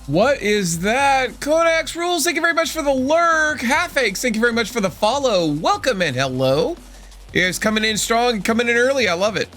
What is that? Kodak's Rules, thank you very much for the lurk. Half-Aches, thank you very much for the follow. Welcome and hello. It's coming in strong, coming in early. I love it.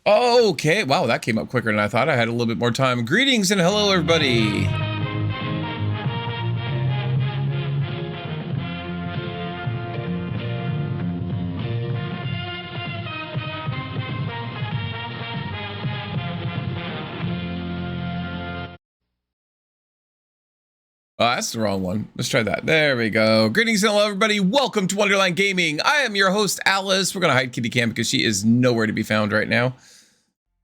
Okay, wow, that came up quicker than I thought. I had a little bit more time. Greetings and hello, everybody. Oh, that's the wrong one. Let's try that. There we go. Greetings and hello, everybody. Welcome to Wonderland Gaming. I am your host, Alice. We're going to hide Kitty Cam because she is nowhere to be found right now.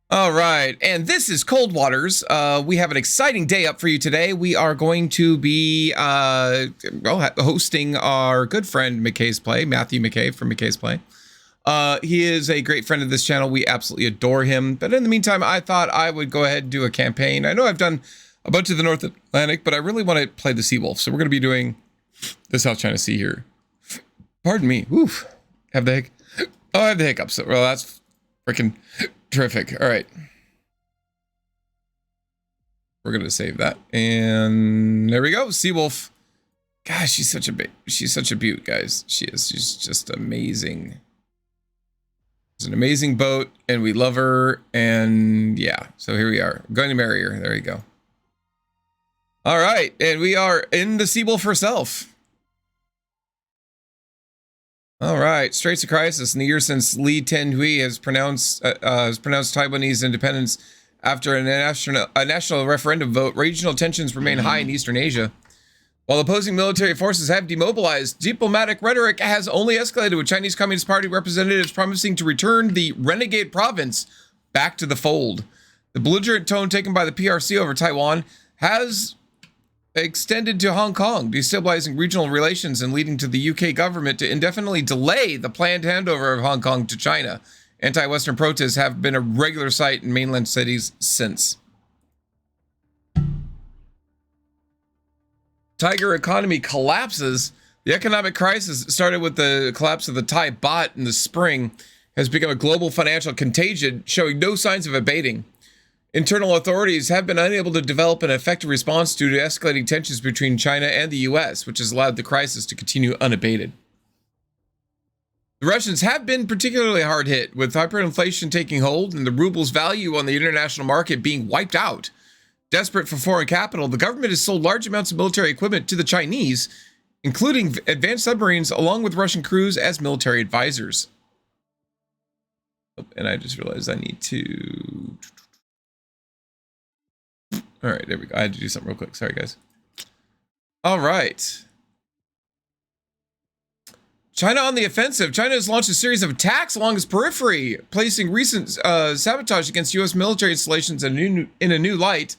All right, and this is Cold Waters. We have an exciting day up for you today. We are going to be hosting our good friend McKaysPlay, Matthew McKay from McKaysPlay. He is a great friend of this channel. We absolutely adore him. But in the meantime, I thought I would go ahead and do a campaign. I know I've done a bunch of the North Atlantic, but I really want to play the Seawolf. So we're going to be doing the South China Sea here. Pardon me. Oof. Have the hic. Oh, I have the hiccups. Well, that's freaking terrific. All right. We're going to save that. And there we go. Seawolf. Gosh, she's such a beaut, guys. She is. She's just amazing. It's an amazing boat, and we love her. And yeah, so here we are. I'm going to marry her. There you go. All right, and we are in the Seawolf herself. All right, Straits of Crisis. In the year since Lee Teng-hui has pronounced Taiwanese independence after a national referendum vote, regional tensions remain high in Eastern Asia. While opposing military forces have demobilized, diplomatic rhetoric has only escalated, with Chinese Communist Party representatives promising to return the renegade province back to the fold. The belligerent tone taken by the PRC over Taiwan has extended to Hong Kong, destabilizing regional relations and leading to the UK government to indefinitely delay the planned handover of Hong Kong to China. Anti-Western protests have been a regular sight in mainland cities since. Tiger economy collapses. The economic crisis that started with the collapse of the Thai baht in the spring has become a global financial contagion, showing no signs of abating. Internal authorities have been unable to develop an effective response due to escalating tensions between China and the US, which has allowed the crisis to continue unabated. The Russians have been particularly hard hit, with hyperinflation taking hold and the ruble's value on the international market being wiped out. Desperate for foreign capital, the government has sold large amounts of military equipment to the Chinese, including advanced submarines along with Russian crews as military advisors. Oh, and I just realized I need to... All right, there we go. I had to do something real quick. Sorry, guys. All right. China on the offensive. China has launched a series of attacks along its periphery, placing recent sabotage against U.S. military installations in a new light.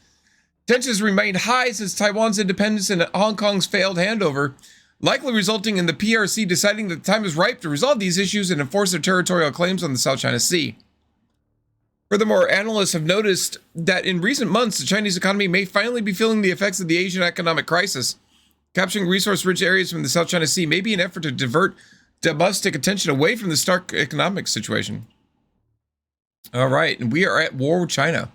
Tensions remained high since Taiwan's independence and Hong Kong's failed handover, likely resulting in the PRC deciding that the time is ripe to resolve these issues and enforce their territorial claims on the South China Sea. Furthermore, analysts have noticed that in recent months, the Chinese economy may finally be feeling the effects of the Asian economic crisis. Capturing resource-rich areas from the South China Sea may be an effort to divert domestic attention away from the stark economic situation. All right, and we are at war with China.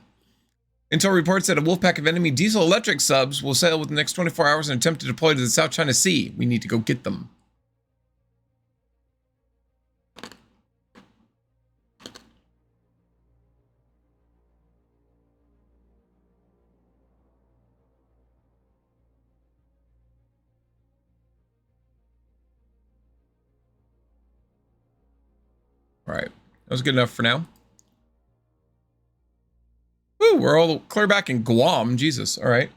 Intel reports that a wolf pack of enemy diesel-electric subs will sail within the next 24 hours in an attempt to deploy to the South China Sea. We need to go get them. All right, that was good enough for now. Woo, we're all clear back in Guam. Jesus, all right.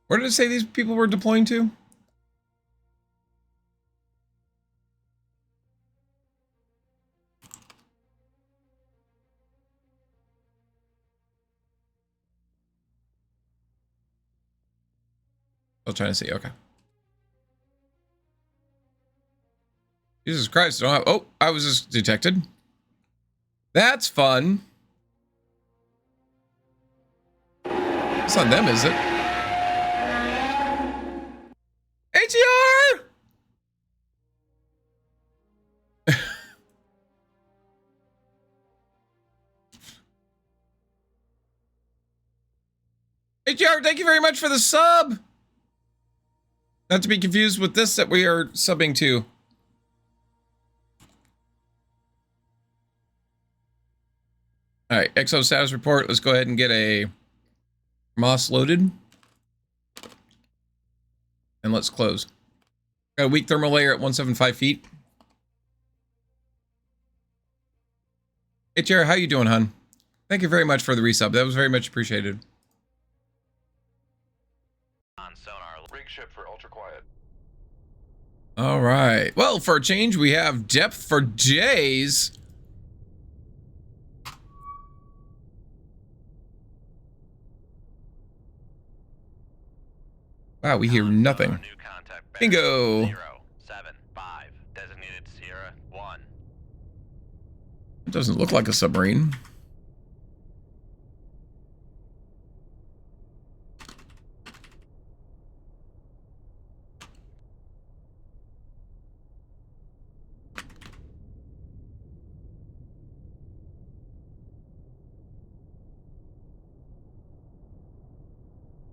Where did it say these people were deploying to? I'm trying to see, okay. Jesus Christ, I don't have, oh, I was just detected. That's fun. It's not them, is it? ATR! ATR, thank you very much for the sub! Not to be confused with this that we are subbing to. All right, EXO status report. Let's go ahead and get a Moss loaded. And let's close. Got a weak thermal layer at 175 feet. Hey, Jared, how you doing, hon? Thank you very much for the resub. That was very much appreciated. On sonar, rig ship for ultra quiet. All right. Well, for a change, we have depth for J's. Wow, we hear nothing. Bingo. 075, designated Sierra 1. It doesn't look like a submarine.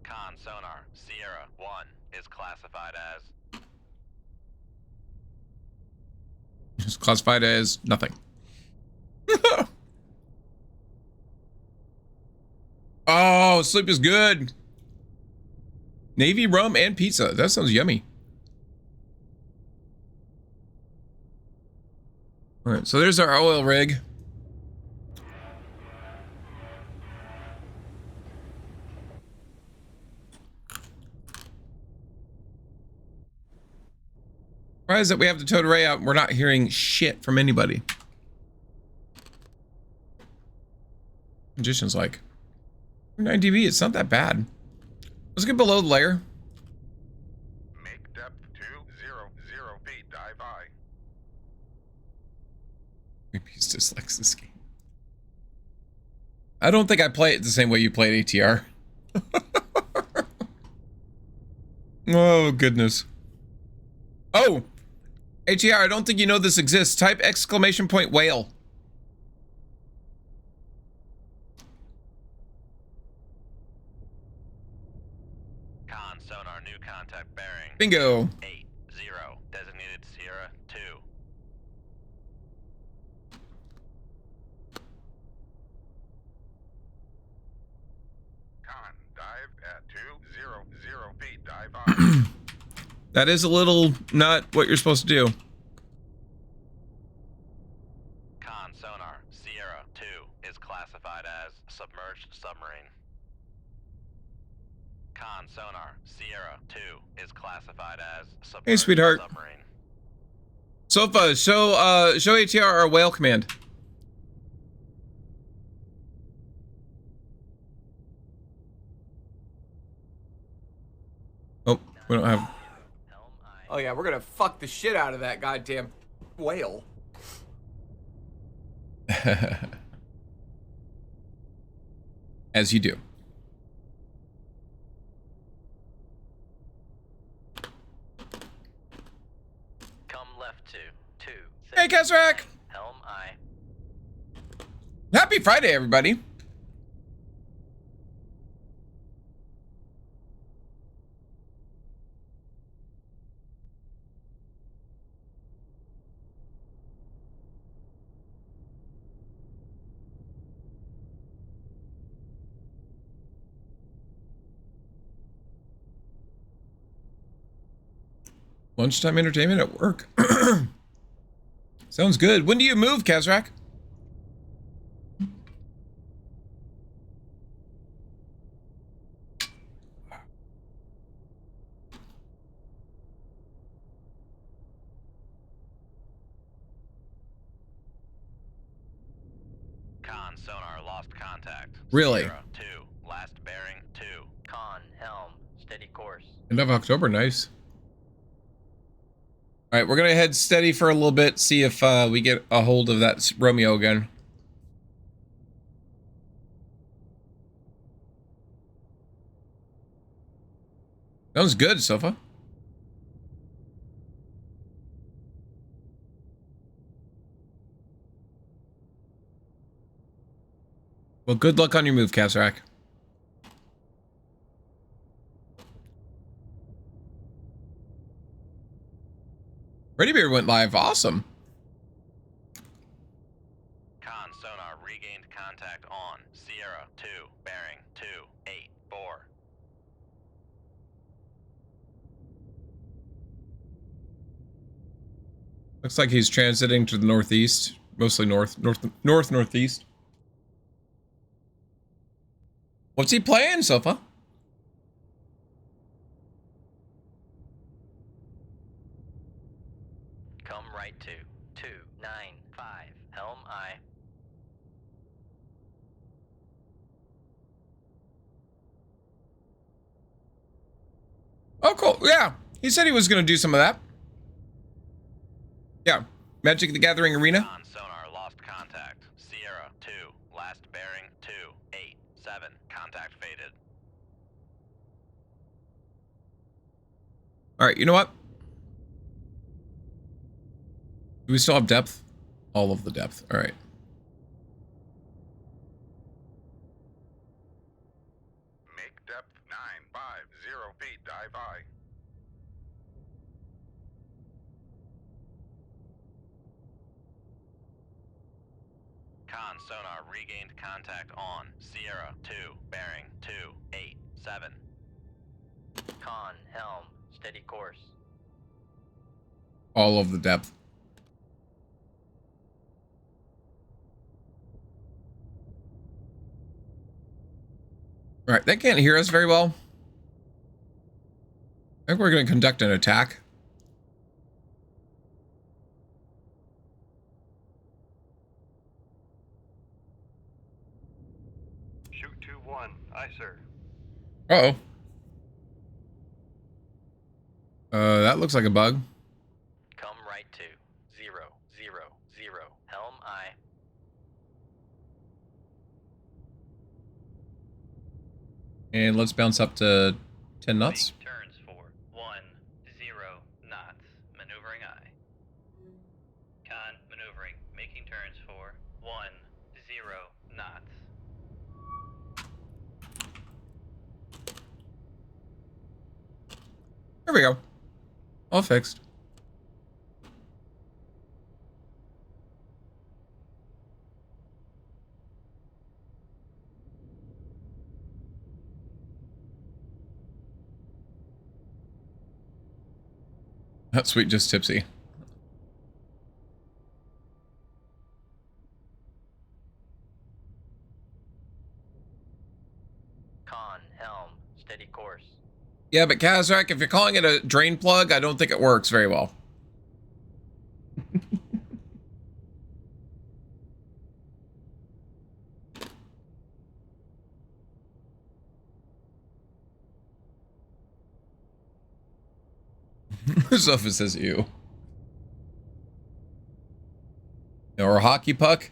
Con sonar, Sierra 1 is classified as... It's classified as nothing. Oh, sleep is good. Navy rum and pizza. That sounds yummy. All right, so there's our oil rig. Surprised that we have the towed array out and we're not hearing shit from anybody. Magician's like 9 dB, it's not that bad. Let's get below the layer. Make depth 200 feet, dive high. Greenpeace dislikes this game. I don't think I play it the same way you played ATR. Oh, goodness. Oh! ATR, I don't think you know this exists. Type exclamation point whale. Con sonar, new contact bearing. Bingo. 80, designated Sierra 2. Con, dive at 200 feet, dive on. That is a little not what you're supposed to do. Con sonar, Sierra 2 is classified as submerged submarine. Con sonar, Sierra 2 is classified as submerged Hey, sweetheart. submarine. Sofa, show ATR our whale command. Oh, we don't have. Oh yeah, we're gonna fuck the shit out of that goddamn whale. As you do. Come left to 2. Hey, Kazrak! Helm I. Happy Friday, everybody. Lunchtime entertainment at work. Sounds good. When do you move, Kazrak? Con sonar, lost contact. Really? Sierra 2, last bearing 2. Con, helm, steady course. End of October, nice. All right, we're gonna head steady for a little bit, see if we get a hold of that Romeo again. Sounds good, Sofa. Well, good luck on your move, Kazrak. Ready Beard went live. Awesome. Con sonar, regained contact on. Sierra 2, bearing 284. Looks like he's transiting to the northeast, mostly northeast. What's he playing, Sofa? Come right to 295. Helm I. Oh, cool. Yeah, he said he was going to do some of that. Yeah, Magic the Gathering Arena. Con sonar, lost contact. Sierra 2, last bearing 287. Contact faded. All right, you know what? Do we still have depth? All of the depth. All right. Make depth 950 feet, dive I. Con sonar, regained contact on. Sierra 2, bearing 287. Con, helm, steady course. All of the depth. All right, they can't hear us very well. I think we're going to conduct an attack. Shoot 2-1. Aye, sir. Uh-oh. That looks like a bug. Come right to 000. Helm I. And let's bounce up to 10 knots. Make turns for 10 knots. Maneuvering I. There we go. All fixed. That's sweet, just tipsy. Con, helm, steady course. Yeah, but Kazrak, if you're calling it a drain plug, I don't think it works very well. Sofa says you. Or a hockey puck.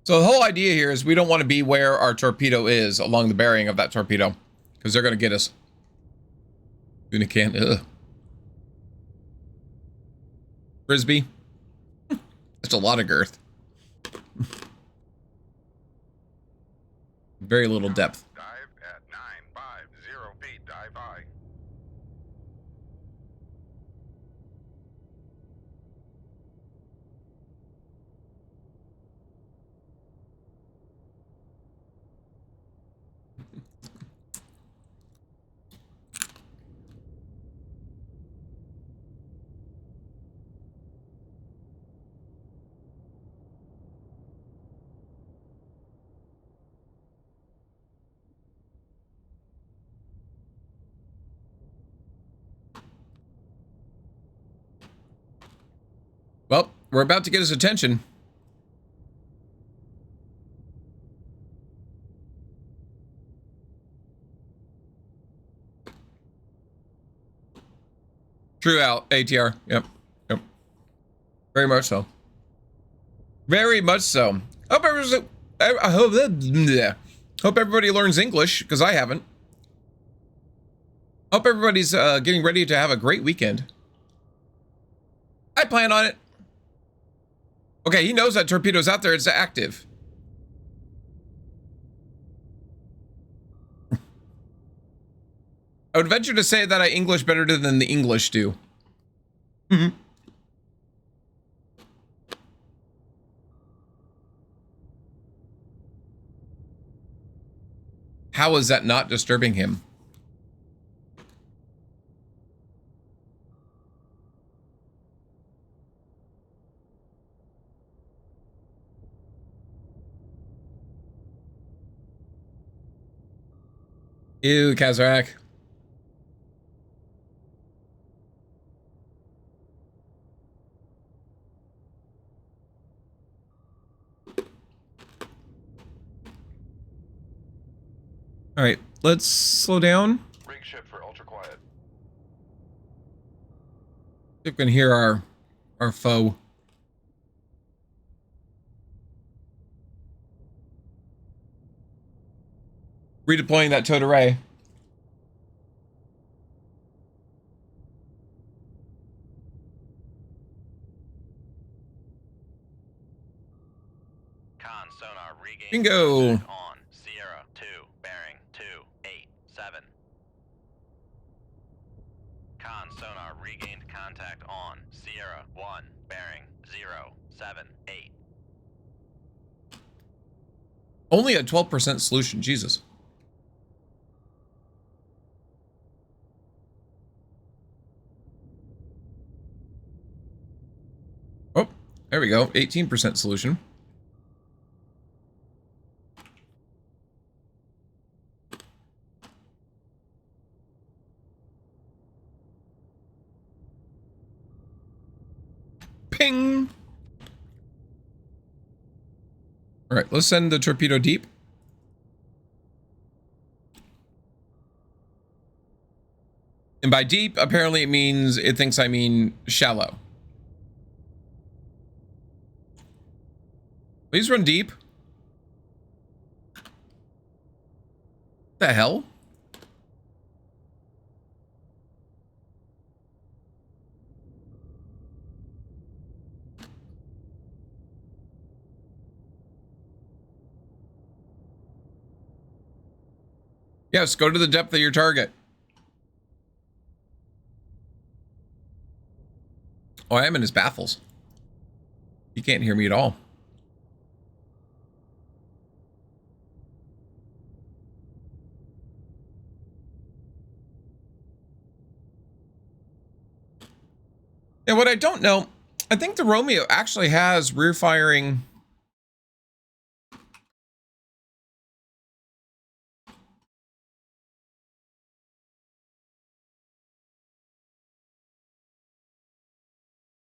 So the whole idea here is we don't want to be where our torpedo is along the bearing of that torpedo, because they're going to get us. Unican, ugh. Frisbee. That's a lot of girth. Very little depth. Dive at 950 feet. Dive high. Well, we're about to get his attention. True out, ATR. Yep. Yep. Very much so. Very much so. Hope everybody learns English, because I haven't. Hope everybody's getting ready to have a great weekend. I plan on it. Okay, he knows that torpedo's out there. It's active. I would venture to say that I English better than the English do. How is that not disturbing him? Ew, Kazrak. All right, let's slow down. Rig ship for ultra quiet. See if we can hear our foe. Redeploying that towed array. Con, sonar, regain. Bingo. On. Sierra, 2, bearing, 287. Con, sonar, regained contact on. Sierra, 1, bearing, 078. Only a 12% solution, Jesus. Oh, there we go. 18% solution. Ping. All right, let's send the torpedo deep. And by deep, apparently it means it thinks I mean shallow. Please run deep. The hell? Yes, go to the depth of your target. Oh, I am in his baffles. He can't hear me at all. Yeah, what I don't know, I think the Romeo actually has rear firing.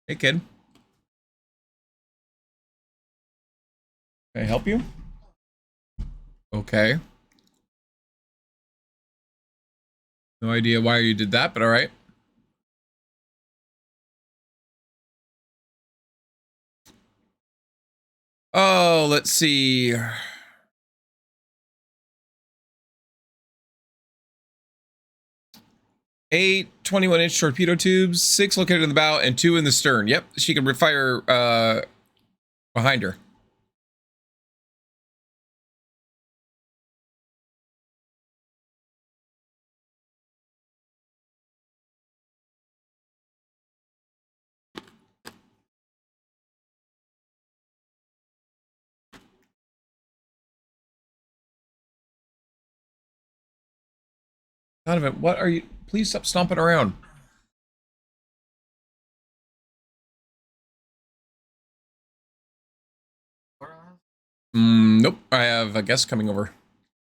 Hey, kid. Can I help you? Okay. No idea why you did that, but all right. Oh, let's see. 8 21-inch torpedo tubes, 6 located in the bow, and 2 in the stern. Yep, she can fire behind her. Donovan, what are you? Please stop stomping around. Nope. I have a guest coming over.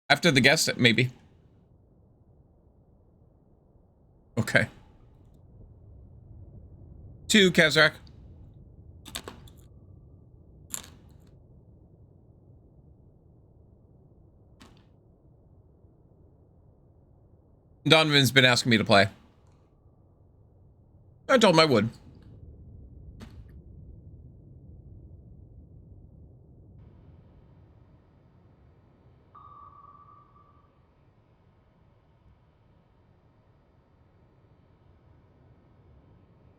After the guest, maybe. Okay. 2, Kazrak. Donovan's been asking me to play. I told him I would.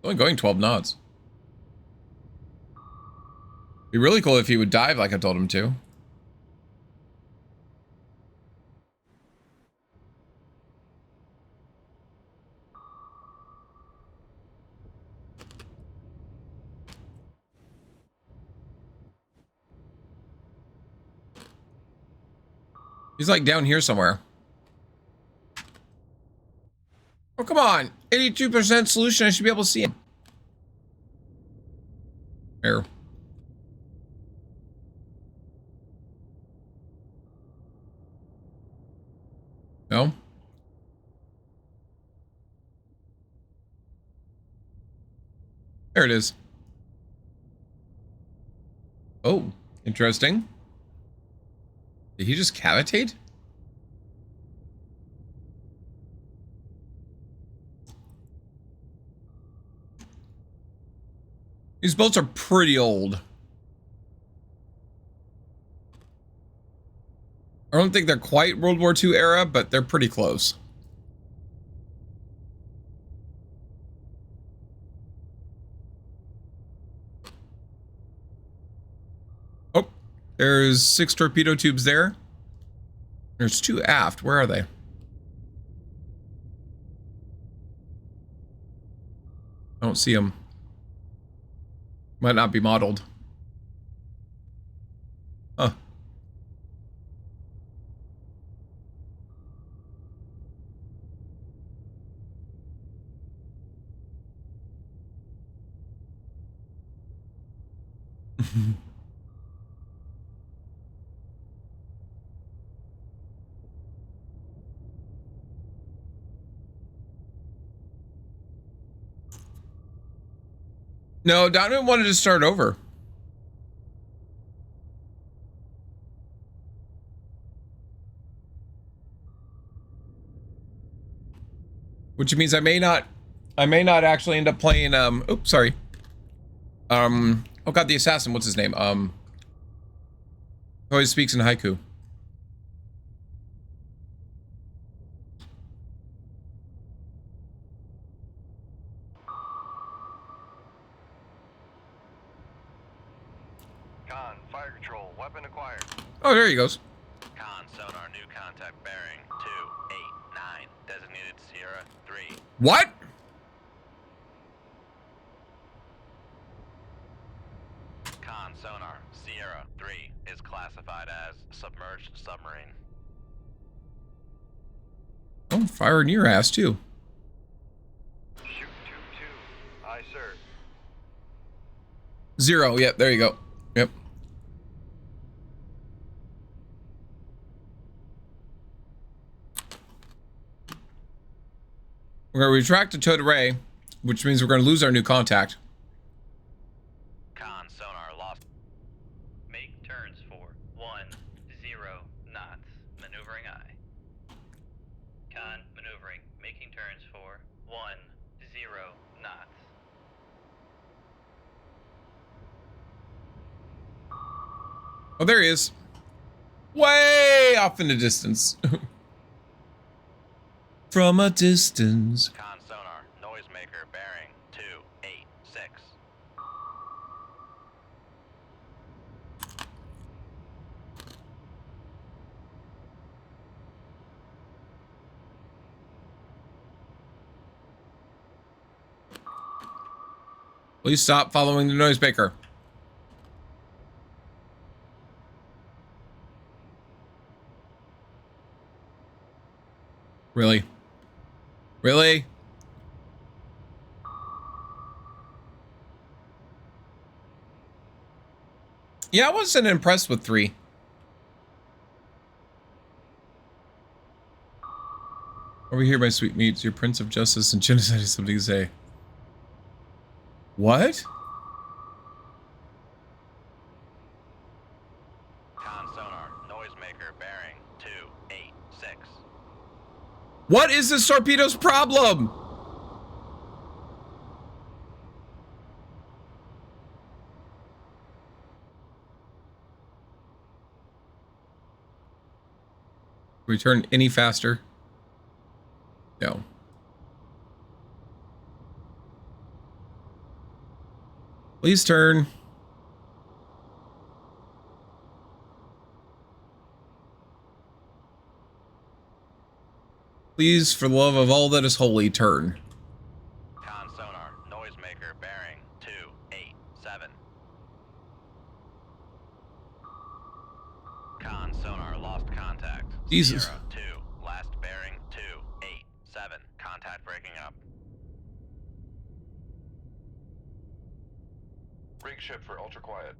Only going 12 knots. Be really cool if he would dive like I told him to. He's like down here somewhere. Oh, come on. 82% solution. I should be able to see him. Here. No? There it is. Oh, interesting. Did he just cavitate? These boats are pretty old. I don't think they're quite World War II era, but they're pretty close. Oh, there's 6 torpedo tubes there. There's 2 aft. Where are they? I don't see them. Might not be modeled. Huh. No, Donovan wanted to start over. Which means I may not actually end up playing oops, sorry. Oh god, the assassin, what's his name? Always speaks in haiku. fire control. Weapon acquired. Oh, there he goes. Con sonar, new contact bearing 289. Designated Sierra 3. What? Con sonar, Sierra 3 is classified as submerged submarine. Oh, fire in your ass too. Shoot 2-2. Aye, sir. 0. Yep, there you go. Yep. We're going to retract the towed array, which means we're going to lose our new contact. Con sonar lost. Make turns for 10 knots. Maneuvering I. Con maneuvering. Making turns for 10 knots. Oh, there he is. Way off in the distance. From a distance. Con sonar, noisemaker bearing 286. Please stop following the noisemaker. Really? Really? Yeah, I wasn't impressed with 3. Over here, my sweet meats, your Prince of Justice and Genocide has something to say. What? Con sonar, noisemaker bearing 286. What is this torpedo's problem? Can we turn any faster? No. Please turn. Please, for the love of all that is holy, turn. Con sonar, noisemaker bearing 287. Con sonar lost contact. Jesus. Sierra 2, last bearing 287. Contact breaking up. Rig ship for ultra quiet.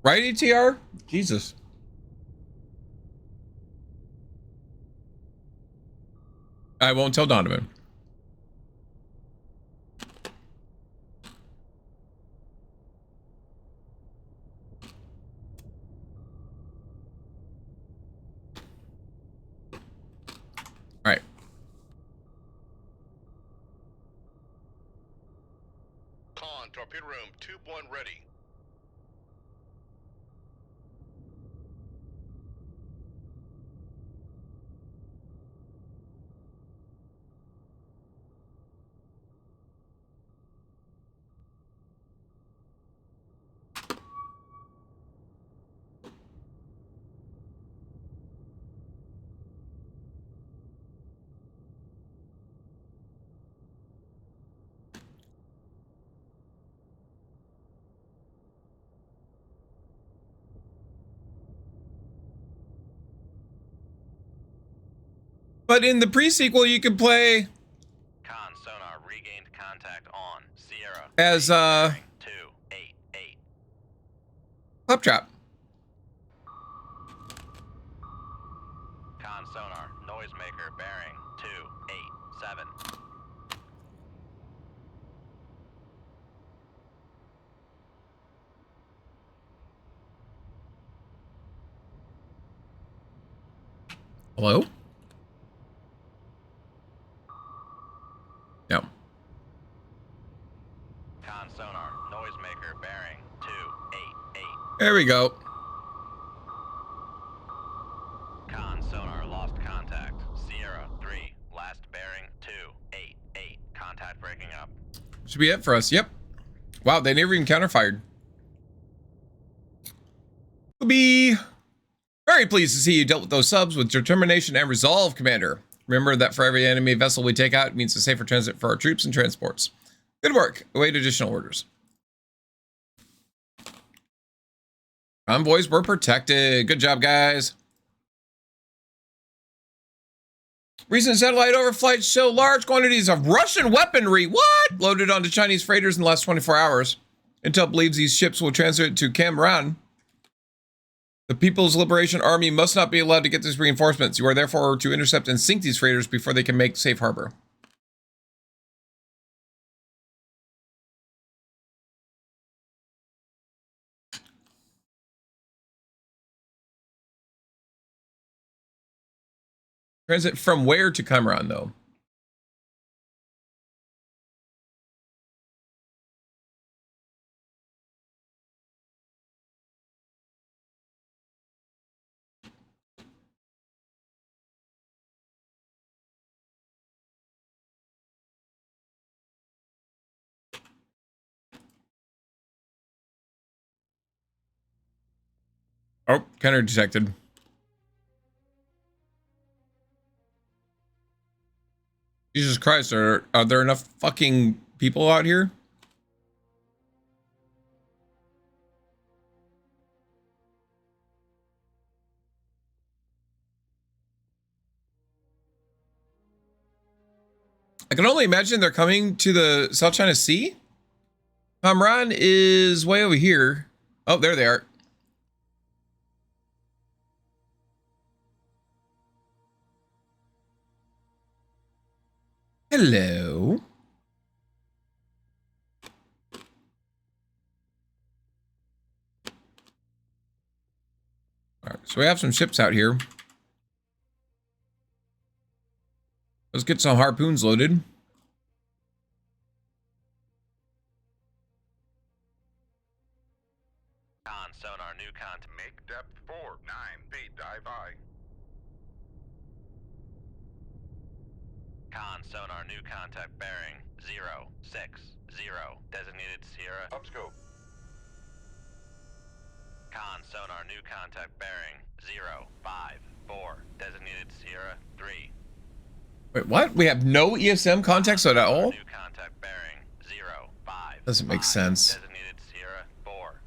Right, ATR? Jesus. I won't tell Donovan. All right. Con, torpedo room, tube 1 ready. But in the pre-sequel, you could play Con sonar regained contact on Sierra as 288. Claptrap. Con sonar, noisemaker bearing 287. Hello? No. Con sonar, noisemaker bearing 288. There we go. Con sonar lost contact. Sierra 3, last bearing 288. Contact breaking up. Should be it for us. Yep. Wow, they never even counterfired. We'll be very pleased to see you dealt with those subs with determination and resolve, Commander. Remember that for every enemy vessel we take out, it means a safer transit for our troops and transports. Good work. Await additional orders. Convoys were protected. Good job, guys. Recent satellite overflights show large quantities of Russian weaponry. What? Loaded onto Chinese freighters in the last 24 hours. Intel believes these ships will transit to Cameroon. The People's Liberation Army must not be allowed to get these reinforcements. You are therefore to intercept and sink these freighters before they can make safe harbor. Transit from where to Cameroon, though? Oh, counter detected. Jesus Christ, are there enough fucking people out here? I can only imagine they're coming to the South China Sea. Cameroon is way over here. Oh, there they are. Hello. All right, so we have some ships out here. Let's get some harpoons loaded. Con sonar new contact. Make depth 4, 9 feet, dive by. Con sonar new contact bearing 060. Designated Sierra. Upscope. Con sonar new contact bearing 054. Designated Sierra 3. Wait, what? We have no ESM contacts at all? New contact bearing 055. Doesn't make sense. Designated Sierra 4.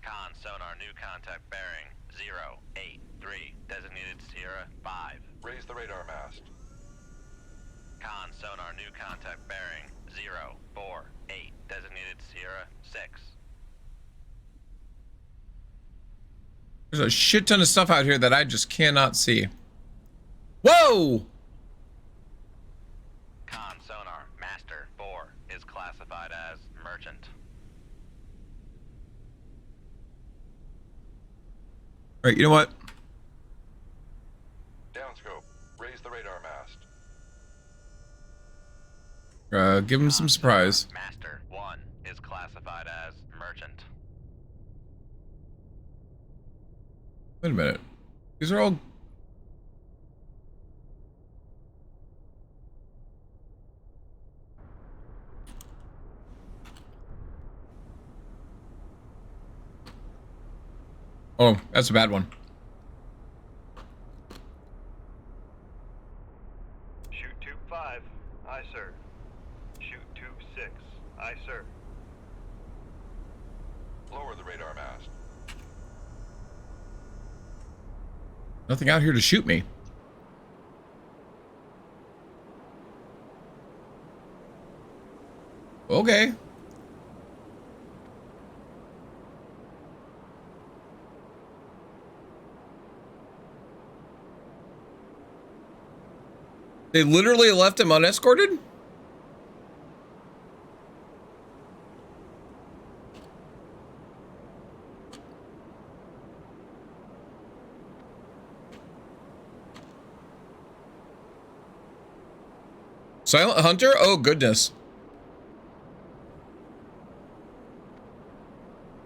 Con sonar new contact bearing 083. Designated Sierra 5. Raise the radar mast. Con sonar new contact bearing 048. Designated Sierra 6. There's a shit ton of stuff out here that I just cannot see. Whoa! Con sonar master 4 is classified as merchant. All right, you know what? Downscope. Raise the radar mast. Give him some surprise. Master 1 is classified as merchant. Wait a minute. These are all... Oh, that's a bad one. Shoot tube 5. Aye, sir. Shoot tube 6. Aye, sir. Lower the radar mast. Nothing out here to shoot me. Okay. They literally left him unescorted? Silent Hunter? Oh, goodness.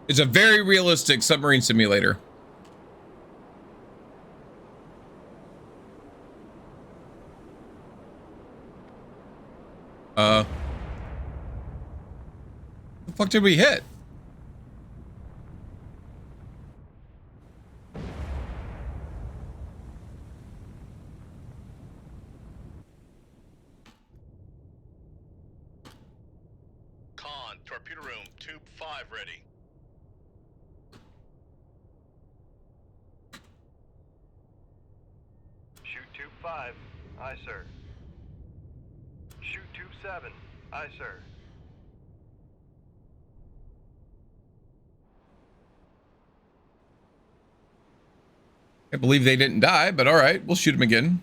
It's a very realistic submarine simulator. The fuck did we hit? Con, torpedo room, tube 5 ready. Shoot tube 5. Aye, sir. Shoot tube 7. Aye, sir. I believe they didn't die, but all right, we'll shoot them again.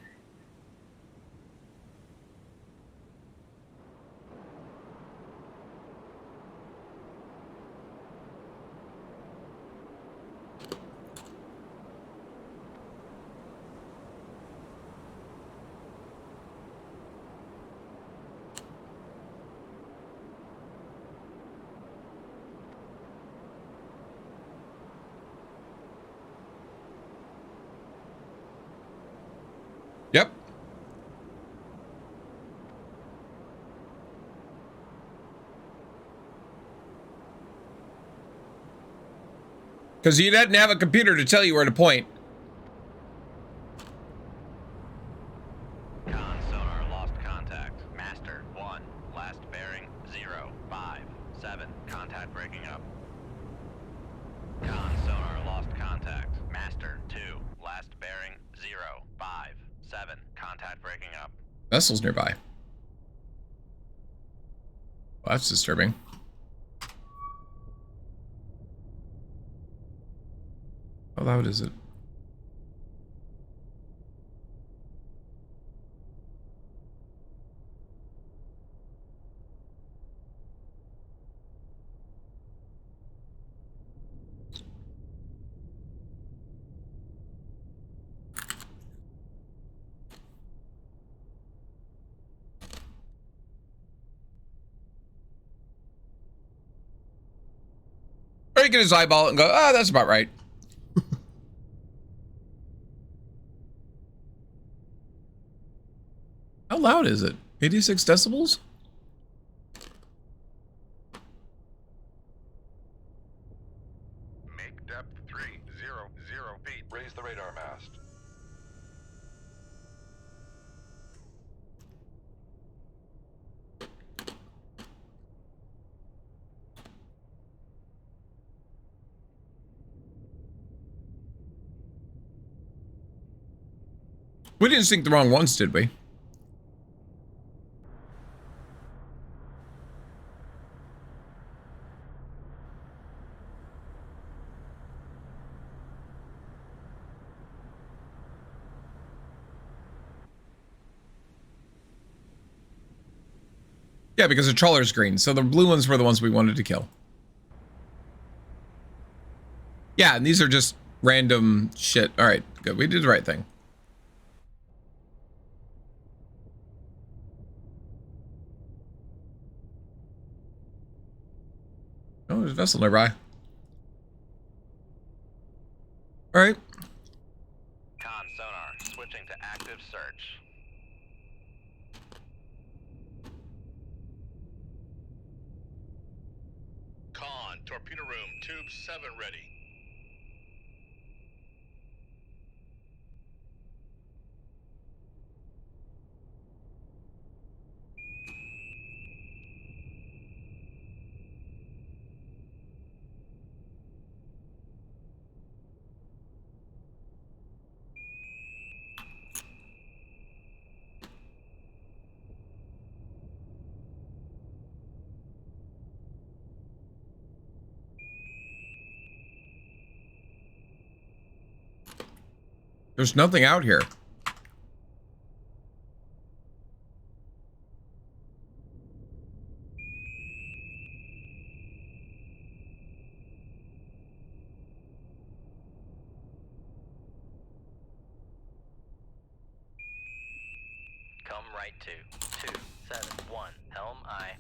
Yep. Because you didn't have a computer to tell you where to point. Con sonar lost contact. Master 1. Last bearing 0, 5, 7. Contact breaking up. Con sonar lost contact. Master 2. Last bearing 0, 5, 7. Contact breaking up. Vessel's nearby. Well, that's disturbing. How loud is it? Or you can just eyeball it and go, ah, that's about right. How loud is it? 86 decibels? Make depth 300 feet. Raise the radar mast. We didn't sink the wrong ones, did we? Yeah, because the trawler's green, so the blue ones were the ones we wanted to kill. Yeah, and these are just random shit. All right, good. We did the right thing. Oh, there's a vessel nearby. All right. Con sonar switching to active search. Con, torpedo room, tube 7 ready. There's nothing out here. Come right to 271 Helm I.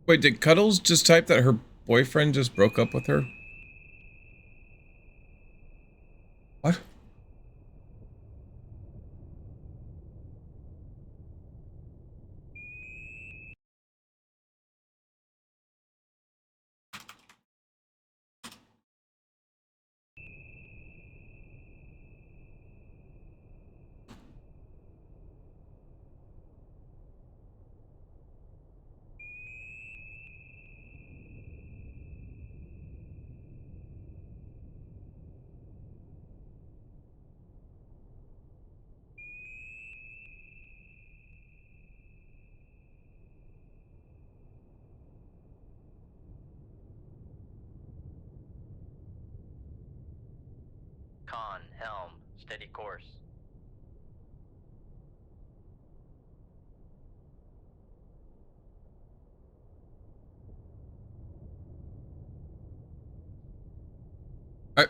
Wait, did Cuddles just type that her boyfriend just broke up with her? What? Con, helm, steady course. I,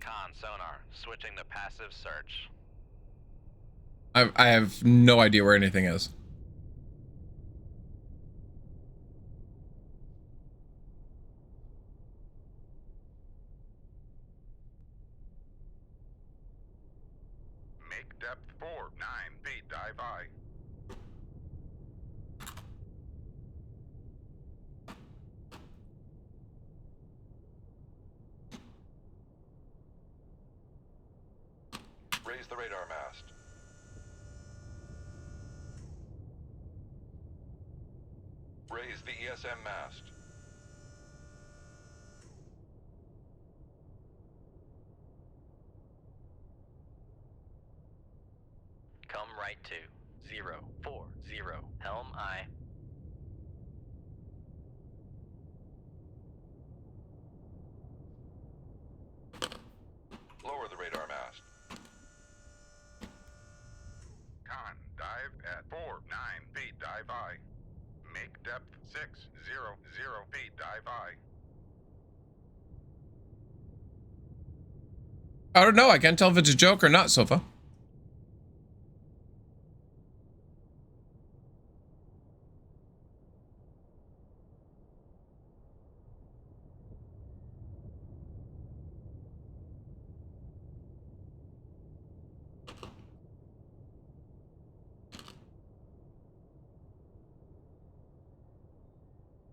Con sonar, switching to passive search. I have no idea where anything is. Make depth 4, 9 feet, dive high. Raise the radar mast. Raise the ESM mast. Come right to 040. Helm I. Lower the radar mast. Con, dive at 4, 9 feet, dive high. Make depth 6, 0, 0 feet, dive high. I don't know. I can't tell if it's a joke or not, Sofa.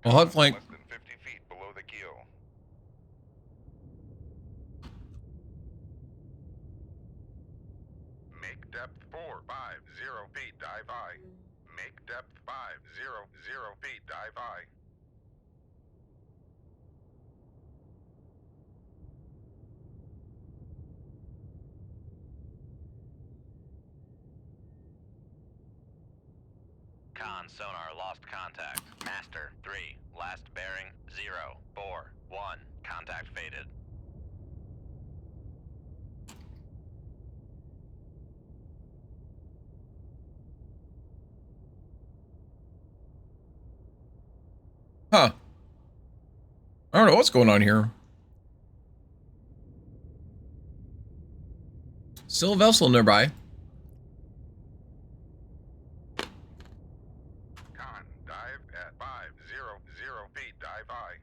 Well, hopefully. Less than 50 feet below the keel. Make depth 4, 5, 0 feet, dive high. Make depth 5, 0, 0 feet, dive high. Con sonar lost contact. Master 3, last bearing 0, 4, 1. Contact faded. Huh. I don't know what's going on here. Still a vessel nearby. Con, dive at 5, 0, 0 feet, dive high.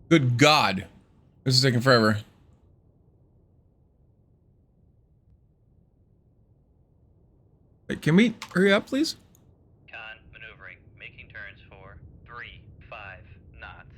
Good God. This is taking forever. Wait, can we hurry up, please? Con maneuvering, making turns for 3-5 knots.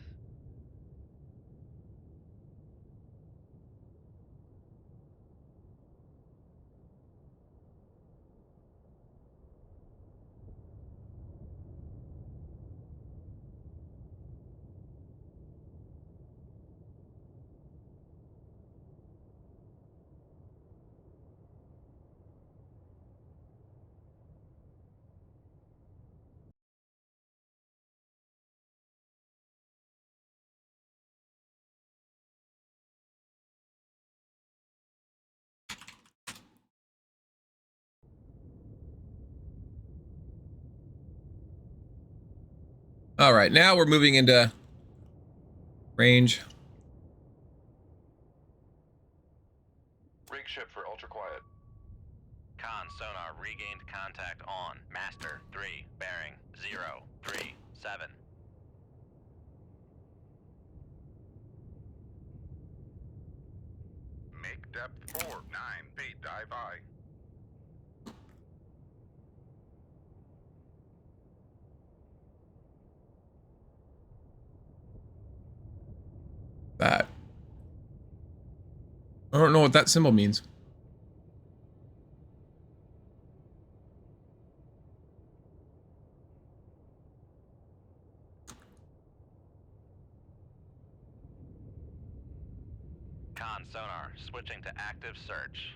All right, now we're moving into range. Rig ship for ultra quiet. Con sonar regained contact on Master 3 bearing 037. Make depth 4, 9 feet, dive I. That. I don't know what that symbol means. Con sonar switching to active search.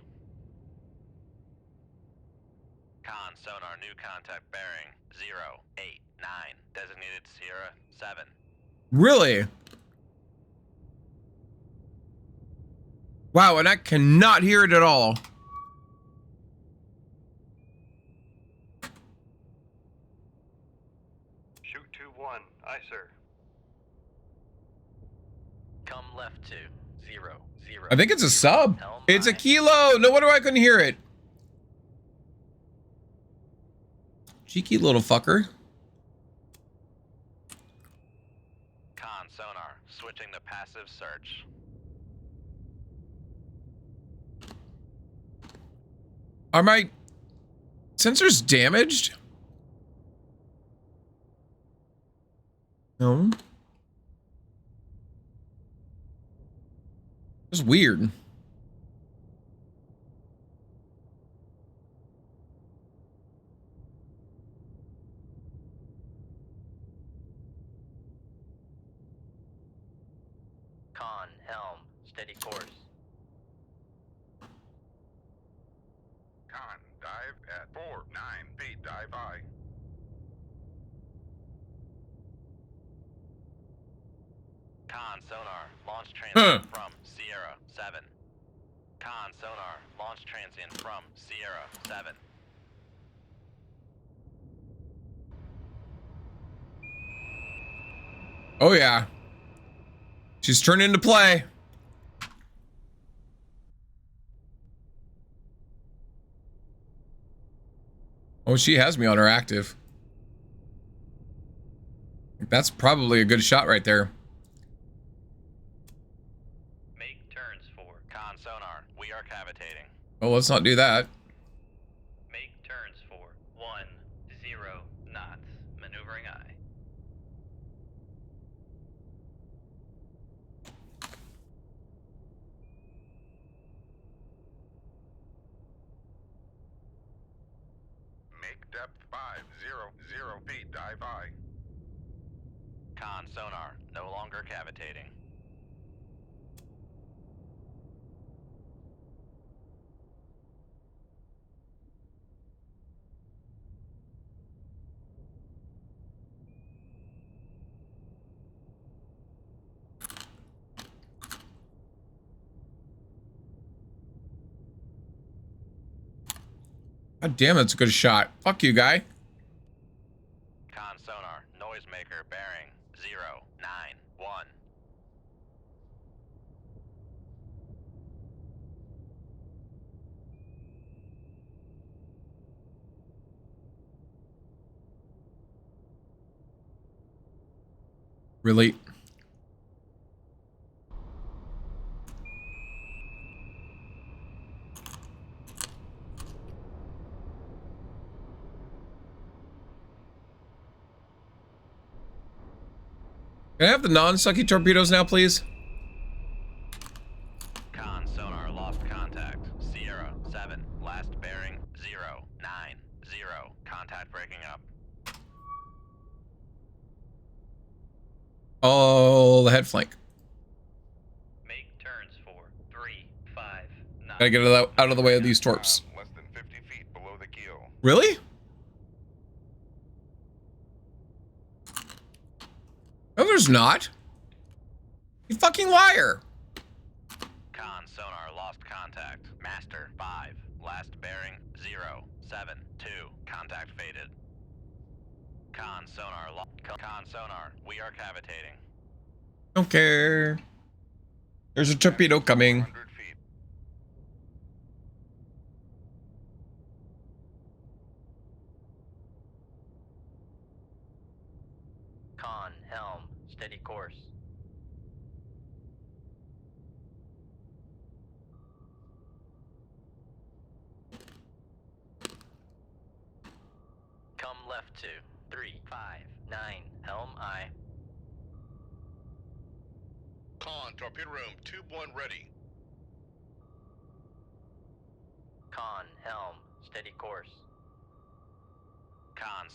Con sonar new contact bearing 089 designated Sierra 7. Really? Wow, and I cannot hear it at all. Shoot 2-1. Aye, sir. Come left to 0-0. I think it's a sub. Helm It's a aye. kilo. No wonder I couldn't hear it. Cheeky little fucker. Con sonar switching to passive search. Are my sensors damaged? No. It's weird. Con helm, steady course. Con, dive at 4, 9 feet, dive I. Con sonar launch Huh. transient from Sierra 7. Con sonar launch transient from Sierra 7. Oh yeah. She's turned into play. Oh, she has me on her active. That's probably a good shot right there. Make turns for. Con sonar, we are cavitating. Oh, let's not do that. Make turns for 10 knots. Maneuvering aye. Make depth 5, 0 feet, dive I. Con sonar no longer cavitating. God damn, that's a good shot. Fuck you, guy. Con sonar noisemaker bearing 091. Really? Can I have the non-sucky torpedoes now, please? Con sonar lost contact. Sierra 7, last bearing 090. Contact breaking up. Oh, the head flank. Make turns for 359. Gotta get it out of the way of these torps. Less than 50 feet below the keel. Really? No, there's not. You fucking liar. Con sonar lost contact. Master 5, last bearing 072. Contact faded. Con sonar, we are cavitating. Don't care. There's a torpedo coming. 400 feet. Con, helm, steady course. Come left to 359, helm I. Con, torpedo room, tube 1 ready. Con, helm, steady course. Con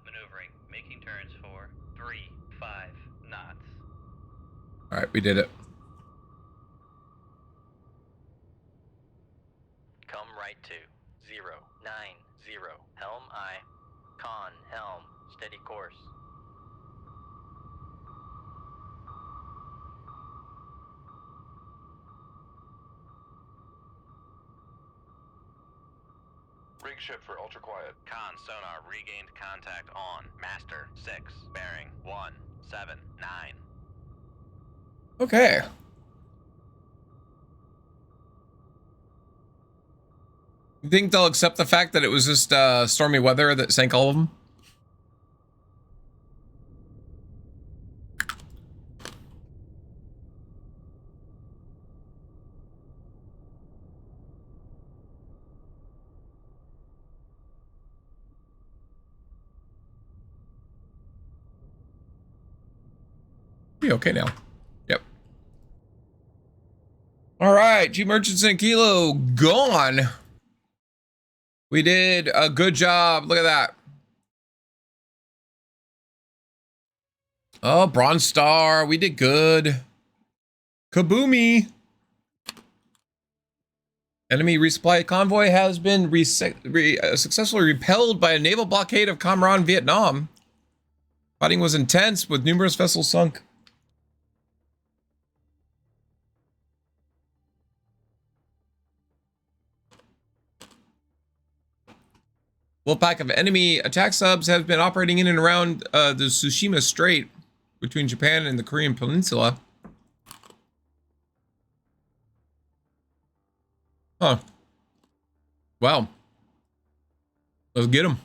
Maneuvering, making turns for 35 knots. All right, we did it. Come right to 090, helm I. Con, helm, steady course. Rig ship for ultra quiet. Con sonar regained contact on Master 6, bearing 179. Okay. You think they'll accept the fact that it was just stormy weather that sank all of them? Be okay now. Yep. All right, G Murchison Kilo gone. We did a good job. Look at that. Oh, Bronze Star. We did good. Kaboomy. Enemy resupply convoy has been successfully repelled by a naval blockade of Cam Ranh, Vietnam. Fighting was intense with numerous vessels sunk. Wolfpack of enemy attack subs have been operating in and around the Tsushima Strait between Japan and the Korean Peninsula. Huh. Wow. Let's get them.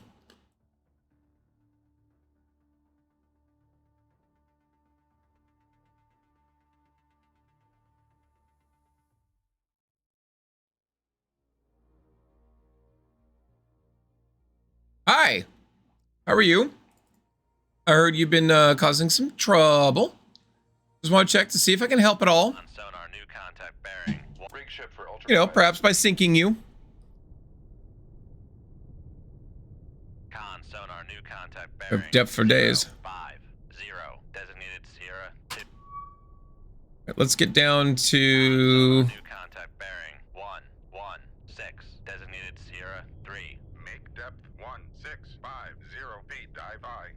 Hi. How are you? I heard you've been causing some trouble. Just want to check to see if I can help at all. On sonar new contact bearing. Rig ship for ultra You know, quiet. perhaps by sinking you. Con sonar new contact bearing. Of depth for days. 50. Designated Sierra 2. Let's get down to... New contact bearing 116. Designated Sierra 3. Make depth 1650 feet. Dive I.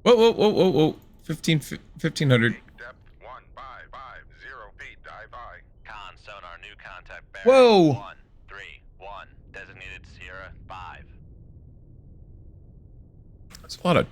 Whoa. 1500. Make depth 1550 feet. Dive I. Con sonar new contact bearing. Whoa. 131. Designated Sierra 5. That's a lot of...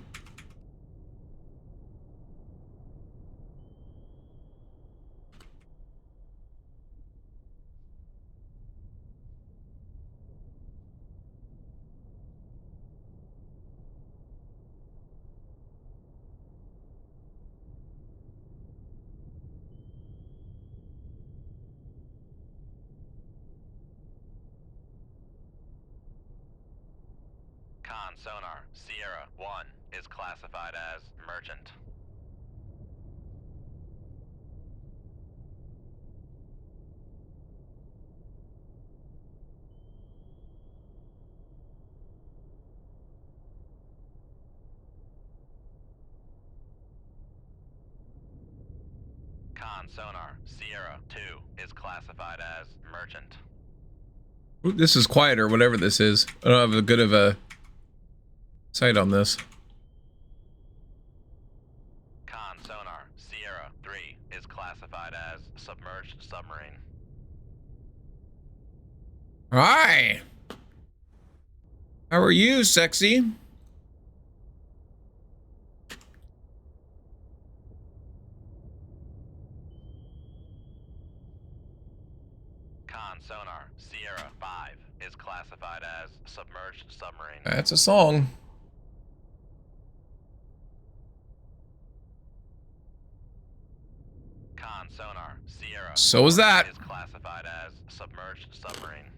Con sonar Sierra 1 is classified as merchant. Con sonar Sierra 2 is classified as merchant. Ooh, this is quieter, whatever this is. I don't have a good of a sight on this. Con sonar Sierra 3 is classified as submerged submarine. Hi. How are you, sexy? Con sonar Sierra 5 is classified as submerged submarine. That's a song. Con sonar Sierra So is that. is classified as submerged submarine.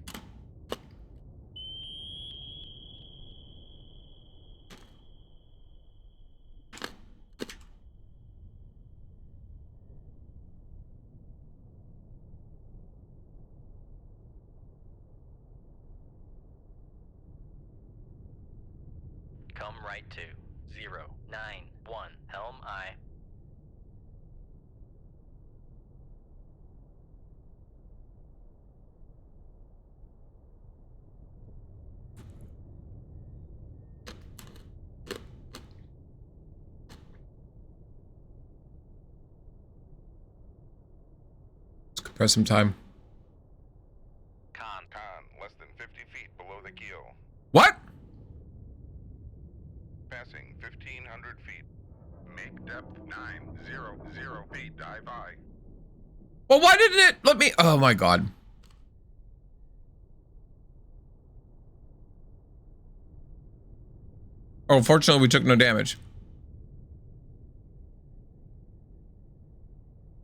Come right to 091 Helm I. Let's compress some time. Con Less than 50 feet below the keel. What? Passing 1,500 feet. Make depth 900 feet. Dive I. Well, why didn't it let me? Oh my god. Oh, fortunately we took no damage.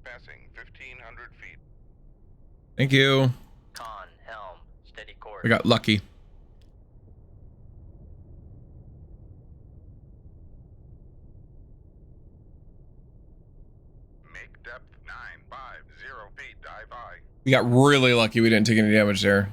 Passing 1,500 feet. Thank you. Con Helm. Steady course. We got lucky. Make depth 950 feet. Dive I. We got really lucky we didn't take any damage there.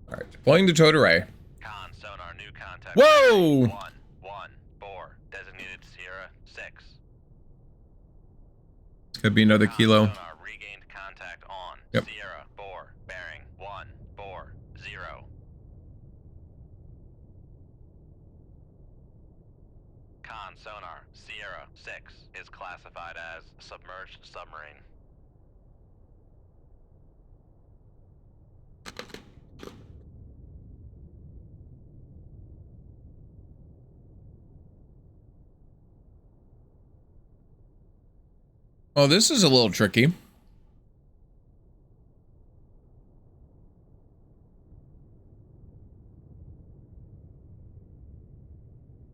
All right, deploying the towed array. Con sonar new contact. Whoa! 114 designated Sierra 6. Could be another Con kilo. sonar regained contact on Yep. Sierra 4 bearing 140. Con sonar Sierra 6 is classified as submerged submarine. Oh, this is a little tricky.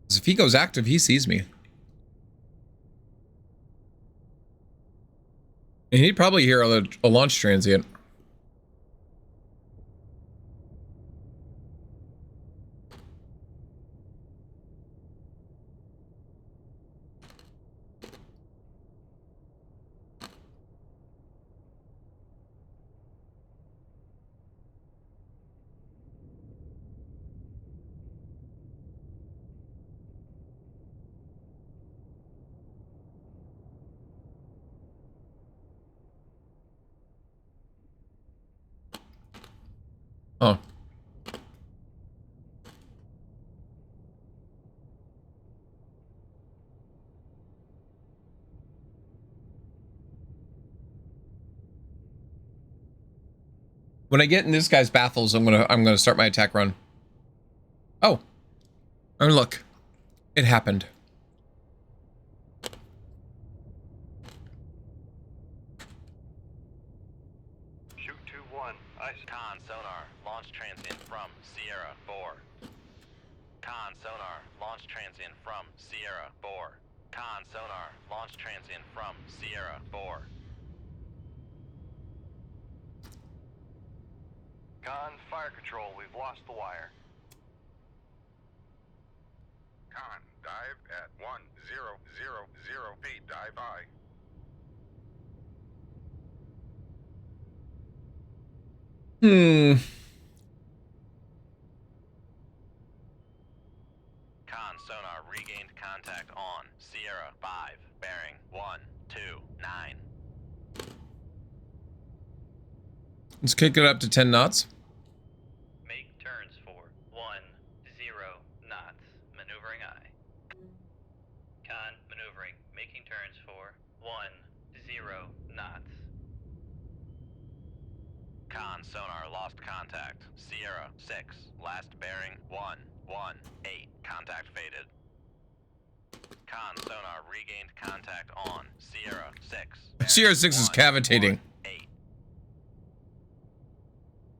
'Cause if he goes active, he sees me. And he'd probably hear a launch transient. Oh. When I get in this guy's baffles, I'm gonna start my attack run. Oh. And look. It happened. 2-1. Aye, sir. Con sonar, launch transient from Sierra 4. Con sonar, launch transient from Sierra 4. Con sonar, launch transient from Sierra 4. Con, fire control. We've lost the wire. Con, dive at 1000 feet. Dive high. Con sonar regained contact on Sierra 5, bearing 129. Let's kick it up to 10 knots. Make turns for 10 knots. Maneuvering I. Con maneuvering. Making turns for 10 knots. Con sonar lost contact. Sierra 6, last bearing 118. Contact faded. Con sonar regained contact on Sierra 6. Sierra 6 is cavitating. 8.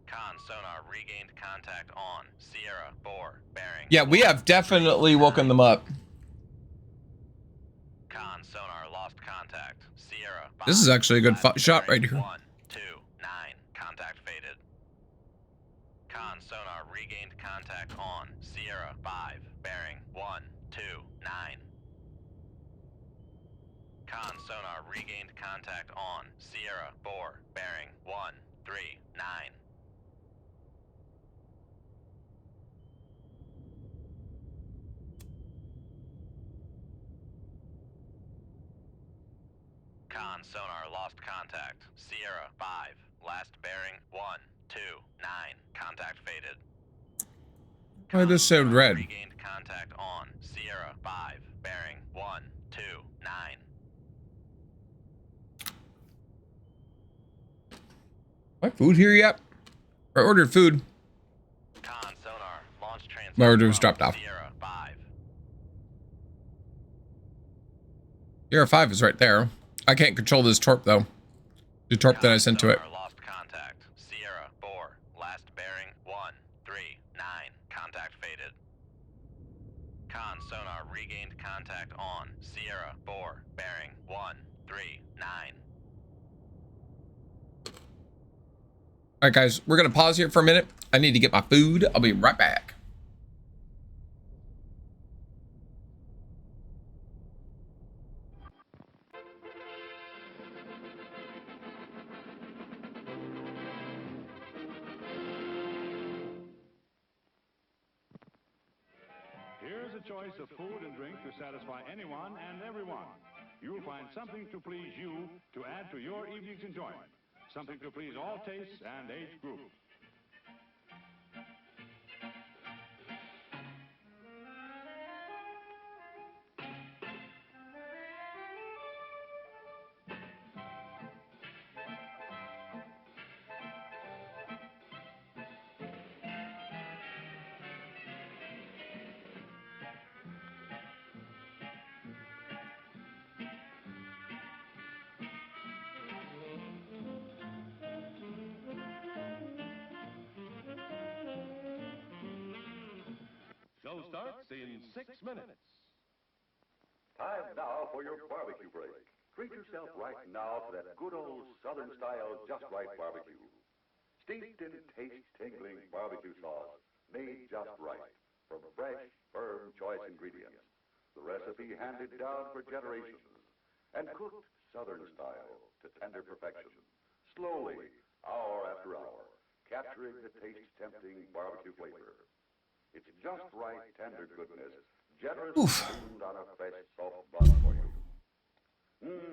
Con sonar regained contact on Sierra 4, bearing. Yeah, we have definitely woken them up. Con sonar lost contact. Sierra 5. This is actually a good last shot bearing right here. 129. Contact faded. Con sonar regained contact on Sierra 5, bearing 129. Con sonar regained contact on Sierra 4, bearing 139. Con sonar lost contact. Sierra 5, last bearing 129. Contact faded. Why this showed Sonar red? Regained contact on Sierra 5, bearing 129. My food here yet? I ordered food. Con sonar launch transfer. My order was dropped off. Sierra 5. Sierra 5 is right there. I can't control this torp though. The torp that I sent to it. Sonar lost contact. Sierra 4, last bearing 139. Contact faded. Con sonar regained contact on Sierra 4, bearing 139. All right, guys, we're gonna pause here for a minute. I need to get my food. I'll be right back. Here's a choice of food and drink to satisfy anyone and everyone. You'll find something to please you to add to your evening's enjoyment. Something to please all tastes and age groups. Show starts in 6 minutes. Time now for your barbecue break. Treat yourself right now to that good old Southern style Just Right barbecue. Steeped in taste-tingling barbecue sauce, made just right from fresh, firm, choice ingredients. The recipe handed down for generations and cooked Southern style to tender perfection. Slowly, hour after hour, capturing the taste-tempting barbecue flavor. It's just right tender goodness, generously steamed on a fresh, soft bun for you.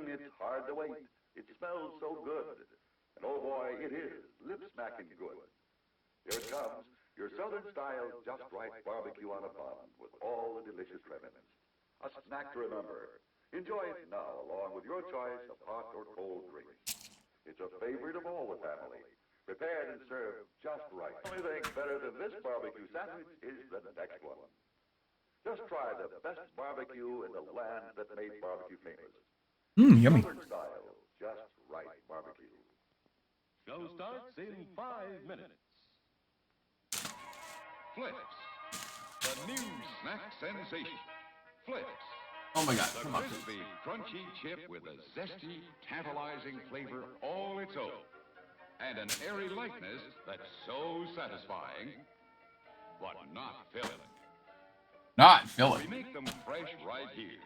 It's hard to wait. It smells so good. And oh boy, it is lip-smacking good. Here it comes, your Southern-style just right barbecue on a bun with all the delicious trimmings. A snack to remember. Enjoy it now along with your choice of hot or cold drinks. It's a favorite of all the family. Prepared and served just right. The only thing better than this barbecue sandwich is the next one. Just try the best barbecue in the land that made barbecue famous. Yummy. Southern style, just right barbecue. Show starts in 5 minutes. Flips, the new snack sensation. Flips. Oh my God, The come on. crispy, crunchy chip with a zesty, tantalizing flavor all its own. And an airy lightness that's so satisfying, but not filling. Not We filling. make them fresh right here,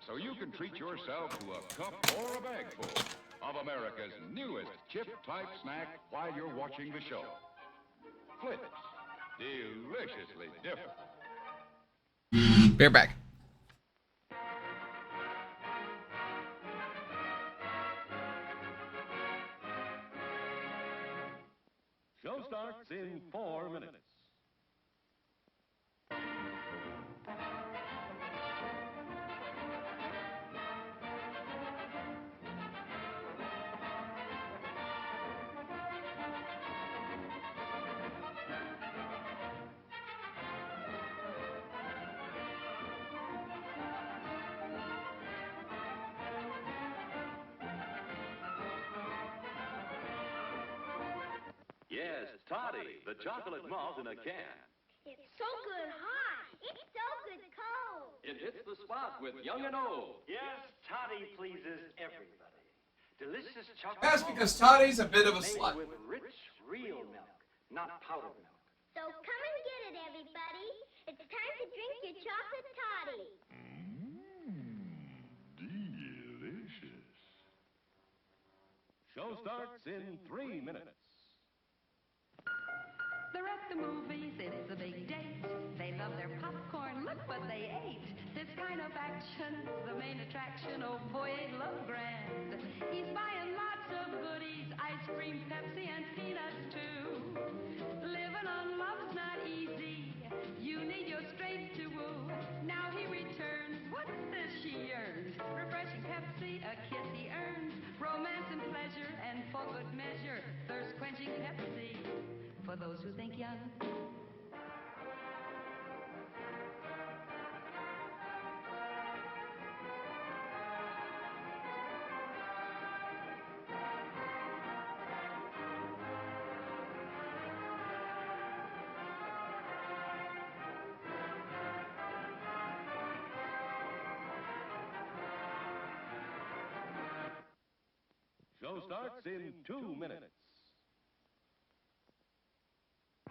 so you can treat yourself to a cup or a bag full of America's newest chip-type snack while you're watching the show. Flips, deliciously different. Be right back. Show starts in 4 minutes. Yes, Toddy, the chocolate malt in a can. It's so good hot. It's so good cold. It hits the spot with young and old. Yes, Toddy pleases everybody. Delicious chocolate. That's because Toddy's a bit of a made slut. with rich, real milk, not powdered milk. So come and get it, everybody. It's time to drink your chocolate toddy. Delicious. Show starts in 3 minutes. They're at the movies, it's a big date. They love their popcorn, look what they ate. This kind of action, the main attraction. Oh boy, ain't love grand. He's buying lots of goodies, ice cream, Pepsi, and peanuts too. Living on love's not easy, you need your strength to woo. Now he returns, what's this she earns? Refreshing Pepsi, a kiss he earns. Romance and pleasure, and for good measure, thirst-quenching Pepsi. For those who think young. Show starts in 2 minutes.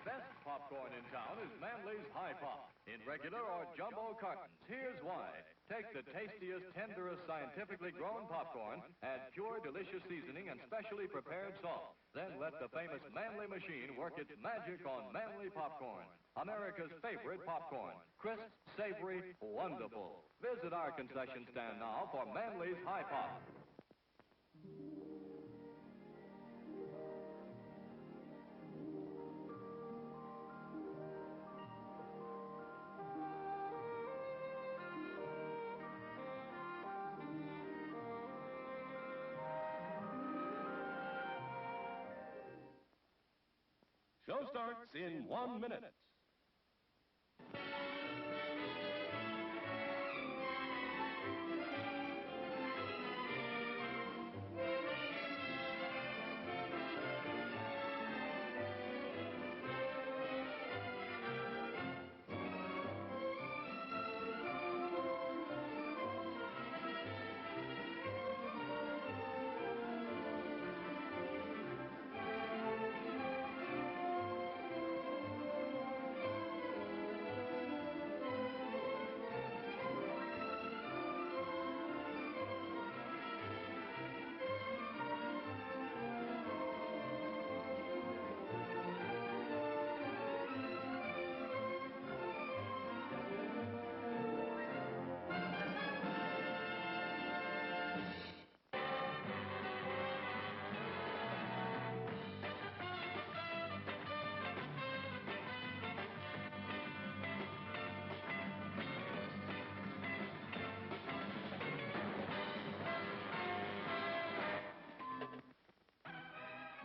Best popcorn in town is Manly's High Pop, in regular or jumbo cartons. Here's why. Take the tastiest, tenderest, scientifically grown popcorn, add pure, delicious seasoning and specially prepared salt. Then let the famous Manly machine work its magic on Manly popcorn. America's favorite popcorn. Crisp, savory, wonderful. Visit our concession stand now for Manly's High Pop. Show starts in 1 minute.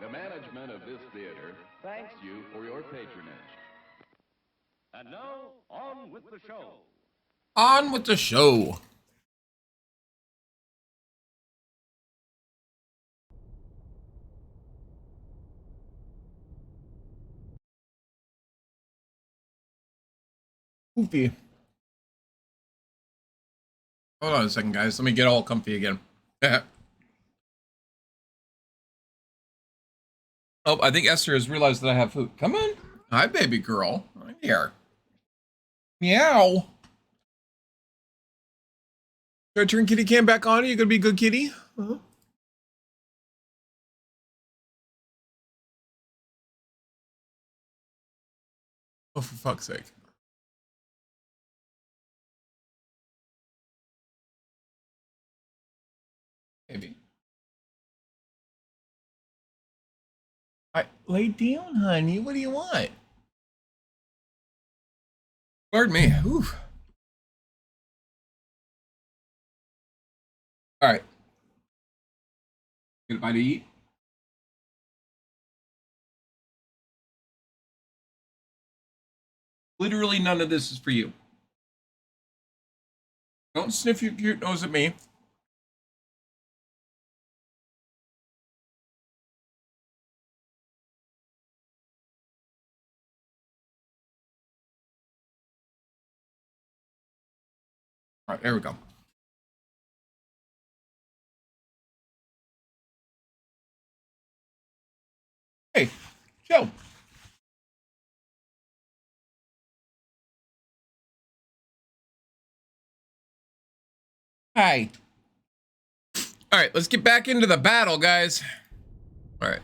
The management of this theater thanks you for your patronage. And now, on with the show. On with the show. Poopy. Hold on a second, guys. Let me get all comfy again. Oh, I think Esther has realized that I have food. Come on. Hi, baby girl. I'm here. Meow. Should I turn kitty cam back on? Are you gonna be a good kitty? Uh-huh. Oh, for fuck's sake. Maybe. Lay down, honey. What do you want? Pardon me. Ooh. All right. Get a bite to eat. Literally none of this is for you. Don't sniff your cute nose at me. All right, there we go. Hey, Joe. Hi. All right, let's get back into the battle, guys. All right.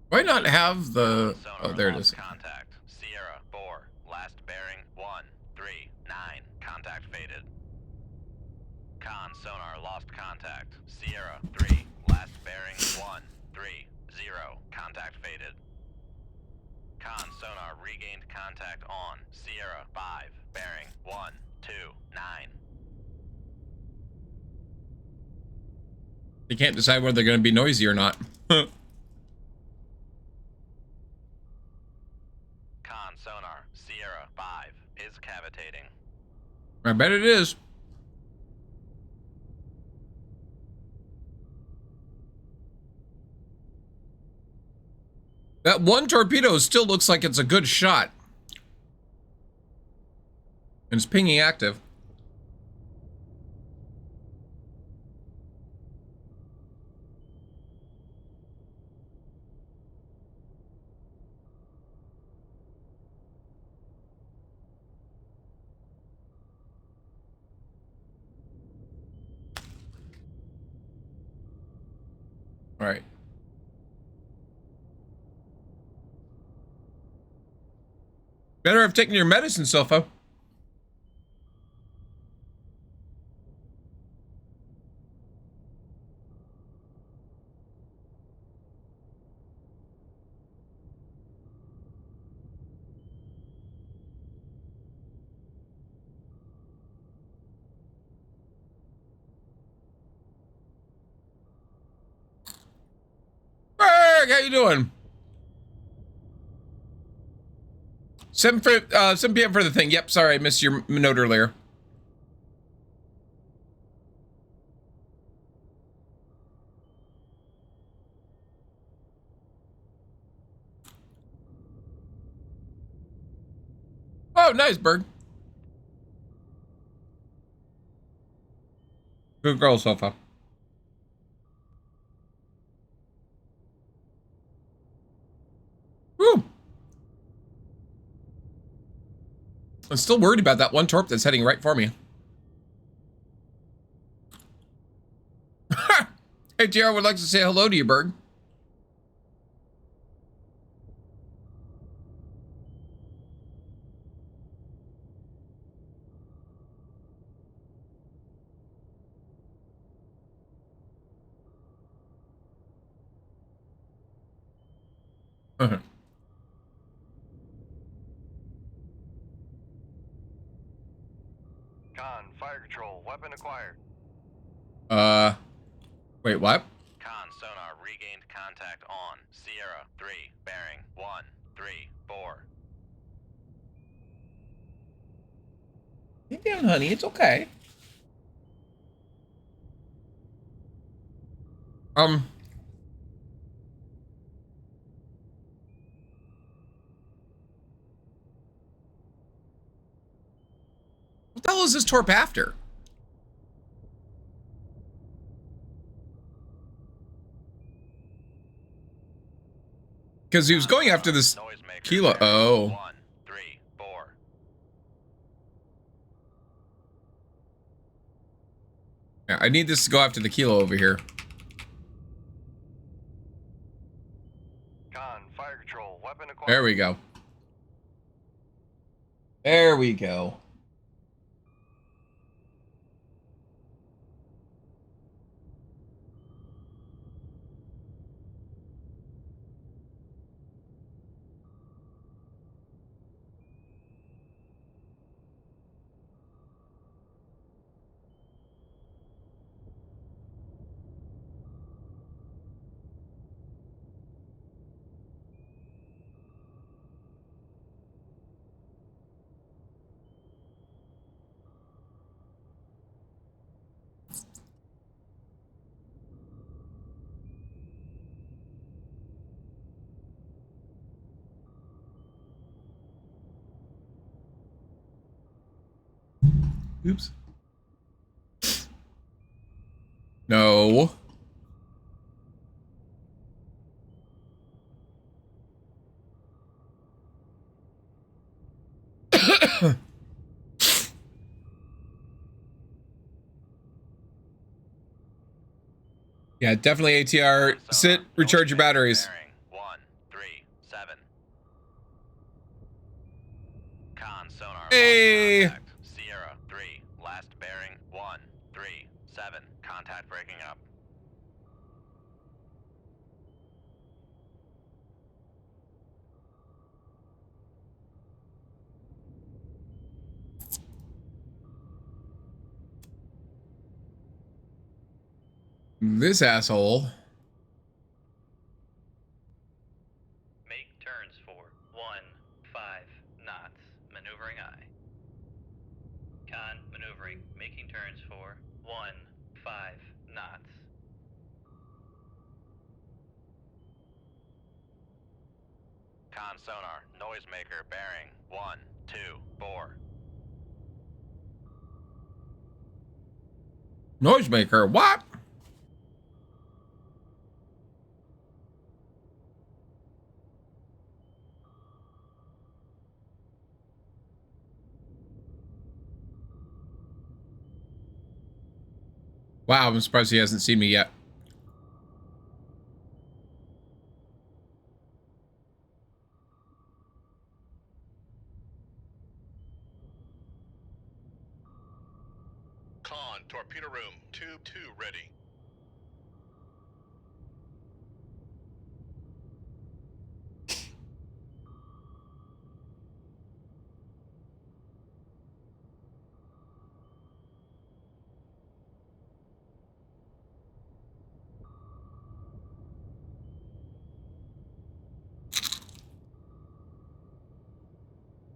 Why not have the... Oh, there it is. Contact. Sierra 4. Last bearing 139. Contact faded. Con sonar lost contact. Sierra 3. Last bearing 130. Contact faded. Con sonar regained contact on Sierra 5. Bearing 129. They can't decide whether they're going to be noisy or not. Con sonar Sierra 5 is cavitating. I bet it is. That one torpedo still looks like it's a good shot. And it's pinging active. All right. Better have taken your medicine, Sofa. Berg, how you doing? 7 p.m. for the thing. Yep, sorry, I missed your note earlier. Oh, nice, Berg. Good girl, Sofa. Woo! I'm still worried about that one torp that's heading right for me. Hey, JR would like to say hello to you, Berg. Con, fire control, weapon acquired. Wait, what? Con sonar regained contact on Sierra 3, bearing 134. Get down, honey. It's okay. the hell is this torp after? Because he was going after this Kilo. Oh. 1, 3, 4. Yeah, I need this to go after the Kilo over here. Con, fire control, weapon acquired. There we go. There we go. Oops. No. Yeah, definitely ATR. Sit, recharge your batteries. 1, 3, 7. Con, sonar, Hey. lost contact. Sierra, 3, last bearing, 1, 3, 7. Contact breaking up. This asshole. Make turns for 1, 5 knots. Maneuvering I. Con, maneuvering. Making turns for 1, 5 knots. Con, sonar, noisemaker, bearing, 1, 2, 4. Noisemaker, what? Wow, I'm surprised he hasn't seen me yet. Con, torpedo room, tube 2 ready.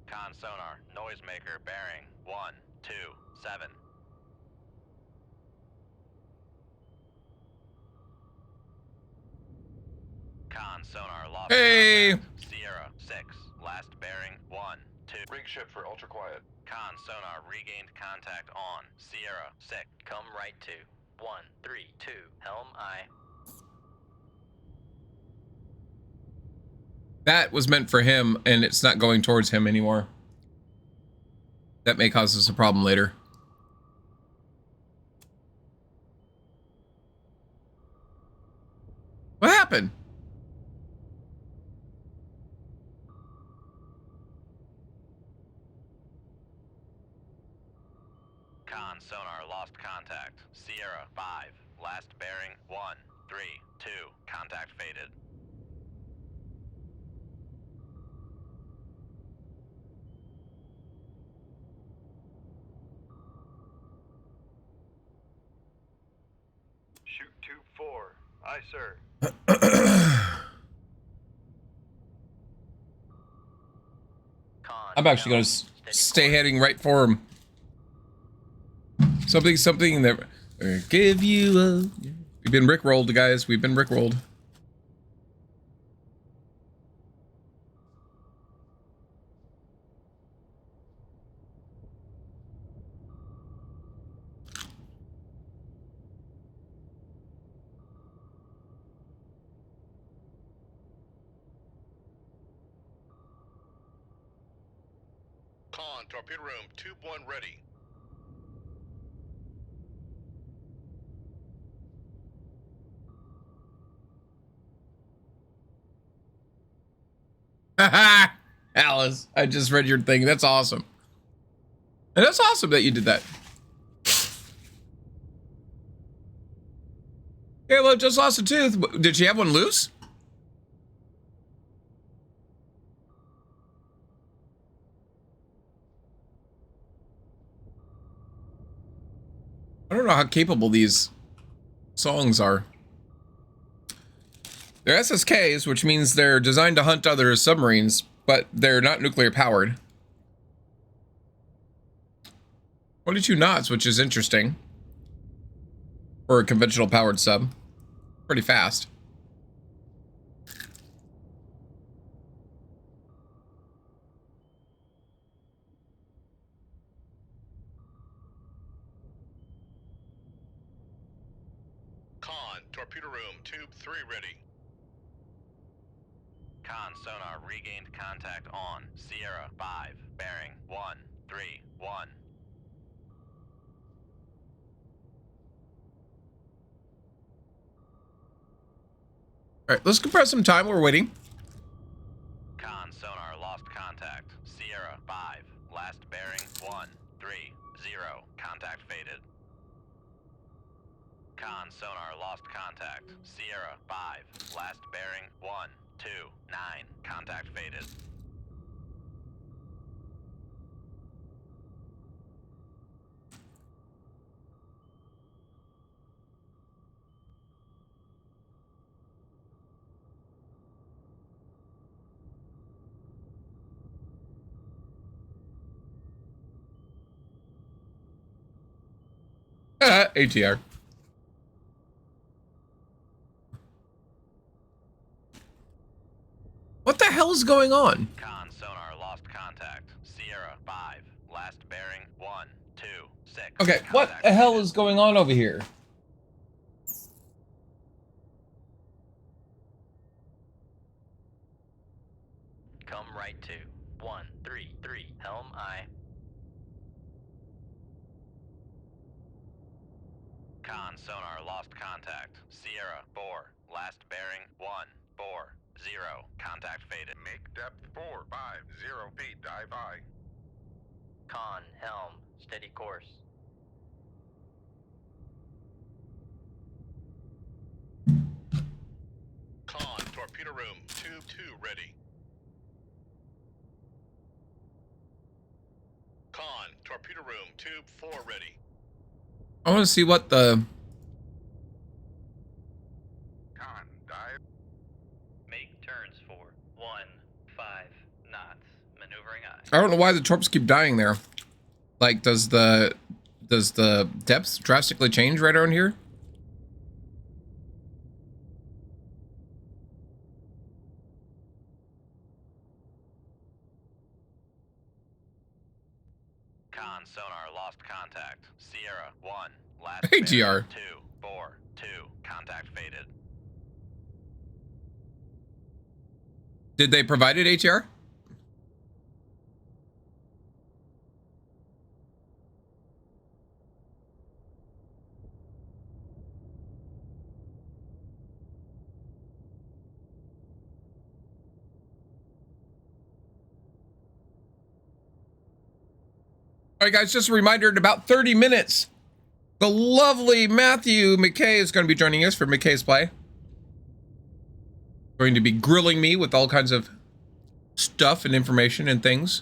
Con, sonar, noisemaker, bearing, 1, 2, 7. Con, sonar, lost Hey. contact. Sierra, 6, last bearing, 1, 2. Rig ship for ultra quiet. Con, sonar, regained contact on. Sierra, 6. Come right to 1, 3, 2. Helm I. That was meant for him, and it's not going towards him anymore. That may cause us a problem later. What happened? Con, sonar, lost contact. Sierra, 5, last bearing, 1, 3, 2. Contact faded. Shoot tube 4. Aye, sir. Con, I'm actually going to stay heading right for him. Something that give you a... We've been rickrolled, guys. We've been rickrolled. Con, torpedo room, tube 1 ready. Alice, I just read your thing. That's awesome. And that's awesome that you did that. Halo just lost a tooth. Did she have one loose? I don't know how capable these songs are. They're SSKs, which means they're designed to hunt other submarines, but they're not nuclear powered. 22 knots, which is interesting for a conventional powered sub. Pretty fast. Con, torpedo room, tube 3 ready. Con sonar regained contact on Sierra 5, bearing 131. All right, let's compress some time. We're waiting. Con sonar lost contact. Sierra 5, last bearing 130. Contact faded. Con sonar lost contact. Sierra 5, last bearing 129. Contact faded. ATR. What the hell is going on? Con sonar lost contact. Sierra 5, last bearing 126. Okay, what the hell is going on over here? Come right to 133, helm I. Con sonar lost contact. Sierra 4, last bearing 140. Contact faded. Make depth 450 feet, dive high. Con, helm, steady course. Con, torpedo room, tube 2 ready. Con, torpedo room, tube 4 ready. I want to see what the... Con, dive. Make turns for 15 knots. Maneuvering I. I don't know why the torps keep dying there. Like, does the depth drastically change right around here? Con sonar lost contact. Sierra 1, last ATR. 242. Contact faded. Did they provide it, ATR? All right, guys, just a reminder, in about 30 minutes, the lovely Matthew McKay is going to be joining us for McKaysPlay. Going to be grilling me with all kinds of stuff and information and things.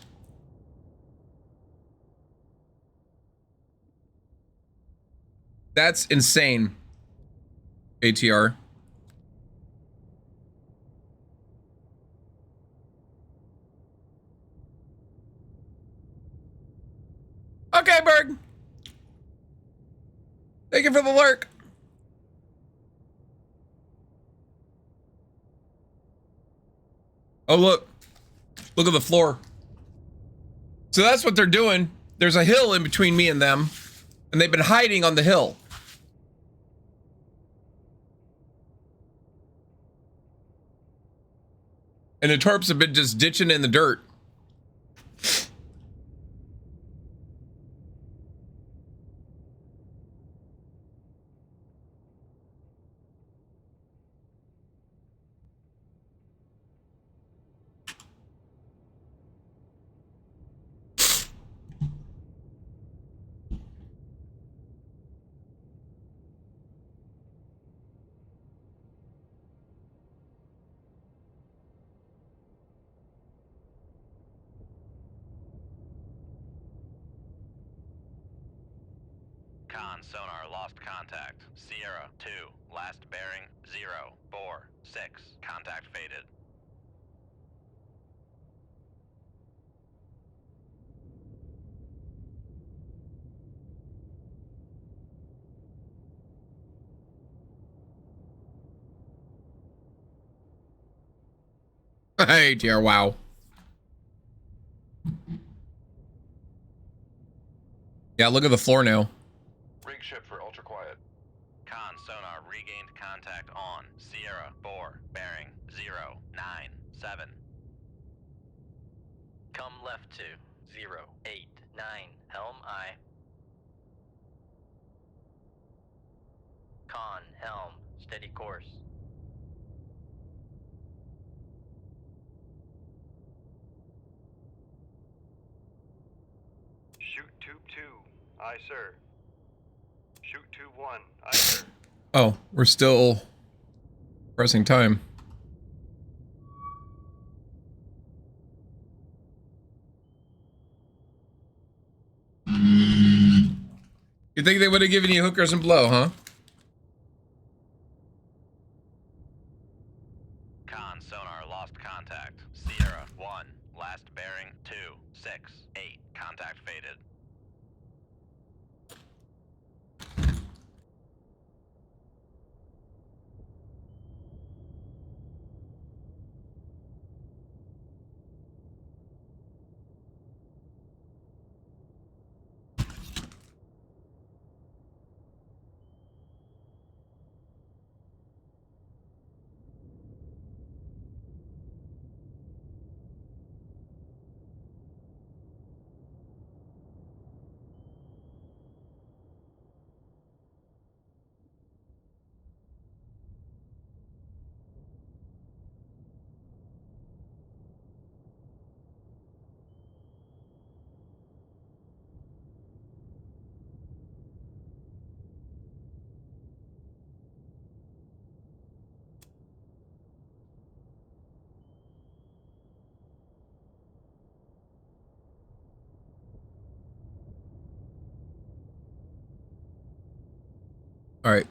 That's insane, ATR. Okay, Berg. Thank you for the lurk. Oh, look. Look at the floor. So that's what they're doing. There's a hill in between me and them, and they've been hiding on the hill. And the torps have been just ditching in the dirt. Con sonar lost contact. Sierra 2, last bearing 0, 4, 6. Contact faded. Hey, dear, wow. Yeah, look at the floor now. Rig ship for ultra quiet. Con sonar regained contact on Sierra 4, bearing 0, 9, 7. Come left to 0, 8, 9, helm I. Con, helm, steady course. Shoot tube 2. Aye, sir. Shoot tube 1. Aye, sir. Oh, we're still pressing time. You think they would have given you hookers and blow, huh? Con sonar lost contact. Sierra 1, last bearing 2, 6, 8. Contact faded. All right.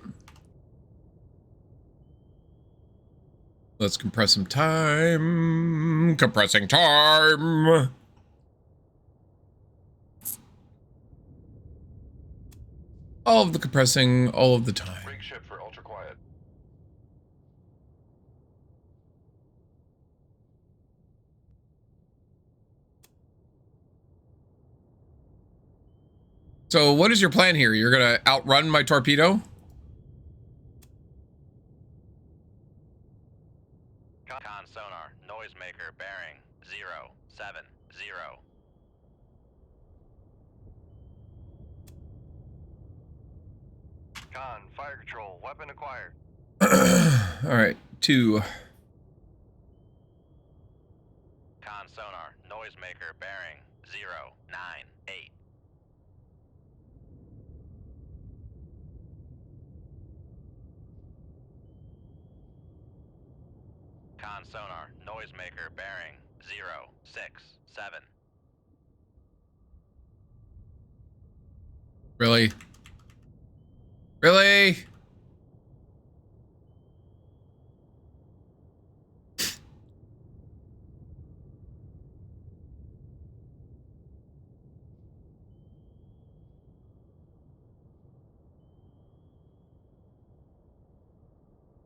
Let's compress some time. Compressing time. All of the compressing, all of the time. Rig ship for ultra quiet. So what is your plan here? You're gonna outrun my torpedo? Con sonar noisemaker bearing 0, 7, 0. Con, fire control. Weapon acquired. All right, 2. Con sonar noisemaker bearing 0, 9, 8. Con sonar noisemaker bearing 0, 6, 7. Really? Really?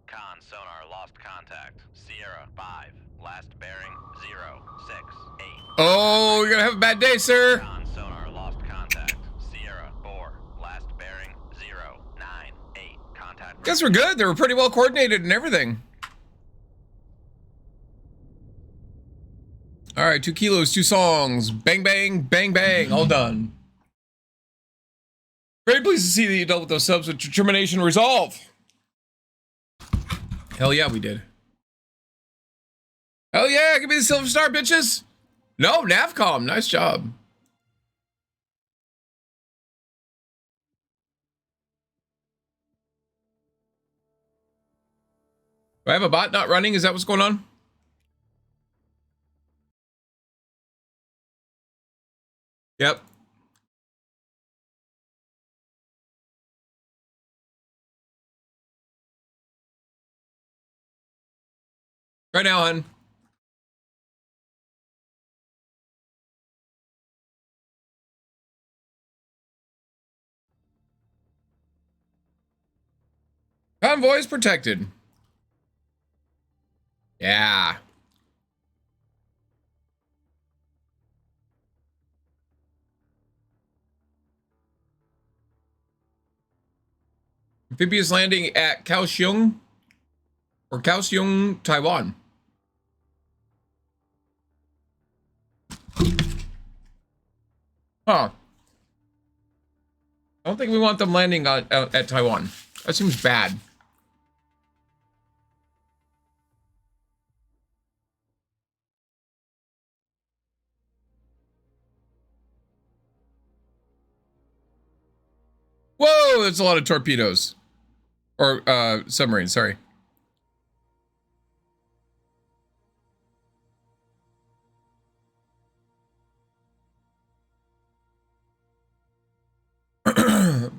Con sonar lost contact. Sierra 5, last bearing 0, 6, 8. Oh, you're gonna have a bad day, sir. Con sonar lost contact. Sierra 4, last bearing 0, 9, 8. Contact. Guess we're good. They were pretty well coordinated and everything. All right, 2 kilos, 2 songs. Bang, bang, bang, bang. All done. Very pleased to see that you dealt with those subs with determination and resolve. Hell yeah, we did. Hell yeah, give me the silver star, bitches. No, Navcom, nice job. Do I have a bot not running? Is that what's going on? Yep. Right now, hon. Convoy is protected. Yeah. Amphibious landing at Kaohsiung or Kaohsiung, Taiwan. Huh. I don't think we want them landing at Taiwan. That seems bad. Whoa, that's a lot of torpedoes. Or submarines, sorry.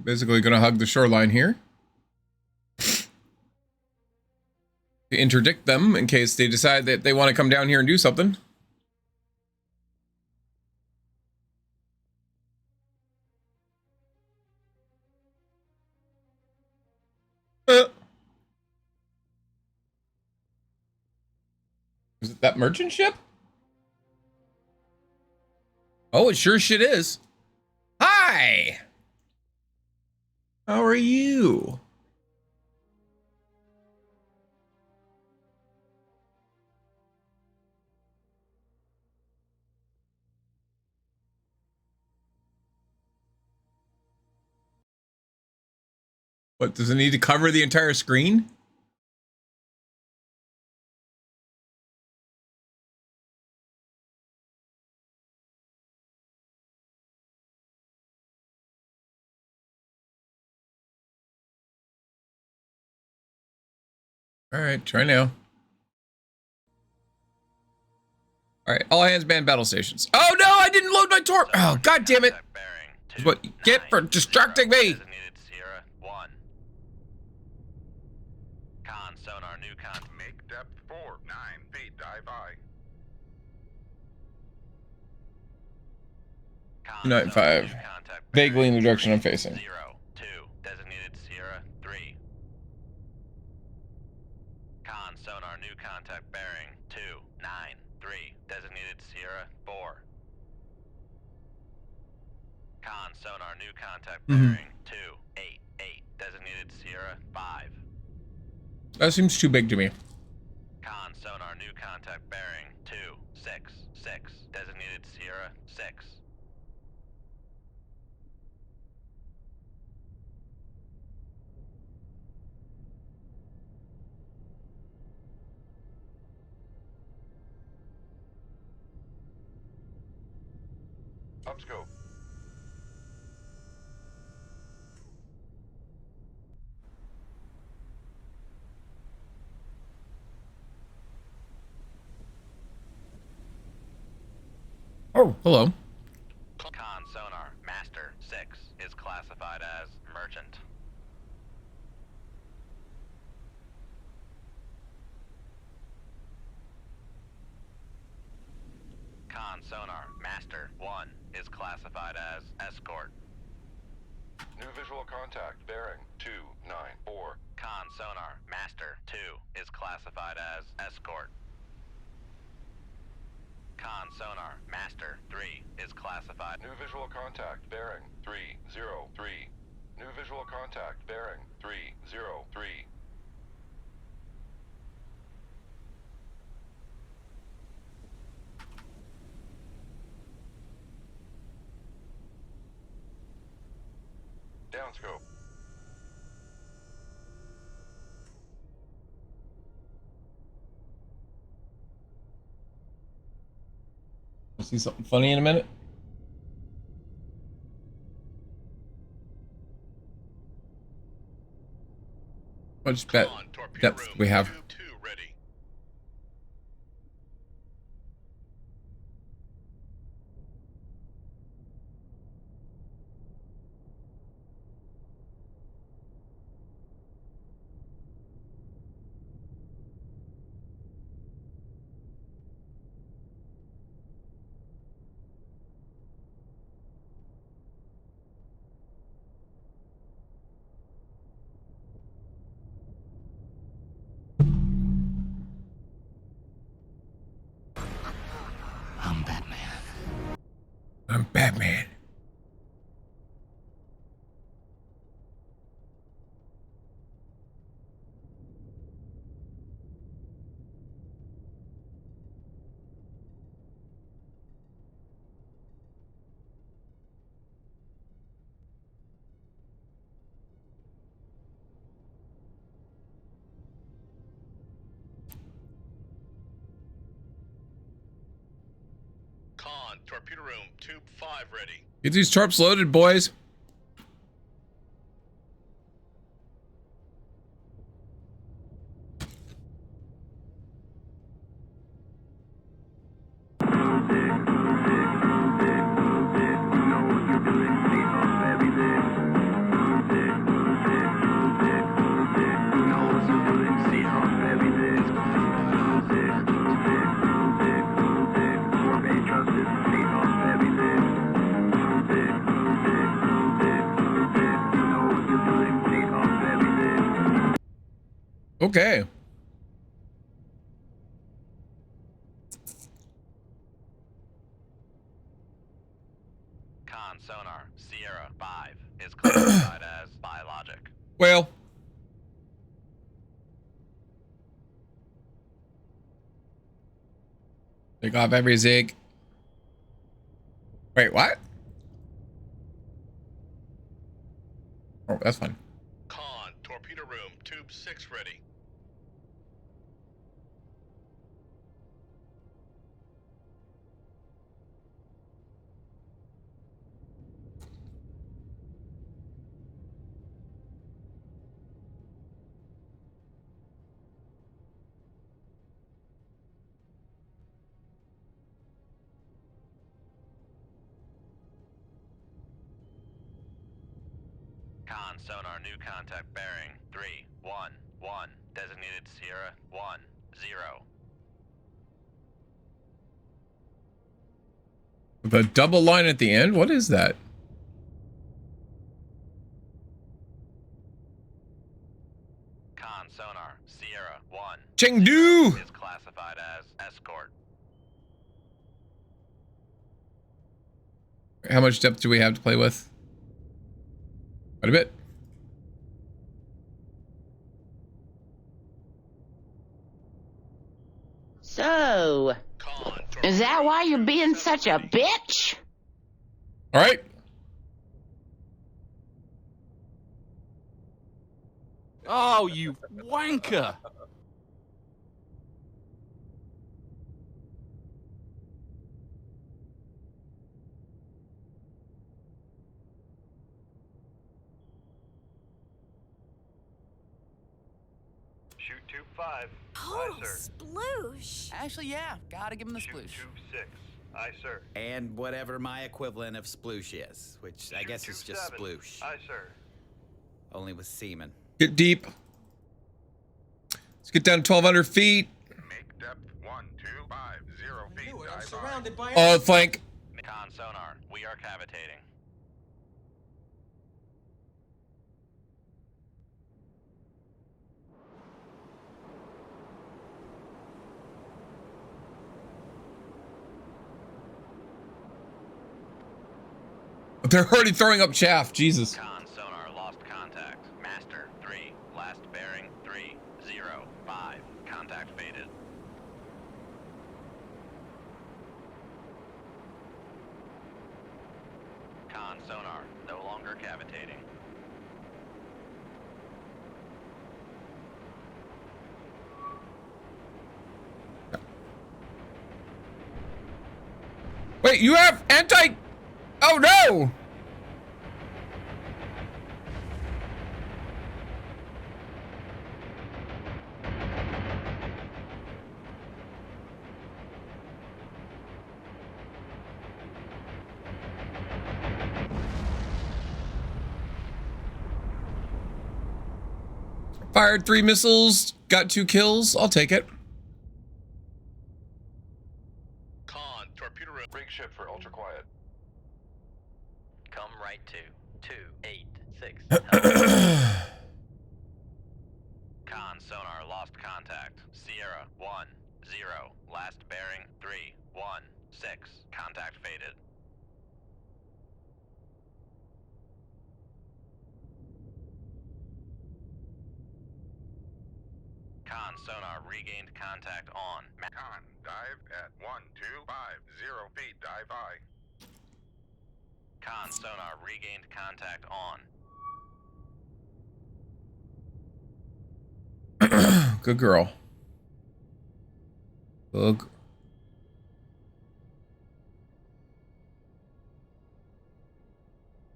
Basically gonna hug the shoreline here. To interdict them in case they decide that they want to come down here and do something. Is it that merchant ship? Oh, it sure shit is. Hi! How are you? What, does it need to cover the entire screen? All right, try now. All right, all hands man battle stations. Oh no, I didn't load my torp. Oh, god damn it. That's what you get for distracting me. Sierra 1. Con sonar new con. Make depth 4, 9 feet, dive by. 295. Vaguely in the direction I'm facing. 0, 2. Designated Sierra 3. Con sonar new contact bearing 2, 9, 3. Designated Sierra 4. Con sonar new contact bearing 2, 8, 8. Designated Sierra 5. That seems too big to me. Con sonar new contact bearing 2, 6, 6. Designated Sierra 6. Upscope. Oh, hello. Con sonar master 6 is classified as merchant. Con sonar master 1 is classified as escort. New visual contact bearing 294. Con sonar master 2 is classified as escort. Con sonar master 3 is classified. New visual contact bearing 303. New visual contact bearing 303. Downscope. See something funny in a minute? How much depth we have? I'm Batman. Con, torpedo room, tube 5 ready. Get these torps loaded, boys. Okay. Con sonar, Sierra 5 is classified as biologic. Well. Take off every zig. Wait, what? Oh, that's fine. Con, torpedo room, tube 6 ready. Con sonar, new contact bearing 311, designated Sierra 10. The double line at the end? What is that? Con sonar, Sierra 1 Chengdu is classified as escort. How much depth do we have to play with? Quite a bit. So, is that why you're being such a bitch? All right. Oh, you wanker. Shoot tube 5. Total Aye, sir. sploosh. Actually, yeah, gotta give him the sploosh. Tube 6. Aye, sir. And whatever my equivalent of sploosh is, which I guess is tube just 7. sploosh. Aye, sir. Only with semen. Get deep. Let's get down to 1,200 feet. Make depth 1250 feet. I'm surrounded by Oh, flank. Con sonar, we are cavitating. They're already throwing up chaff. Jesus. Con sonar, lost contact. Master 3, last bearing 305. Contact faded. Con sonar, no longer cavitating. Wait, you have anti... Oh, no! Fired 3 missiles, got 2 kills. I'll take it. Con, torpedo room. Rig ship for ultra quiet. Come right to 286. Con sonar, lost contact. Sierra 10. Last bearing 316. Contact faded. Con sonar regained contact on. Con, dive at 1250 feet, dive high. Con sonar regained contact on. Good girl. Good.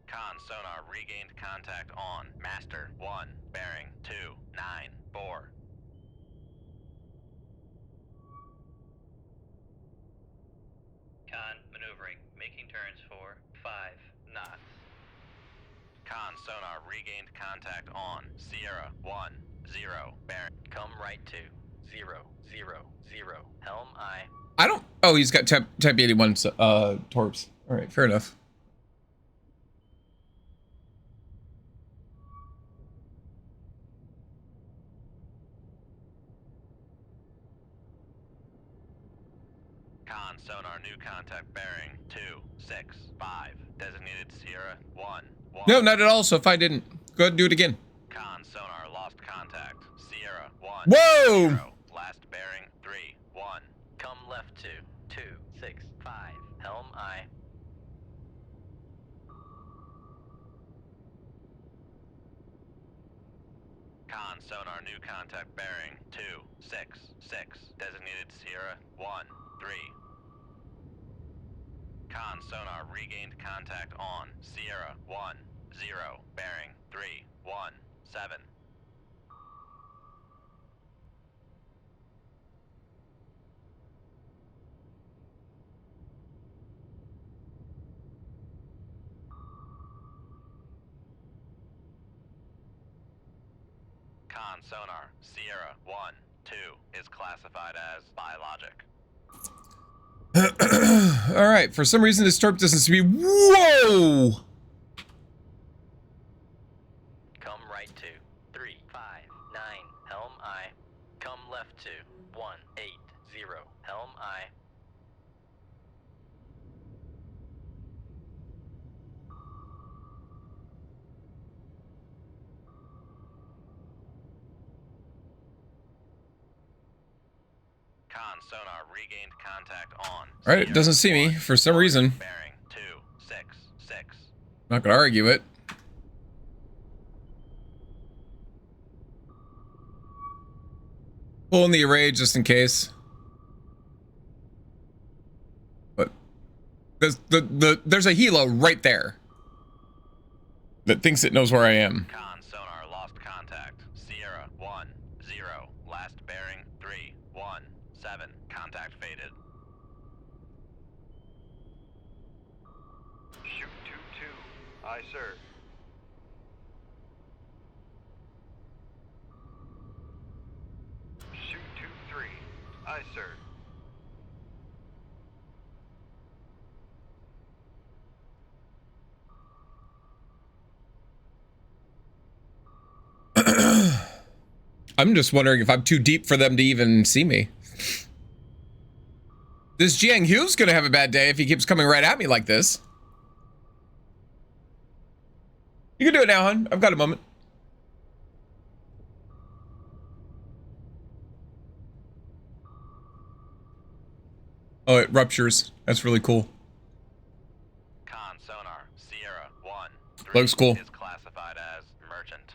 Con sonar regained contact on. Master 1, bearing 294. Con maneuvering, making turns for 5 knots. Con sonar regained contact on. Sierra 1, 0, bearing. Come right to 0, 0, 0. Helm I. I don't. Oh, he's got type 81 torps. All right, fair enough. Con sonar new contact bearing 265. Designated Sierra 1, 1. No, not at all. So if I didn't, go ahead and do it again. Con sonar lost contact. Sierra 1. Whoa! 0. Last bearing 3, 1. Come left to 265. Helm I. Con sonar new contact bearing 266. Designated Sierra 1, 3. Con sonar regained contact on. Sierra 1, 0, bearing 3, 1, 7. Con sonar Sierra 1, 2 is classified as biologic. All right. For some reason, this torp doesn't seem to be. Whoa! Come right to 359. Helm I. Come left to 180. Helm I. Con sonar regained contact on. All right, it doesn't see me for some reason. Bearing 266. Not gonna argue it. Pulling the array just in case. But there's a helo right there that thinks it knows where I am. Con sonar lost contact. Sierra 1, 0. Last bearing 3, 1, 7. Contact faded. Shoot 2-2. Aye, sir. Shoot 2-3. Aye, sir. I'm just wondering if I'm too deep for them to even see me. This Jiang Hu's gonna have a bad day if he keeps coming right at me like this. You can do it now, hon. I've got a moment. Oh, it ruptures. That's really cool. Con sonar Sierra 1, 3 Looks cool. is classified as merchant.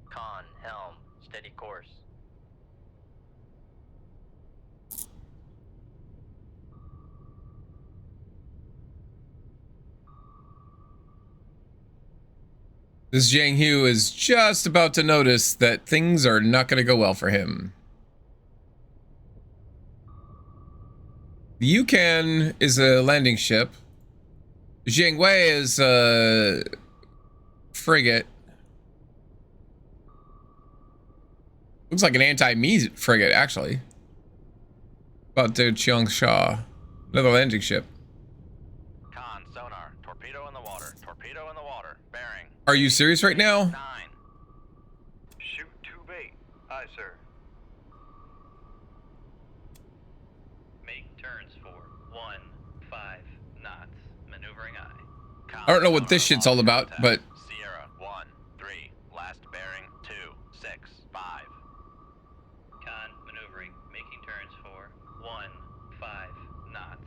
Con helm. Steady course. This Jiang Hu is just about to notice that things are not going to go well for him. The Yukon is a landing ship. Jiangwei is a frigate. Looks like an anti-me frigate, actually. About to Changsha. Another landing ship. Con, sonar, torpedo in the water, torpedo in the water, bearing. Are you serious right now? 9. Shoot tube 8. Aye, sir. Make turns for 1-5 knots. Maneuvering eye. Con, I don't know what this sonar, shit's all lost about, contact. but Sierra 1-3, last bearing 2-6-5. Con maneuvering, making turns for 1-5 knots.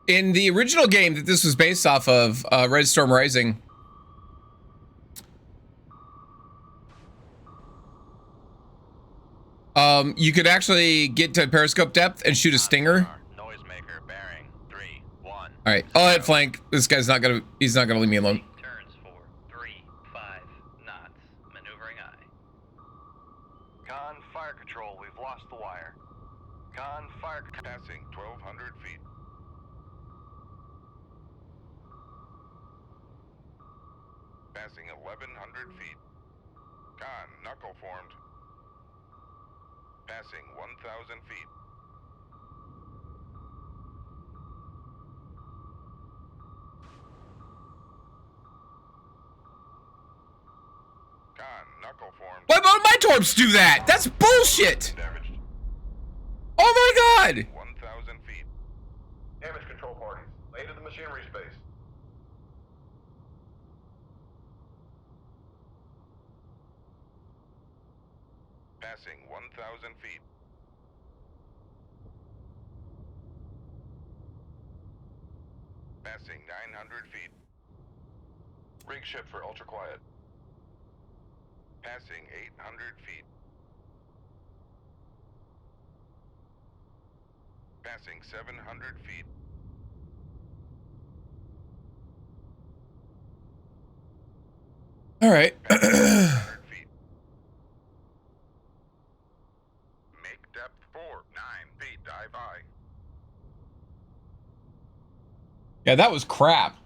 in the original game that this was based off of, Red Storm Rising, you could actually get to periscope depth and shoot a stinger. Noisemaker bearing 3-1. All right, I'll head flank. This guy's not gonna. He's not gonna leave me alone. Turns for 3-5 knots. Maneuvering eye. Con, fire control. We've lost the wire. Con, fire Passing 1,200 feet. Passing 1,100 feet. Con, knuckle formed. Passing 1,000 feet. Con, knuckle formed. Why won't my torps do that? That's bullshit. Damaged. Oh my god. 1,000 feet. Damage control parties. Lay to the machinery space. Passing 1,000 feet. Passing 900 feet. Rig ship for ultra quiet. Passing 800 feet. Passing 700 feet. All right. 100 feet. Make depth 4, 9 feet. Dive high. Yeah, that was crap.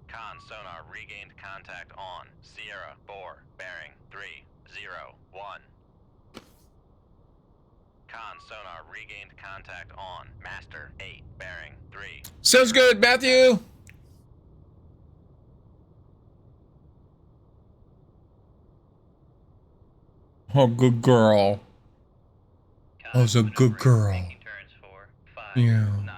Con, sonar, regained contact on. Sierra 4, bearing 3-0-1. Con, sonar, regained contact on. Master 8, bearing 3. Sounds good, Matthew. Oh, good girl. Oh, it's a good girl. Turns for 5 Yeah. knots.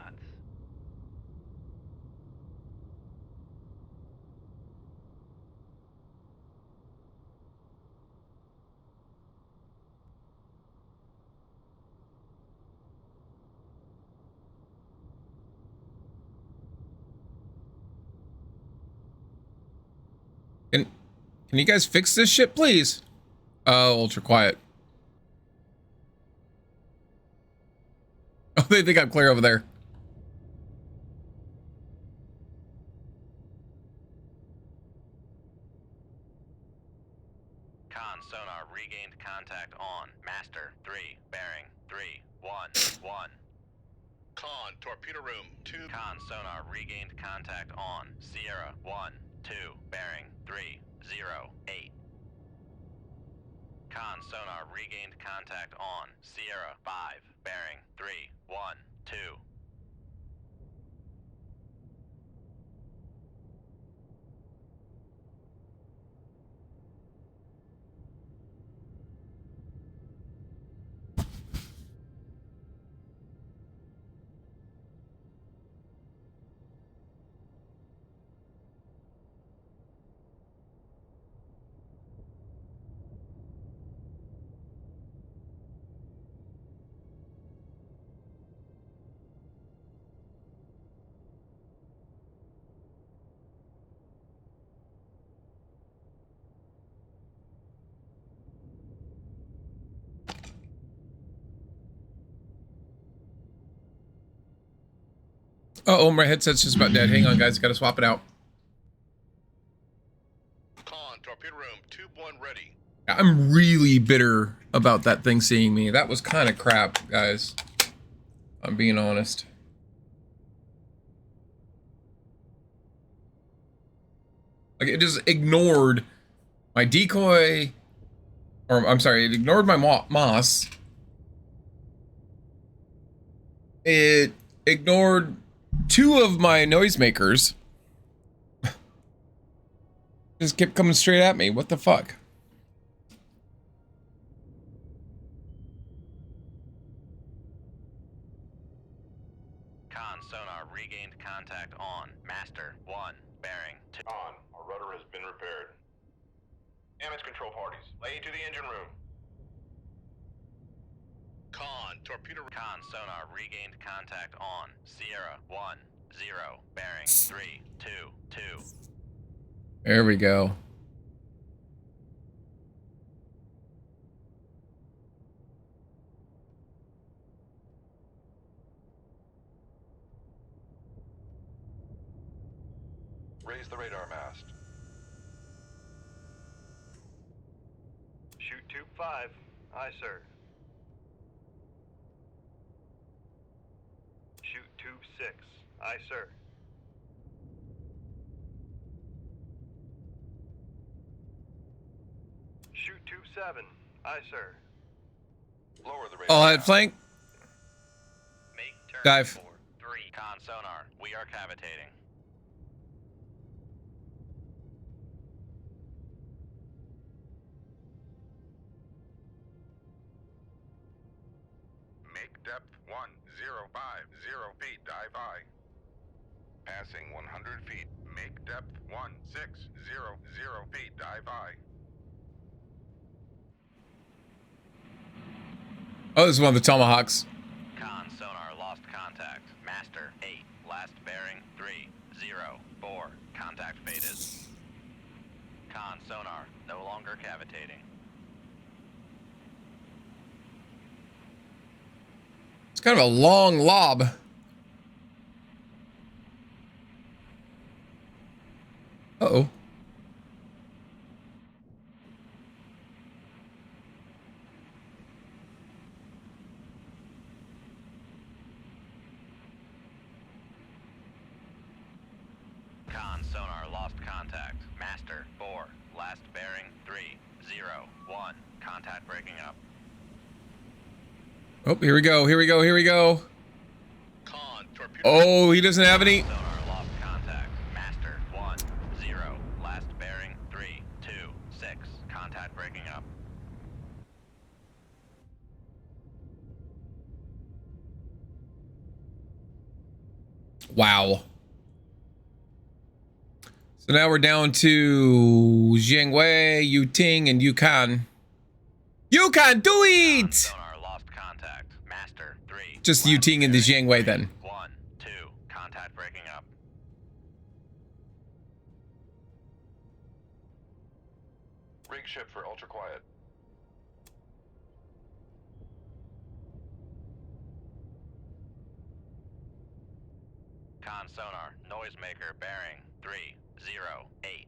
Can you guys fix this shit, please? Oh, ultra quiet. Oh, they think I'm clear over there. Con, sonar, regained contact on. Master 3, bearing 3-1-1. Con, torpedo room 2. Con, sonar, regained contact on. Sierra 1-2, bearing 3-0-8. Con, sonar, regained contact on. Sierra 5, bearing 3-1-2. Uh-oh, my headset's just about dead. Hang on, guys. Gotta swap it out. Con, torpedo room, tube 1 ready. I'm really bitter about that thing seeing me. That was kind of crap, guys. I'm being honest. Like, it just ignored my decoy, or I'm sorry, it ignored my moss. It ignored 2 of my noisemakers. Just kept coming straight at me. What the fuck? Con sonar regained contact on. Master 1, bearing 2. On. Our rudder has been repaired. Damage control parties, lay to the engine room. Con, torpedo. Con sonar regained contact on. Sierra 1, 0, bearing 3, 2, 2. There we go. Raise the radar mast. Shoot tube 5. Aye, sir. Shoot tube 6. Aye, sir. Shoot tube 7. Aye, sir. Lower the radar. All head flank. Make turn Dive. 4, 3. Con sonar, we are cavitating. Make depth 1050 feet, dive high. Passing 100 feet. Make depth 1600 feet, dive high. Oh, this is one of the Tomahawks. Con sonar lost contact. Master 8, last bearing 3, 0, 4. Contact faded. Con sonar, no longer cavitating. It's kind of a long lob. Uh-oh. Con sonar lost contact. Master 4, last bearing 3, 0, 1. Contact breaking up. Oh, here we go. Here we go. Here we go. Con, torpedo. Oh, he doesn't have any. Sonar lost contact. Master 1, 0. Last bearing 3, 2, 6. Contact breaking up. Wow. So now we're down to Jiangwei, Yuting, and Yukon. Yukon, do it! Sonar lost contact. Master 3. Just Yuting and the Jiangwei then. 1, 2. Contact breaking up. Rig ship for ultra quiet. Con sonar, noisemaker bearing 3, 0, 8.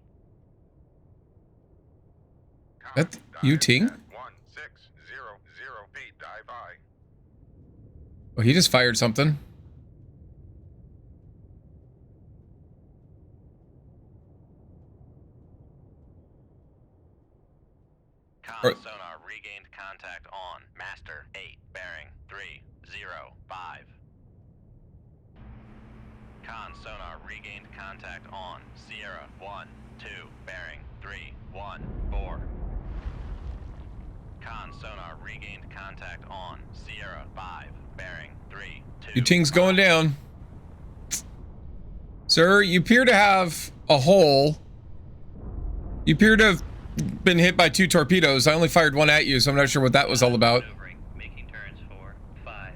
That Yuting? 1600 feet, dive high. Oh, he just fired something. Con sonar regained contact on. Master 8, bearing 3, 0, 5. Con sonar regained contact on. Sierra 1, 2, bearing 3, 1, 4. Con sonar regained contact on. Sierra 5, bearing 3, 2. Yuting's going down. Sir, you appear to have a hole. You appear to have been hit by 2 torpedoes. I only fired 1 at you, so I'm not sure what that was all about. Making turns for 5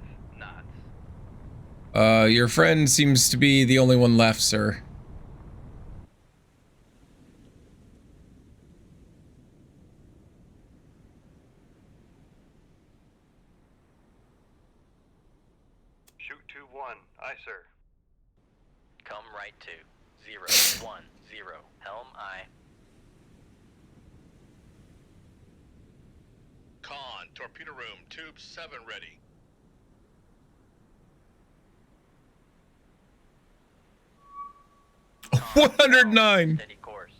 knots. Your friend seems to be the only one left, sir. Shoot tube 1. Aye, sir. right 2, 0, 1, 0, helm I. Con, torpedo room, tube 7 ready. Con, 109. Steady course.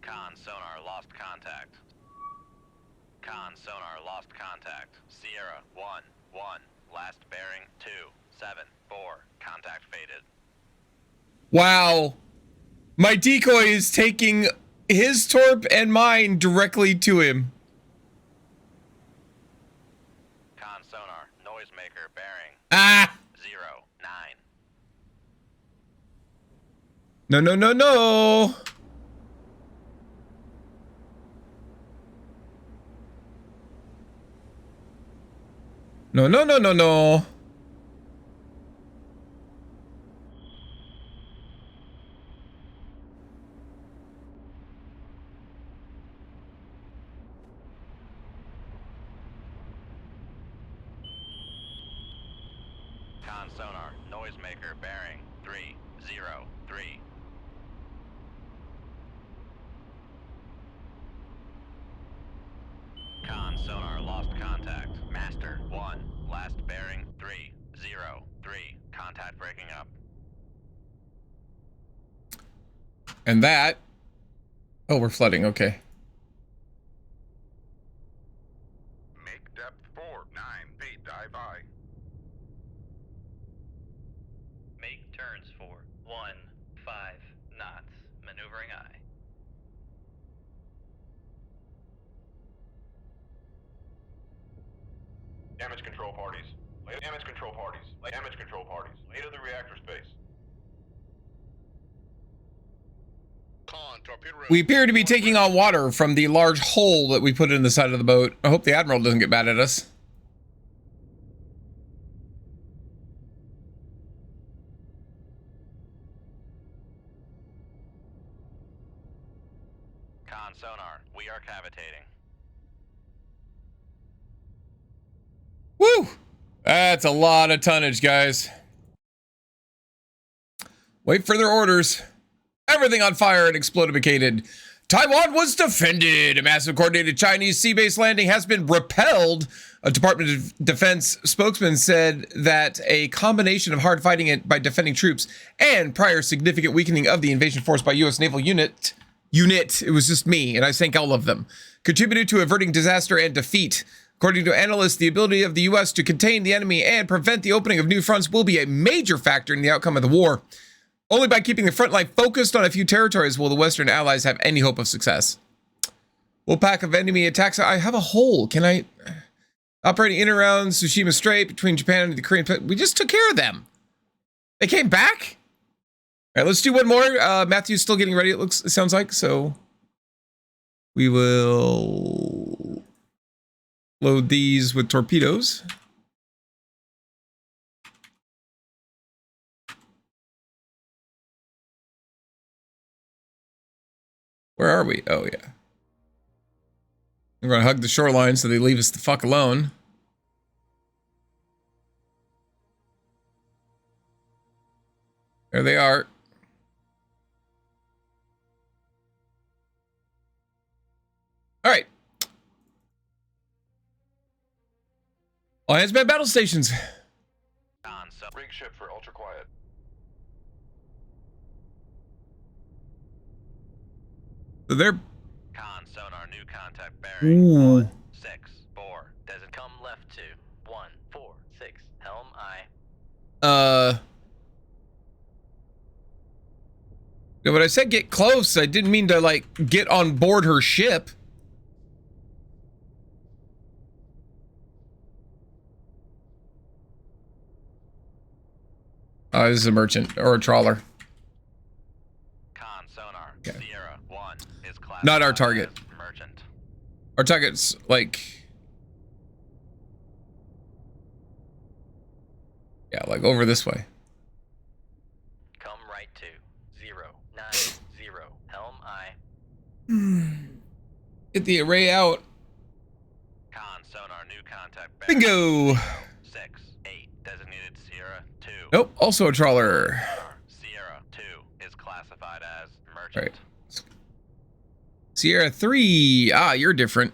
Con sonar lost contact. Con sonar lost contact. Sierra 1, 1. Last bearing 2, 7, 4. Contact faded. Wow. My decoy is taking his torp and mine directly to him. Con sonar noisemaker bearing Ah! 0, 9. No, no, no, no. No, no, no, no, no. Con sonar noisemaker bearing 3, 0, 3. Con sonar lost contact. Master 1. Last bearing 3, 0, 3. Contact breaking up. And that. Oh, we're flooding. Okay. Make depth 4, 9 feet, dive by. Make turns for 1, 5 knots. Maneuvering I. Damage control parties. Damage control parties. Damage control parties. Lay to the reactor space. Con, torpedo room. We appear to be taking on water from the large hole that we put in the side of the boat. I hope the Admiral doesn't get mad at us. Con sonar, we are cavitating. Woo! That's a lot of tonnage, guys. Wait for their orders. Everything on fire and explodificated. Taiwan was defended. A massive coordinated Chinese sea-based landing has been repelled. A Department of Defense spokesman said that a combination of hard fighting by defending troops and prior significant weakening of the invasion force by U.S. naval unit, it was just me, and I sank all of them, contributed to averting disaster and defeat. According to analysts, the ability of the U.S. to contain the enemy and prevent the opening of new fronts will be a major factor in the outcome of the war. Only by keeping the front line focused on a few territories will the Western allies have any hope of success. Wolfpack of enemy attacks. I have a hole. Can I... Operating in and around Tsushima Strait between Japan and the Korean... We just took care of them. They came back? All right, let's do one more. Matthew's still getting ready, it sounds like. So we will load these with torpedoes. Where are we? Oh, yeah. We're going to hug the shoreline so they leave us the fuck alone. There they are. All right. All hands man battle stations. Rig ship for ultra quiet. So they're... Con sonar new contact bearing 1, 6, 4. Doesn't come left 2, 1, 4, 6. Helm I. Yeah, when I said get close, I didn't mean to, like, get on board her ship. This is a merchant or a trawler. Con sonar. Okay. Sierra 1 is classified Not our target. as merchant. Our target's like... Yeah, like over this way. Come right 2, 0, 9, 0. Helm I. Get the array out. Con sonar new contact bearing Bingo! 6, 8. Designated Sierra Nope, also a trawler. Sierra 2 is classified as merchant. Right. Sierra 3. Ah, you're different.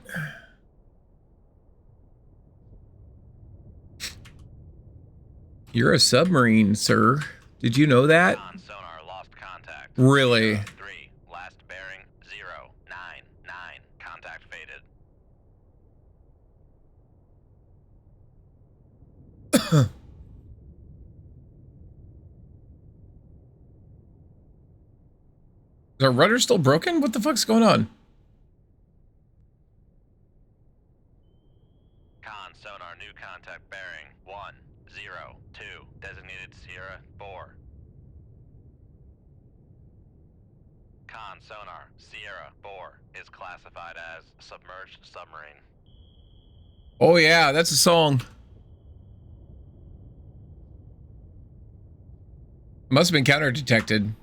You're a submarine, sir. Did you know that? Sonar lost contact. Really? 3, last bearing 099. Contact faded. Is our rudder still broken? What the fuck's going on? Con sonar new contact bearing 102. Designated Sierra 4. Con sonar Sierra 4 is classified as submerged submarine. Oh yeah, that's a song. Must have been counter detected.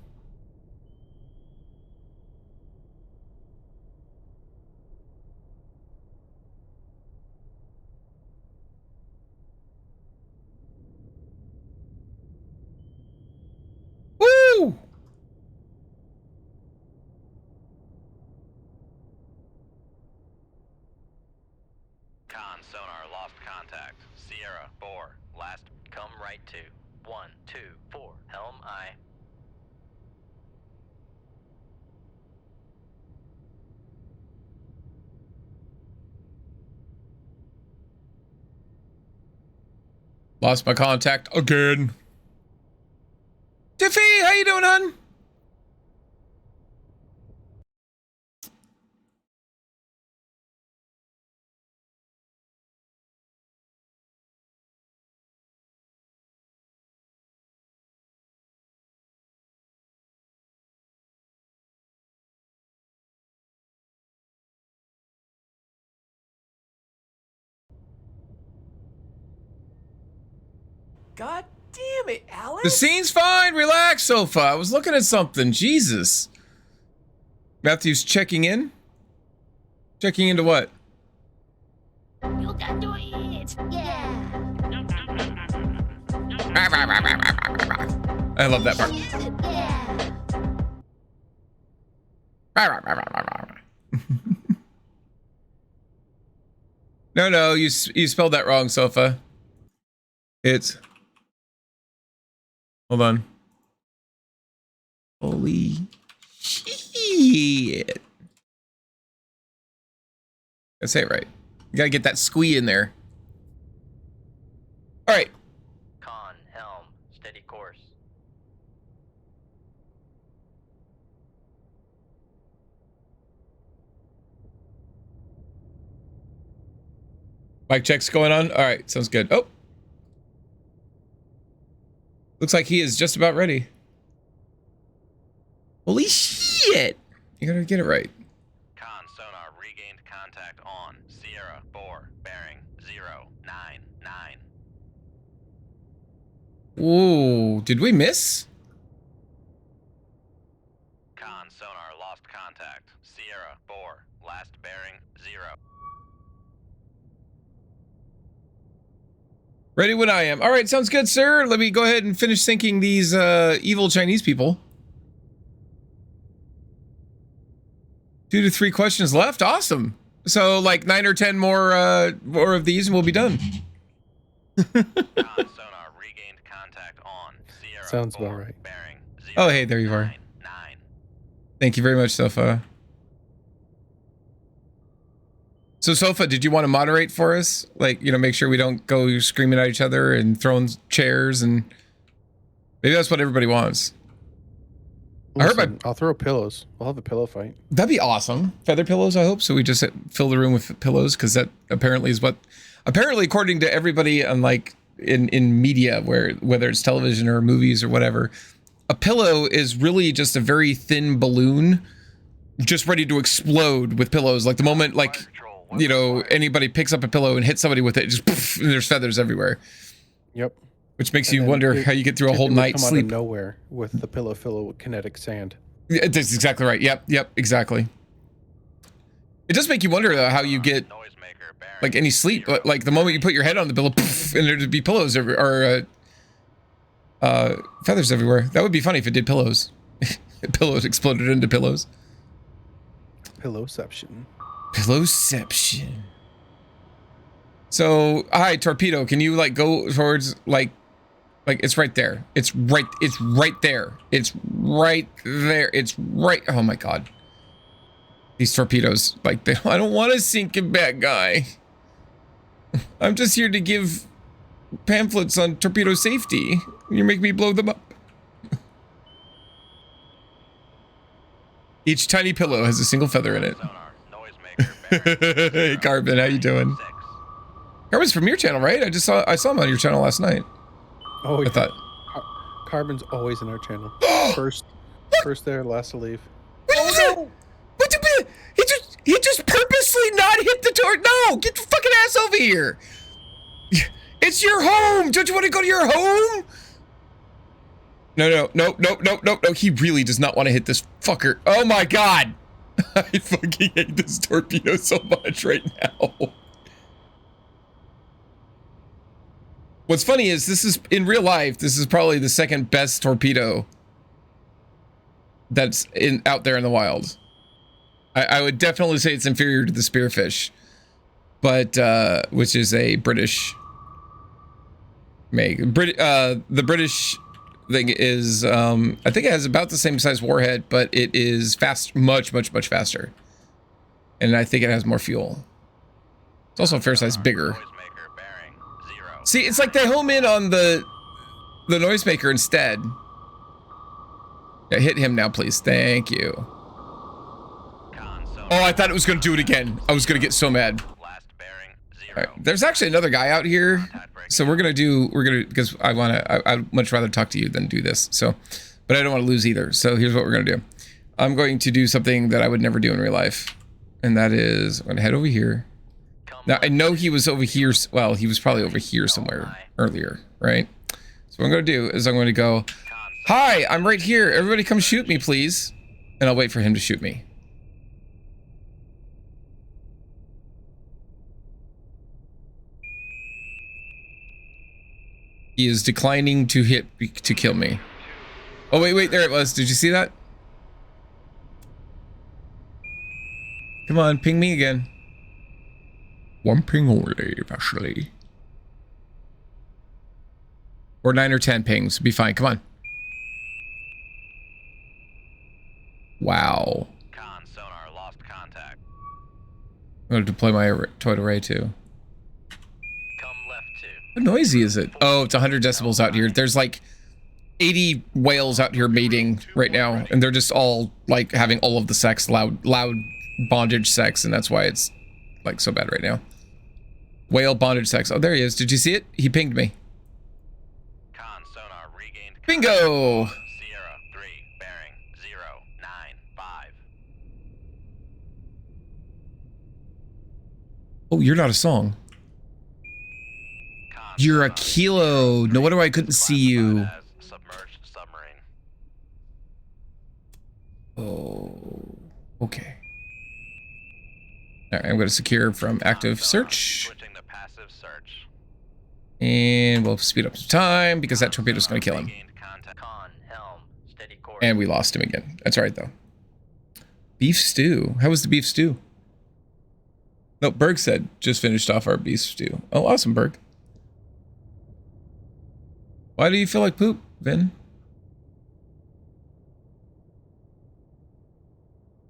Woo! Con sonar lost contact. Sierra 4 last. Come right to 124 Helm I. Lost my contact again. Tiffy, how you doing, hon? God damn it, Alice! The scene's fine. Relax, Sofa. I was looking at something. Jesus. Matthew's checking in. Checking into what? You can do it! Yeah! I love that part. No, you spelled that wrong, Sofa. It's... Hold on. Holy shit. Let's say it right. You gotta get that squee in there. All right. Con helm steady course. Mic check's going on. All right, sounds good. Oh. Looks like he is just about ready. Holy shit. You gotta get it right. Con sonar regained contact on Sierra 4 bearing 099. Whoa, did we miss? Con sonar lost contact. Sierra 4 last bearing 0. Ready when I am. All right, sounds good, sir. Let me go ahead and finish sinking these evil Chinese people. 2 to 3 questions left. Awesome. So like 9 or 10 more of these and we'll be done. Sonar regained contact on Sierra Sounds 4 about right. bearing 0. Oh, hey, there you are. Thank you very much, Sofa. So, Sofa, did you want to moderate for us? Like, you know, make sure we don't go screaming at each other and throwing chairs, and maybe that's what everybody wants. Listen, I'll throw pillows. We'll have a pillow fight. That'd be awesome. Feather pillows, I hope. So we just fill the room with pillows, because that apparently is what, apparently, according to everybody, on like in media, where whether it's television or movies or whatever, a pillow is really just a very thin balloon, just ready to explode with pillows. Like the moment, like, you know, anybody picks up a pillow and hits somebody with it, just poof, and there's feathers everywhere. Yep. Which makes you wonder how you get through a whole night's sleep. Out of nowhere with the pillow filled with kinetic sand. Yeah, that's exactly right. Yep, exactly. It does make you wonder though how you get like any sleep. Like the moment you put your head on the pillow, poof, and there'd be pillows or Feathers everywhere. That would be funny if it did pillows. Pillows exploded into pillows. Pillowception. Pillowception. So, hi, Torpedo. Can you like go towards like it's right there. It's right there. It's right there. It's right. Oh my God. These torpedoes, like I don't want to sink him back, guy. I'm just here to give pamphlets on torpedo safety. You make me blow them up. Each tiny pillow has a single feather in it. Hey, Carbon, how you doing? Carbon's from your channel, right? I saw him on your channel last night. Oh, yeah. I thought Carbon's always in our channel. First there, last to leave. Oh no! He just purposely not hit the door. No, get the fucking ass over here. It's your home. Don't you want to go to your home? No. He really does not want to hit this fucker. Oh my God. I fucking hate this torpedo so much right now. What's funny is this is in real life. This is probably the second best torpedo that's out there in the wild. I would definitely say it's inferior to the Spearfish, but which is a British make. The British thing is I think it has about the same size warhead, but it is much faster, and I think it has more fuel. It's also a fair size bigger. See, it's like they home in on the noisemaker instead. Yeah, hit him now, please. Thank you. Oh, I thought it was going to do it again. I was going to get so mad. All right. There's actually another guy out here. So because I'd much rather talk to you than do this. So, but I don't want to lose either. So here's what we're going to do. I'm going to do something that I would never do in real life. And that is, I'm going to head over here. Now, I know he was over here. Well, he was probably over here somewhere earlier, right? So what I'm going to do is I'm going to go, hi, I'm right here. Everybody come shoot me, please. And I'll wait for him to shoot me. He is declining to kill me. Oh, wait, there it was. Did you see that? Come on, ping me again. One ping only, actually. Or 9 or 10 pings. Be fine. Come on. Wow. Con sonar lost contact. I'm going to deploy my toy array too. Come left 2. How noisy is it? Oh, it's 100 decibels out here. There's like 80 whales out here mating right now, and they're just all like having all of the sex, loud bondage sex, and that's why it's like so bad right now. Whale bondage sex. Oh, there he is. Did you see it? He pinged me. Con sonar regained. Bingo! Sierra 3, bearing 095. Oh, you're not a song. You're a kilo. No wonder I couldn't see you. Submerged submarine. Oh, okay. All right, I'm going to secure from active search. Switching to passive search. And we'll speed up some time because that torpedo's going to kill him. And we lost him again. That's all right, though. Beef stew. How was the beef stew? No, Berg said just finished off our beef stew. Oh, awesome, Berg. Why do you feel like poop, Vin?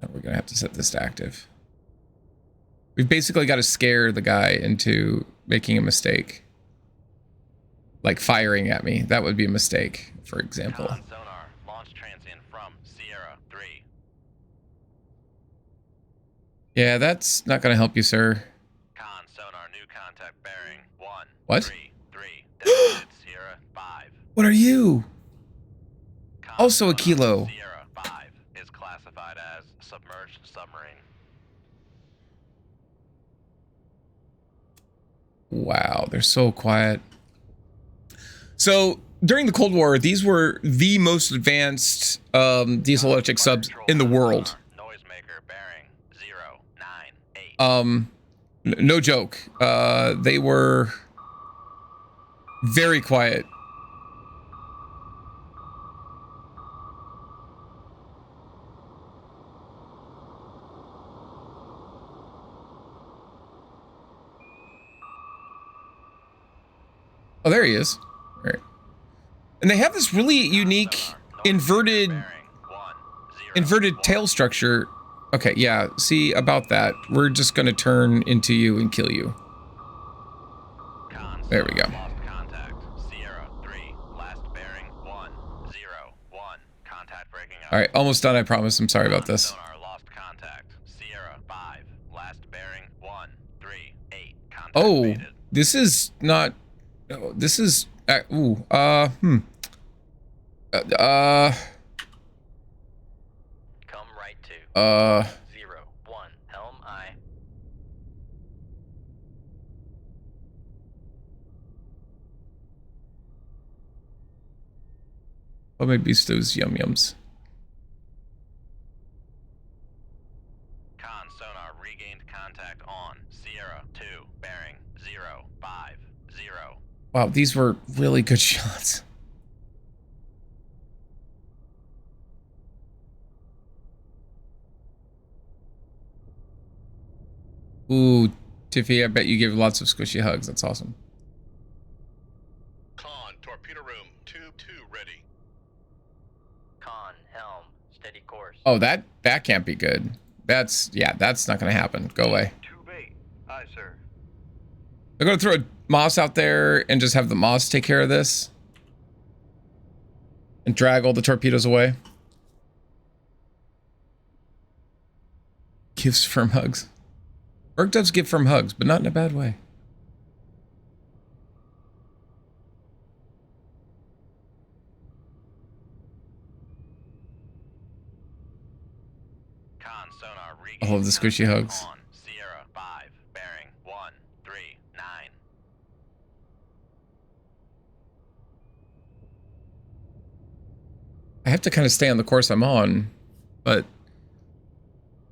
Oh, we're going to have to set this to active. We've basically got to scare the guy into making a mistake. Like firing at me. That would be a mistake, for example. Sonar, launch transient from Sierra 3. Yeah, that's not going to help you, sir. Con sonar, new contact bearing 1. What? 3. Sierra 5. What are you? Also a kilo. Sierra 5 is classified as submerged submarine. Wow, they're so quiet. So during the Cold War, these were the most advanced diesel electric subs in the world. Noisemaker bearing 098. No joke. They were very quiet. is. All right. And they have this really unique inverted tail structure. Okay, yeah, see about that. We're just gonna turn into you and kill you. There we go. All right, almost done, I promise. I'm sorry about this. Oh, this is not, oh, this is, ooh, Come right to 01 Helm I. what might be those yum yums? Con sonar regained contact on Sierra 2 bearing 050. Wow, these were really good shots. Ooh, Tiffy, I bet you give lots of squishy hugs. That's awesome. Con, torpedo room, tube 2 ready. Con, helm, steady course. Oh, that can't be good. That's, yeah, that's not gonna happen. Go away. Tube 8. Aye, sir. They're gonna throw a Moss out there and just have the Moss take care of this. And drag all the torpedoes away. Gives firm hugs. Orc does give firm hugs, but not in a bad way. I love the squishy hugs. Sierra 5 bearing 139. I have to kind of stay on the course I'm on, but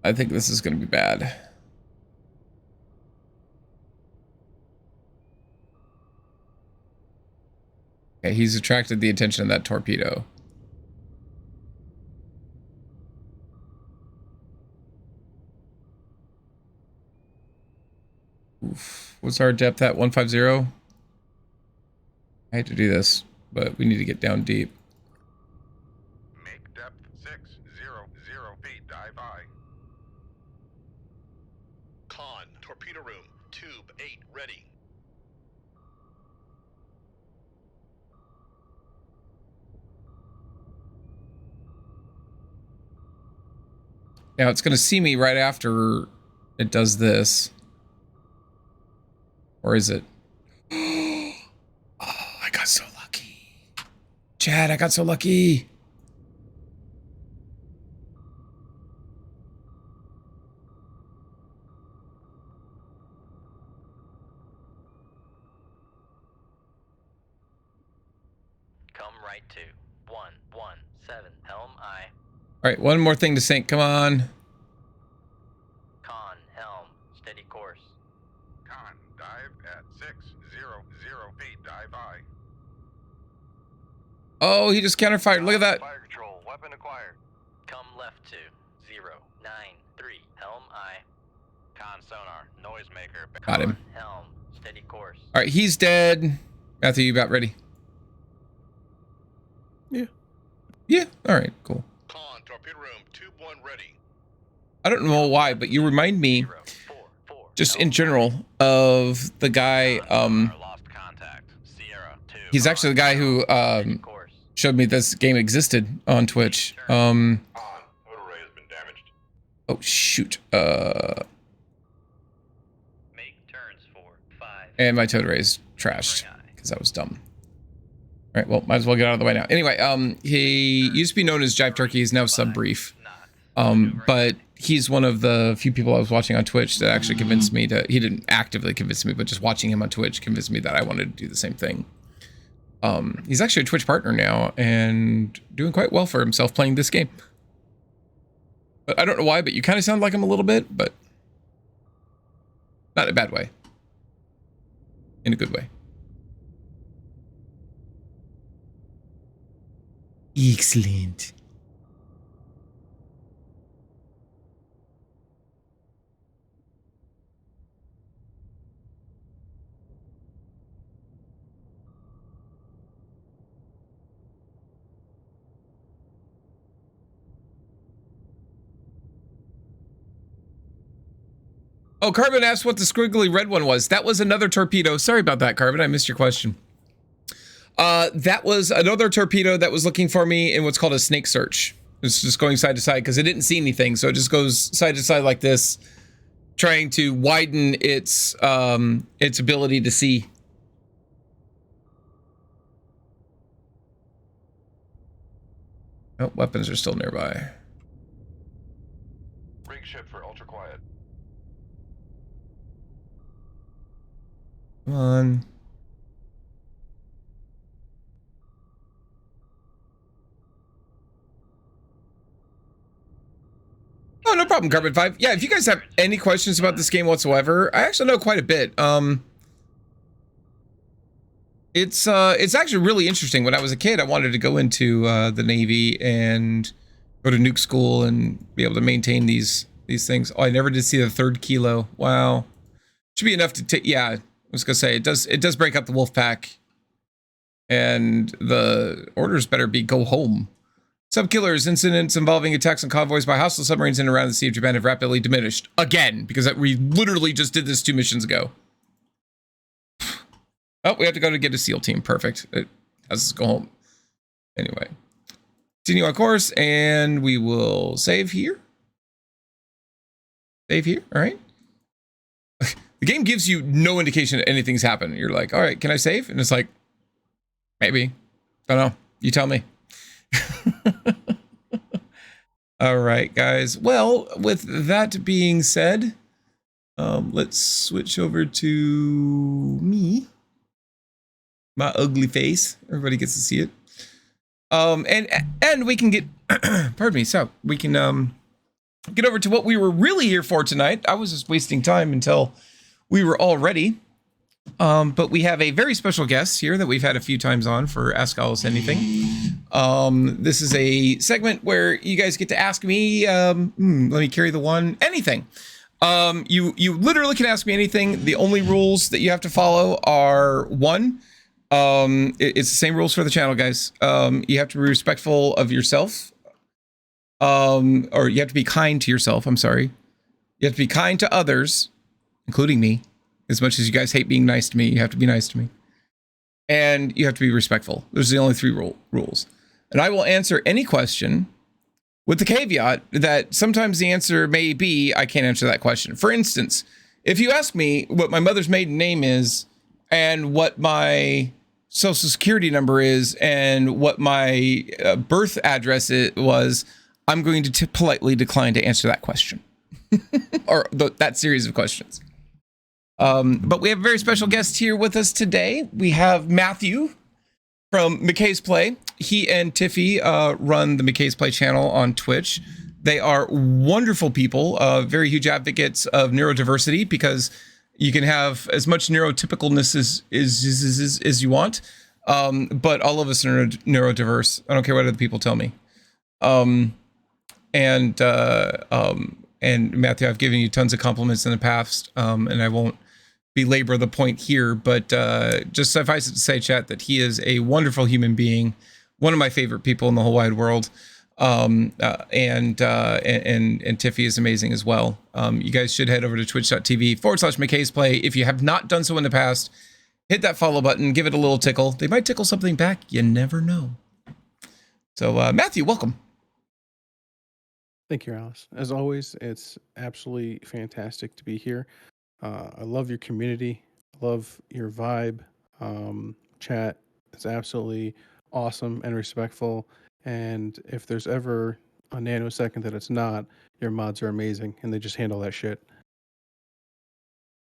I think this is going to be bad. Okay, he's attracted the attention of that torpedo. Oof. What's our depth at? 150? I hate to do this, but we need to get down deep. Make depth 600 feet. Dive high. Con, torpedo room, tube 8 ready. Now it's going to see me right after it does this. Or is it? Oh, I got so lucky. Chad, I got so lucky. Come right to 117 Helm I. All right, one more thing to sink. Come on. Con, helm, steady course. Con, dive at 600 feet. Dive high. Oh, he just counterfired. Look at that. Fire control. Weapon acquired. Come left to 093 Helm I. Con sonar noisemaker. Got him. Helm, steady course. All right, he's dead. Matthew, you about ready? Yeah. Yeah. All right, cool. Con, torpedo room, tube 1 ready. I don't know why, but you remind me, just in general, of the guy. He's actually the guy who showed me this game existed on Twitch. Oh shoot. And my toad ray is trashed because that was dumb. All right, well, might as well get out of the way now. Anyway, he used to be known as Jive Turkey. He's now Sub Brief. But he's one of the few people I was watching on Twitch that actually convinced me to, he didn't actively convince me, but just watching him on Twitch convinced me that I wanted to do the same thing. He's actually a Twitch partner now and doing quite well for himself playing this game. But I don't know why, but you kind of sound like him a little bit, but not in a bad way. In a good way. Excellent. Oh, Carbon asked what the squiggly red one was. That was another torpedo. Sorry about that, Carbon. I missed your question. That was another torpedo that was looking for me in what's called a snake search. It's just going side to side because it didn't see anything. So it just goes side to side like this, trying to widen its ability to see. Oh, weapons are still nearby. Rig ship for ultra quiet. Come on. Oh, no problem, Carbon 5. Yeah, if you guys have any questions about this game whatsoever, I actually know quite a bit. It's actually really interesting. When I was a kid, I wanted to go into the Navy and go to nuke school and be able to maintain these things. Oh, I never did see the third kilo. Wow. Should be enough to take. Yeah, I was gonna say it does break up the wolf pack. And the orders better be go home. Subkillers incidents involving attacks on convoys by hostile submarines in and around the Sea of Japan have rapidly diminished. Again, because we literally just did this 2 missions ago. Oh, we have to go to get a SEAL team. Perfect. Let's go home. Anyway. Continue on course, and we will save here. Save here, all right. The game gives you no indication that anything's happened. You're like, all right, can I save? And it's like, maybe. Don't know. You tell me. All right, guys. Well, with that being said, let's switch over to me. My ugly face. Everybody gets to see it. And we can get, pardon me, so we can get over to what we were really here for tonight. I was just wasting time until we were all ready. But we have a very special guest here that we've had a few times on for Ask Alice Anything. This is a segment where you guys get to ask me, let me carry the one, anything. You literally can ask me anything. The only rules that you have to follow are one, it's the same rules for the channel, guys. You have to be respectful of yourself. Or you have to be kind to yourself. I'm sorry. You have to be kind to others, including me. As much as you guys hate being nice to me, you have to be nice to me. And you have to be respectful. Those are the only three rules. And I will answer any question with the caveat that sometimes the answer may be, I can't answer that question. For instance, if you ask me what my mother's maiden name is and what my social security number is and what my birth address was, I'm going to politely decline to answer that question. Or that series of questions. But we have a very special guest here with us today. We have Matthew from McKaysPlay. He and Tiffy run the McKaysPlay channel on Twitch. They are wonderful people, very huge advocates of neurodiversity because you can have as much neurotypicalness as you want, but all of us are neurodiverse. I don't care what other people tell me. And Matthew, I've given you tons of compliments in the past, and I won't belabor the point here, but just suffice it to say, chat, that he is a wonderful human being, one of my favorite people in the whole wide world, and Tiffy is amazing as well. You guys should head over to twitch.tv/McKaysPlay. If you have not done so in the past, hit that follow button, give it a little tickle. They might tickle something back. You never know. So, Matthew, welcome. Thank you, Alice. As always, it's absolutely fantastic to be here. I love your community. I love your vibe. Chat is absolutely awesome and respectful. And if there's ever a nanosecond that it's not, your mods are amazing and they just handle that shit.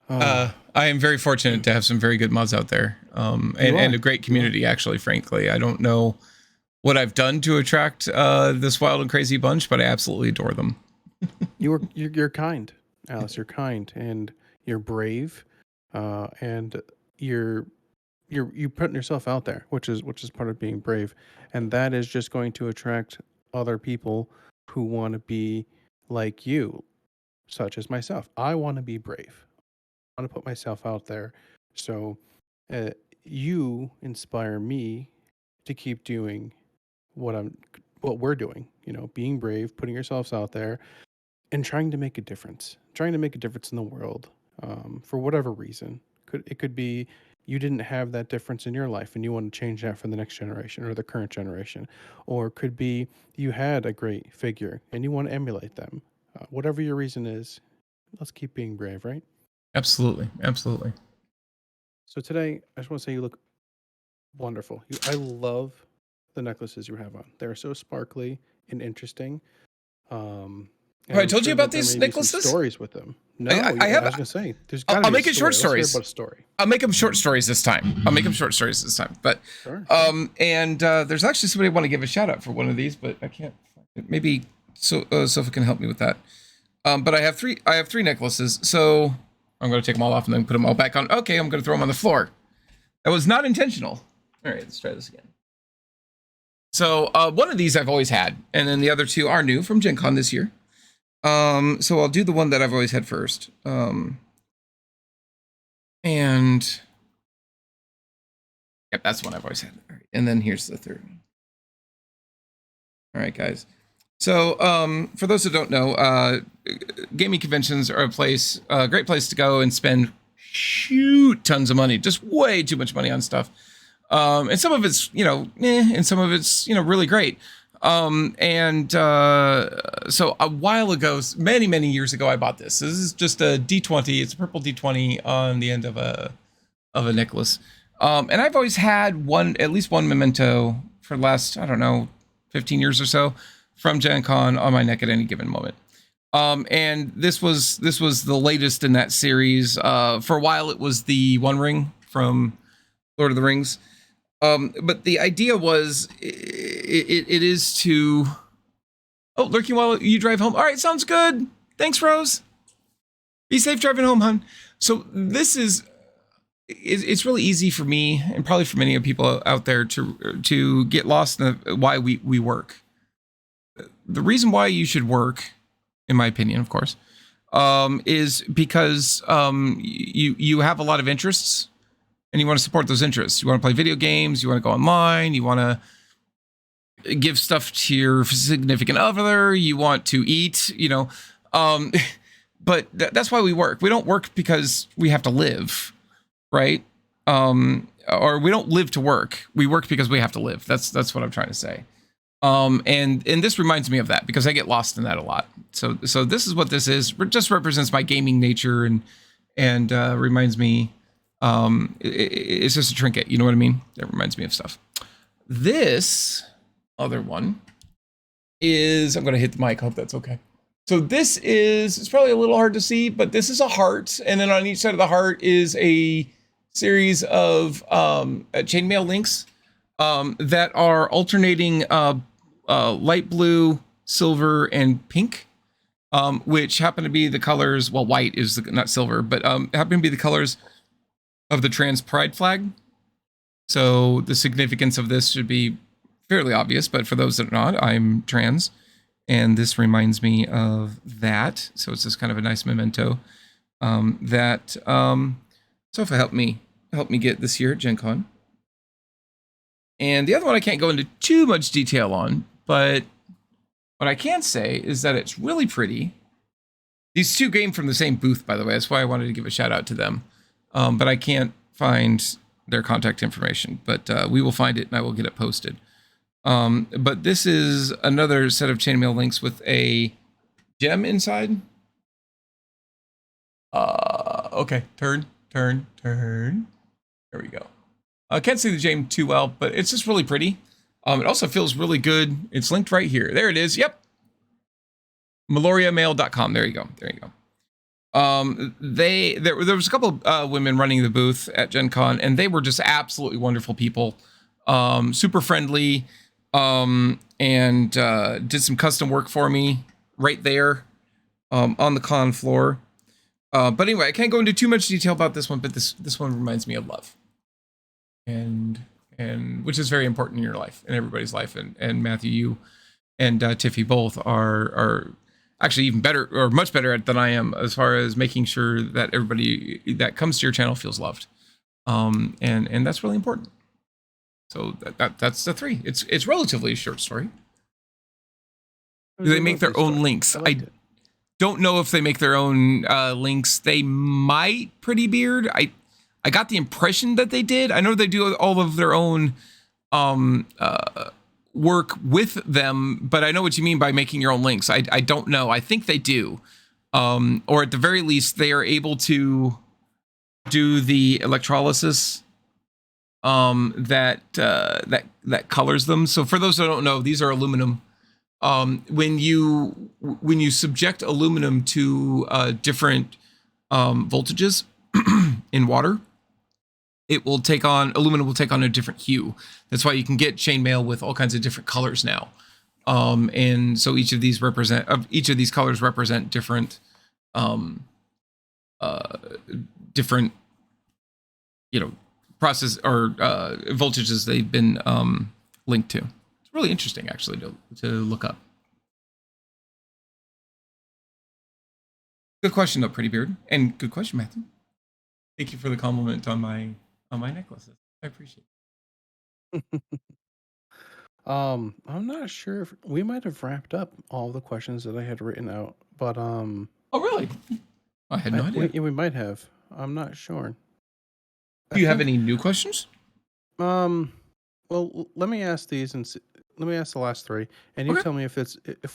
I am very fortunate to have some very good mods out there, and a great community, actually, frankly. I don't know what I've done to attract this wild and crazy bunch, but I absolutely adore them. You're kind, Alice. You're kind and you're brave, and you're putting yourself out there, which is part of being brave, and that is just going to attract other people who want to be like you, such as myself. I want to be brave. I want to put myself out there, so you inspire me to keep doing what we're doing. You know, being brave, putting yourselves out there, and trying to make a difference, in the world, for whatever reason. It could be you didn't have that difference in your life and you want to change that for the next generation or the current generation, or it could be you had a great figure and you want to emulate them. Whatever your reason is, let's keep being brave, right? Absolutely, absolutely. So today, I just want to say you look wonderful. I love the necklaces you have on. They're so sparkly and interesting. And I I'm told you sure about that there these may be some necklaces. stories with them. No, I have. I was gonna say there's got to I'll be make a it story. short Let's hear stories. about a story. I'll make them short stories this time. I'll make them short stories this time. But Sure. and there's actually somebody I want to give a shout out for one of these, but I can't. Maybe Sophie can help me with that. But I have three necklaces, so I'm going to take them all off and then put them all back on. Okay, I'm going to throw them on the floor. That was not intentional. All right, let's try this again. So one of these I've always had, and then the other two are new from Gen Con this year. So I'll do the one that I've always had first. And yep, that's the one I've always had. All right, and then here's the third one. All right, guys. So for those who don't know, gaming conventions are a great place to go and spend tons of money, just way too much money on stuff. And some of it's, and some of it's, really great. So a while ago, many years ago, I bought this. This is just a D20. It's a purple D20 on the end of a necklace. And I've always had at least one memento for the last, 15 years or so from Gen Con on my neck at any given moment. And this was the latest in that series. For a while, it was the One Ring from Lord of the Rings. But the idea was it is to lurking while you drive home. All right, sounds good. Thanks, Rose. Be safe driving home, hon. So this is it's really easy for me and probably for many of people out there to get lost in why we work. The reason why you should work, in my opinion, of course, is because you have a lot of interests. And you want to support those interests. You want to play video games. You want to go online. You want to give stuff to your significant other. You want to eat, but that's why we work. We don't work because we have to live, right? Or we don't live to work. We work because we have to live. That's what I'm trying to say. And this reminds me of that because I get lost in that a lot. So this is what this is. It just represents my gaming nature and reminds me. It's just a trinket, you know what I mean? That reminds me of stuff. This other one is, I'm going to hit the mic, hope that's okay. So this is, it's probably a little hard to see, but this is a heart. And then on each side of the heart is a series of chainmail links that are alternating light blue, silver, and pink, which happen to be the colors, well, white is not silver, but happen to be the colors of the trans pride flag. So the significance of this should be fairly obvious, but for those that are not, I'm trans, and this reminds me of that. So it's just kind of a nice memento that Sophia helped me get this year at Gen Con. And the other one I can't go into too much detail on, but what I can say is that it's really pretty. These two came from the same booth, by the way. That's why I wanted to give a shout out to them. But I can't find their contact information, but we will find it and I will get it posted. But this is another set of chainmail links with a gem inside. Okay, turn. There we go. I can't see the gem too well, but it's just really pretty. It also feels really good. It's linked right here. There it is. Yep. MeloriaMail.com. There you go. There was a couple of women running the booth at Gen Con, and they were just absolutely wonderful people, super friendly, and did some custom work for me right there on the con floor. But anyway, I can't go into too much detail about this one, but this one reminds me of love, and which is very important in your life, in everybody's life, and Matthew, you and Tiffy both are actually even better or much better at than I am as far as making sure that everybody that comes to your channel feels loved. And that's really important. So that's the three. It's relatively a short story. Do they make their own links? don't know if they make their own links. They might, Pretty Beard. I got the impression that they did. I know they do all of their own work with them, but I know what you mean by making your own links. I don't know. I think they do. Or at the very least, they are able to do the electrolysis that colors them. So for those who don't know, these are aluminum. When you subject aluminum to different voltages in water, aluminum will take on a different hue. That's why you can get chainmail with all kinds of different colors now. And so each of these colors represent different process or voltages they've been linked to. It's really interesting, actually, to look up. Good question, though, Pretty Beard, and good question, Matthew. Thank you for the compliment on my necklaces. I appreciate it. I'm not sure if we might have wrapped up all the questions that I had written out, but Oh, really? I had no idea. We might have. I'm not sure. Do you have any new questions? Well, let me ask these let me ask the last three, and you tell me if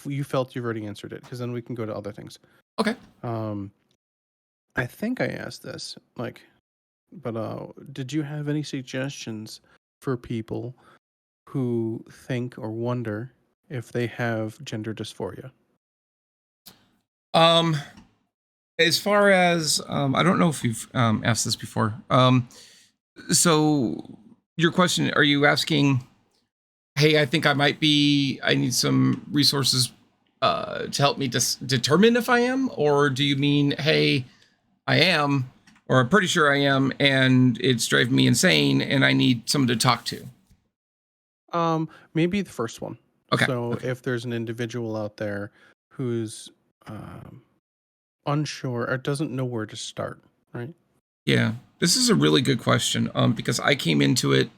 you felt you've already answered it, because then we can go to other things. Okay. I think I asked this, but did you have any suggestions for people who think or wonder if they have gender dysphoria? As far as I don't know if you've asked this before. So your question, are you asking, hey, I think I need some resources to help me determine if I am? Or do you mean, hey, I am, or I'm pretty sure I am, and it's driving me insane and I need someone to talk to? Maybe the first one. Okay. So if there's an individual out there who's unsure or doesn't know where to start, right? Yeah, this is a really good question, because I came into it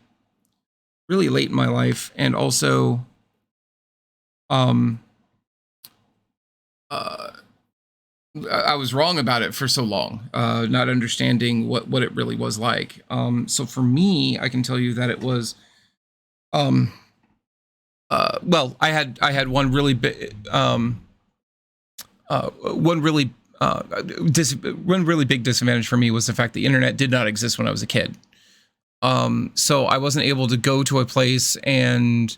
really late in my life, and also I was wrong about it for so long, not understanding what it really was like. So for me, I can tell you that it was well, I had one really big one really big disadvantage for me was the fact the internet did not exist when I was a kid. So I wasn't able to go to a place and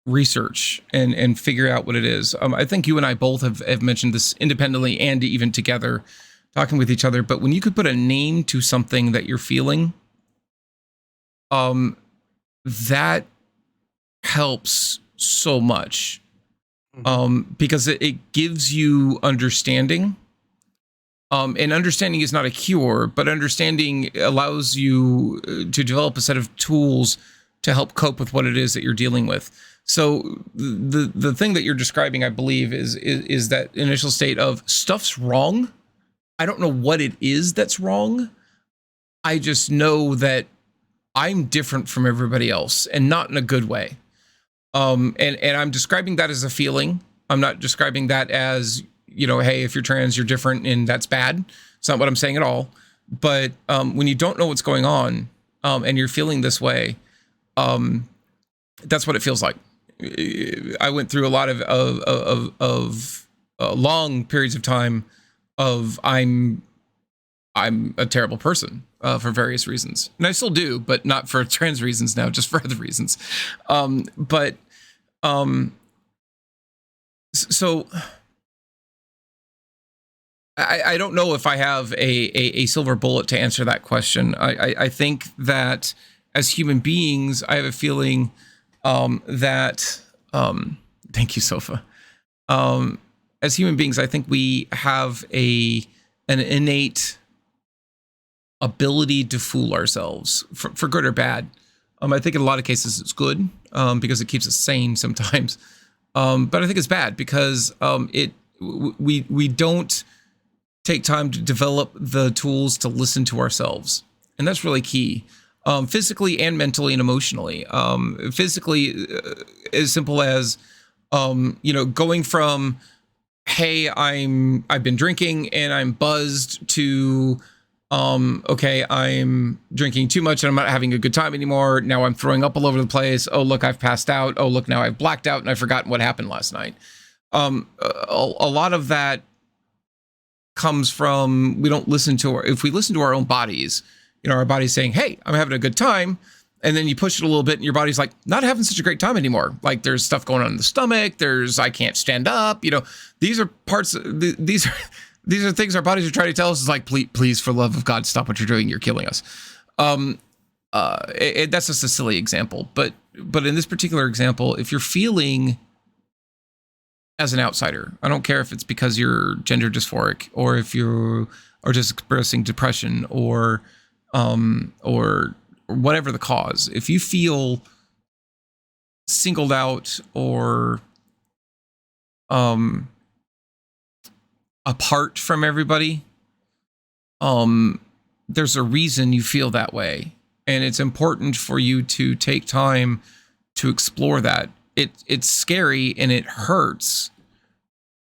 research and figure out what it is. I think you and I both have mentioned this independently and even together, talking with each other. But when you could put a name to something that you're feeling, that helps so much, because it gives you understanding. And understanding is not a cure, but understanding allows you to develop a set of tools to help cope with what it is that you're dealing with. So the thing that you're describing, I believe, is that initial state of stuff's wrong. I don't know what it is that's wrong. I just know that I'm different from everybody else, and not in a good way. And I'm describing that as a feeling. I'm not describing that as, hey, if you're trans, you're different and that's bad. It's not what I'm saying at all. But when you don't know what's going on, and you're feeling this way, that's what it feels like. I went through a lot of long periods of time of I'm a terrible person for various reasons, and I still do, but not for trans reasons now, just for other reasons. So I don't know if I have a silver bullet to answer that question. I think that as human beings, I have a feeling that thank you, Sofa. As human beings, I think we have an innate ability to fool ourselves for good or bad. I think in a lot of cases it's good, because it keeps us sane sometimes. But I think it's bad because we don't take time to develop the tools to listen to ourselves. And that's really key, physically and mentally and emotionally. Physically, as simple as, going from hey, I've been drinking and I'm buzzed, to okay, I'm drinking too much and I'm not having a good time anymore. Now I'm throwing up all over the place. Oh, look, I've passed out. Oh, look, now I've blacked out and I've forgotten what happened last night. A lot of that comes from, we don't listen to if we listen to our own bodies, our body's saying, hey, I'm having a good time. And then you push it a little bit and your body's like, not having such a great time anymore. Like there's stuff going on in the stomach. I can't stand up. These are parts, these are things our bodies are trying to tell us. Is like, please, for love of God, stop what you're doing. You're killing us. That's just a silly example. But in this particular example, if you're feeling as an outsider, I don't care if it's because you're gender dysphoric or if you are just expressing depression or whatever the cause, if you feel singled out or apart from everybody, there's a reason you feel that way, and it's important for you to take time to explore that. It's scary and it hurts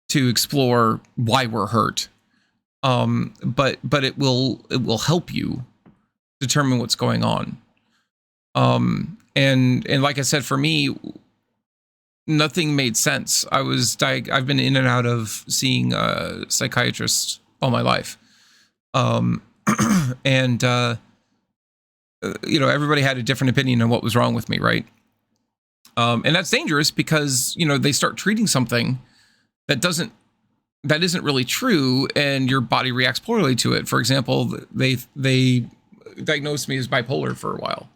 to explore why we're hurt, but it will help you determine what's going on. And like I said, for me, nothing made sense. I've been in and out of seeing psychiatrists all my life. And everybody had a different opinion on what was wrong with me, right? And that's dangerous because, they start treating something that isn't really true, and your body reacts poorly to it. For example, they diagnosed me as bipolar for a while.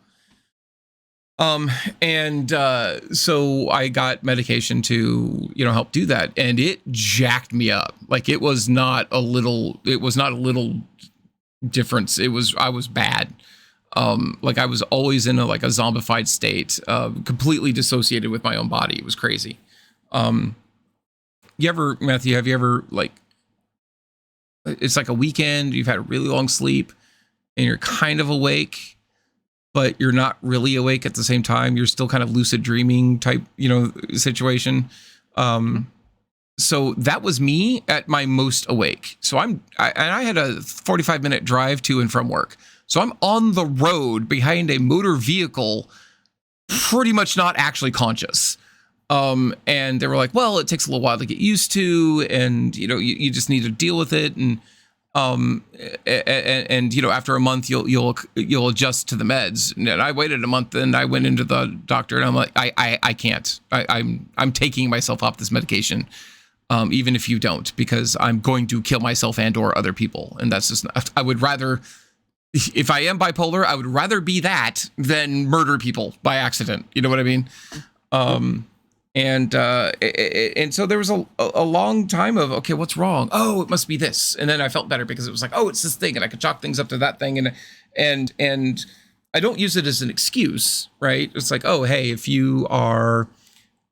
So I got medication to, help do that. And it jacked me up. Like it was not a little difference. I was bad. Like I was always in a zombified state, completely dissociated with my own body. It was crazy. Matthew, have you ever it's like a weekend, you've had a really long sleep and you're kind of awake, but you're not really awake at the same time. You're still kind of lucid dreaming type, situation. So that was me at my most awake. So I had a 45-minute drive to and from work. So I'm on the road behind a motor vehicle, pretty much not actually conscious. And they were like, well, it takes a little while to get used to, and, you just need to deal with it. And after a month, you'll adjust to the meds. And I waited a month, and I went into the doctor, and I'm like, I can't. I'm taking myself off this medication, even if you don't, because I'm going to kill myself and/or other people, and that's just. I would rather, if I am bipolar, I would rather be that than murder people by accident. You know what I mean? And so there was a long time of, okay, what's wrong? Oh, it must be this. And then I felt better because it was like, oh, it's this thing. And I could chalk things up to that thing. And I don't use it as an excuse, right? It's like, oh, hey, if you're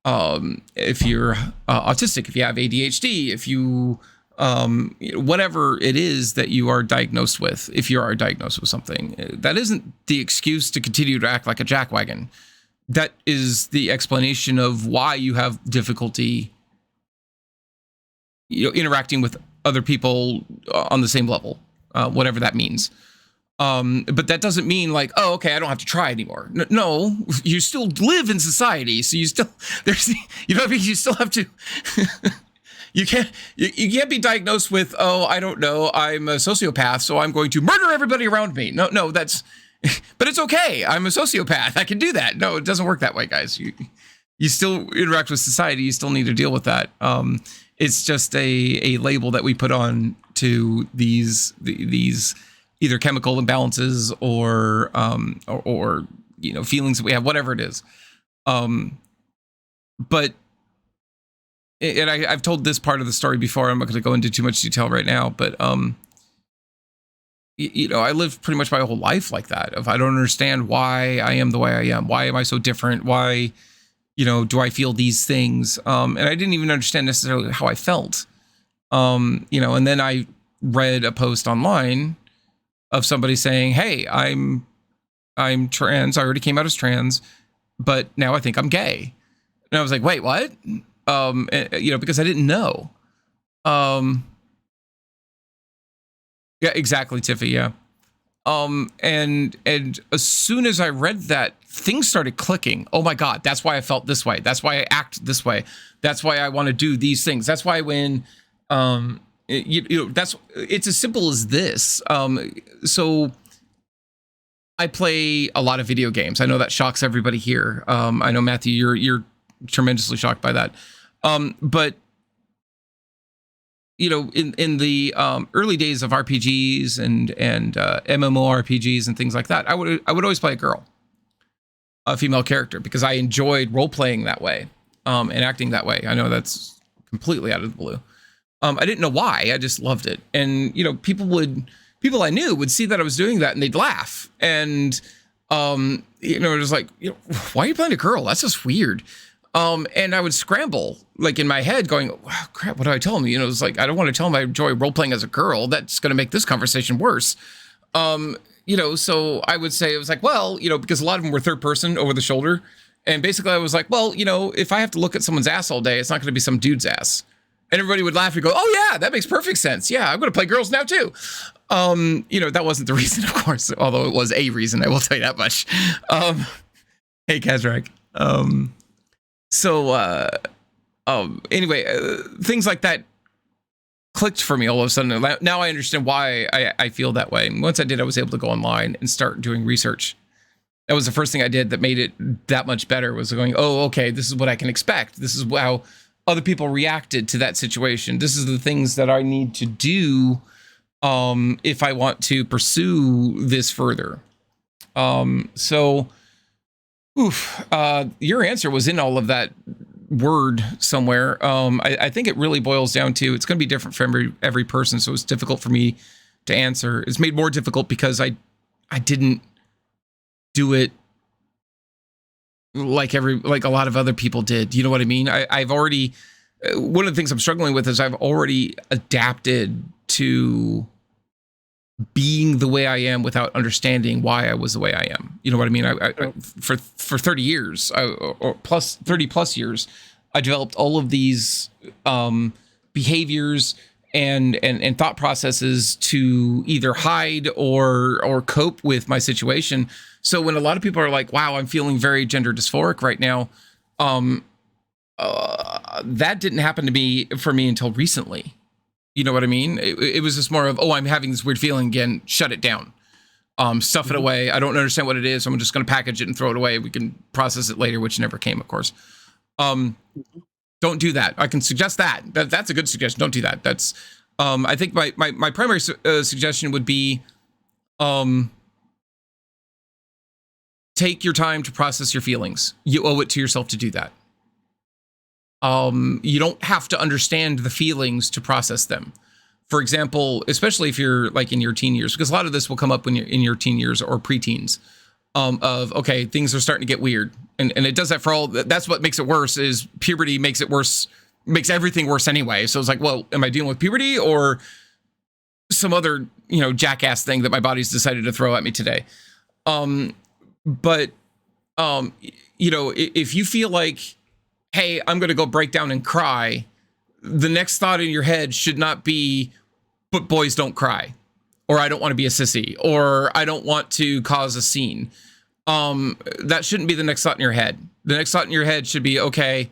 autistic, if you have ADHD, if you, whatever it is that you are diagnosed with, if you are diagnosed with something, that isn't the excuse to continue to act like a jackwagon. That is the explanation of why you have difficulty, interacting with other people on the same level, whatever that means. But that doesn't mean like, oh, okay, I don't have to try anymore. No, you still live in society, so you still you still have to. You can't be diagnosed with, oh, I don't know, I'm a sociopath, so I'm going to murder everybody around me. No, that's. But it's okay. I'm a sociopath. I can do that. No, it doesn't work that way, guys. You still interact with society. You still need to deal with that. It's just a label that we put on to these either chemical imbalances or feelings that we have, whatever it is. But I've told this part of the story before. I'm not going to go into too much detail right now, but I lived pretty much my whole life like that. If I don't understand why I am the way I am, why am I so different? Why, do I feel these things? And I didn't even understand necessarily how I felt. And then I read a post online of somebody saying, hey, I'm trans. I already came out as trans, but now I think I'm gay. And I was like, wait, what? Because I didn't know. Yeah, exactly, Tiffy. Yeah. And as soon as I read that, things started clicking. Oh my God, that's why I felt this way. That's why I act this way. That's why I want to do these things. That's why when, it's as simple as this. So I play a lot of video games. I know that shocks everybody here. I know, Matthew, you're tremendously shocked by that. But in the early days of RPGs and MMORPGs and things like that, I would always play a female character, because I enjoyed role playing that way, and acting that way. I know that's completely out of the blue. I didn't know why. I just loved it, and people I knew would see that I was doing that, and they'd laugh, and it was like, why are you playing a girl? That's just weird. And I would scramble, like, in my head going, wow, crap, what do I tell him? It's like, I don't want to tell him I enjoy role-playing as a girl. That's going to make this conversation worse. So I would say, it was like, well, because a lot of them were third person over the shoulder. And basically I was like, well, if I have to look at someone's ass all day, it's not going to be some dude's ass. And everybody would laugh and go, oh yeah, that makes perfect sense. Yeah, I'm going to play girls now too. That wasn't the reason, of course, although it was a reason, I will tell you that much. Hey, Kazrak. Anyway, things like that clicked for me all of a sudden. Now I understand why I feel that way. And once I did, I was able to go online and start doing research. That was the first thing I did that made it that much better, was going, oh, okay, this is what I can expect. This is how other people reacted to that situation. This is the things that I need to do if I want to pursue this further. Your answer was in all of that word somewhere. I think it really boils down to, it's going to be different for every person, so it's difficult for me to answer. It's made more difficult because I didn't do it like a lot of other people did. You know what I mean? I've already, one of the things I'm struggling with is I've already adapted to being the way I am without understanding why I was the way I am. You know what I mean? For 30 years, or 30 plus years, I developed all of these behaviors and thought processes to either hide or cope with my situation. So when a lot of people are like, wow, I'm feeling very gender dysphoric right now, that didn't happen for me until recently. You know what I mean? It was just more of, oh, I'm having this weird feeling again. Shut it down. Stuff it away. I don't understand what it is. I'm just going to package it and throw it away. We can process it later, which never came, of course. Don't do that. I can suggest that. That's a good suggestion. Don't do that. That's, I think my primary suggestion would be, take your time to process your feelings. You owe it to yourself to do that. You don't have to understand the feelings to process them. For example, especially if you're like in your teen years, because a lot of this will come up when you're in your teen years or preteens, okay, things are starting to get weird. And it does that for all, that's what makes it worse, is puberty makes it worse, makes everything worse anyway. So it's like, well, am I dealing with puberty or some other, jackass thing that my body's decided to throw at me today? If you feel like, hey, I'm going to go break down and cry, the next thought in your head should not be, but boys don't cry, or I don't want to be a sissy, or I don't want to cause a scene. That shouldn't be the next thought in your head. The next thought in your head should be, okay,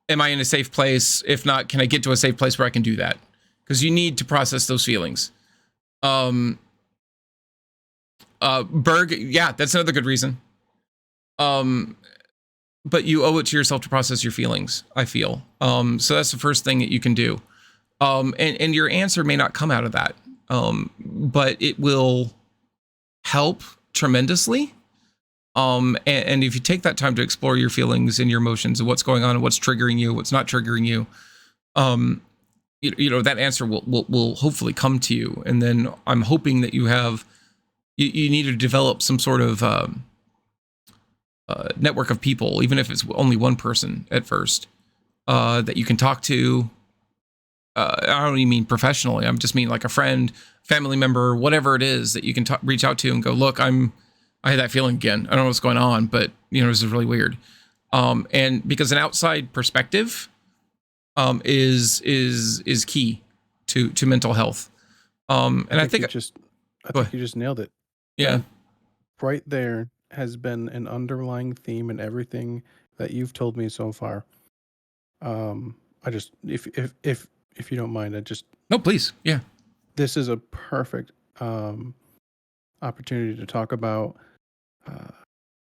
am I in a safe place? If not, can I get to a safe place where I can do that? Because you need to process those feelings. Berg, yeah, that's another good reason. But you owe it to yourself to process your feelings, I feel. So that's the first thing that you can do. And your answer may not come out of that, but it will help tremendously. And if you take that time to explore your feelings and your emotions and what's going on and what's triggering you, what's not triggering you, that answer will hopefully come to you. And then I'm hoping that you need to develop some sort of network of people, even if it's only one person at first, that you can talk to. I don't even mean professionally. I just mean like a friend, family member, whatever it is that you can reach out to and go, look, I had that feeling again. I don't know what's going on, but this is really weird. And because an outside perspective is key. to mental health. And I think you just nailed it. Yeah. That right there has been an underlying theme in everything that you've told me so far. I just, if you don't mind, no, please. Yeah. This is a perfect opportunity to talk about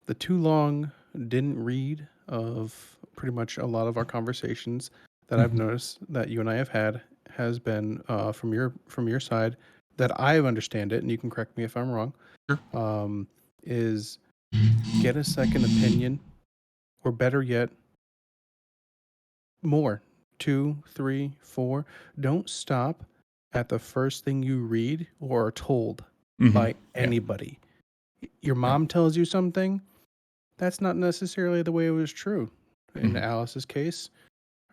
the too long didn't read of pretty much a lot of our conversations that I've noticed that you and I have had has been from your side that I understand it, and you can correct me if I'm wrong. Sure. Is get a second opinion, or better yet, more 2, 3, 4. Don't stop at the first thing you read or are told by anybody. Your mom tells you something, that's not necessarily the way it was true. In Alice's case,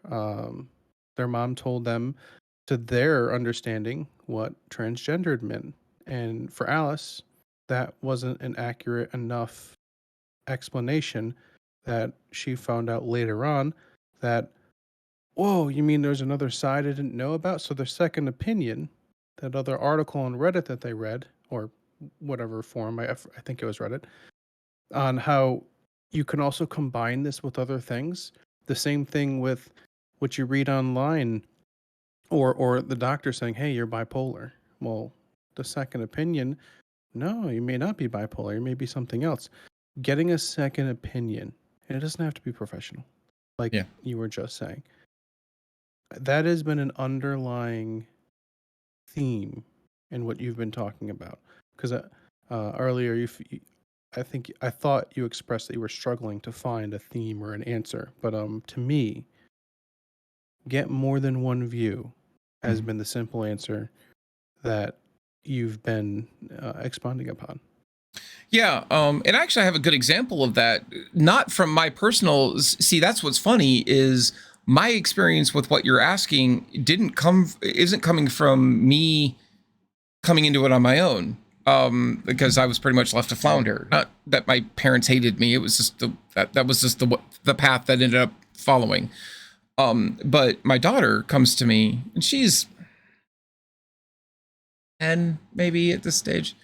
their mom told them, to their understanding, what transgendered meant. And for Alice, that wasn't an accurate enough explanation that she found out later on that, whoa, you mean there's another side I didn't know about? So their second opinion, that other article on Reddit that they read, or whatever forum, I think it was Reddit, on how you can also combine this with other things. The same thing with what you read online, or the doctor saying, hey, you're bipolar. Well, the second opinion, no, you may not be bipolar. You may be something else. Getting a second opinion, and it doesn't have to be professional, like you were just saying. That has been an underlying theme in what you've been talking about. Because earlier, I thought you expressed that you were struggling to find a theme or an answer. But to me, get more than one view has been the simple answer that you've been expounding upon. Yeah, and actually I have a good example of that. Not from my personal, see, that's what's funny is my experience with what you're asking isn't coming from me coming into it on my own, because I was pretty much left to flounder. Not that my parents hated me. It was just that was just the path that ended up following. But my daughter comes to me, and she's 10 maybe at this stage.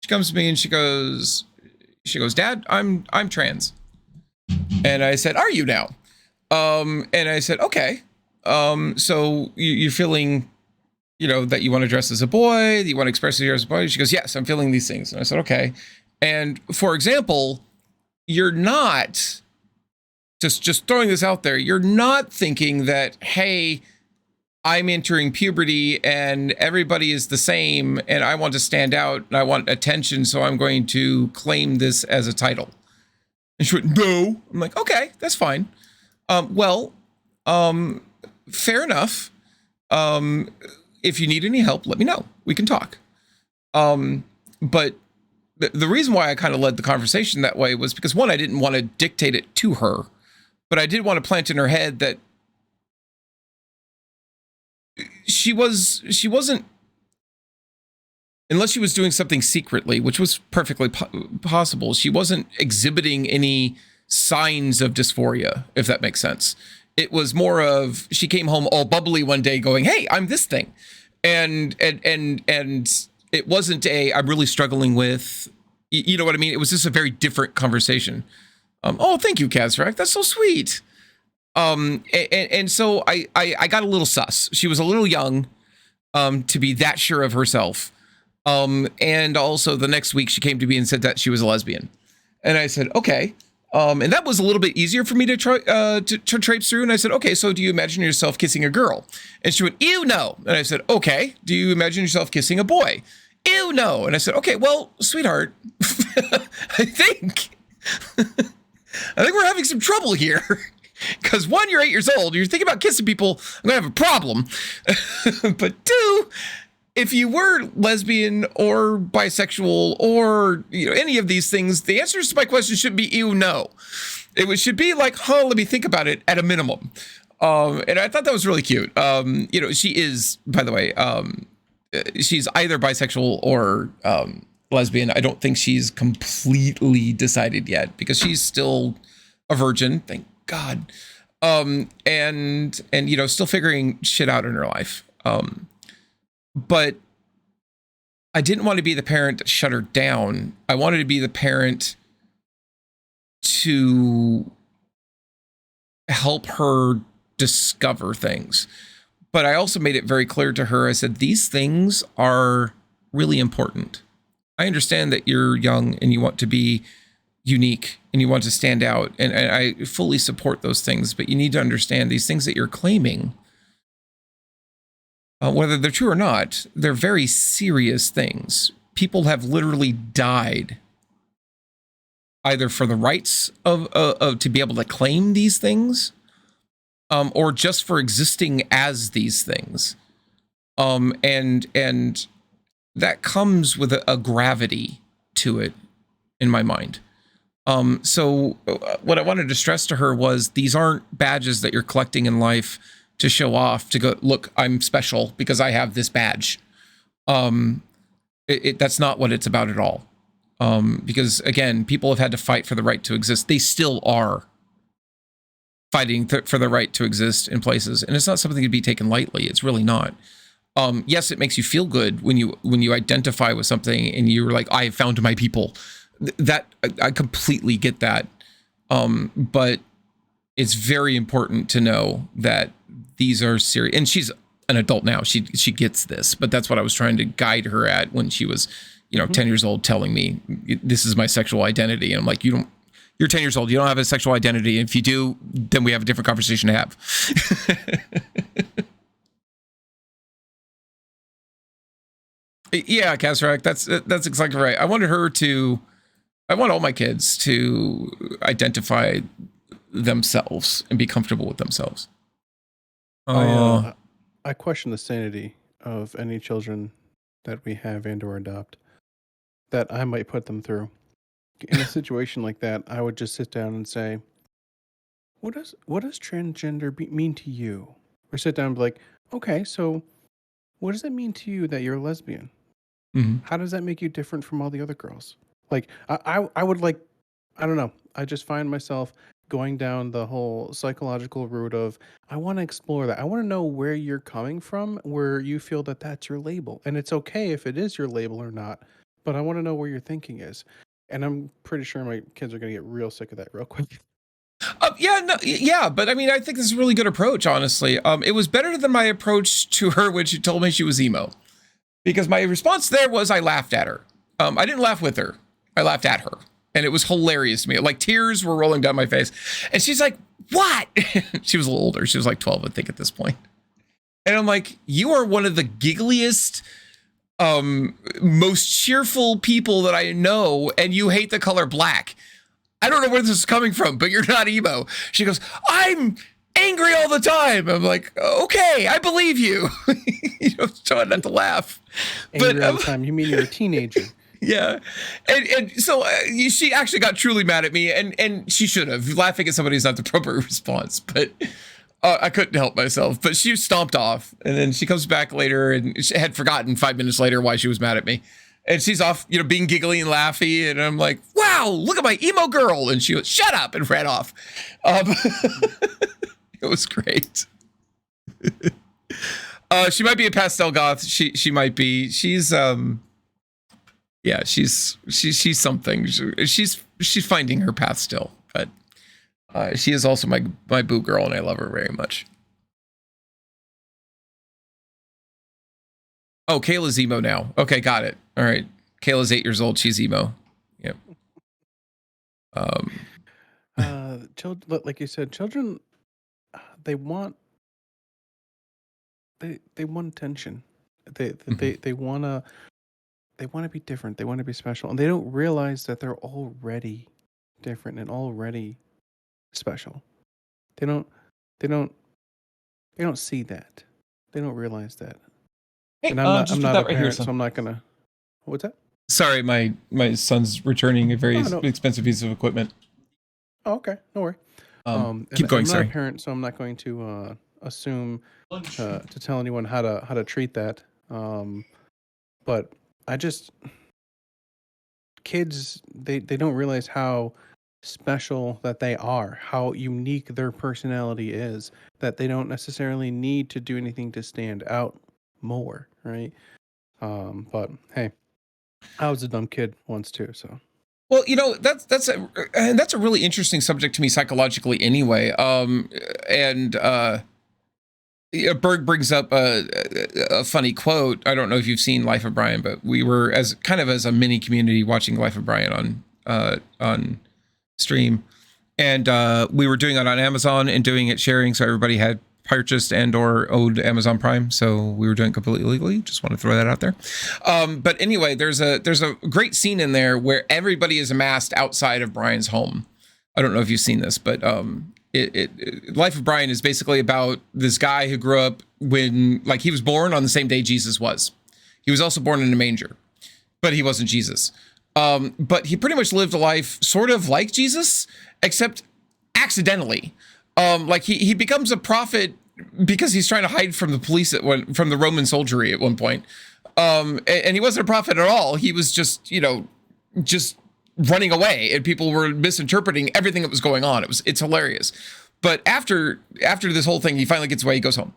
She comes to me and she goes, Dad, I'm trans. And I said, are you now? And I said, okay. So you're feeling, that you want to dress as a boy, that you want to express yourself as a boy? She goes, yes, I'm feeling these things. And I said, okay. And for example, you're not just throwing this out there. You're not thinking that, hey, I'm entering puberty and everybody is the same and I want to stand out and I want attention, so I'm going to claim this as a title. And she went, no. I'm like, okay, that's fine. Fair enough. If you need any help, let me know. We can talk. But the reason why I kind of led the conversation that way was because, one, I didn't want to dictate it to her, but I did want to plant in her head that she wasn't, unless she was doing something secretly, which was perfectly possible, she wasn't exhibiting any signs of dysphoria, if that makes sense. It was more of, she came home all bubbly one day going, hey, I'm this thing. And it wasn't I'm really struggling with, you know what I mean? It was just a very different conversation. Oh, thank you, Kazrak. That's so sweet. And so I got a little sus. She was a little young to be that sure of herself. And also the next week she came to me and said that she was a lesbian. And I said, okay. And that was a little bit easier for me to try to traipse through. And I said, okay, so do you imagine yourself kissing a girl? And she went, ew, no. And I said, okay, do you imagine yourself kissing a boy? Ew, no. And I said, okay, well, sweetheart, I think we're having some trouble here. Because 1, you're 8 years old. You're thinking about kissing people. I'm going to have a problem. But 2, if you were lesbian or bisexual or any of these things, the answers to my question should be ew, no. Should be like, let me think about it at a minimum. And I thought that was really cute. She is, by the way, she's either bisexual or lesbian. I don't think she's completely decided yet because she's still a virgin. Thank God. And still figuring shit out in her life. But I didn't want to be the parent that shut her down. I wanted to be the parent to help her discover things. But I also made it very clear to her, I said, these things are really important. I understand that you're young and you want to be unique and you want to stand out. And I fully support those things, but you need to understand these things that you're claiming, whether they're true or not, they're very serious things. People have literally died either for the rights of to be able to claim these things, or just for existing as these things. And that comes with a gravity to it in my mind. So what I wanted to stress to her was these aren't badges that you're collecting in life to show off, to go, look, I'm special because I have this badge. That's not what it's about at all. Because again, people have had to fight for the right to exist. They still are fighting for the right to exist in places. And it's not something to be taken lightly. It's really not. Yes, it makes you feel good when you identify with something and you're like, I have found my people. That I completely get that. But it's very important to know that these are serious. And she's an adult now. She gets this, but that's what I was trying to guide her at when she was, 10 years old, telling me this is my sexual identity. And I'm like, you're 10 years old. You don't have a sexual identity. And if you do, then we have a different conversation to have. Yeah, Kazrak, that's exactly right. I want all my kids to identify themselves and be comfortable with themselves. I question the sanity of any children that we have and or adopt that I might put them through. In a situation like that, I would just sit down and say, what does transgender mean to you? Or sit down and be like, okay, so what does it mean to you that you're a lesbian? Mm-hmm. How does that make you different from all the other girls? Like, I would like, I don't know. I just find myself going down the whole psychological route of, I want to explore that. I want to know where you're coming from, where you feel that that's your label. And it's okay if it is your label or not, but I want to know where your thinking is. And I'm pretty sure my kids are going to get real sick of that real quick. But I mean, I think this is a really good approach, honestly. It was better than my approach to her when she told me she was emo. Because my response there was I laughed at her. I didn't laugh with her. I laughed at her. And it was hilarious to me. Like tears were rolling down my face. And she's like, what? She was a little older. She was like 12, I think, at this point. And I'm like, you are one of the giggliest, most cheerful people that I know. And you hate the color black. I don't know where this is coming from, but you're not emo. She goes, I'm angry all the time. I'm like, okay, I believe you. Trying not to laugh. Angry all the time. You mean you're a teenager? Yeah. And so she actually got truly mad at me, and she should have. Laughing at somebody is not the proper response, but I couldn't help myself. But she stomped off, and then she comes back later and she had forgotten 5 minutes later why she was mad at me. And she's off, being giggly and laughy. And I'm like, wow, look at my emo girl. And she goes, shut up, and ran off. It was great. She might be a pastel goth. She might be. She's she's something. She's finding her path still. But she is also my boo girl, and I love her very much. Oh, Kayla's emo now. Okay, got it. All right. Kayla's 8 years old. She's emo. Yep. Children, like you said, children, they want attention. They want to be different. They want to be special, and they don't realize that they're already different and already special. They don't see that. They don't realize that. Hey, and I'm just not a right here, parent, son. so I'm not gonna. What's that? Sorry, my son's returning a very expensive piece of equipment. Oh, okay, no worry. Keep going. I'm Sorry. not a parent, so I'm not going to assume to tell anyone how to treat that. But I just kids they don't realize how special that they are, how unique their personality is. That they don't necessarily need to do anything to stand out. more, right? But hey, I was a dumb kid once too, so. Well, that's a really interesting subject to me psychologically anyway. Berg brings up a funny quote. I don't know if you've seen Life of Brian, but we were as a mini community watching Life of Brian on stream, and we were doing it on Amazon and doing it sharing, so everybody had purchased and or owed Amazon Prime, so we were doing it completely legally. Just want to throw that out there. But anyway, there's a great scene in there where everybody is amassed outside of Brian's home. I don't know if you've seen this, but Life of Brian is basically about this guy who grew up when, like, he was born on the same day Jesus was. He was also born in a manger, but he wasn't Jesus. But he pretty much lived a life sort of like Jesus, except accidentally. Like he becomes a prophet because he's trying to hide from the police from the Roman soldiery at one point. And he wasn't a prophet at all. He was just running away, and people were misinterpreting everything that was going on. It's hilarious. But after this whole thing, he finally gets away. He goes home.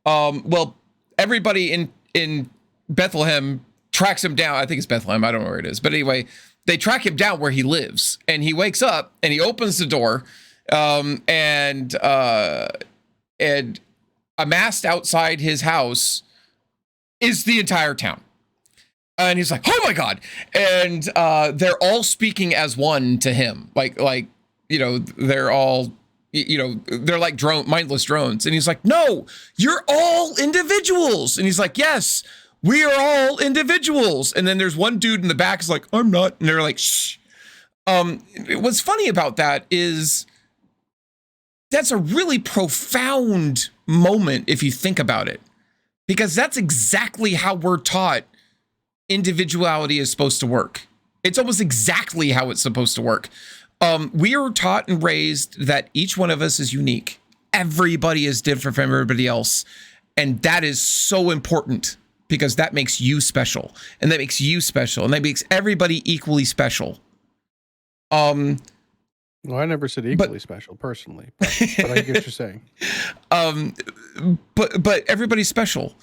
Well, everybody in Bethlehem tracks him down. I think it's Bethlehem. I don't know where it is. But anyway, they track him down where he lives, and he wakes up and he opens the door. And amassed outside his house is the entire town. And he's like, oh my God. And they're all speaking as one to him. Like, they're all, they're like mindless drones. And he's like, no, you're all individuals. And he's like, yes, we are all individuals. And then there's one dude in the back is like, I'm not. And they're like, shh. What's funny about that is, that's a really profound moment if you think about it, because that's exactly how we're taught individuality is supposed to work. It's almost exactly how it's supposed to work. We are taught and raised that each one of us is unique. Everybody is different from everybody else. And that is so important, because that makes you special, and that makes you special, and that makes everybody equally special. Well, I never said equally special personally, but I get what you're saying. But everybody's special.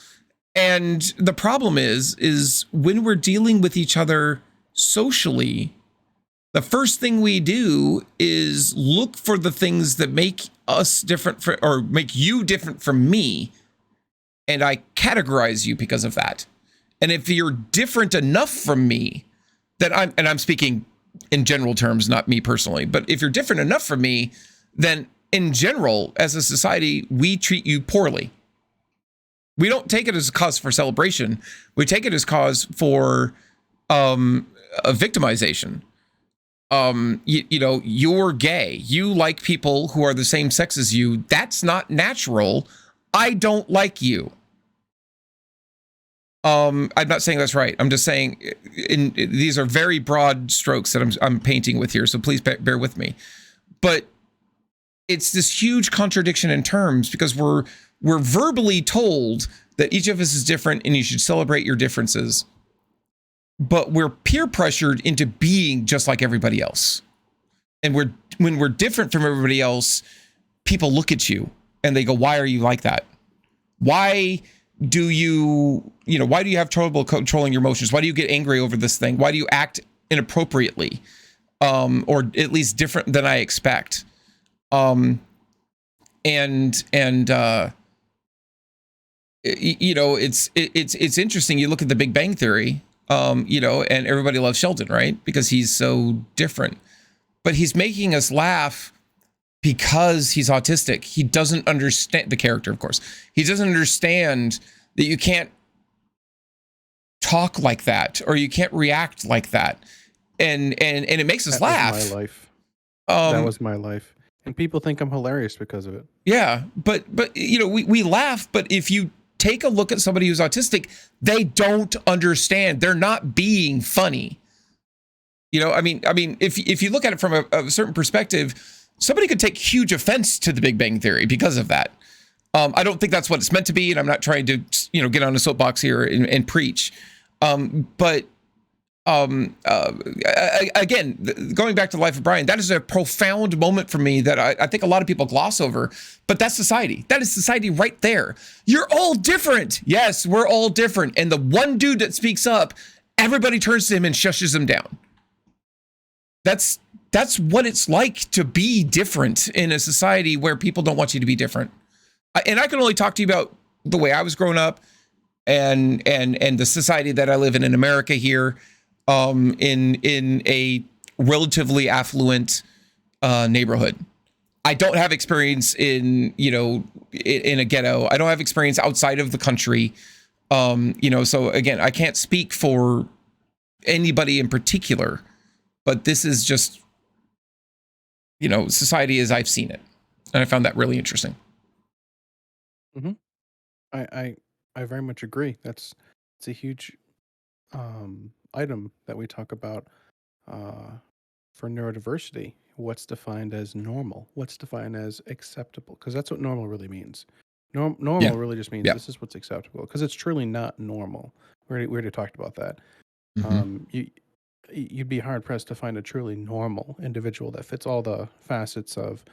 And the problem is when we're dealing with each other socially, the first thing we do is look for the things that make us different or make you different from me. And I categorize you because of that. And if you're different enough from me, then I'm speaking in general terms, not me personally, but if you're different enough from me, then in general, as a society, we treat you poorly. We don't take it as a cause for celebration. We take it as cause for a victimization. You're gay. You like people who are the same sex as you. That's not natural. I don't like you. I'm not saying that's right. I'm just saying these are very broad strokes that I'm painting with here. So please bear with me. But it's this huge contradiction in terms, because we're verbally told that each of us is different and you should celebrate your differences. But we're peer pressured into being just like everybody else. And when we're different from everybody else, people look at you and they go, why are you like that? Why do you have trouble controlling your emotions? Why do you get angry over this thing? Why do you act inappropriately? Or at least different than I expect? It's interesting. You look at the Big Bang Theory, and everybody loves Sheldon, right? Because he's so different. But he's making us laugh because he's autistic. He doesn't understand the character, of course. He doesn't understand that you can't talk like that, or you can't react like that. And it makes us laugh. That was my life. That was my life. And people think I'm hilarious because of it. Yeah, but we laugh, but if you take a look at somebody who's autistic, they don't understand. They're not being funny. If you look at it from a certain perspective, somebody could take huge offense to the Big Bang Theory because of that. I don't think that's what it's meant to be, and I'm not trying to get on a soapbox here and preach. But again, going back to the life of Brian, that is a profound moment for me that I think a lot of people gloss over, but that's society. That is society right there. You're all different. Yes, we're all different. And the one dude that speaks up, everybody turns to him and shushes him down. That's what it's like to be different in a society where people don't want you to be different. And I can only talk to you about the way I was growing up and the society that I live in America here. In a relatively affluent neighborhood. I don't have experience in a ghetto. I don't have experience outside of the country. So again, I can't speak for anybody in particular, but this is just, society as I've seen it. And I found that really interesting. Mm-hmm. I very much agree. It's a huge item that we talk about for neurodiversity. What's defined as normal? What's defined as acceptable? Because that's what normal really means. Normal really just means this is what's acceptable. Because it's truly not normal. We already talked about that. You'd be hard pressed to find a truly normal individual that fits all the facets of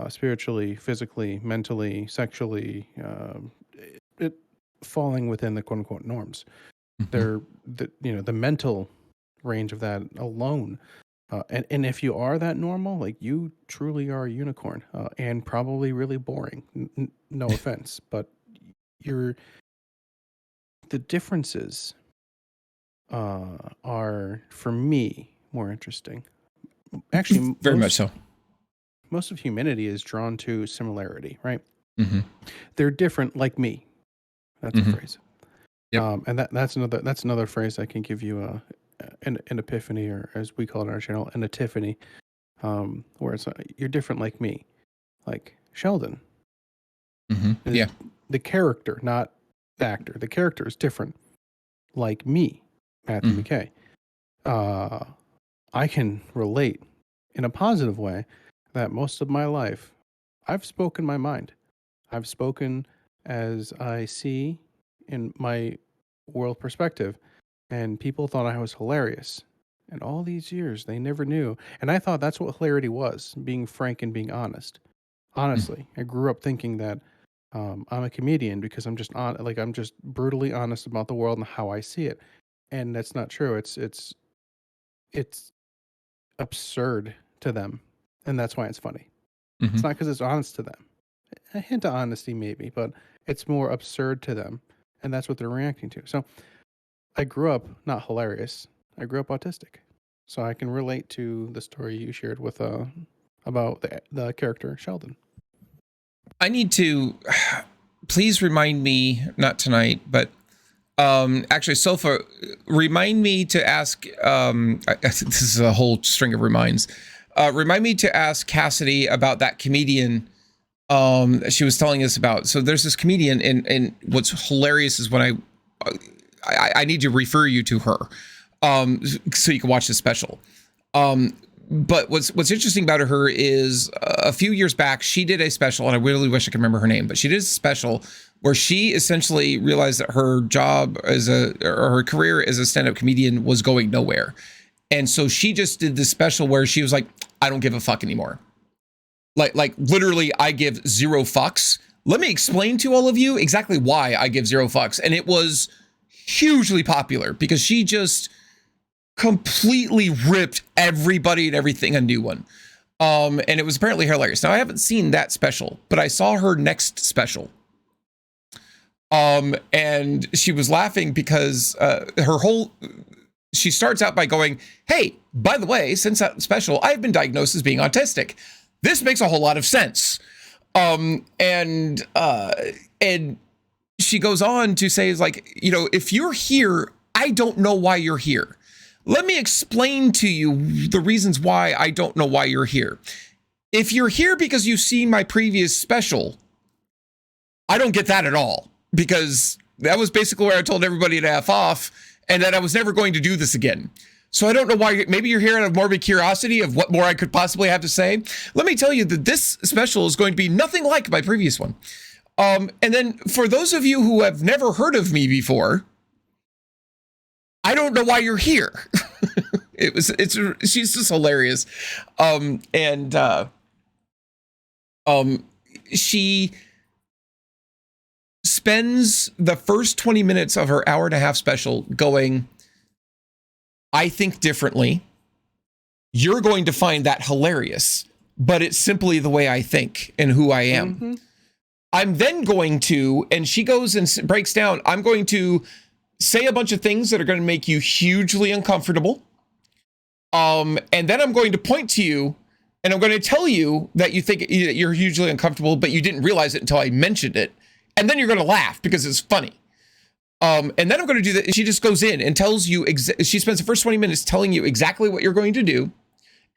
spiritually, physically, mentally, sexually, it falling within the quote unquote norms. They're the mental range of that alone, and if you are that normal, like you truly are a unicorn, and probably really boring. No offense, but the differences are for me more interesting. Actually, very much so. Most of humanity is drawn to similarity, right? Mm-hmm. They're different, like me. That's a phrase. Yep. And that's another phrase I can give you an epiphany, or as we call it in our channel, an epiphany, where it's you're different like me, like Sheldon. Yeah. The character, not the actor. The character is different, like me, Matthew McKay. I can relate in a positive way that most of my life I've spoken my mind. I've spoken as I see in my world perspective, and people thought I was hilarious. And all these years, they never knew. And I thought that's what hilarity was, being frank and being honest. Honestly, I grew up thinking that I'm a comedian because I'm just I'm just brutally honest about the world and how I see it. And that's not true. It's absurd to them, and that's why it's funny. It's not because it's honest to them. A hint of honesty maybe, but it's more absurd to them, and that's what they're reacting to. So I grew up not hilarious. I grew up autistic, so I can relate to the story you shared with about the character Sheldon. I need to please remind me, not tonight, but actually, Sofa, remind me to ask. This is a whole string of reminds. Remind me to ask Cassidy about that comedian she was telling us about. So there's this comedian, and what's hilarious is when I need to refer you to her, so you can watch the special. But what's interesting about her is a few years back, she did a special, and I really wish I could remember her name, but she did a special where she essentially realized that her job or her career as a stand-up comedian was going nowhere. And so she just did this special where she was like, I don't give a fuck anymore. Like literally, I give zero fucks. Let me explain to all of you exactly why I give zero fucks. And it was hugely popular because she just completely ripped everybody and everything a new one. And it was apparently hilarious. Now, I haven't seen that special, but I saw her next special. And she was laughing because she starts out by going, hey, by the way, since that special, I've been diagnosed as being autistic. This makes a whole lot of sense. And she goes on to say, is like, if you're here, I don't know why you're here. Let me explain to you the reasons why I don't know why you're here. If you're here because you've seen my previous special, I don't get that at all, because that was basically where I told everybody to F off and that I was never going to do this again. So I don't know why. Maybe you're here out of morbid curiosity of what more I could possibly have to say. Let me tell you that this special is going to be nothing like my previous one. And then for those of you who have never heard of me before, I don't know why you're here. She's just hilarious. She spends the first 20 minutes of her hour and a half special going, I think differently. You're going to find that hilarious, but it's simply the way I think and who I am. Mm-hmm. I'm then going to, and she goes and breaks down, I'm going to say a bunch of things that are going to make you hugely uncomfortable. And then I'm going to point to you and I'm going to tell you that you think you're hugely uncomfortable, but you didn't realize it until I mentioned it. And then you're going to laugh because it's funny. And then I'm going to do that. She just goes in and tells you, she spends the first 20 minutes telling you exactly what you're going to do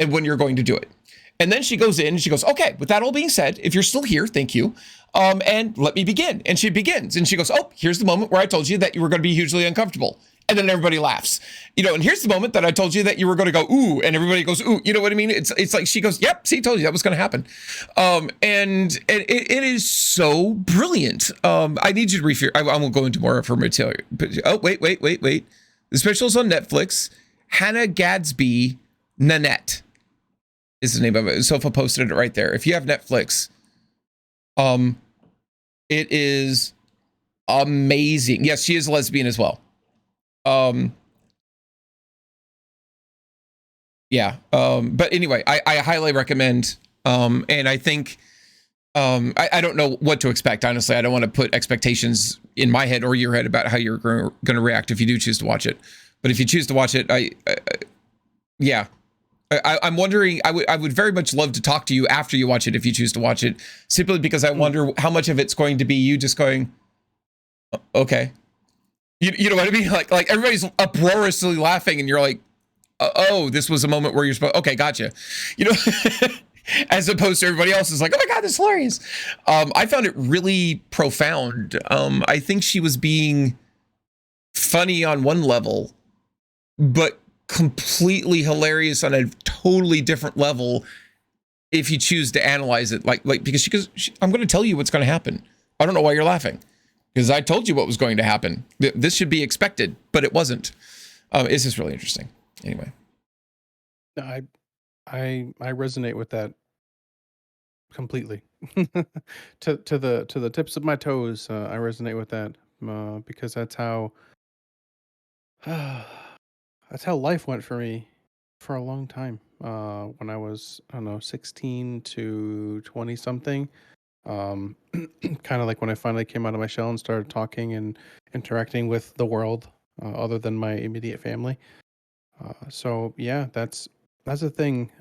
and when you're going to do it. And then she goes in and she goes, okay, with that all being said, if you're still here, thank you. And let me begin. And she begins and she goes, oh, here's the moment where I told you that you were going to be hugely uncomfortable. And then everybody laughs, and here's the moment that I told you that you were going to go, ooh, and everybody goes, ooh, you know what I mean? It's like, she goes, yep, see, told you that was going to happen. And it is so brilliant. I need you to refer, I won't go into more of her material, but, wait. The special's on Netflix. Hannah Gadsby Nanette is the name of it. Sofa posted it right there. If you have Netflix, it is amazing. Yes, she is a lesbian as well. But anyway, I highly recommend, and I think, I don't know what to expect. Honestly, I don't want to put expectations in my head or your head about how you're going to react if you do choose to watch it. But if you choose to watch it, I'm wondering, I would very much love to talk to you after you watch it, if you choose to watch it, simply because I wonder how much of it's going to be you just going, okay. You know what I mean? Like everybody's uproariously laughing and you're like, oh, this was a moment where you're supposed, okay, gotcha. As opposed to everybody else is like, oh my God, this is hilarious. I found it really profound. I think she was being funny on one level, but completely hilarious on a totally different level if you choose to analyze it. Like because she goes, I'm going to tell you what's going to happen. I don't know why you're laughing. Because I told you what was going to happen. This should be expected, but it wasn't. It's just really interesting. Anyway, I resonate with that completely. to the tips of my toes, I resonate with that because that's how life went for me for a long time. When I was, I don't know, 16 to 20 something. Kind of like when I finally came out of my shell and started talking and interacting with the world, other than my immediate family. So yeah, that's a thing.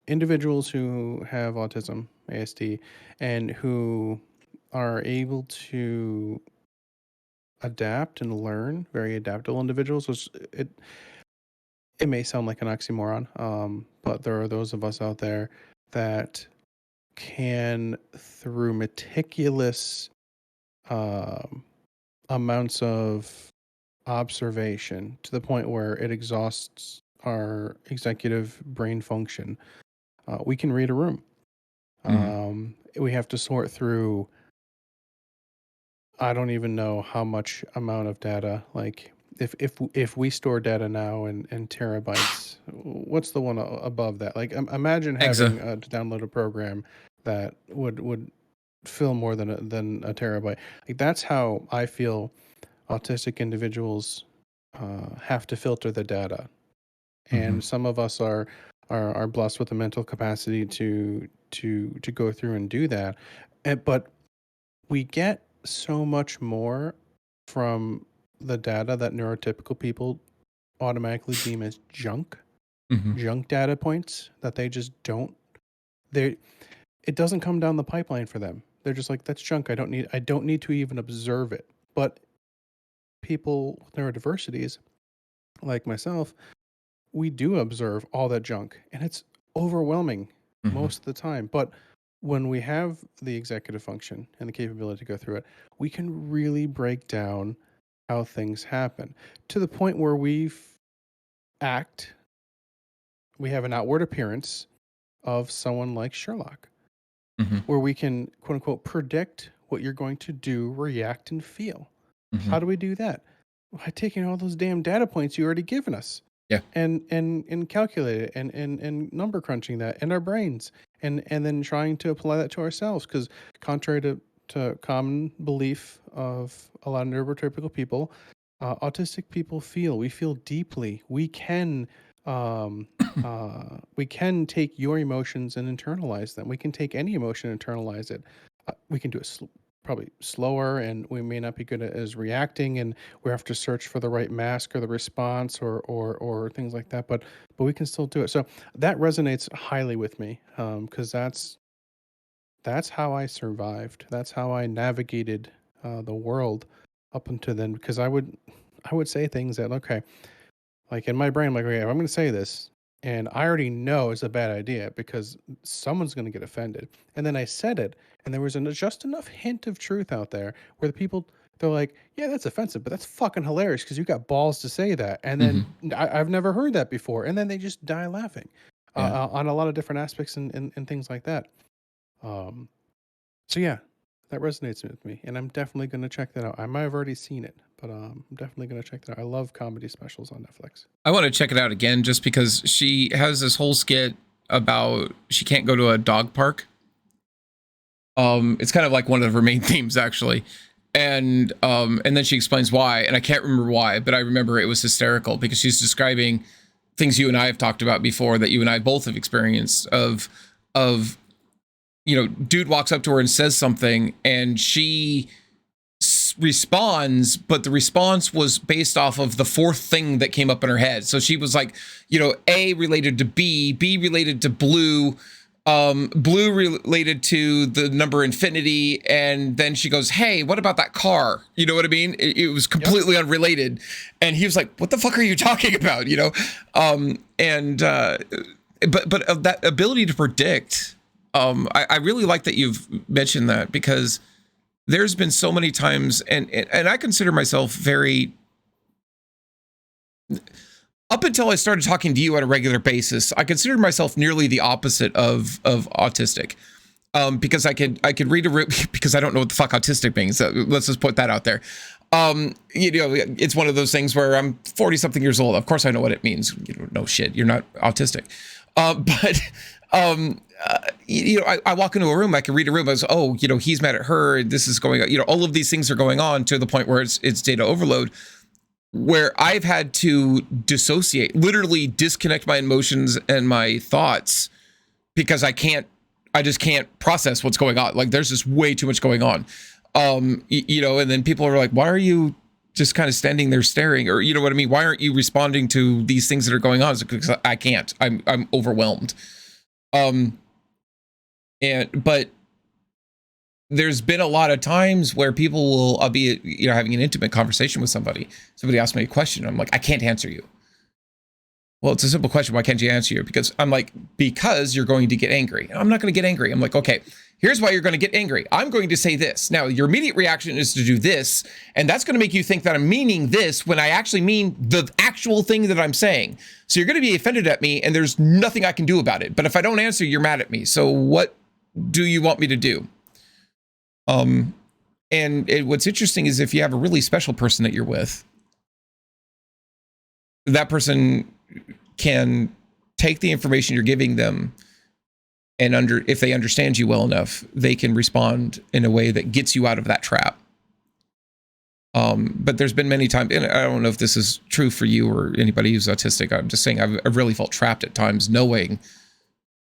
Individuals who have autism, ASD, and who are able to adapt and learn, very adaptable individuals, which it may sound like an oxymoron, but there are those of us out there that can, through meticulous amounts of observation to the point where it exhausts our executive brain function, we can read a room. We have to sort through, I don't even know how much amount of data. Like if we store data now in terabytes, what's the one above that? Like imagine having to download a program that would fill more than a terabyte. Like that's how I feel autistic individuals have to filter the data. And some of us are blessed with the mental capacity to go through and do that. But we get so much more from the data that neurotypical people automatically deem as junk data points that they just don't. It doesn't come down the pipeline for them. They're just like, that's junk. I don't need to even observe it. But people with neurodiversities, like myself, we do observe all that junk, and it's overwhelming most of the time. But when we have the executive function and the capability to go through it, we can really break down how things happen to the point where we have an outward appearance of someone like Sherlock, where we can, quote unquote, predict what you're going to do, react, and feel. How do we do that? by taking all those damn data points you already given us. Yeah. And calculate it and number crunching that in our brains and then trying to apply that to ourselves, because contrary to common belief of a lot of neurotypical people, autistic people we feel deeply. We can take your emotions and internalize them. We can take any emotion and internalize it. We can do it probably slower, and we may not be good at as reacting, and we have to search for the right mask or the response or things like that. But we can still do it. So that resonates highly with me, because that's how I survived. That's how I navigated the world up until then. Because I would say things that, okay, like in my brain, I'm like, okay, if I'm going to say this, and I already know it's a bad idea because someone's going to get offended, and then I said it, and there was just enough hint of truth out there where they're like, yeah, that's offensive, but that's fucking hilarious because you got balls to say that, and then I've never heard that before, and then they just die laughing on a lot of different aspects and things like that. So yeah, that resonates with me, and I'm definitely going to check that out. I might have already seen it, but I'm definitely going to check that out. I love comedy specials on Netflix. I want to check it out again just because she has this whole skit about she can't go to a dog park. It's kind of like one of her main themes, actually. And then she explains why, and I can't remember why, but I remember it was hysterical because she's describing things you and I have talked about before that you and I both have experienced of dude walks up to her and says something, and she responds, but the response was based off of the fourth thing that came up in her head. So she was like, A related to B related to blue, blue related to the number infinity, and then she goes, hey, what about that car? You know what I mean? It was completely unrelated, and he was like, what the fuck are you talking about? But that ability to predict, I really like that you've mentioned that, because there's been so many times, and I consider myself very, up until I started talking to you on a regular basis, I considered myself nearly the opposite of autistic, because I could read because I don't know what the fuck autistic means. So let's just put that out there. It's one of those things where I'm 40 something years old. Of course I know what it means. No shit, you're not autistic. I walk into a room, I can read a room. I was, he's mad at her. This is going on. All of these things are going on to the point where it's data overload, where I've had to dissociate, literally disconnect my emotions and my thoughts, because I just can't process what's going on. Like, there's just way too much going on. And then people are like, why are you just kind of standing there staring? Or, you know what I mean? Why aren't you responding to these things that are going on? It's because I can't. I'm overwhelmed. But there's been a lot of times where people will, I'll be, having an intimate conversation with somebody. Somebody asks me a question. I'm like, I can't answer you. Well, it's a simple question. Why can't you answer you? Because I'm like, because you're going to get angry. I'm not going to get angry. I'm like, okay, here's why you're going to get angry. I'm going to say this. Now, your immediate reaction is to do this, and that's going to make you think that I'm meaning this when I actually mean the actual thing that I'm saying. So you're going to be offended at me, and there's nothing I can do about it. But if I don't answer, you're mad at me. So what do you want me to do? What's interesting is if you have a really special person that you're with, that person can take the information you're giving them, and if they understand you well enough, they can respond in a way that gets you out of that trap. But there's been many times, and I don't know if this is true for you or anybody who's autistic. I'm just saying I've really felt trapped at times, knowing,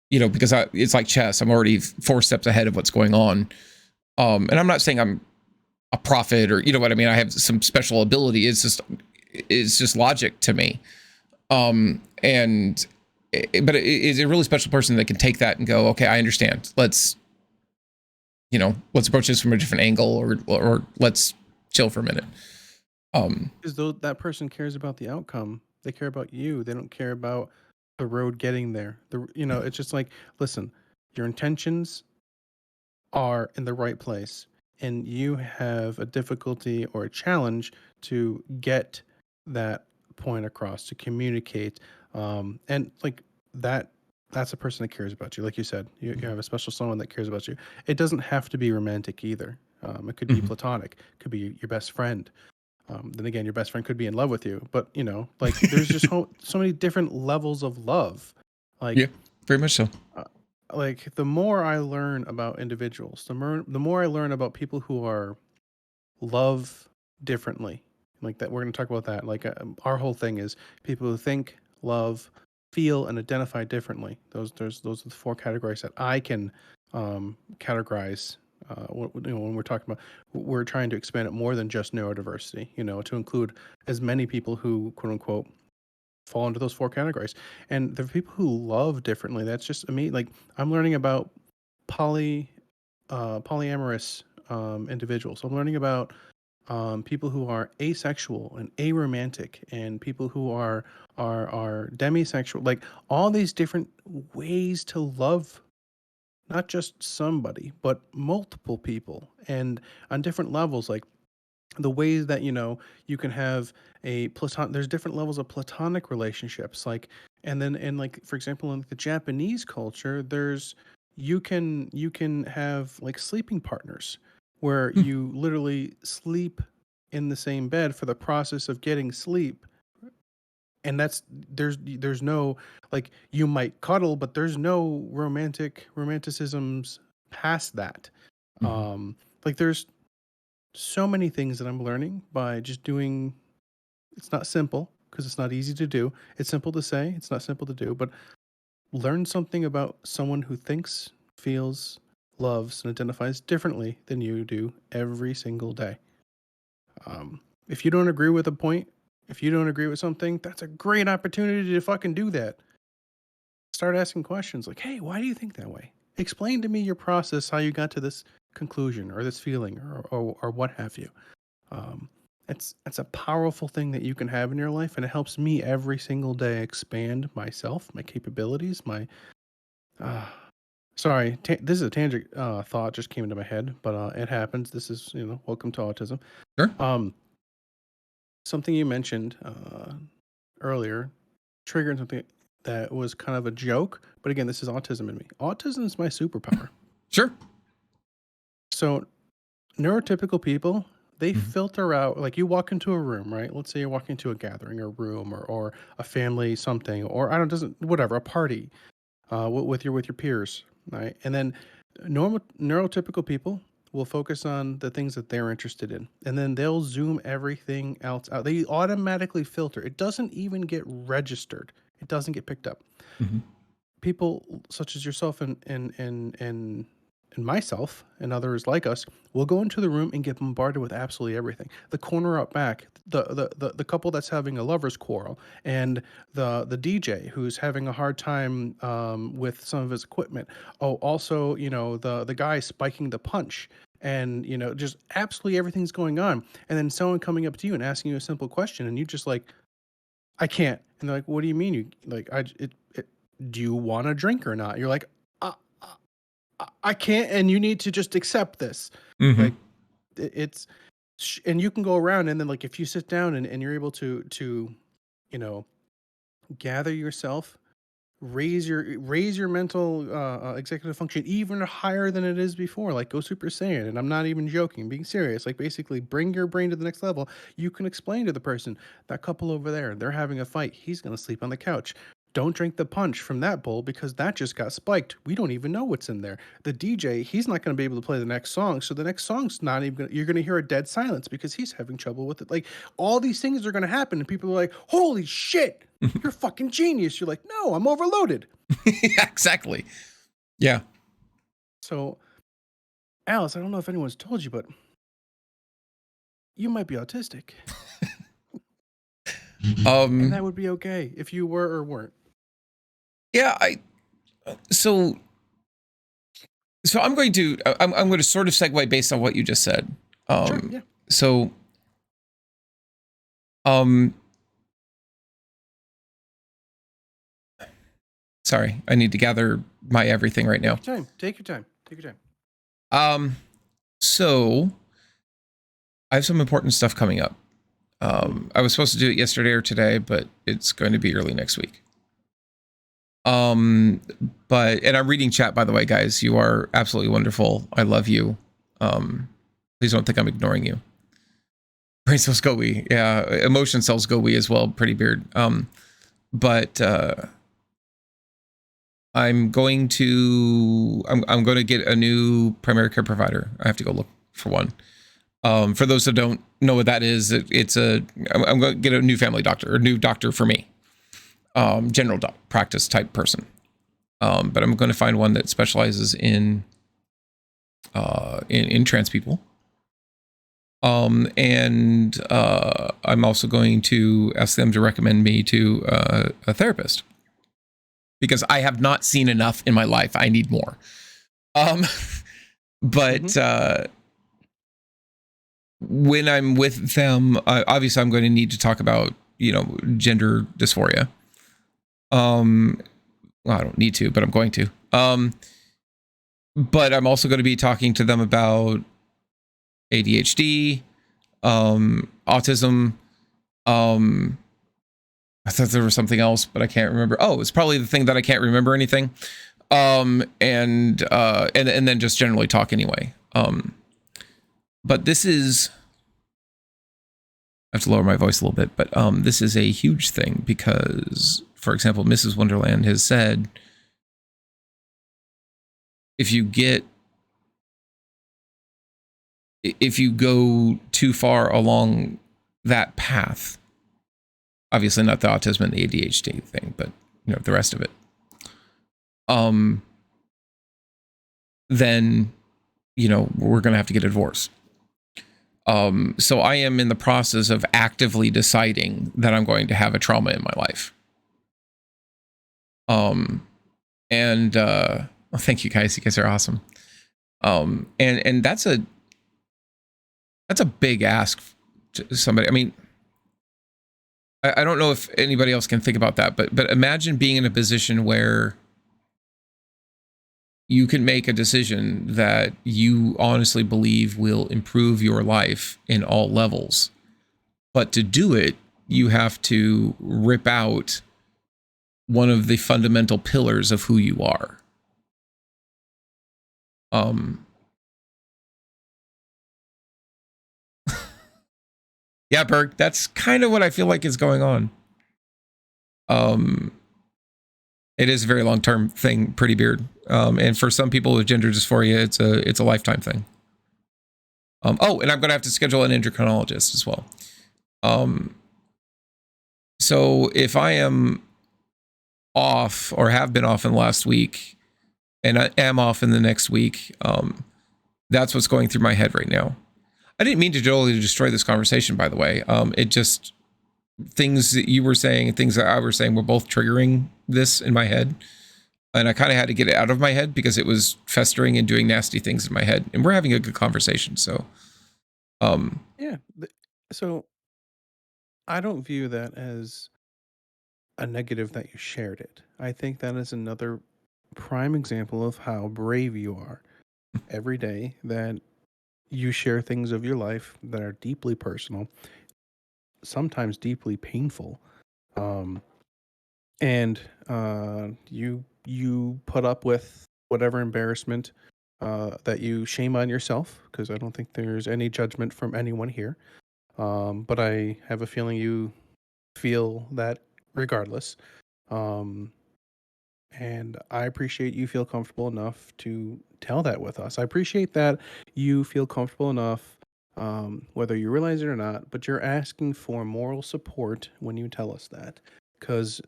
because it's like chess. I'm already 4 steps ahead of what's going on. And I'm not saying I'm a prophet or, you know what I mean? I have some special ability. It's just logic to me. But it's a really special person that can take that and go, okay, I understand. Let's approach this from a different angle, or let's chill for a minute. Because though that person cares about the outcome, they care about you. They don't care about the road getting there. It's just like, listen, your intentions are in the right place, and you have a difficulty or a challenge to get that point across, to communicate, and like that's a person that cares about you. Like you said, you have a special someone that cares about you. It doesn't have to be romantic either. It could be platonic, it could be your best friend. Then again, your best friend could be in love with you, but you know, like there's just so many different levels of love. Like, Yeah, very much so. Like the more I learn about individuals, the more I learn about people who are love differently. Like that, we're going to talk about that. Like our whole thing is people who think, love, feel, and identify differently. Those are the four categories that I can categorize. When we're talking about, we're trying to expand it more than just neurodiversity. You know, to include as many people who quote unquote fall into those four categories. And the people who love differently, that's just me. Like I'm learning about polyamorous individuals. I'm learning about people who are asexual and aromantic, and people who are demisexual. Like all these different ways to love not just somebody, but multiple people, and on different levels. Like the ways that you can have a platon there's different levels of platonic relationships, like, and then, and like for example in the Japanese culture, there's you can have like sleeping partners where you literally sleep in the same bed for the process of getting sleep. And that's there's no, like, you might cuddle, but there's no romanticisms past that. Like there's so many things that I'm learning by just doing. It's not simple because it's not easy to do. It's simple to say, it's not simple to do, but learn something about someone who thinks, feels, loves, and identifies differently than you do every single day. If you don't agree with a point, if you don't agree with something, that's a great opportunity to fucking do that. Start asking questions like, hey, why do you think that way? Explain to me your process, how you got to this conclusion or this feeling or what have you. It's a powerful thing that you can have in your life, and it helps me every single day expand myself, my capabilities, my sorry, this is a tangent thought just came into my head, but it happens. This is, welcome to autism. Sure. Something you mentioned earlier triggered something that was kind of a joke, but again, this is autism in me. Autism is my superpower. Sure. So neurotypical people, they filter out, like you walk into a room, right? Let's say you're walking into a gathering or room or a family something, or whatever, a party with your peers, right? And then neurotypical people will focus on the things that they're interested in, and then they'll zoom everything else out. They automatically filter. It doesn't even get registered. It doesn't get picked up. People such as yourself and myself and others like us will go into the room and get bombarded with absolutely everything. The corner out back, the couple that's having a lover's quarrel, and the DJ who's having a hard time with some of his equipment. Oh, also, the guy spiking the punch, and just absolutely everything's going on. And then someone coming up to you and asking you a simple question, and you just like, I can't. And they're like, what do you mean? You like, do you want a drink or not? You're like, I can't, and you need to just accept this. Like it's, and you can go around, and then like if you sit down and you're able to gather yourself, raise your mental executive function even higher than it is before, like go Super Saiyan. And I'm not even joking, being serious. Like basically bring your brain to the next level. You can explain to the person, that couple over there, they're having a fight, he's going to sleep on the couch. Don't drink the punch from that bowl because that just got spiked. We don't even know what's in there. The DJ, he's not going to be able to play the next song. So the next song's not even you're going to hear a dead silence because he's having trouble with it. Like all these things are going to happen, and people are like, holy shit, you're a fucking genius. You're like, no, I'm overloaded. Yeah, exactly. Yeah. So, Alice, I don't know if anyone's told you, but you might be autistic. And that would be okay if you were or weren't. Yeah, so I'm going to sort of segue based on what you just said. Sure, yeah. So, sorry, I need to gather my everything right now. Take your time. So I have some important stuff coming up. I was supposed to do it yesterday or today, but it's going to be early next week. But, and I'm reading chat, by the way, guys. You are absolutely wonderful. I love you. Please don't think I'm ignoring you. Brain cells go we. Yeah, emotion cells go we as well. Pretty beard. But I'm going to get a new primary care provider. I have to go look for one. For those that don't know what that is, I'm going to get a new family doctor, or new doctor for me. General practice type person. But I'm going to find one that specializes in trans people. And I'm also going to ask them to recommend me to a therapist, because I have not seen enough in my life. I need more. But when I'm with them, obviously I'm going to need to talk about, gender dysphoria. Well, I don't need to, but I'm going to. But I'm also going to be talking to them about ADHD, autism. I thought there was something else, but I can't remember. Oh, it's probably the thing that I can't remember anything. And then just generally talk anyway. But this is, I have to lower my voice a little bit, but this is a huge thing because, for example, Mrs. Wonderland has said, if you go too far along that path, obviously not the autism and the ADHD thing, but the rest of it, then we're going to have to get a divorce. So I am in the process of actively deciding that I'm going to have a trauma in my life. And well, thank you guys. You guys are awesome. And that's a big ask to somebody. I mean, I don't know if anybody else can think about that, but imagine being in a position where you can make a decision that you honestly believe will improve your life in all levels. But to do it, you have to rip out one of the fundamental pillars of who you are. Yeah, Berg, that's kind of what I feel like is going on. It is a very long-term thing, Pretty Beard. And for some people with gender dysphoria, it's a lifetime thing. Oh, and I'm going to have to schedule an endocrinologist as well. So if I am off or have been off in the last week, and I am off in the next week, that's what's going through my head right now. I didn't mean to totally destroy this conversation, by the way. It just, things that you were saying, things that I were saying were both triggering this in my head. And I kind of had to get it out of my head because it was festering and doing nasty things in my head. And we're having a good conversation. So, yeah. So I don't view that as a negative that you shared it. I think that is another prime example of how brave you are every day, that you share things of your life that are deeply personal, sometimes deeply painful. And you put up with whatever embarrassment that you shame on yourself, because I don't think there's any judgment from anyone here. But I have a feeling you feel that regardless. And I appreciate you feel comfortable enough to tell that with us. I appreciate that you feel comfortable enough, whether you realize it or not, but you're asking for moral support when you tell us that. Because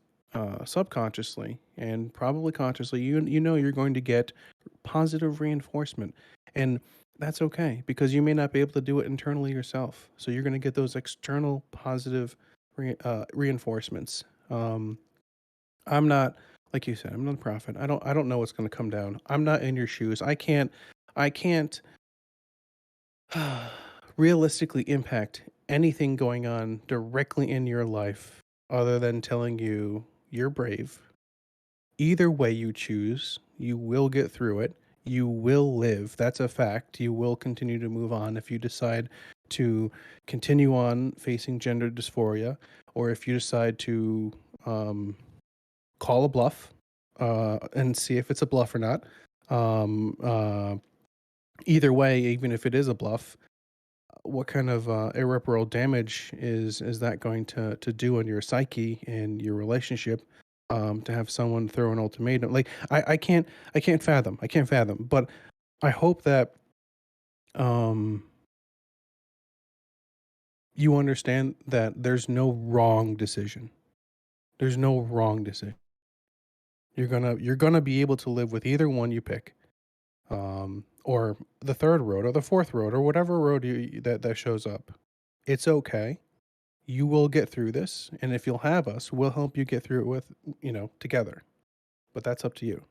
subconsciously and probably consciously, you know you're going to get positive reinforcement. And that's okay, because you may not be able to do it internally yourself. So you're going to get those external positive reinforcements. I'm not, like you said, I'm not a prophet. I don't know what's going to come down. I'm not in your shoes. I can't realistically impact anything going on directly in your life other than telling you you're brave. Either way you choose, you will get through it. You will live. That's a fact. You will continue to move on if you decide to continue on facing gender dysphoria, or if you decide to call a bluff and see if it's a bluff or not. Either way, even if it is a bluff, what kind of irreparable damage is that going to do on your psyche and your relationship? To have someone throw an ultimatum, like I can't fathom. But I hope that um you understand that there's no wrong decision. There's no wrong decision. You're gonna be able to live with either one you pick, or the third road, or the fourth road, or whatever road that shows up. It's okay. You will get through this, and if you'll have us, we'll help you get through it with together. But that's up to you.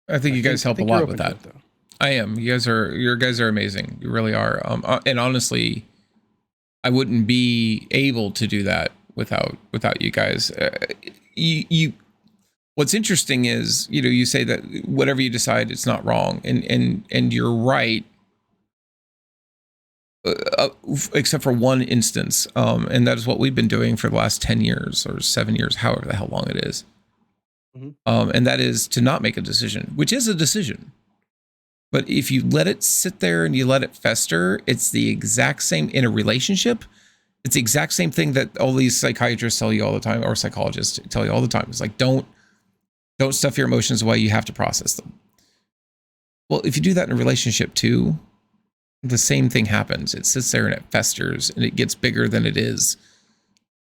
I think you guys I help a think you're lot open with to that. it, though. I am. You guys are amazing. You really are. And honestly, I wouldn't be able to do that without you guys. You what's interesting is, you say that whatever you decide, it's not wrong, and you're right, except for one instance, and that is what we've been doing for the last 10 years or 7 years, however the hell long it is. Mhm. And that is to not make a decision, which is a decision. But if you let it sit there and you let it fester, it's the exact same in a relationship. It's the exact same thing that all these psychiatrists tell you all the time, or psychologists tell you all the time. It's like, don't stuff your emotions away. You have to process them. Well, if you do that in a relationship too, the same thing happens. It sits there and it festers and it gets bigger than it is.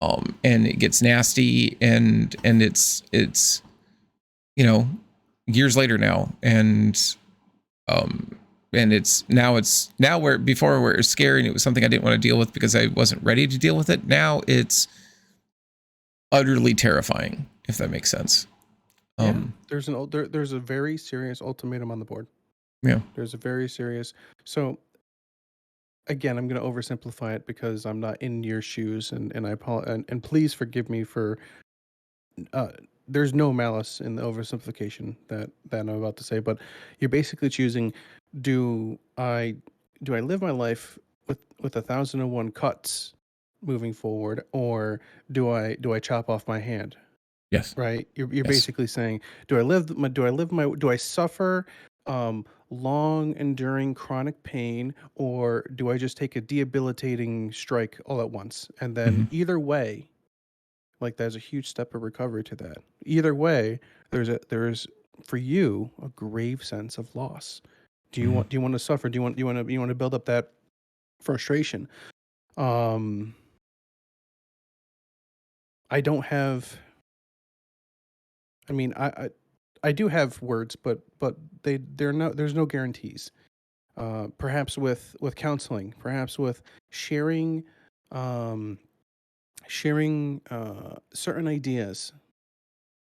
And it gets nasty, and it's years later now, and it's now where before where it was scary and it was something I didn't want to deal with because I wasn't ready to deal with it. Now it's utterly terrifying, if that makes sense. There's there's a very serious ultimatum on the board. Yeah. There's a very serious. So again, I'm going to oversimplify it because I'm not in your shoes, and I apologize, and please forgive me for. There's no malice in the oversimplification that I'm about to say, but you're basically choosing: do I live my life with 1,001 cuts moving forward, or do I chop off my hand? Yes. Right. You're Yes. basically saying, do I suffer long enduring chronic pain, or do I just take a debilitating strike all at once? And then either way, like, there's a huge step of recovery to that. Either way, there's for you a grave sense of loss. Do you want to suffer? Do you want to build up that frustration? I don't have. I mean, I do have words, but there's no guarantees. Perhaps with counseling, perhaps with sharing, um, certain ideas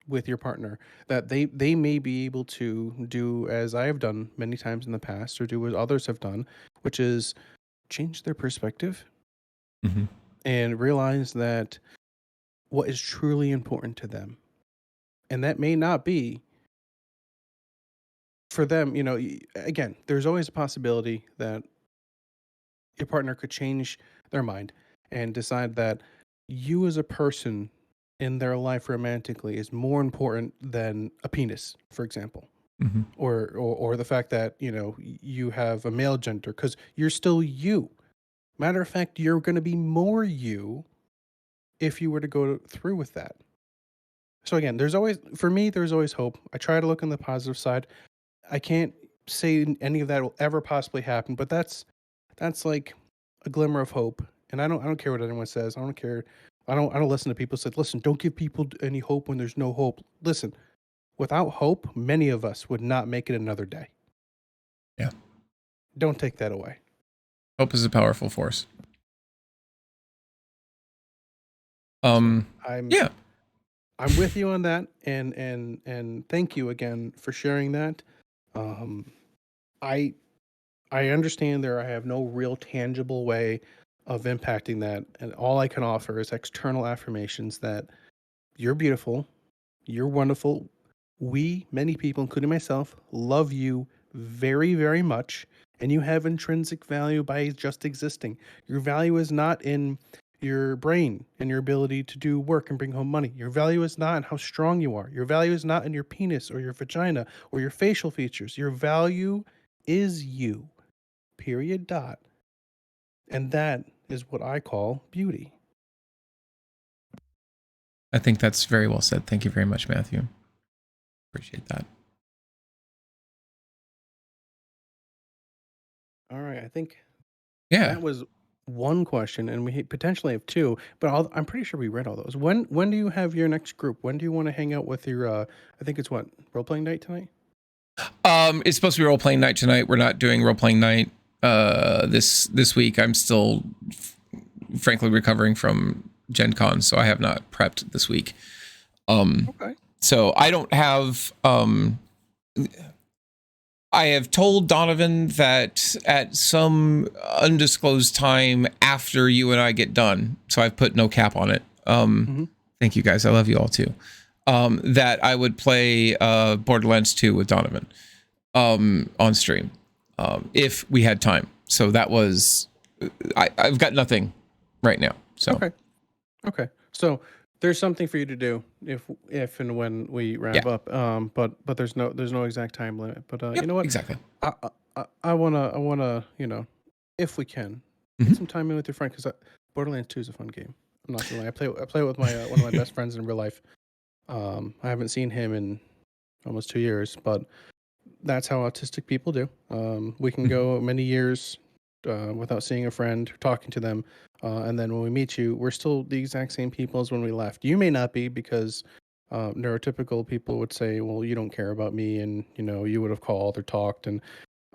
with your partner that they may be able to do, as I have done many times in the past, or do as others have done, which is change their perspective and realize that what is truly important to them, and that may not be for them. Again, there's always a possibility that your partner could change their mind and decide that you as a person in their life romantically is more important than a penis, for example. Or the fact that you have a male gender, because you're still you. Matter of fact, you're going to be more you if you were to go through with that. So again, there's always hope. I try to look on the positive side. I can't say any of that will ever possibly happen, but that's like a glimmer of hope. And I don't care what anyone says. I don't care. I don't listen to people who said, listen, don't give people any hope when there's no hope. Listen, without hope, many of us would not make it another day. Yeah. Don't take that away. Hope is a powerful force. I'm with you on that, and thank you again for sharing that. I understand I have no real tangible way of impacting that, and all I can offer is external affirmations that you're beautiful, you're wonderful. Many people, including myself, love you very, very much, and you have intrinsic value by just existing. Your value is not in your brain and your ability to do work and bring home money. Your value is not in how strong you are. Your value is not in your penis or your vagina or your facial features. Your value is you. Period. Dot. And that is what I call beauty. I think that's very well said. Thank you very much, Matthew. Appreciate that. All right, I think Yeah. that was one question, and we potentially have two, but I'm pretty sure we read all those. When do you have your next group? When do you want to hang out with your? I think it's what, role playing night tonight. It's supposed to be role playing night tonight. We're not doing role playing night this week. I'm still frankly recovering from Gen Con, so I have not prepped this week. Okay. So I don't have I have told Donovan that at some undisclosed time after you and I get done, so I've put no cap on it. Thank you guys. I love you all too. That I would play Borderlands 2 with Donovan on stream if we had time. So that was I've got nothing right now. So Okay. So there's something for you to do if and when we wrap up. But there's no exact time limit. But you know what? Exactly. I wanna if we can get some time in with your friend, because Borderlands 2 is a fun game. I'm not gonna lie. I play it with my one of my best friends in real life. I haven't seen him in almost 2 years, but that's how autistic people do. We can go many years without seeing a friend, talking to them, and then when we meet you, we're still the exact same people as when we left. You may not be, because neurotypical people would say, "Well, you don't care about me," and you would have called or talked. And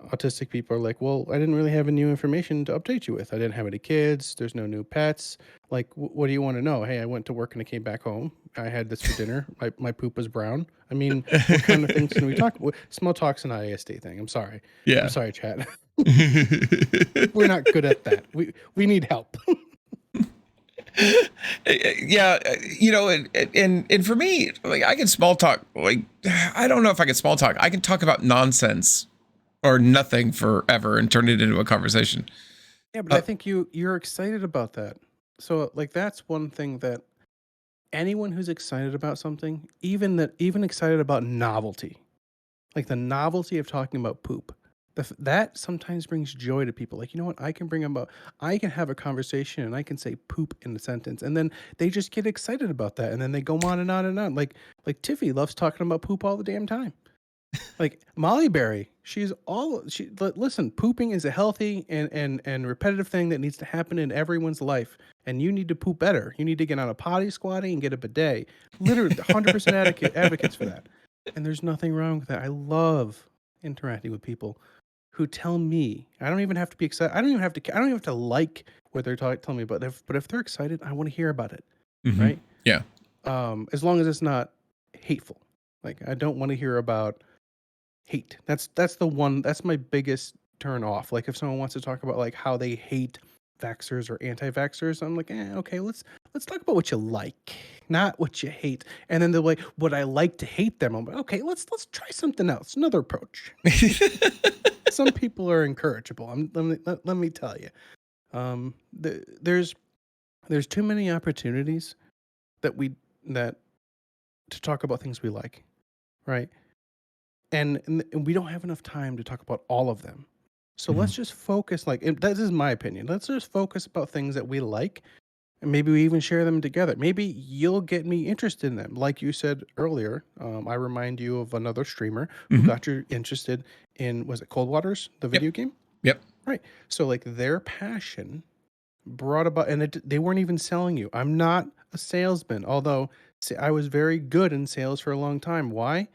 autistic people are like, "Well, I didn't really have any new information to update you with. I didn't have any kids. There's no new pets. Like, what do you want to know? Hey, I went to work and I came back home. I had this for dinner. My poop was brown. I mean, what kind of things can we talk? Small talk's an ISD thing. I'm sorry. Yeah. I'm sorry, chat. We're not good at that. We need help." Yeah, and for me, like, I can small talk. Like, I don't know if I can small talk. I can talk about nonsense or nothing forever and turn it into a conversation. Yeah, but I think you're excited about that. So like that's one thing that anyone who's excited about something, even excited about novelty, like the novelty of talking about poop, that sometimes brings joy to people. Like, you know what? I can have a conversation and I can say poop in a sentence, and then they just get excited about that, and then they go on and on and on. Like Tiffy loves talking about poop all the damn time. Like Molly Berry, listen, pooping is a healthy and repetitive thing that needs to happen in everyone's life. And you need to poop better. You need to get on a potty squatty and get a bidet. Literally 100% advocates for that. And there's nothing wrong with that. I love interacting with people who tell me. I don't even have to be excited. I don't even have to like what they're telling me about. But if they're excited, I want to hear about it. Right? Yeah. As long as it's not hateful. Like, I don't want to hear about hate. That's my biggest turn off. Like, if someone wants to talk about like how they hate vaxxers or anti-vaxxers, I'm like, okay, let's talk about what you like, not what you hate. And then they're like, would I like to hate them? I'm like, okay, let's try something else, another approach. Some people are incorrigible. Let me tell you, there's too many opportunities that to talk about things we like, right? And we don't have enough time to talk about all of them. So let's just focus, this is my opinion. Let's just focus about things that we like, and maybe we even share them together. Maybe you'll get me interested in them. Like you said earlier, I remind you of another streamer who got you interested in, was it Cold Waters, the video game? Yep. Right. So like their passion brought about, and they weren't even selling you. I'm not a salesman, although I was very good in sales for a long time. Why?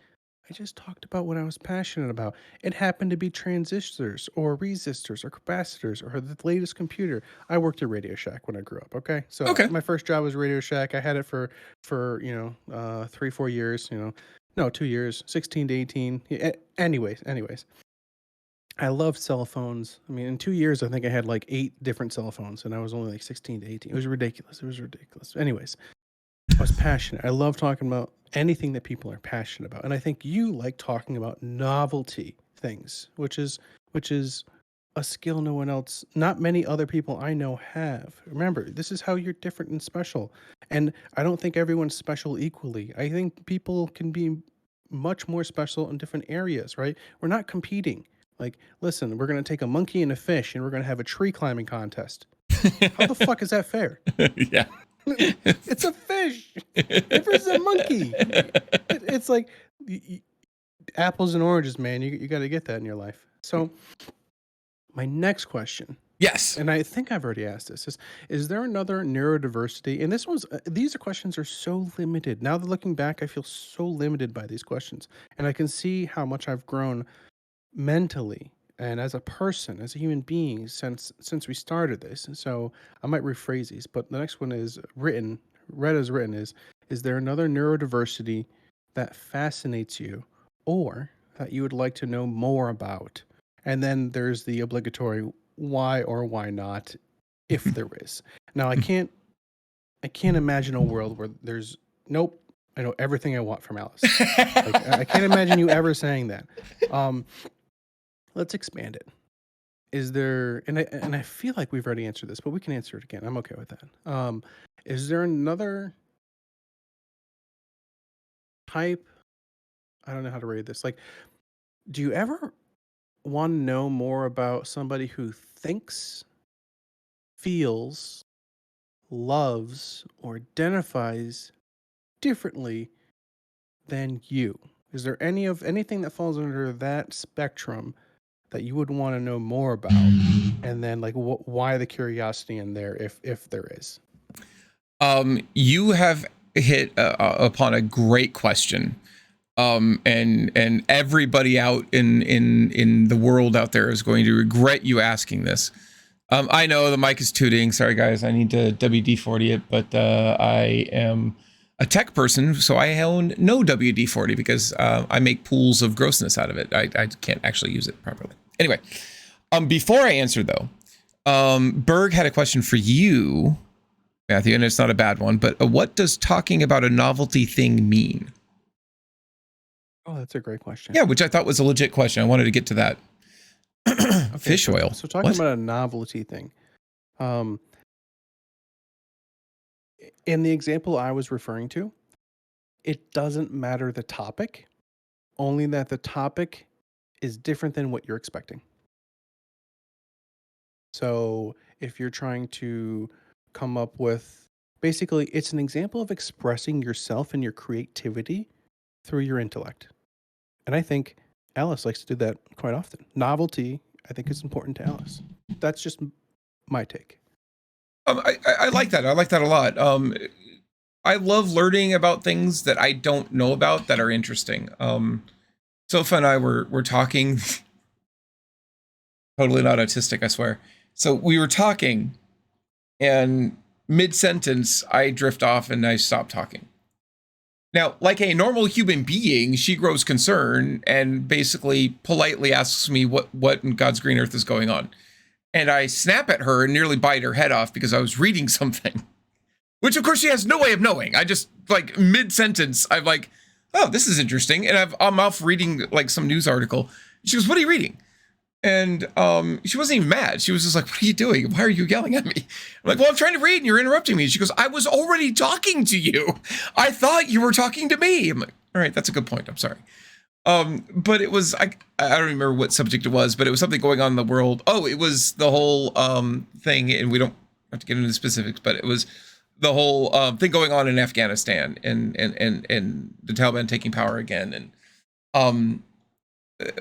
I just talked about what I was passionate about. It happened to be transistors or resistors or capacitors or the latest computer. I worked at Radio Shack when I grew up. Okay. So my first job was Radio Shack. I had it for 3-4 years, no, 2 years, 16 to 18. Anyways, I loved cell phones. I mean, in 2 years, I think I had like 8 different cell phones, and I was only like 16 to 18. It was ridiculous. Anyways, I was passionate. I love talking about anything that people are passionate about. And I think you like talking about novelty things, which is a skill not many other people I know have. Remember, this is how you're different and special. And I don't think everyone's special equally. I think people can be much more special in different areas, right? We're not competing. Like, listen, we're going to take a monkey and a fish and we're going to have a tree climbing contest. How the fuck is that fair? Yeah. It's a fish. It versus a monkey. It's like apples and oranges, man. You got to get that in your life. So my next question. Yes. And I think I've already asked this. Is there another neurodiversity? And these questions are so limited. Now that looking back, I feel so limited by these questions. And I can see how much I've grown mentally and as a person, as a human being since we started this. So I might rephrase these, but the next one is read as written is there another neurodiversity that fascinates you or that you would like to know more about? And then there's the obligatory why or why not, if there is. Now I can't imagine a world where there's nope, I know everything I want from Alice. Like, I can't imagine you ever saying that. Let's expand it. Is there, and I feel like we've already answered this, but we can answer it again. I'm okay with that. Is there another type? I don't know how to read this. Like, do you ever want to know more about somebody who thinks, feels, loves, or identifies differently than you? Is there anything that falls under that spectrum that you would want to know more about? And then like why the curiosity in there if there is? You have hit upon a great question. And everybody out in the world out there is going to regret you asking this. I know the mic is tooting. Sorry guys, I need to WD-40 it, but I am a tech person, so I own no WD-40 because I make pools of grossness out of it. I can't actually use it properly. Anyway, before I answer though, Berg had a question for you, Matthew, and it's not a bad one, but what does talking about a novelty thing mean? Oh, that's a great question. Yeah, which I thought was a legit question. I wanted to get to that. Okay, fish oil. So talking about a novelty thing. In the example I was referring to, it doesn't matter the topic, only that the topic is different than what you're expecting. So if you're trying to come up with, basically, it's an example of expressing yourself and your creativity through your intellect. And I think Alice likes to do that quite often. Novelty, I think, is important to Alice. That's just my take. I like that. I like that a lot. I love learning about things that I don't know about that are interesting. Sofa and I were talking. Totally not autistic, I swear. So we were talking, and mid-sentence, I drift off and I stop talking. Now, like a normal human being, she grows concern and basically politely asks me what in God's green earth is going on. And I snap at her and nearly bite her head off because I was reading something, which of course she has no way of knowing. I just, like, mid-sentence, I'm like, oh, this is interesting. And I'm off reading like some news article. She goes, what are you reading? And she wasn't even mad. She was just like, what are you doing? Why are you yelling at me? I'm like, well, I'm trying to read and you're interrupting me. She goes, I was already talking to you. I thought you were talking to me. I'm like, all right, that's a good point. I'm sorry. But it was, I don't remember what subject it was, but it was something going on in the world. Oh, it was the whole thing, and we don't have to get into the specifics, but it was the whole thing going on in Afghanistan and the Taliban taking power again. And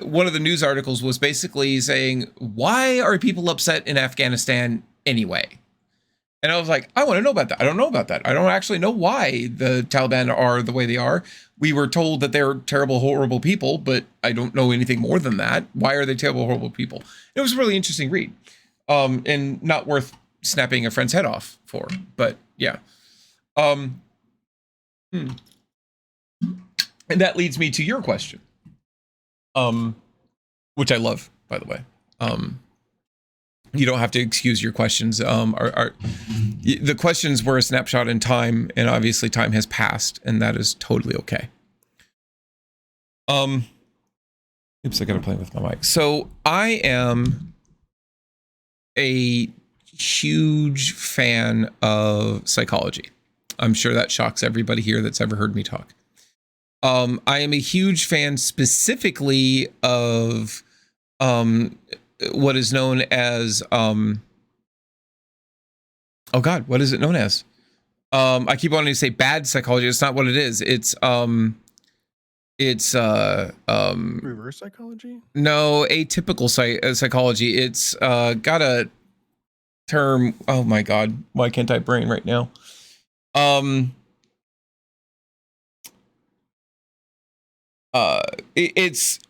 one of the news articles was basically saying, why are people upset in Afghanistan anyway? And I was like, I want to know about that. I don't know about that. I don't actually know why the Taliban are the way they are. We were told that they're terrible, horrible people, but I don't know anything more than that. Why are they terrible, horrible people? It was a really interesting read, and not worth snapping a friend's head off for, but yeah. And that leads me to your question, which I love, by the way. You don't have to excuse your questions. The questions were a snapshot in time, and obviously time has passed, and that is totally okay. Oops, I gotta play with my mic. So I am a huge fan of psychology. I'm sure that shocks everybody here that's ever heard me talk. I am a huge fan specifically of what is known as oh God, what is it known as? I keep wanting to say bad psychology. It's not what it is. It's reverse psychology. No, atypical psychology. It's got a term. Oh my God, why can't I brain right now? It's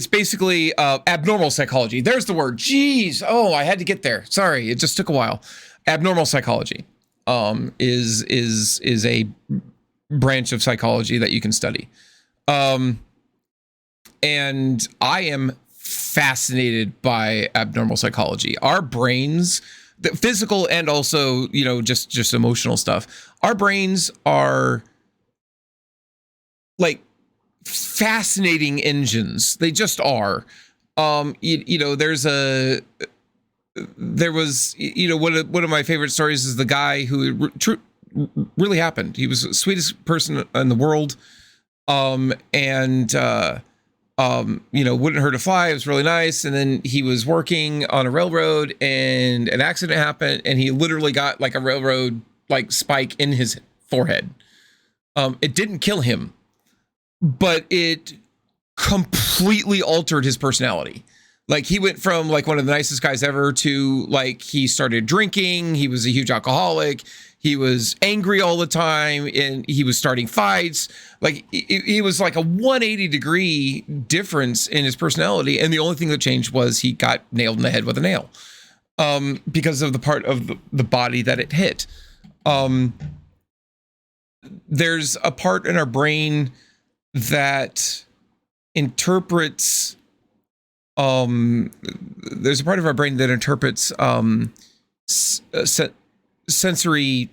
basically abnormal psychology. There's the word. Jeez. Oh, I had to get there. Sorry, it just took a while. Abnormal psychology is a branch of psychology that you can study. And I am fascinated by abnormal psychology. Our brains, the physical and also, you know, just emotional stuff. Our brains are like fascinating engines. They just are. You know, there was, you know, one of my favorite stories is the guy who really happened. He was the sweetest person in the world. You know, wouldn't hurt a fly. It was really nice. And then he was working on a railroad and an accident happened and he literally got like a railroad like spike in his forehead. It didn't kill him, but it completely altered his personality. Like he went from like one of the nicest guys ever to like he started drinking. He was a huge alcoholic. He was angry all the time and he was starting fights. Like he was like a 180 degree difference in his personality. And the only thing that changed was he got nailed in the head with a nail because of the part of the body that it hit. There's a part in our brain that interprets there's a part of our brain that interprets sensory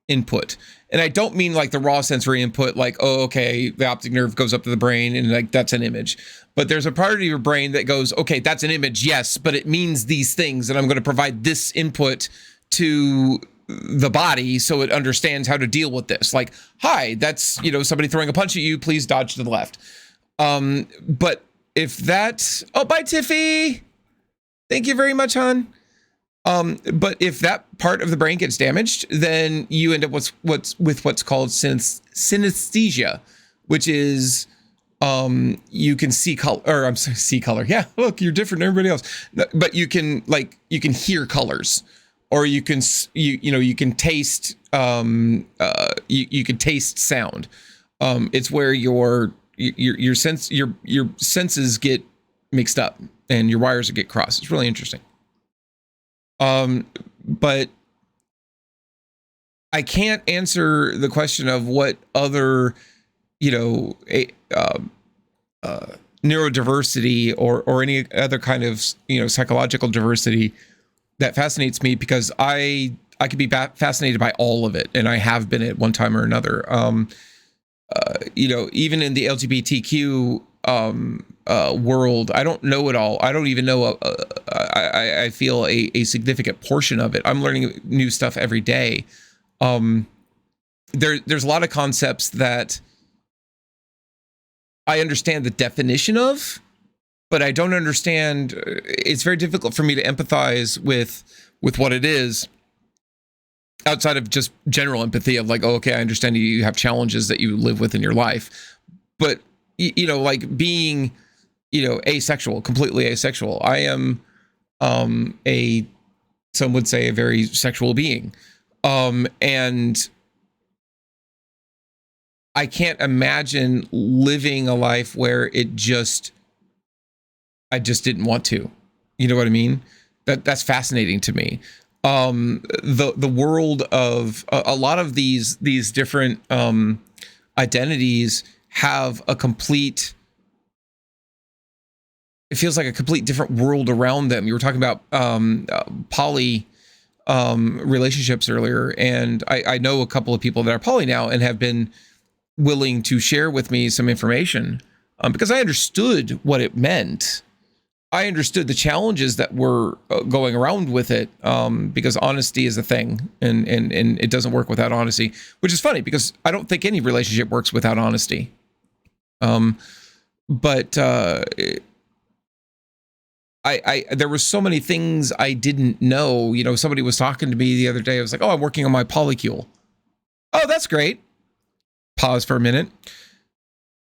input, and I don't mean like the raw sensory input, like, oh, okay, the optic nerve goes up to the brain and like that's an image, but there's a part of your brain that goes, okay, that's an image, yes, but it means these things, and I'm going to provide this input to the body so it understands how to deal with this. Like, hi, that's, you know, somebody throwing a punch at you, please dodge to the left. But if that, oh, bye, Tiffy. Thank you very much, hon. But if that part of the brain gets damaged, then you end up with what's called synesthesia, which is you can see color, or I'm sorry, see color. Yeah, look, you're different than everybody else. But you can hear colors, or you can you can taste you can taste sound. It's where your senses get mixed up and your wires get crossed. It's really interesting. But I can't answer the question of what other, you know, neurodiversity or any other kind of, you know, psychological diversity that fascinates me, because I could be fascinated by all of it, and I have been at one time or another. You know, even in the LGBTQ world, I don't know it all. I don't even know. I feel a significant portion of it. I'm learning new stuff every day. There's a lot of concepts that I understand the definition of, but I don't understand. It's very difficult for me to empathize with what it is, outside of just general empathy of like, oh, okay, I understand you have challenges that you live with in your life. But, you know, like being, you know, asexual, completely asexual. I am some would say a very sexual being. And I can't imagine living a life where I just didn't want to. You know what I mean? That's fascinating to me. The world of a lot of these different identities have a complete, it feels like a complete different world around them. You were talking about poly relationships earlier, and I know a couple of people that are poly now and have been willing to share with me some information because I understood what it meant. I understood the challenges that were going around with it, because honesty is a thing, and it doesn't work without honesty, which is funny because I don't think any relationship works without honesty. But there were so many things I didn't know. You know, somebody was talking to me the other day. I was like, oh, I'm working on my polycule. Oh, that's great. Pause for a minute.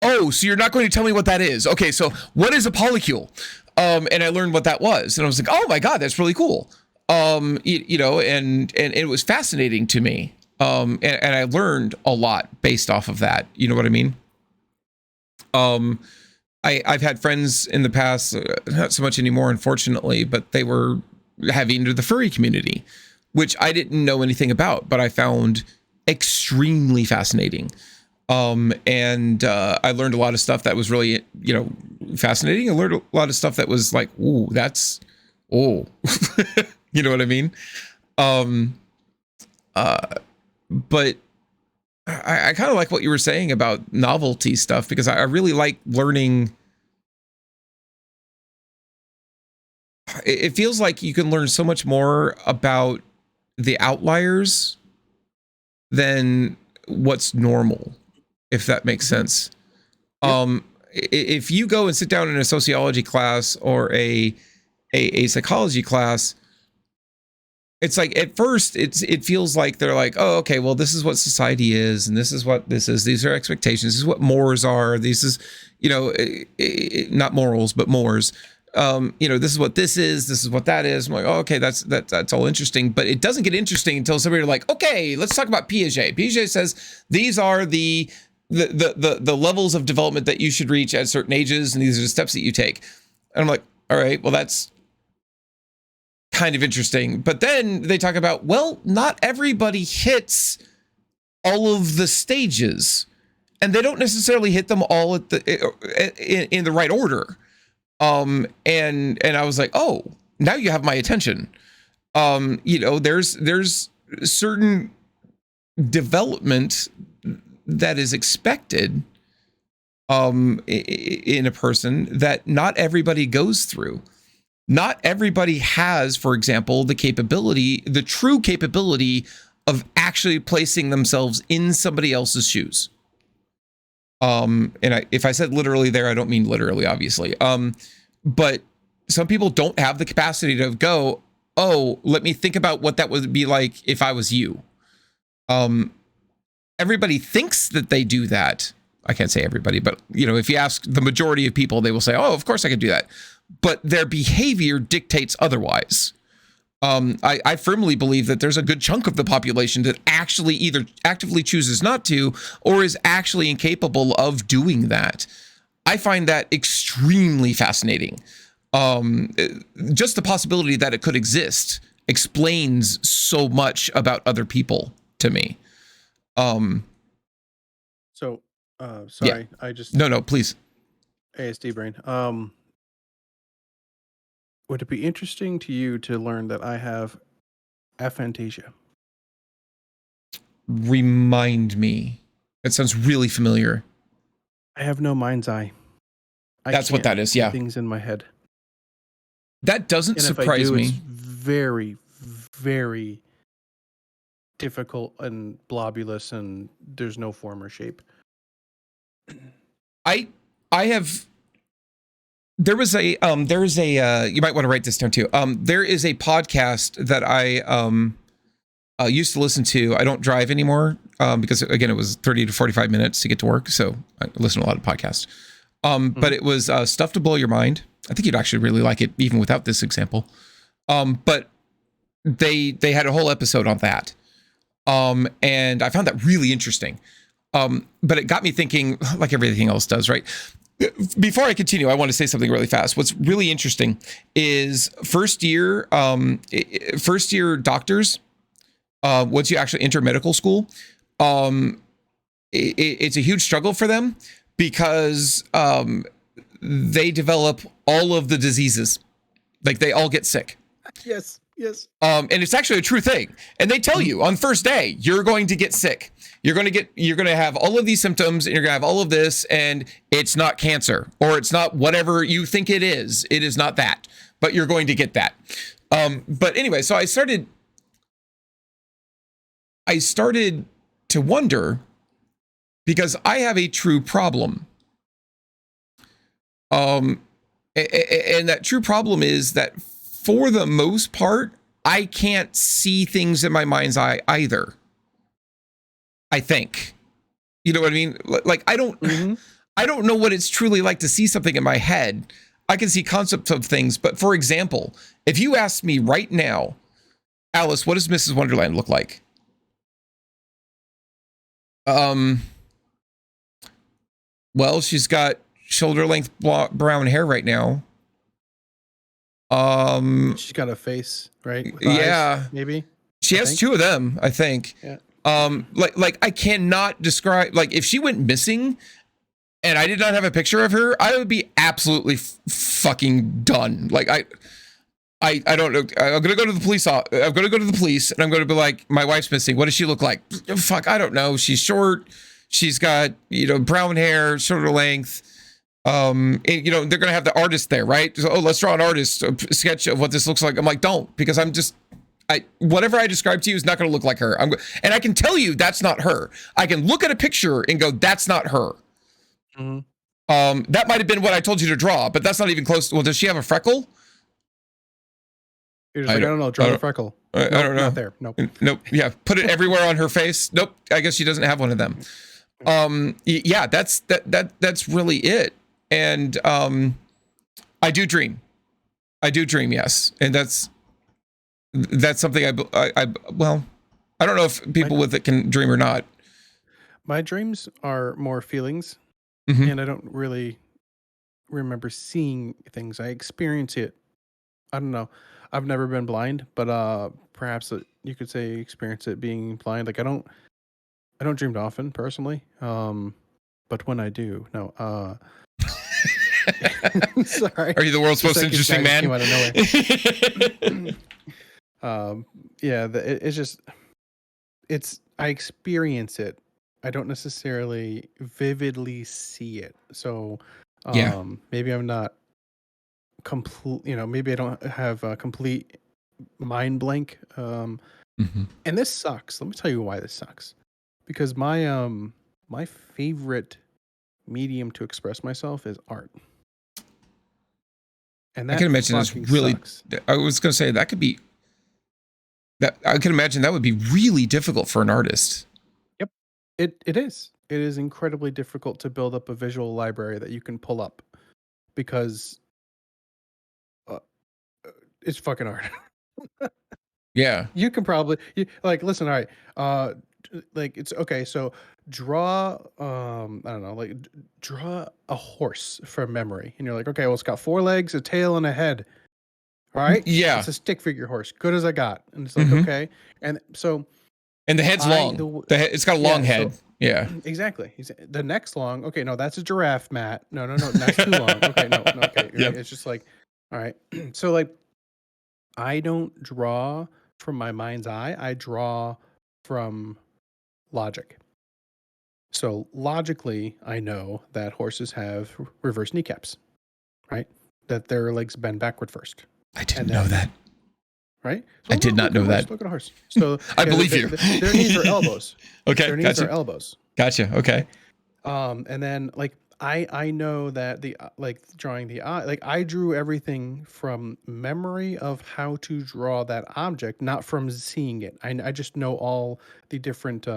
Oh, so you're not going to tell me what that is. Okay, so what is a polycule? And I learned what that was. And I was like, oh my God, that's really cool. You know, and it was fascinating to me. And I learned a lot based off of that. You know what I mean? I've had friends in the past, not so much anymore, unfortunately, but they were heavy into the furry community, which I didn't know anything about, but I found extremely fascinating. And I learned a lot of stuff that was really, you know, fascinating. I learned a lot of stuff that was like, ooh, that's, oh, you know what I mean? But I kind of like what you were saying about novelty stuff, because I really like learning. It feels like you can learn so much more about the outliers than what's normal, if that makes sense. Yep. If you go and sit down in a sociology class or a psychology class, it's like at first it feels like they're like, oh, okay, well, this is what society is, and this is what this is. These are expectations. This is what mores are. This is, you know, not morals, but mores. You know, this is what this is. This is what that is. I'm like, oh, okay, that's all interesting. But it doesn't get interesting until somebody like, okay, let's talk about Piaget. Piaget says these are the levels of development that you should reach at certain ages, and these are the steps that you take. And I'm like, all right, well, that's kind of interesting. But then they talk about, well, not everybody hits all of the stages, and they don't necessarily hit them all at in the right order. And I was like, oh, now you have my attention. You know, there's certain development that is expected in a person that not everybody goes through. Not everybody has, for example, the true capability of actually placing themselves in somebody else's shoes. If I said literally there, I don't mean literally, obviously. But some people don't have the capacity to go, oh, let me think about what that would be like if I was you. Everybody thinks that they do that. I can't say everybody, but you know, if you ask the majority of people, they will say, oh, of course I could do that. But their behavior dictates otherwise. I firmly believe that there's a good chunk of the population that actually either actively chooses not to or is actually incapable of doing that. I find that extremely fascinating. Just the possibility that it could exist explains so much about other people to me. Sorry, yeah. I just... No, please. ASD brain. Would it be interesting to you to learn that I have aphantasia? Remind me. That sounds really familiar. I have no mind's eye. That's what that is, yeah. Things in my head. That doesn't surprise me. It's very, very difficult and blobulous, and there's no form or shape. I have... There is a you might want to write this down too. There is a podcast that I used to listen to. I don't drive anymore because again, it was 30 to 45 minutes to get to work. So I listen to a lot of podcasts. But it was Stuff to Blow Your Mind. I think you'd actually really like it even without this example. But they had a whole episode on that. And I found that really interesting. But it got me thinking, like everything else does, right? Before I continue, I want to say something really fast. What's really interesting is first year doctors, once you actually enter medical school, it's a huge struggle for them because they develop all of the diseases. Like they all get sick. Yes. And it's actually a true thing. And they tell you on first day, you're going to get sick. You're going to have all of these symptoms and you're going to have all of this, and it's not cancer or it's not whatever you think it is. It is not that, but you're going to get that. But anyway, so I started to wonder because I have a true problem. And And that true problem is that for the most part, I can't see things in my mind's eye either. I think, you know what I mean? Like I don't know what it's truly like to see something in my head. I can see concepts of things, but for example, if you ask me right now, Alice, what does Mrs. Wonderland look like? Well, she's got shoulder length brown hair right now. She's got a face, right? With Yeah, eyes, maybe she has two of them, I think. Yeah. Like I cannot describe, like if she went missing and I did not have a picture of her, I would be absolutely fucking done. Like I don't know. I'm gonna go to the police. I'm gonna go to the police, and I'm gonna be like, my wife's missing. What does she look like? Fuck, I don't know. She's short. She's got brown hair, shoulder length. And, they're gonna have the artist there, right? So, let's draw an artist a sketch of what this looks like. I'm like, don't, because whatever I describe to you is not gonna look like her. And I can tell you that's not her. I can look at a picture and go, that's not her. That might have been what I told you to draw, but that's not even close. Well, does she have a freckle? You're just like, I don't know. Draw the freckle. I don't know. Not there. Nope. Nope. Yeah. Put it everywhere on her face. Nope. I guess she doesn't have one of them. Yeah. That's really it. And I do dream. Yes. And that's something well, I don't know if people with it can dream or not. My dreams are more feelings, and I don't really remember seeing things. I experience it. I don't know. I've never been blind, but perhaps you could say experience it being blind. Like I don't dream often personally. But when I do, no. Sorry. Are you the world's most interesting man? Came out of nowhere. It's I experience it. I don't necessarily vividly see it. So maybe I'm not complete, maybe I don't have a complete mind blank. And this sucks. Let me tell you why this sucks. Because my favorite medium to express myself is art. And that I can imagine that's really sucks. I was going to say that could be that I can imagine that would be really difficult for an artist. Yep. It is. It is incredibly difficult to build up a visual library that you can pull up because it's fucking art. Yeah. You can probably listen, all right. It's okay, so draw I don't know, draw a horse from memory. And you're like, okay, well it's got 4 legs, a tail, and a head. All right? Yeah. It's a stick figure horse. Good as I got. And it's like, okay. And so and the head's long. It's got a long head. So, yeah. Exactly. The neck's long. Okay, no, that's a giraffe, Matt. No, that's too long. Okay, no, okay. Yep. It's just like, all right. So I don't draw from my mind's eye. I draw from logic. So logically, I know that horses have reverse kneecaps, right? That their legs bend backward first. I didn't know that. Right? So I did not know that. Look at a horse. So I believe you. Their knees are elbows. Okay, their knees are elbows. Gotcha. Okay. And then I know that drawing the eye, I drew everything from memory of how to draw that object, not from seeing it. I just know all the different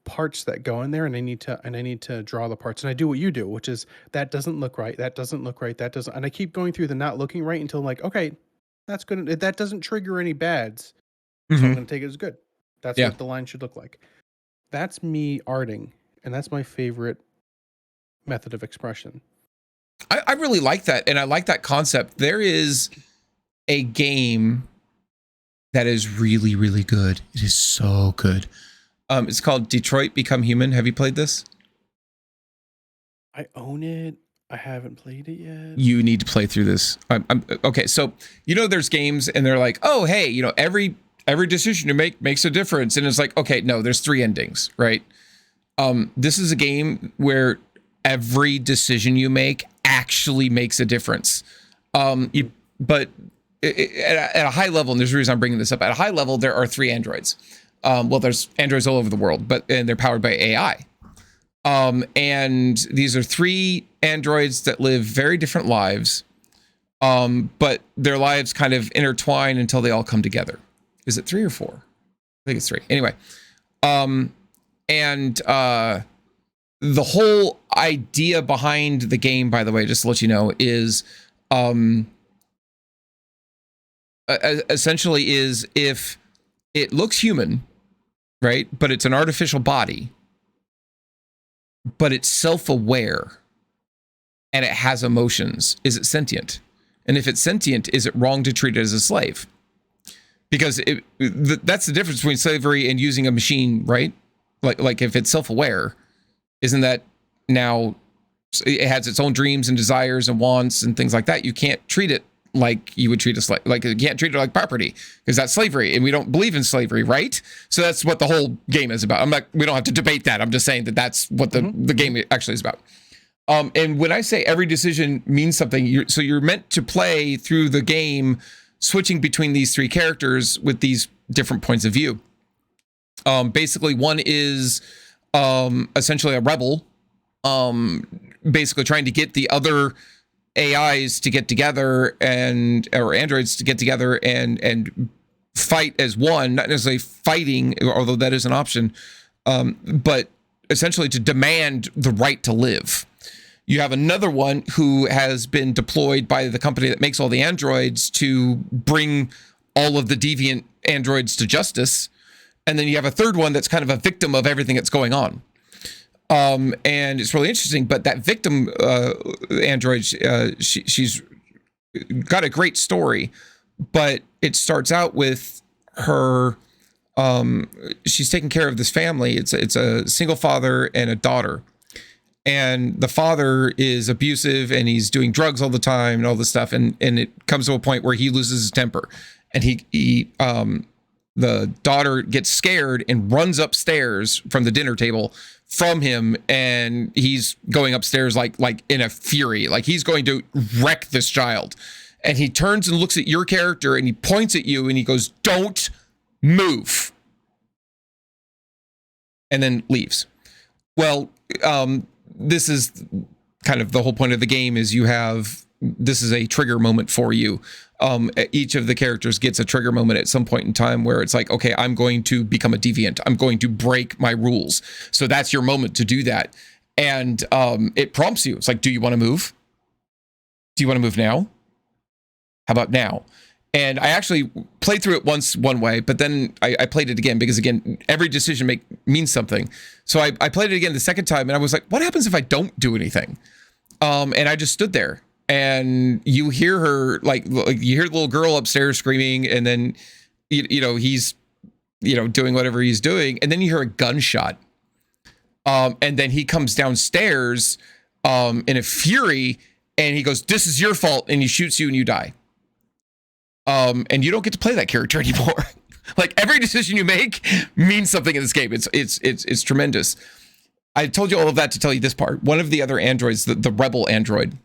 parts that go in there, and I need to draw the parts. And I do what you do, which is that doesn't look right. That doesn't look right. That doesn't. And I keep going through the not looking right until I'm like, okay, that's good. That doesn't trigger any bads. So I'm going to take it as good. That's what the line should look like. That's me arting, and that's my favorite method of expression. I really like that, and I like that concept. There is a game that is really, really good. It is so good. It's called Detroit Become Human. Have you played this? I own it. I haven't played it yet. You need to play through this. Okay, so there's games, and they're like, oh, hey, every decision you make makes a difference, and it's like, okay, no, there's 3 endings, right? This is a game where every decision you make actually makes a difference. But at a high level, and there's a reason I'm bringing this up, at a high level, there are 3 androids. Well, there's androids all over the world, and they're powered by AI. And these are 3 androids that live very different lives, But their lives kind of intertwine until they all come together. Is it 3 or 4? I think it's 3. Anyway, the whole idea behind the game, by the way, just to let you know, is essentially is if it looks human, right? But it's an artificial body, but it's self-aware and it has emotions. Is it sentient? And if it's sentient, is it wrong to treat it as a slave? Because that's the difference between slavery and using a machine, right? Like if it's self-aware, isn't that now it has its own dreams and desires and wants and things like that? You can't treat it like you would treat a slave. Like you can't treat it like property because that's slavery, and we don't believe in slavery, right? So that's what the whole game is about. We don't have to debate that. I'm just saying that that's what the game actually is about. And when I say every decision means something, you're meant to play through the game, switching between these 3 characters with these different points of view. Basically, one is essentially a rebel, basically trying to get the other AIs to get together or androids to get together and fight as one, not necessarily fighting, although that is an option, but essentially to demand the right to live. You have another one who has been deployed by the company that makes all the androids to bring all of the deviant androids to justice. And then you have a third one that's kind of a victim of everything that's going on. And it's really interesting, but that victim android, she's got a great story, but it starts out with her, she's taking care of this family. It's a single father and a daughter. And the father is abusive and he's doing drugs all the time and all this stuff. And it comes to a point where he loses his temper, and the daughter gets scared and runs upstairs from the dinner table from him. And he's going upstairs like in a fury, like he's going to wreck this child. And he turns and looks at your character and he points at you and he goes, "Don't move." And then leaves. Well, this is kind of the whole point of the game is this is a trigger moment for you. Each of the characters gets a trigger moment at some point in time where it's like, okay, I'm going to become a deviant. I'm going to break my rules. So that's your moment to do that. And it prompts you. It's like, do you want to move? Do you want to move now? How about now? And I actually played through it once one way, but then I played it again because, again, every decision means something. So I played it again the second time, and I was like, what happens if I don't do anything? And I just stood there, and you hear her, like you hear the little girl upstairs screaming, and then, he's, doing whatever he's doing, and then you hear a gunshot. And then he comes downstairs in a fury, and he goes, "This is your fault," and he shoots you and you die. And you don't get to play that character anymore. Like every decision you make means something in this game. It's tremendous. I told you all of that to tell you this part. One of the other androids, the rebel android,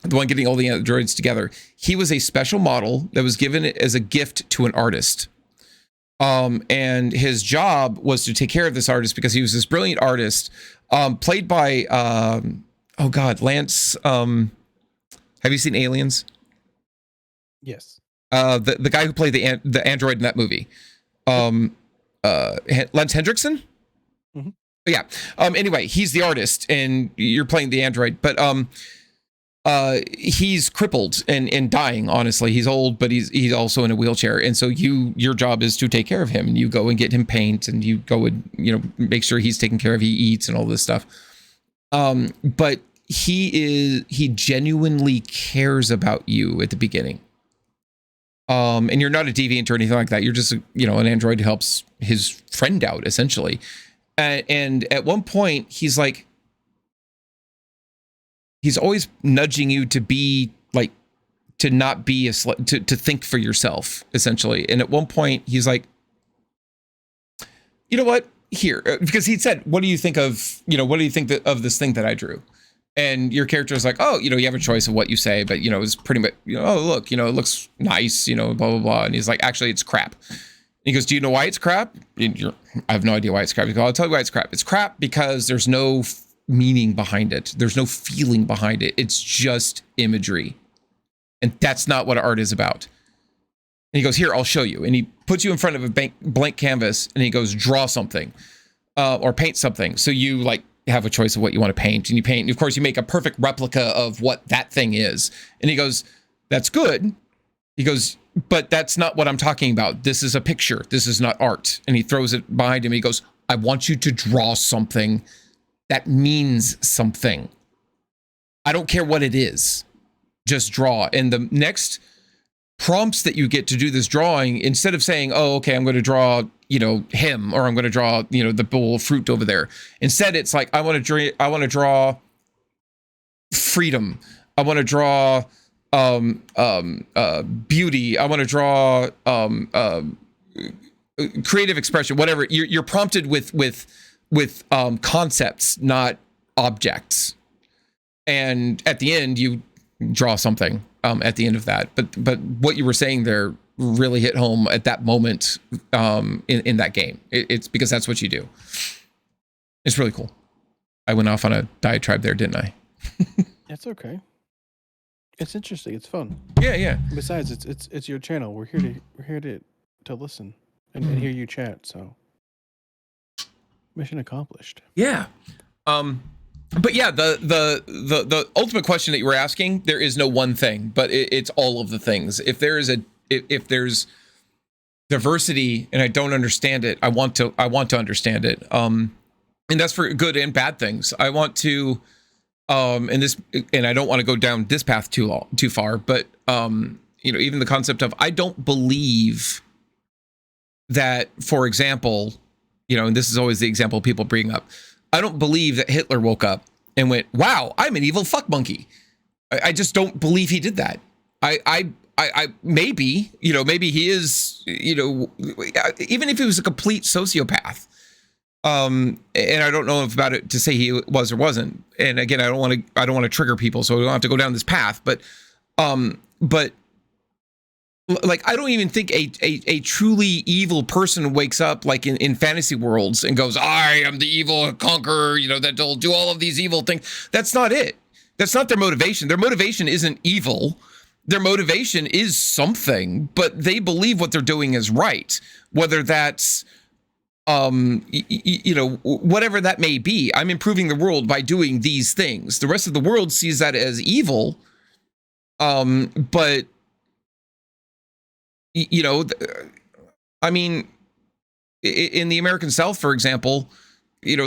the one getting all the androids together, he was a special model that was given as a gift to an artist. And his job was to take care of this artist because he was this brilliant artist, played by, Lance. Have you seen Aliens? Yes. The guy who played the android in that movie, Lance Hendrickson. Mm-hmm. Yeah. Anyway, he's the artist, and you're playing the android. But he's crippled and dying. Honestly, he's old, but he's also in a wheelchair, and so your job is to take care of him, and you go and get him paint, and you go and make sure he's taken care of, he eats, and all this stuff. But he genuinely cares about you at the beginning. And you're not a deviant or anything like that. You're just, an android who helps his friend out, essentially. And at one point, he's like, he's always nudging you to be like, to not be to think for yourself, essentially. And at one point, he's like, you know what? Here, because he said, what do you think of, of this thing that I drew? And your character is like, oh, you have a choice of what you say, but, it's pretty much, oh, look, it looks nice, blah, blah, blah. And he's like, actually, it's crap. And he goes, do you know why it's crap? I have no idea why it's crap. He goes, I'll tell you why it's crap. It's crap because there's no meaning behind it. There's no feeling behind it. It's just imagery. And that's not what art is about. And he goes, here, I'll show you. And he puts you in front of a blank canvas and he goes, draw something or paint something. So you like have a choice of what you want to paint, and you paint. And of course, you make a perfect replica of what that thing is. And he goes, that's good. He goes, but that's not what I'm talking about. This is a picture. This is not art. And he throws it behind him. He goes, I want you to draw something that means something. I don't care what it is. Just draw. And the next prompts that you get to do this drawing, instead of saying, oh, okay, I'm going to draw, him, or I'm going to draw, the bowl of fruit over there. Instead, it's like, I want to draw freedom. I want to draw beauty. I want to draw creative expression, whatever. You're prompted with concepts, not objects. And at the end, you draw something at the end of that. But what you were saying there really hit home at that moment in that game. It's because that's what you do. It's really cool. I went off on a diatribe there, didn't I? It's okay. It's interesting. It's fun. Yeah. Besides, it's your channel. We're here to listen and hear you chat. So, mission accomplished. Yeah. But yeah, the ultimate question that you were asking, there is no one thing, but it's all of the things. If there's diversity and I don't understand it, I want to understand it. And that's for good and bad things. I want to, and I don't want to go down this path too far, but even the concept of, I don't believe that, for example, and this is always the example people bring up, I don't believe that Hitler woke up and went, wow, I'm an evil fuck monkey. I just don't believe he did that. I maybe he is, even if he was a complete sociopath. And I don't know about it to say he was or wasn't. And again, I don't want to trigger people, so we don't have to go down this path. But like, I don't even think a truly evil person wakes up like in fantasy worlds and goes, I am the evil conqueror, that'll do all of these evil things. That's not it. That's not their motivation. Their motivation isn't evil. Their motivation is something, but they believe what they're doing is right. Whether that's, whatever that may be. I'm improving the world by doing these things. The rest of the world sees that as evil. But I mean, in the American South, for example,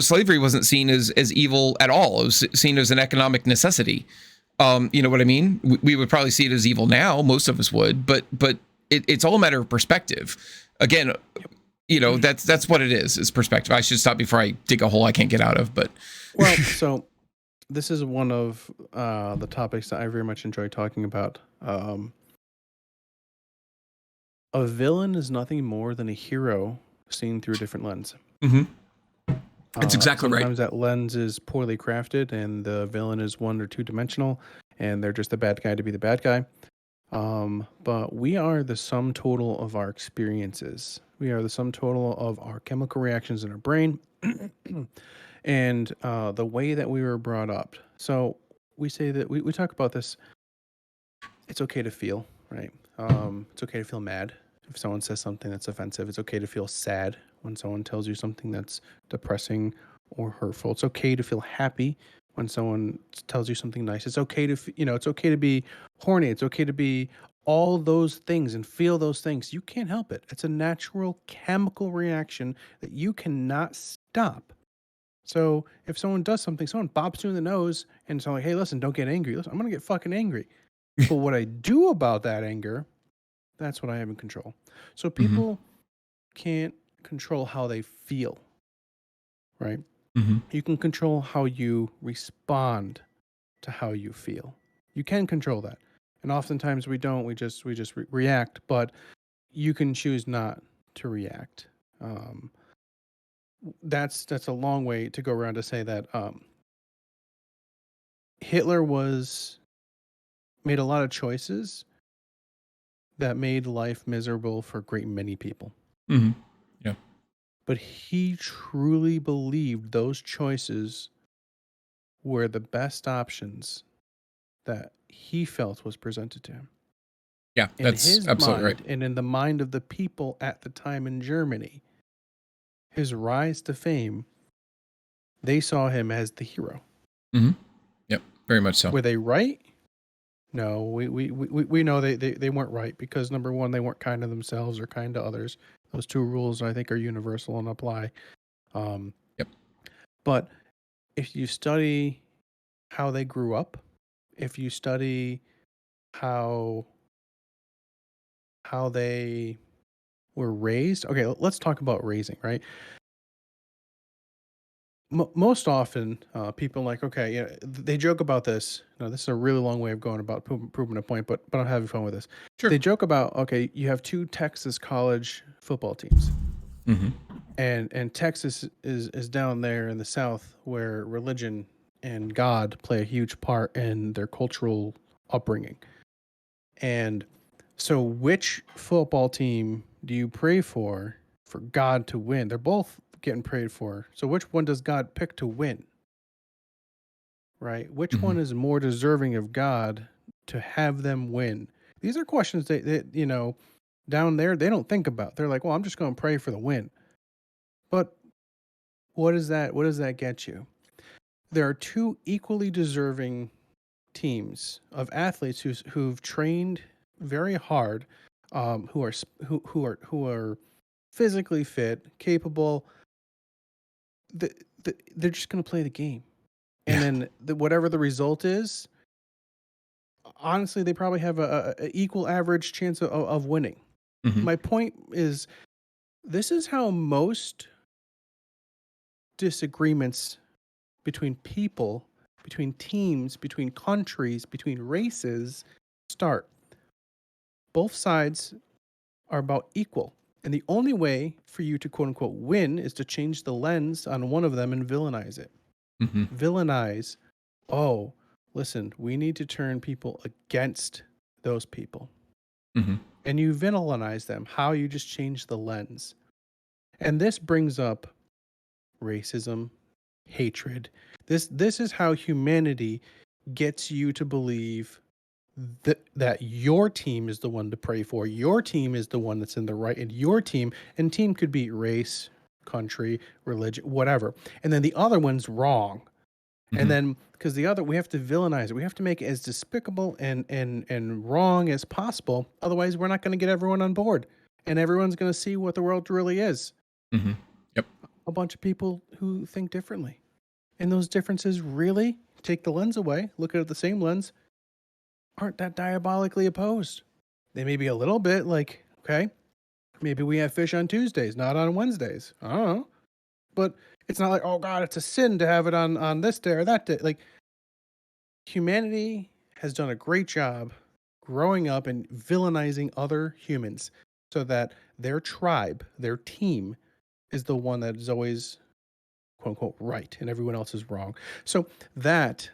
slavery wasn't seen as evil at all. It was seen as an economic necessity. You know what I mean? We would probably see it as evil now. Most of us would, but it's all a matter of perspective. Again, that's what it is perspective. I should stop before I dig a hole I can't get out of. But well, so this is one of the topics that I very much enjoy talking about. A villain is nothing more than a hero seen through a different lens. Mm-hmm. That's exactly right. Sometimes that lens is poorly crafted and the villain is one or two dimensional and they're just the bad guy to be the bad guy. But we are the sum total of our experiences. We are the sum total of our chemical reactions in our brain and the way that we were brought up. So we say that we talk about this. It's okay to feel, right? It's okay to feel mad if someone says something that's offensive. It's okay to feel sad when someone tells you something that's depressing or hurtful. It's okay to feel happy when someone tells you something nice. It's okay to, it's okay to be horny. It's okay to be all those things and feel those things. You can't help it. It's a natural chemical reaction that you cannot stop. So if someone does something, someone bops you in the nose and so like, hey, listen, don't get angry. Listen, I'm going to get fucking angry. But what I do about that anger, that's what I have in control. So people can't control how they feel, right? Mm-hmm. You can control how you respond to how you feel. You can control that. And oftentimes we don't. We just react, but you can choose not to react. That's a long way to go around to say that Hitler made a lot of choices that made life miserable for a great many people. Mm-hmm. Yeah. But he truly believed those choices were the best options that he felt was presented to him. Yeah, In that's his absolutely mind right. and in the mind of the people at the time in Germany, his rise to fame, they saw him as the hero. Mm-hmm. Yep, very much so. Were they right? No, we know they weren't right because number one, they weren't kind to themselves or kind to others. Those two rules I think are universal and apply. Yep. But if you study how they grew up, if you study how they were raised, okay, let's talk about raising, right? Most often, people are like, okay, yeah, they joke about this. No, this is a really long way of going about proving a point, but I'm having fun with this. Sure. They joke about, okay, you have two Texas college football teams, Mm-hmm. and Texas is down there in the South where religion and God play a huge part in their cultural upbringing. And so, which football team do you pray for God to win? They're both getting prayed for. So, which one does God pick to win? Right? Which Mm-hmm. one is more deserving of God to have them win? These are questions that down there they don't think about. They're like, well, I'm just going to pray for the win. But what is that? What does that get you? There are two equally deserving teams of athletes who've trained very hard, who are physically fit, capable. They're just going to play the game, and then whatever the result is, honestly, they probably have a equal average chance of winning. Mm-hmm. My point is, this is how most disagreements between people, between teams, between countries, between races start. Both sides are about equal. And the only way for you to quote unquote win is to change the lens on one of them and villainize it. Mm-hmm. Villainize, oh, listen, we need to turn people against those people. Mm-hmm. And you villainize them, how you just change the lens. And this brings up racism, hatred. This is how humanity gets you to believe that your team is the one to pray for. Your team is the one that's in the right, and your team, and team could be race, country, religion, whatever. And then the other one's wrong. Mm-hmm. And then because we have to villainize it. We have to make it as despicable and wrong as possible. Otherwise, we're not going to get everyone on board, and everyone's going to see what the world really is. Mm-hmm. Yep. A bunch of people who think differently, and those differences really take the lens away. Look at it the same lens. Aren't that diabolically opposed? They may be a little bit like, okay, maybe we have fish on Tuesdays, not on Wednesdays. I don't know. But it's not like, oh God, it's a sin to have it on this day or that day. Like, humanity has done a great job growing up and villainizing other humans so that their tribe, their team, is the one that is always quote unquote right and everyone else is wrong. So that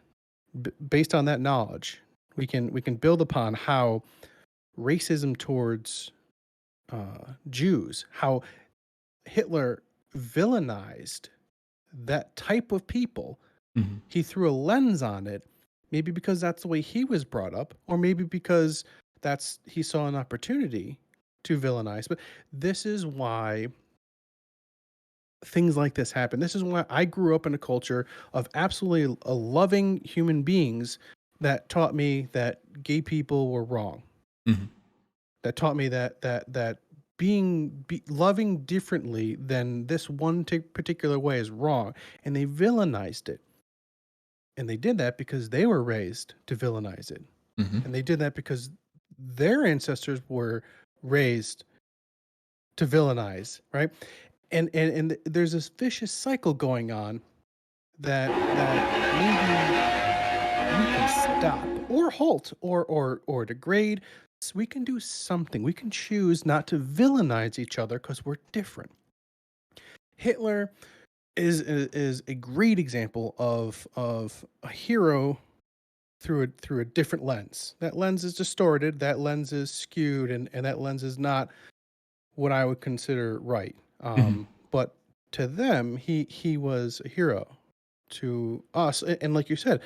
based on that knowledge, we can build upon how racism towards Jews, how Hitler villainized that type of people. Mm-hmm. He threw a lens on it, maybe because that's the way he was brought up, or maybe because he saw an opportunity to villainize. But this is why things like this happen. This is why I grew up in a culture of absolutely loving human beings that taught me that gay people were wrong. Mm-hmm. That taught me that loving differently than this one particular way is wrong, and they villainized it. And they did that because they were raised to villainize it. Mm-hmm. And they did that because their ancestors were raised to villainize, right? And there's this vicious cycle going on that maybe we can stop or halt or degrade. So we can do something. We can choose not to villainize each other because we're different. Hitler is a great example of a hero through a different lens. That lens is distorted, that lens is skewed, and that lens is not what I would consider right. But to them, he was a hero. To us, and like you said,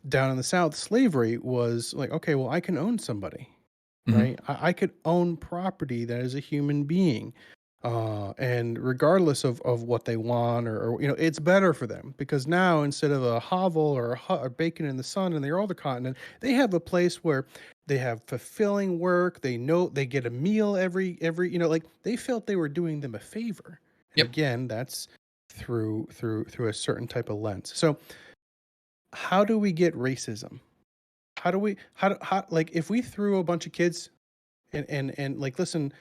down in the South, slavery was like, okay, well, I can own somebody. right? I could own property that is a human being. And regardless of what they want or it's better for them because now instead of a hovel or a bacon in the sun and they're all the continent, they have a place where they have fulfilling work. They know they get a meal every like they felt they were doing them a favor. And again, that's through a certain type of lens. So how do we get racism? How like if we threw a bunch of kids and like listen,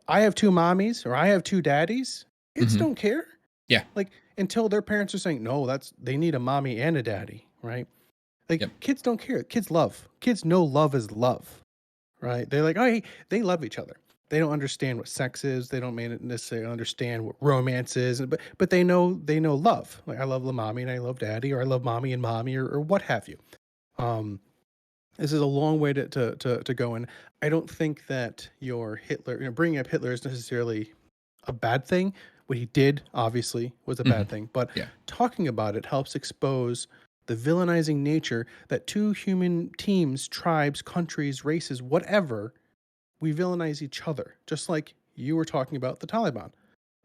I have two mommies or I have two daddies. Kids don't care. Yeah. Like until their parents are saying, no, they need a mommy and a daddy, right? Like kids don't care. Kids love. Kids know love is love, right? They're like, oh, they love each other. They don't understand what sex is. They don't necessarily understand what romance is, but they know love. Like I love the mommy and I love daddy, or I love mommy and mommy, or what have you. This is a long way to go, and I don't think that your Hitler, bringing up Hitler is necessarily a bad thing. What he did, obviously, was a bad thing, but talking about it helps expose the villainizing nature that two human teams, tribes, countries, races, whatever, we villainize each other, just like you were talking about the Taliban.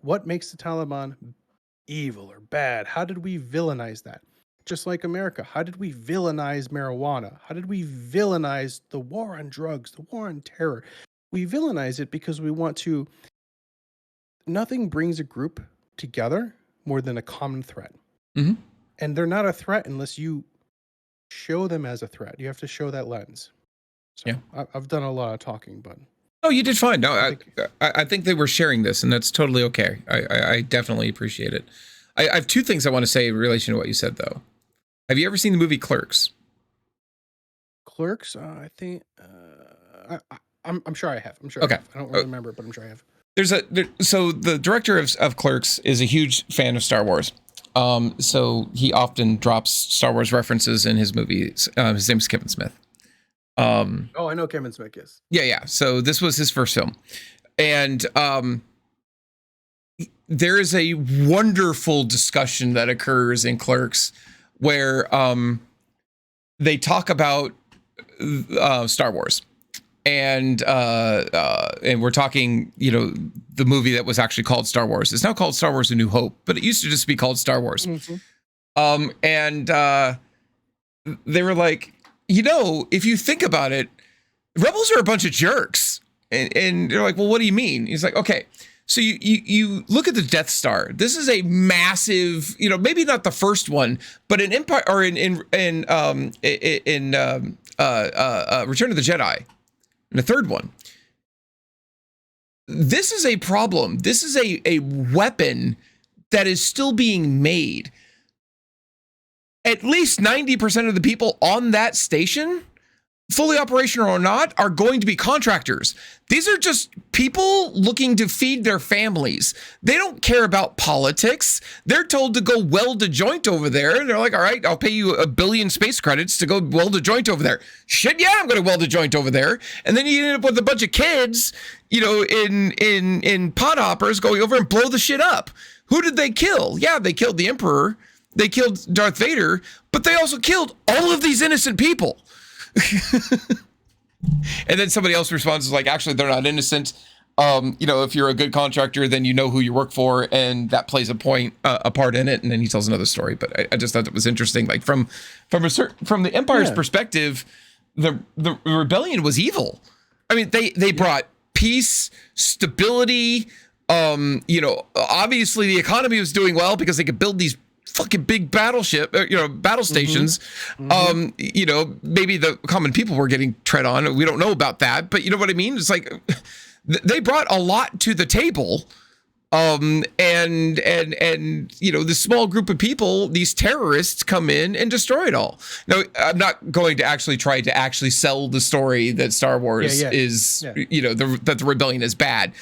What makes the Taliban evil or bad? How did we villainize that? Just like America, how did we villainize marijuana? How did we villainize the war on drugs, the war on terror? We villainize it because we want to. Nothing brings a group together more than a common threat. Mm-hmm. And they're not a threat unless you show them as a threat. You have to show that lens. So I've done a lot of talking, but. Oh, you did fine. No, I think they were sharing this, and that's totally okay. I definitely appreciate it. I have two things I want to say in relation to what you said, though. Have you ever seen the movie Clerks? Clerks? I think I'm sure I have. I'm sure. Okay. I have. I don't really remember, but I'm sure I have. So the director of Clerks is a huge fan of Star Wars. So he often drops Star Wars references in his movies. His name is Kevin Smith. Oh, I know Kevin Smith, yes. Yeah. So this was his first film. And there is a wonderful discussion that occurs in Clerks where they talk about Star Wars. And we're talking, the movie that was actually called Star Wars. It's now called Star Wars: A New Hope, but it used to just be called Star Wars. Mm-hmm. And they were like, if you think about it, rebels are a bunch of jerks. And they're like, well, what do you mean? He's like, okay, so you look at the Death Star. This is a massive, maybe not the first one, but in Empire or in Return of the Jedi. And the third one. This is a problem. This is a weapon that is still being made. At least 90% of the people on that station, fully operational or not, are going to be contractors. These are just people looking to feed their families. They don't care about politics. They're told to go weld a joint over there. And they're like, all right, I'll pay you 1 billion space credits to go weld a joint over there. Shit, yeah, I'm going to weld a joint over there. And then you end up with a bunch of kids, in pod hoppers going over and blow the shit up. Who did they kill? Yeah, they killed the Emperor. They killed Darth Vader, but they also killed all of these innocent people. And then somebody else responds like, actually, they're not innocent. If you're a good contractor, then you know who you work for, and that plays a part in it. And then he tells another story. But I just thought it was interesting. Like from the Empire's perspective, the rebellion was evil. I mean, they brought peace, stability. Obviously the economy was doing well because they could build these fucking big battle stations. Mm-hmm. Maybe the common people were getting tread on. We don't know about that, but you know what I mean? It's like they brought a lot to the table. And this small group of people, these terrorists come in and destroy it all. Now, I'm not going to actually try to sell the story that Star Wars is, that the rebellion is bad.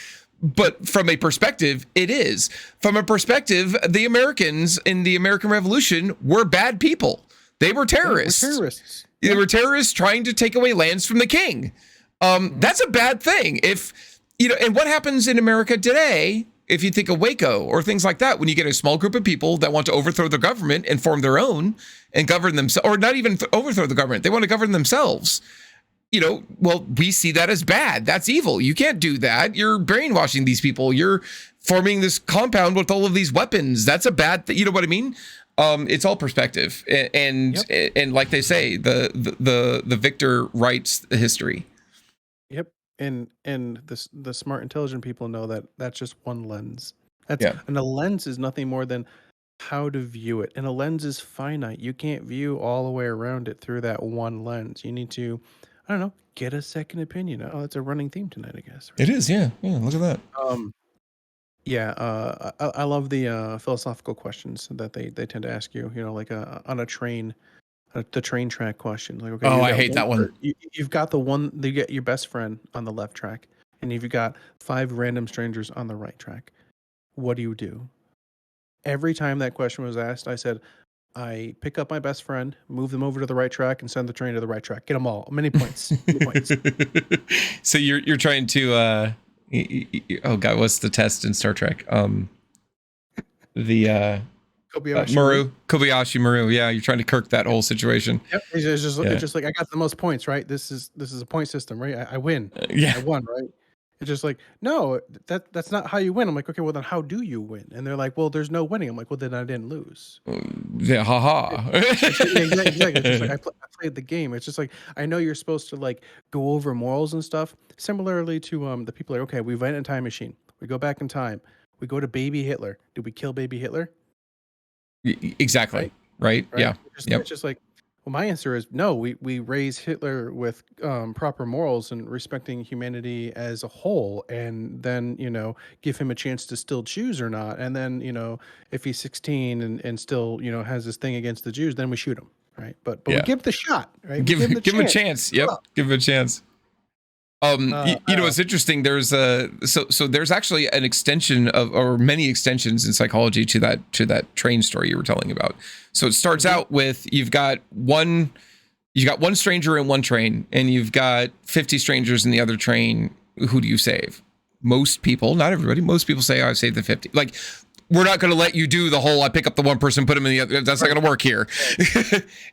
But from a perspective, it is. From a perspective, the Americans in the American Revolution were bad people. They were terrorists. They were terrorists trying to take away lands from the king. That's a bad thing. And what happens in America today, if you think of Waco or things like that, when you get a small group of people that want to overthrow the government and form their own and govern themselves, or not even overthrow the government, they want to govern themselves. well, we see that as bad. That's evil. You can't do that. You're brainwashing these people. You're forming this compound with all of these weapons. That's a bad thing. You know what I mean? It's all perspective, and like they say, the victor writes the history. Yep. And the smart, intelligent people know that that's just one lens. And a lens is nothing more than how to view it. And a lens is finite. You can't view all the way around it through that one lens. You need to, I don't know, get a second opinion. Oh, that's a running theme tonight, I guess. It is, yeah. Look at that. I love the philosophical questions that they tend to ask you. Like on a train, the train track question. Like, okay, I hate that one. You've got the one. You get your best friend on the left track, and you've got 5 random strangers on the right track. What do you do? Every time that question was asked, I said, I pick up my best friend, move them over to the right track, and send the train to the right track. Get them all. Many points. Many points. So you're trying to oh god, what's the test in Star Trek? The Kobayashi Maru. Yeah, you're trying to Kirk that whole situation. Yep. It's just like I got the most points, right? This is a point system, right? I win. I won, right? It's just like, no, that's not how you win. I'm like, okay, well then how do you win? And they're like, well, there's no winning. I'm like, well then I didn't lose. Yeah, haha. Exactly. It's just like I played the game. It's just like I know you're supposed to like go over morals and stuff. Similarly to the people like, okay, we went in a time machine. We go back in time. We go to baby Hitler. Did we kill baby Hitler? Exactly. Right? Yeah. It's just like, well, my answer is no. We raise Hitler with proper morals and respecting humanity as a whole, and then give him a chance to still choose or not. And then if he's 16 and still has this thing against the Jews, then we shoot him, right? But we give the shot, right? Give him a chance. Yep, give him a chance. It's interesting. There's there's actually an extension or many extensions in psychology to that train story you were telling about. So it starts out with you've got one stranger in one train, and you've got 50 strangers in the other train. Who do you save? Most people, not everybody, most people say, I save the 50. Like, we're not going to let you do the whole, I pick up the one person, put them in the other. That's not going to work here.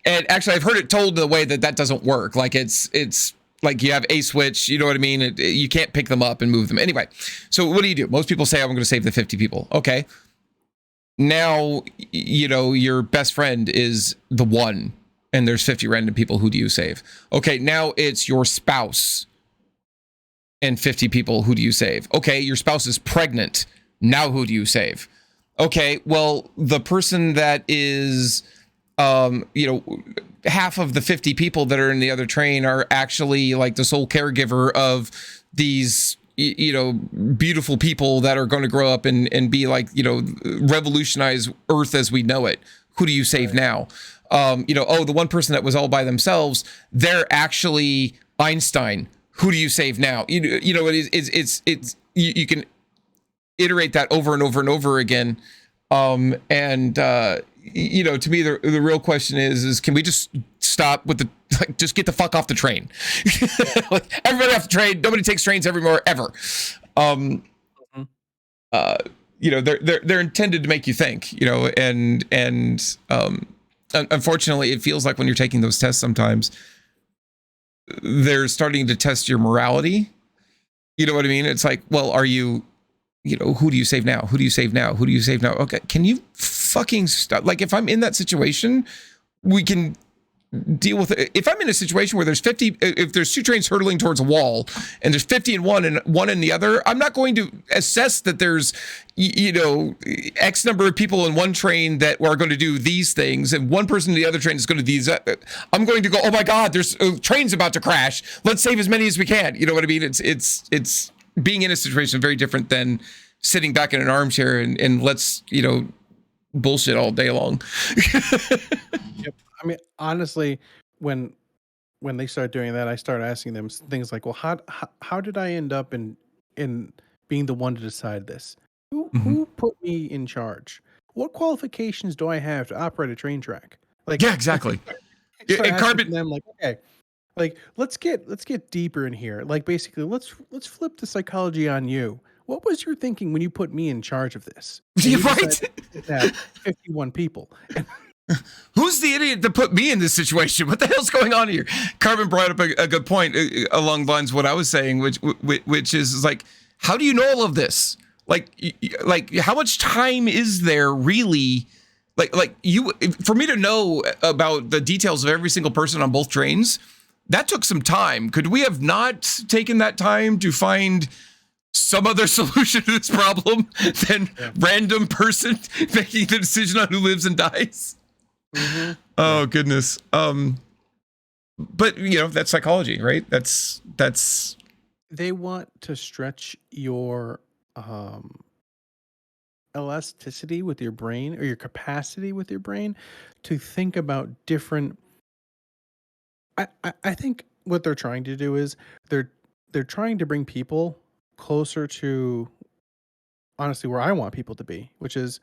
And actually, I've heard it told in the way that doesn't work. Like, it's like you have a switch, you know what I mean? You can't pick them up and move them. Anyway, so what do? Most people say, I'm going to save the 50 people. Okay. Now, your best friend is the one, and there's 50 random people. Who do you save? Okay, now it's your spouse and 50 people. Who do you save? Okay, your spouse is pregnant. Now who do you save? Okay, well, the person that is, half of the 50 people that are in the other train are actually like the sole caregiver of these, beautiful people that are going to grow up and be like, revolutionize Earth as we know it. Who do you save now? The one person that was all by themselves, they're actually Einstein. Who do you save now? You can iterate that over and over and over again. To me, the real question is can we just stop with just get the fuck off the train? Like, everybody off the train. Nobody takes trains everywhere ever. They're intended to make you think, unfortunately, it feels like when you're taking those tests, sometimes they're starting to test your morality. You know what I mean? It's like, well, are you, who do you save now? Who do you save now? Who do you save now? Okay, can you fucking stop? Like, if I'm in that situation, we can deal with it. If I'm in a situation where there's 50, if there's 2 trains hurtling towards a wall and there's 50 in one and one in the other, I'm not going to assess that there's, X number of people in one train that are going to do these things and one person in the other train is going to do these. I'm going to go, oh my God, there's trains about to crash. Let's save as many as we can. You know what I mean? It's being in a situation very different than sitting back in an armchair and let's, bullshit all day long. Yep. I mean, honestly, when they start doing that, I start asking them things like, well, how did I end up in being the one to decide this? Who put me in charge? What qualifications do I have to operate a train track? Like, yeah, exactly. And Carbon, them like, okay, like let's get deeper in here. Like, basically, let's flip the psychology on you. What was your thinking when you put me in charge of this? Right. 51 people. Who's the idiot that put me in this situation? What the hell's going on here? Carmen brought up a good point along the lines of what I was saying, which is like, how do you know all of this? Like how much time is there really? Like you, for me to know about the details of every single person on both trains, that took some time. Could we have not taken that time to find some other solution to this problem than random person making the decision on who lives and dies? Mm-hmm. Oh goodness. But you know, that's psychology, right? That's they want to stretch your elasticity with your brain, or your capacity with your brain to think about different. I think what they're trying to do is they're trying to bring people closer to, honestly, where I want people to be, which is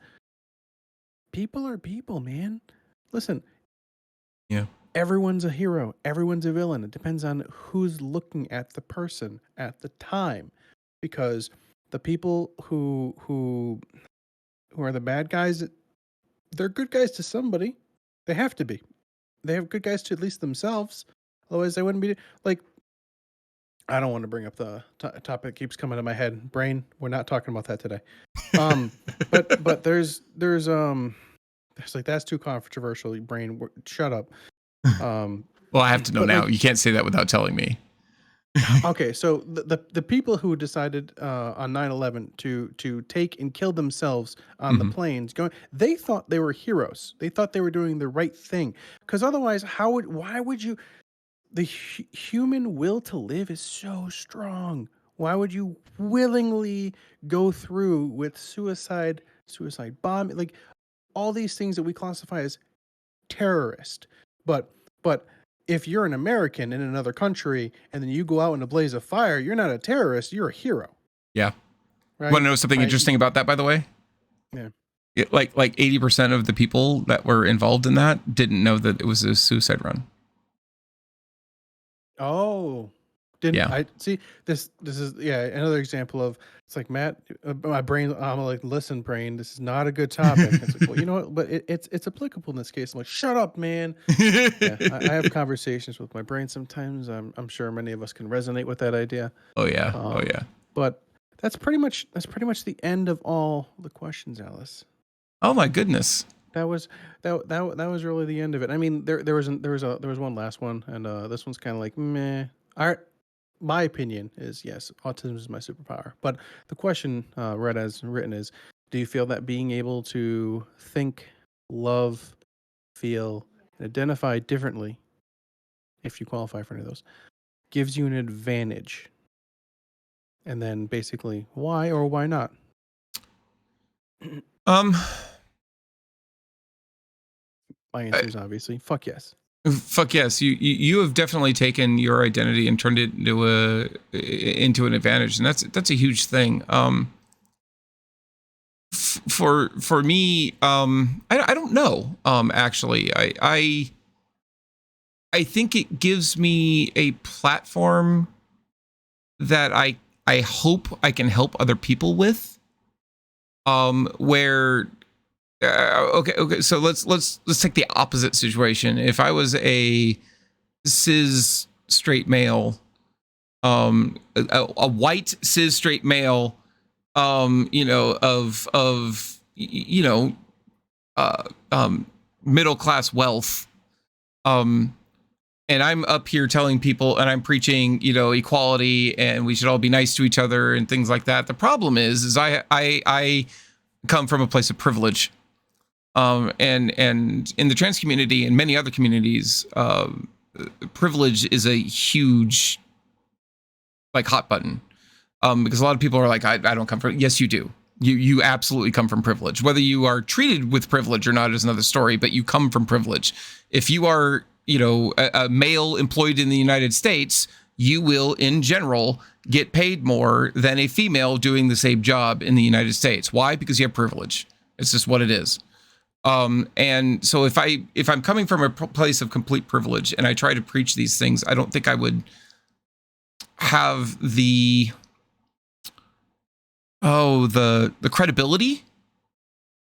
people are people, man. Listen, yeah, everyone's a hero, everyone's a villain. It depends on who's looking at the person at the time, because the people who are the bad guys, they're good guys to somebody. They have to be. They have good guys to at least themselves. Otherwise, they wouldn't be like. I don't want to bring up the topic that keeps coming to my head. Brain. We're not talking about that today. But there's like, that's too controversial. Brain. Shut up. Well, I have to know now. Like, you can't say that without telling me. Okay, so the people who decided on 9/11 to take and kill themselves on the planes, they thought they were heroes. They thought they were doing the right thing. Because otherwise, why would you? The human will to live is so strong. Why would you willingly go through with suicide bombing, like all these things that we classify as terrorist? But if you're an American in another country and then you go out in a blaze of fire, you're not a terrorist, you're a hero. Yeah. Right? Want to know something interesting about that, by the way? Yeah. Like 80% of the people that were involved in that didn't know that it was a suicide run. Oh, I see? This is another example of, it's like, Matt, my brain, I'm like, listen, brain, this is not a good topic. It's like, well, you know what? But it's applicable in this case. I'm like, shut up, man. I have conversations with my brain sometimes. I'm sure many of us can resonate with that idea. Oh yeah. But that's pretty much the end of all the questions, Alice. Oh my goodness. That was really the end of it. I mean, there was one last one, and this one's kind of like meh. My opinion is, yes, autism is my superpower. But the question, read as written, is: do you feel that being able to think, love, feel, and identify differently, if you qualify for any of those, gives you an advantage? And then basically, why or why not? My answer is obviously fuck yes. Fuck yes. You have definitely taken your identity and turned it into an advantage, and that's a huge thing. For me, I don't know. Actually, I think it gives me a platform that I hope I can help other people with. Where okay, so let's take the opposite situation. If I was a cis straight male, a white cis straight male, middle class wealth, and I'm up here telling people, and I'm preaching, equality, and we should all be nice to each other and things like that. The problem is I come from a place of privilege. And in the trans community and many other communities, privilege is a huge, like, hot button. Because a lot of people are like, I don't come from, yes, you do. You absolutely come from privilege. Whether you are treated with privilege or not is another story, but you come from privilege. If you are, a male employed in the United States, you will, in general, get paid more than a female doing the same job in the United States. Why? Because you have privilege. It's just what it is. And so if I'm coming from a place of complete privilege and I try to preach these things, I don't think I would have the credibility,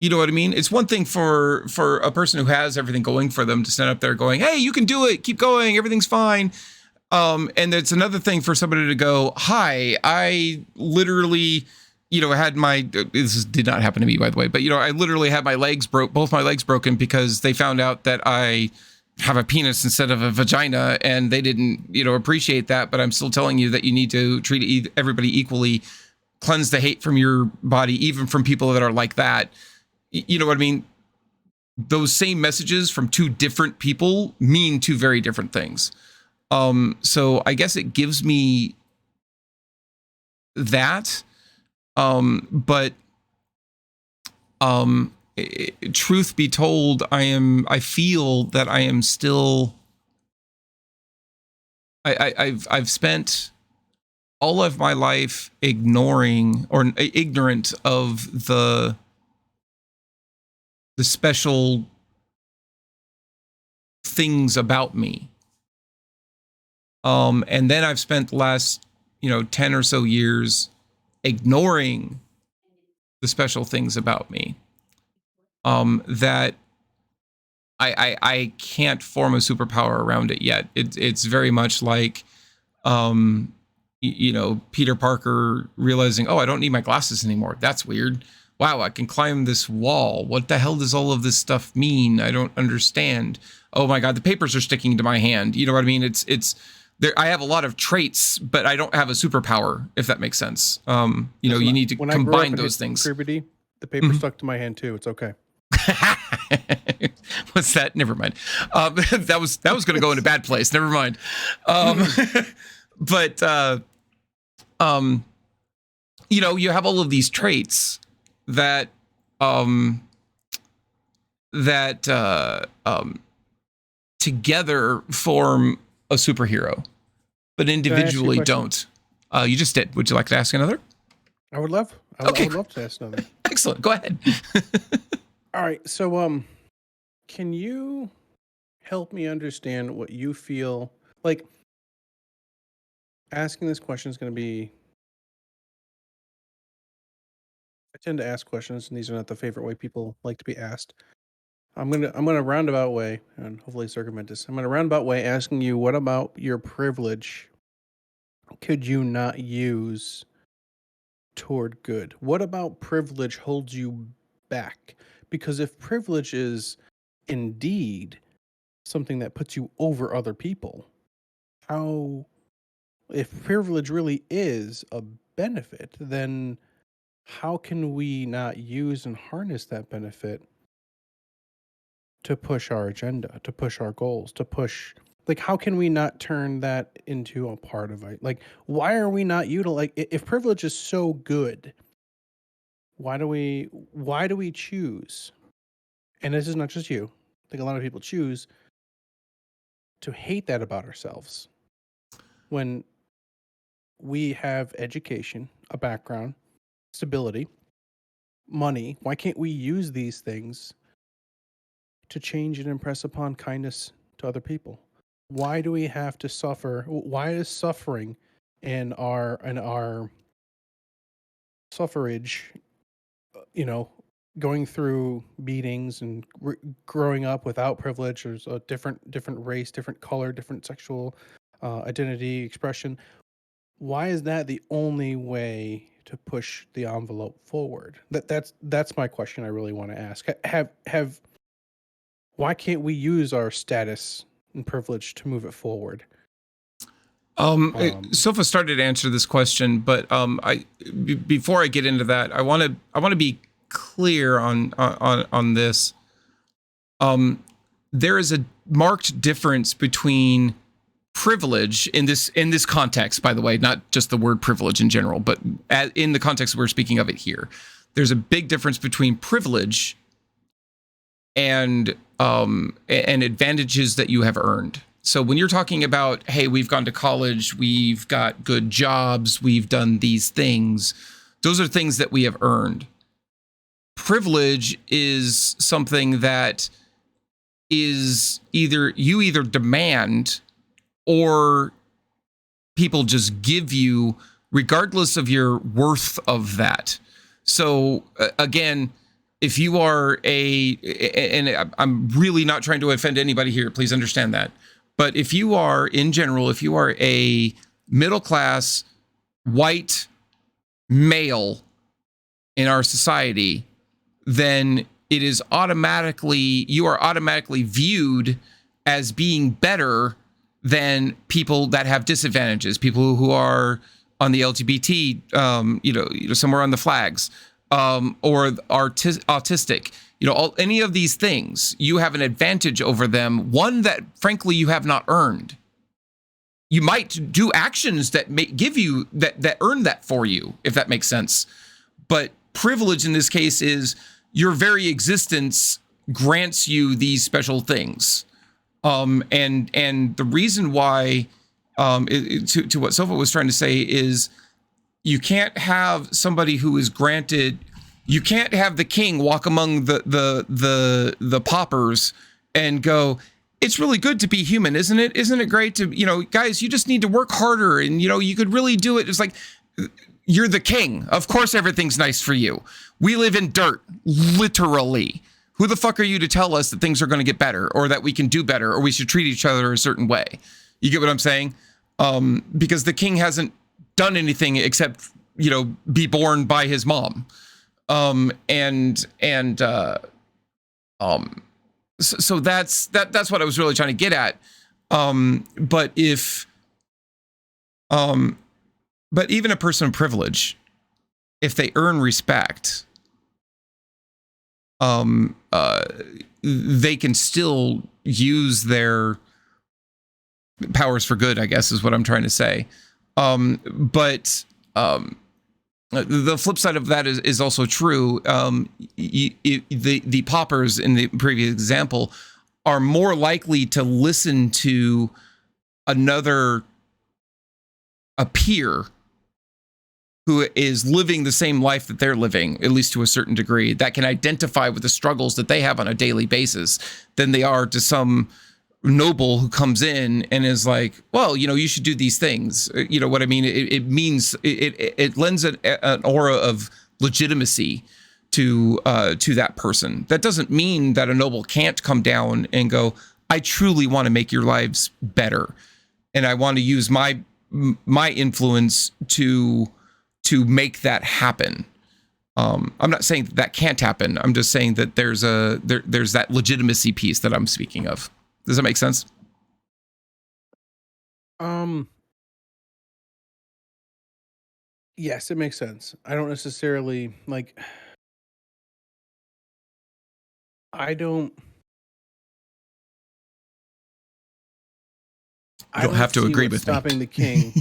You know what I mean? It's one thing for a person who has everything going for them to stand up there going, hey, you can do it. Keep going. Everything's fine. And it's another thing for somebody to go, hi, I literally, had this did not happen to me, by the way, but, I literally had both my legs broken because they found out that I have a penis instead of a vagina, and they didn't, appreciate that. But I'm still telling you that you need to treat everybody equally, cleanse the hate from your body, even from people that are like that. You know what I mean? Those same messages from two different people mean two very different things. So I guess it gives me that. But truth be told, I feel that I am still, I've spent all of my life ignoring or ignorant of the special things about me. And then I've spent the last, 10 or so years ignoring the special things about me. That I can't form a superpower around it yet. It's very much like, Peter Parker realizing, oh, I don't need my glasses anymore. That's weird. Wow, I can climb this wall. What the hell does all of this stuff mean? I don't understand. Oh my God, the papers are sticking to my hand. You know what I mean? It's there. I have a lot of traits, but I don't have a superpower, if that makes sense. You need to combine those things. Puberty, the paper stuck to my hand too. It's okay. What's that? Never mind. That was going to go in a bad place. Never mind. But you have all of these traits that together form a superhero, but individually don't. You just did. Would you like to ask another? I would love. I would love to ask another. Excellent. Go ahead. All right. So, can you help me understand what you feel like? Asking this question is going to be. I tend to ask questions, and these are not the favorite way people like to be asked. I'm gonna roundabout way, and hopefully circumvent this. I'm gonna roundabout way asking you, what about your privilege could you not use toward good? What about privilege holds you back? Because if privilege is indeed something that puts you over other people, if privilege really is a benefit, then how can we not use and harness that benefit to push our agenda, to push our goals, to push, like, how can we not turn that into a part of it? Like, why are we not if privilege is so good, why do we choose? And this is not just you. I think a lot of people choose to hate that about ourselves when we have education, a background, stability, money. Why can't we use these things to change and impress upon kindness to other people? Why do we have to suffer? Why is suffering in our suffrage, going through beatings and growing up without privilege? There's a different race, different color, different sexual identity expression. Why is that the only way to push the envelope forward? That's my question I really want to ask. Why can't we use our status and privilege to move it forward? Sofa started to answer this question, but before I get into that, I want to be clear on this. There is a marked difference between privilege in this context, by the way, not just the word privilege in general, but in the context we're speaking of it here. There's a big difference between privilege and advantages that you have earned. So when you're talking about, hey, we've gone to college, we've got good jobs, we've done these things, those are things that we have earned. Privilege is something that is either demand or people just give you regardless of your worth of that. So again, if you are and I'm really not trying to offend anybody here, please understand that. But if you are, in general, if you are a middle class white male in our society, then you are automatically viewed as being better than people that have disadvantages, people who are on the LGBT, somewhere on the flags, or autistic, any of these things. You have an advantage over them, one that frankly you have not earned. You might do actions that may give you that earn that for you, if that makes sense. But privilege in this case is your very existence grants you these special things. And the reason why, to what Sofa was trying to say, is you can't have somebody who is granted. You can't have the king walk among the paupers and go, "It's really good to be human, isn't it? Isn't it great to, guys, you just need to work harder and, you could really do it." It's like, you're the king. Of course, everything's nice for you. We live in dirt, literally. Who the fuck are you to tell us that things are going to get better or that we can do better or we should treat each other a certain way? You get what I'm saying? Because the king hasn't done anything except, be born by his mom. So that's what I was really trying to get at. But even a person of privilege, if they earn respect, they can still use their powers for good, I guess is what I'm trying to say. But the flip side of that is also true. The paupers in the previous example are more likely to listen to a peer who is living the same life that they're living, at least to a certain degree, that can identify with the struggles that they have on a daily basis, than they are to some noble who comes in and is like, well, you should do these things. You know what I mean? It means it lends an aura of legitimacy to that person. That doesn't mean that a noble can't come down and go, I truly want to make your lives better, and I want to use my influence to make that happen. I'm not saying that can't happen. I'm just saying that there's that legitimacy piece that I'm speaking of. Does that make sense? Yes, it makes sense. I don't necessarily I don't have to see agree what's with me. stopping the king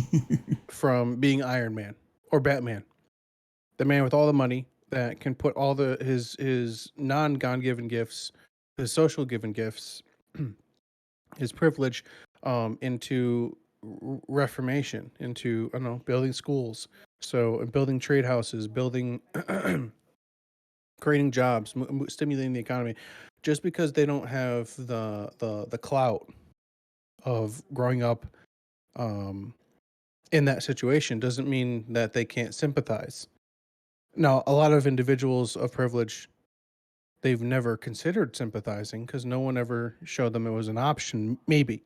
from being Iron Man or Batman, the man with all the money that can put all his non-God given gifts, his social given gifts, his privilege, into reformation, into, I don't know, building schools, so building trade houses, building, creating jobs, stimulating the economy. Just because they don't have the clout of growing up in that situation doesn't mean that they can't sympathize. Now, a lot of individuals of privilege, they've never considered sympathizing because no one ever showed them it was an option. Maybe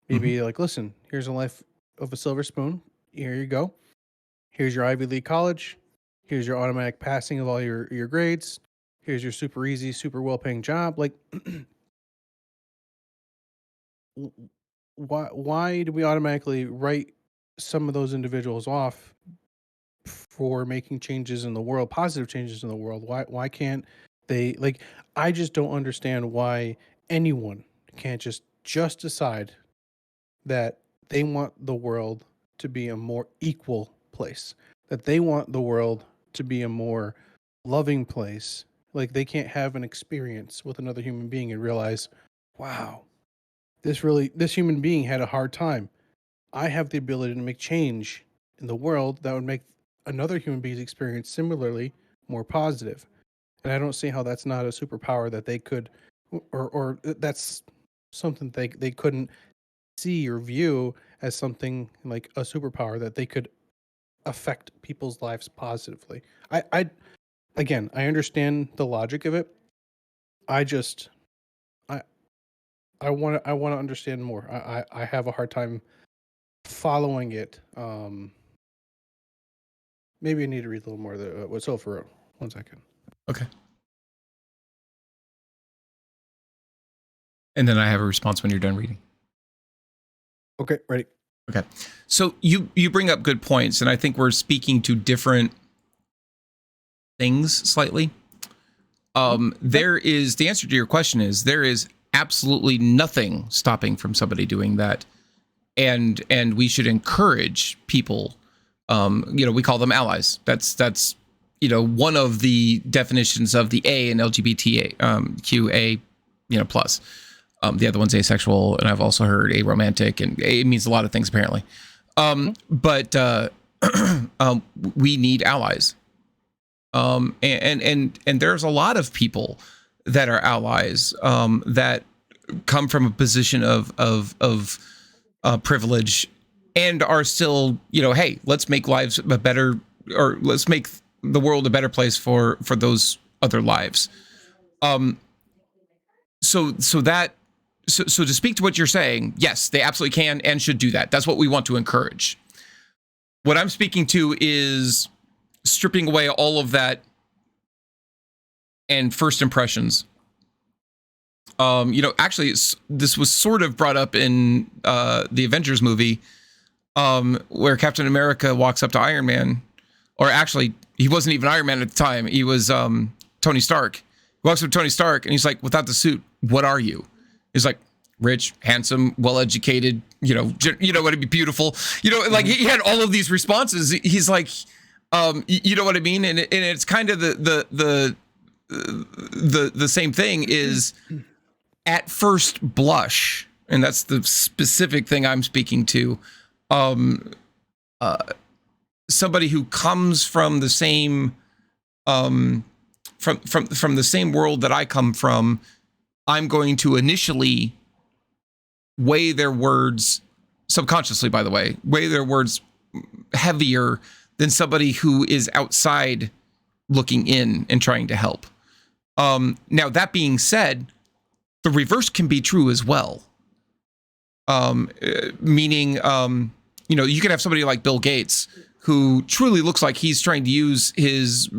like, listen, here's a life of a silver spoon. Here you go. Here's your Ivy League college. Here's your automatic passing of all your grades. Here's your super easy, super well-paying job. Like, why do we automatically write some of those individuals off for making changes in the world, positive changes in the world? Why can't they, I just don't understand why anyone can't just decide that they want the world to be a more equal place, that they want the world to be a more loving place. Like, they can't have an experience with another human being and realize, wow, this human being had a hard time. I have the ability to make change in the world that would make another human being's experience similarly more positive. And I don't see how that's not a superpower that they could, or that's something they couldn't see or view as something like a superpower that they could affect people's lives positively. again, I understand the logic of it. I just, I want to understand more. I have a hard time following it. Maybe I need to read a little more of the what's over. 1 second. Okay. And then I have a response when you're done reading. Okay, ready. Okay. So you bring up good points, and I think we're speaking to different things slightly. There is, the answer to your question is, there is absolutely nothing stopping from somebody doing that. And we should encourage people, we call them allies. That's one of the definitions of the A in LGBTQA, plus. The other one's asexual, and I've also heard aromantic, and it means a lot of things apparently. But we need allies. And there's a lot of people that are allies that come from a position of privilege and are still, hey, let's make lives better, or let's make the world a better place for those other lives. So to speak to what you're saying, yes, they absolutely can and should do that. That's what we want to encourage. What I'm speaking to is stripping away all of that and first impressions. Actually, this was sort of brought up in the Avengers movie, where Captain America walks up to Iron Man, or actually, he wasn't even Iron Man at the time. He was Tony Stark. He walks up to Tony Stark, and he's like, without the suit, what are you? He's like, rich, handsome, well-educated, what to be beautiful. Like he had all of these responses. He's like, you know what I mean? And it's kind of the same thing is at first blush. And that's the specific thing I'm speaking to. Somebody who comes from the same, from the same world that I come from, I'm going to initially weigh their words, subconsciously, by the way, weigh their words heavier than somebody who is outside looking in and trying to help. Now, that being said, the reverse can be true as well. Meaning, you can have somebody like Bill Gates who truly looks like he's trying to use his,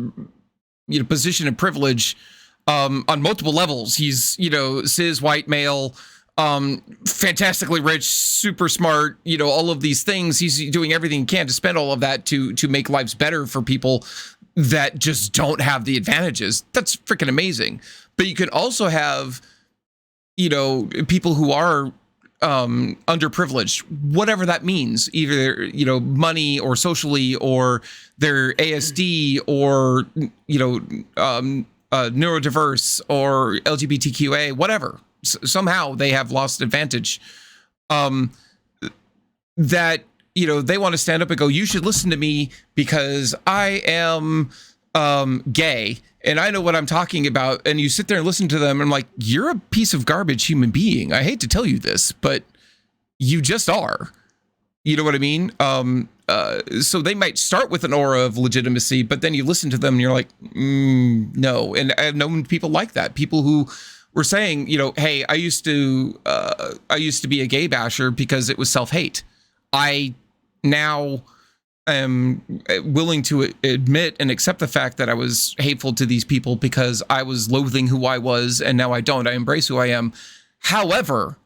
position of privilege on multiple levels. He's, cis, white, male, fantastically rich, super smart, all of these things. He's doing everything he can to spend all of that to make lives better for people that just don't have the advantages. That's freaking amazing. But you can also have, people who are underprivileged, whatever that means, either, money or socially, or they're ASD, or, neurodiverse, or LGBTQA, whatever. Somehow they have lost advantage. That, they want to stand up and go, you should listen to me because I am gay and I know what I'm talking about. And you sit there and listen to them, and I'm like, you're a piece of garbage human being. I hate to tell you this, but you just are. You know what I mean? So they might start with an aura of legitimacy, but then you listen to them and you're like, no. And I've known people like that. People who were saying, hey, I used to be a gay basher because it was self-hate. I now am willing to admit and accept the fact that I was hateful to these people because I was loathing who I was, and now I don't. I embrace who I am. However,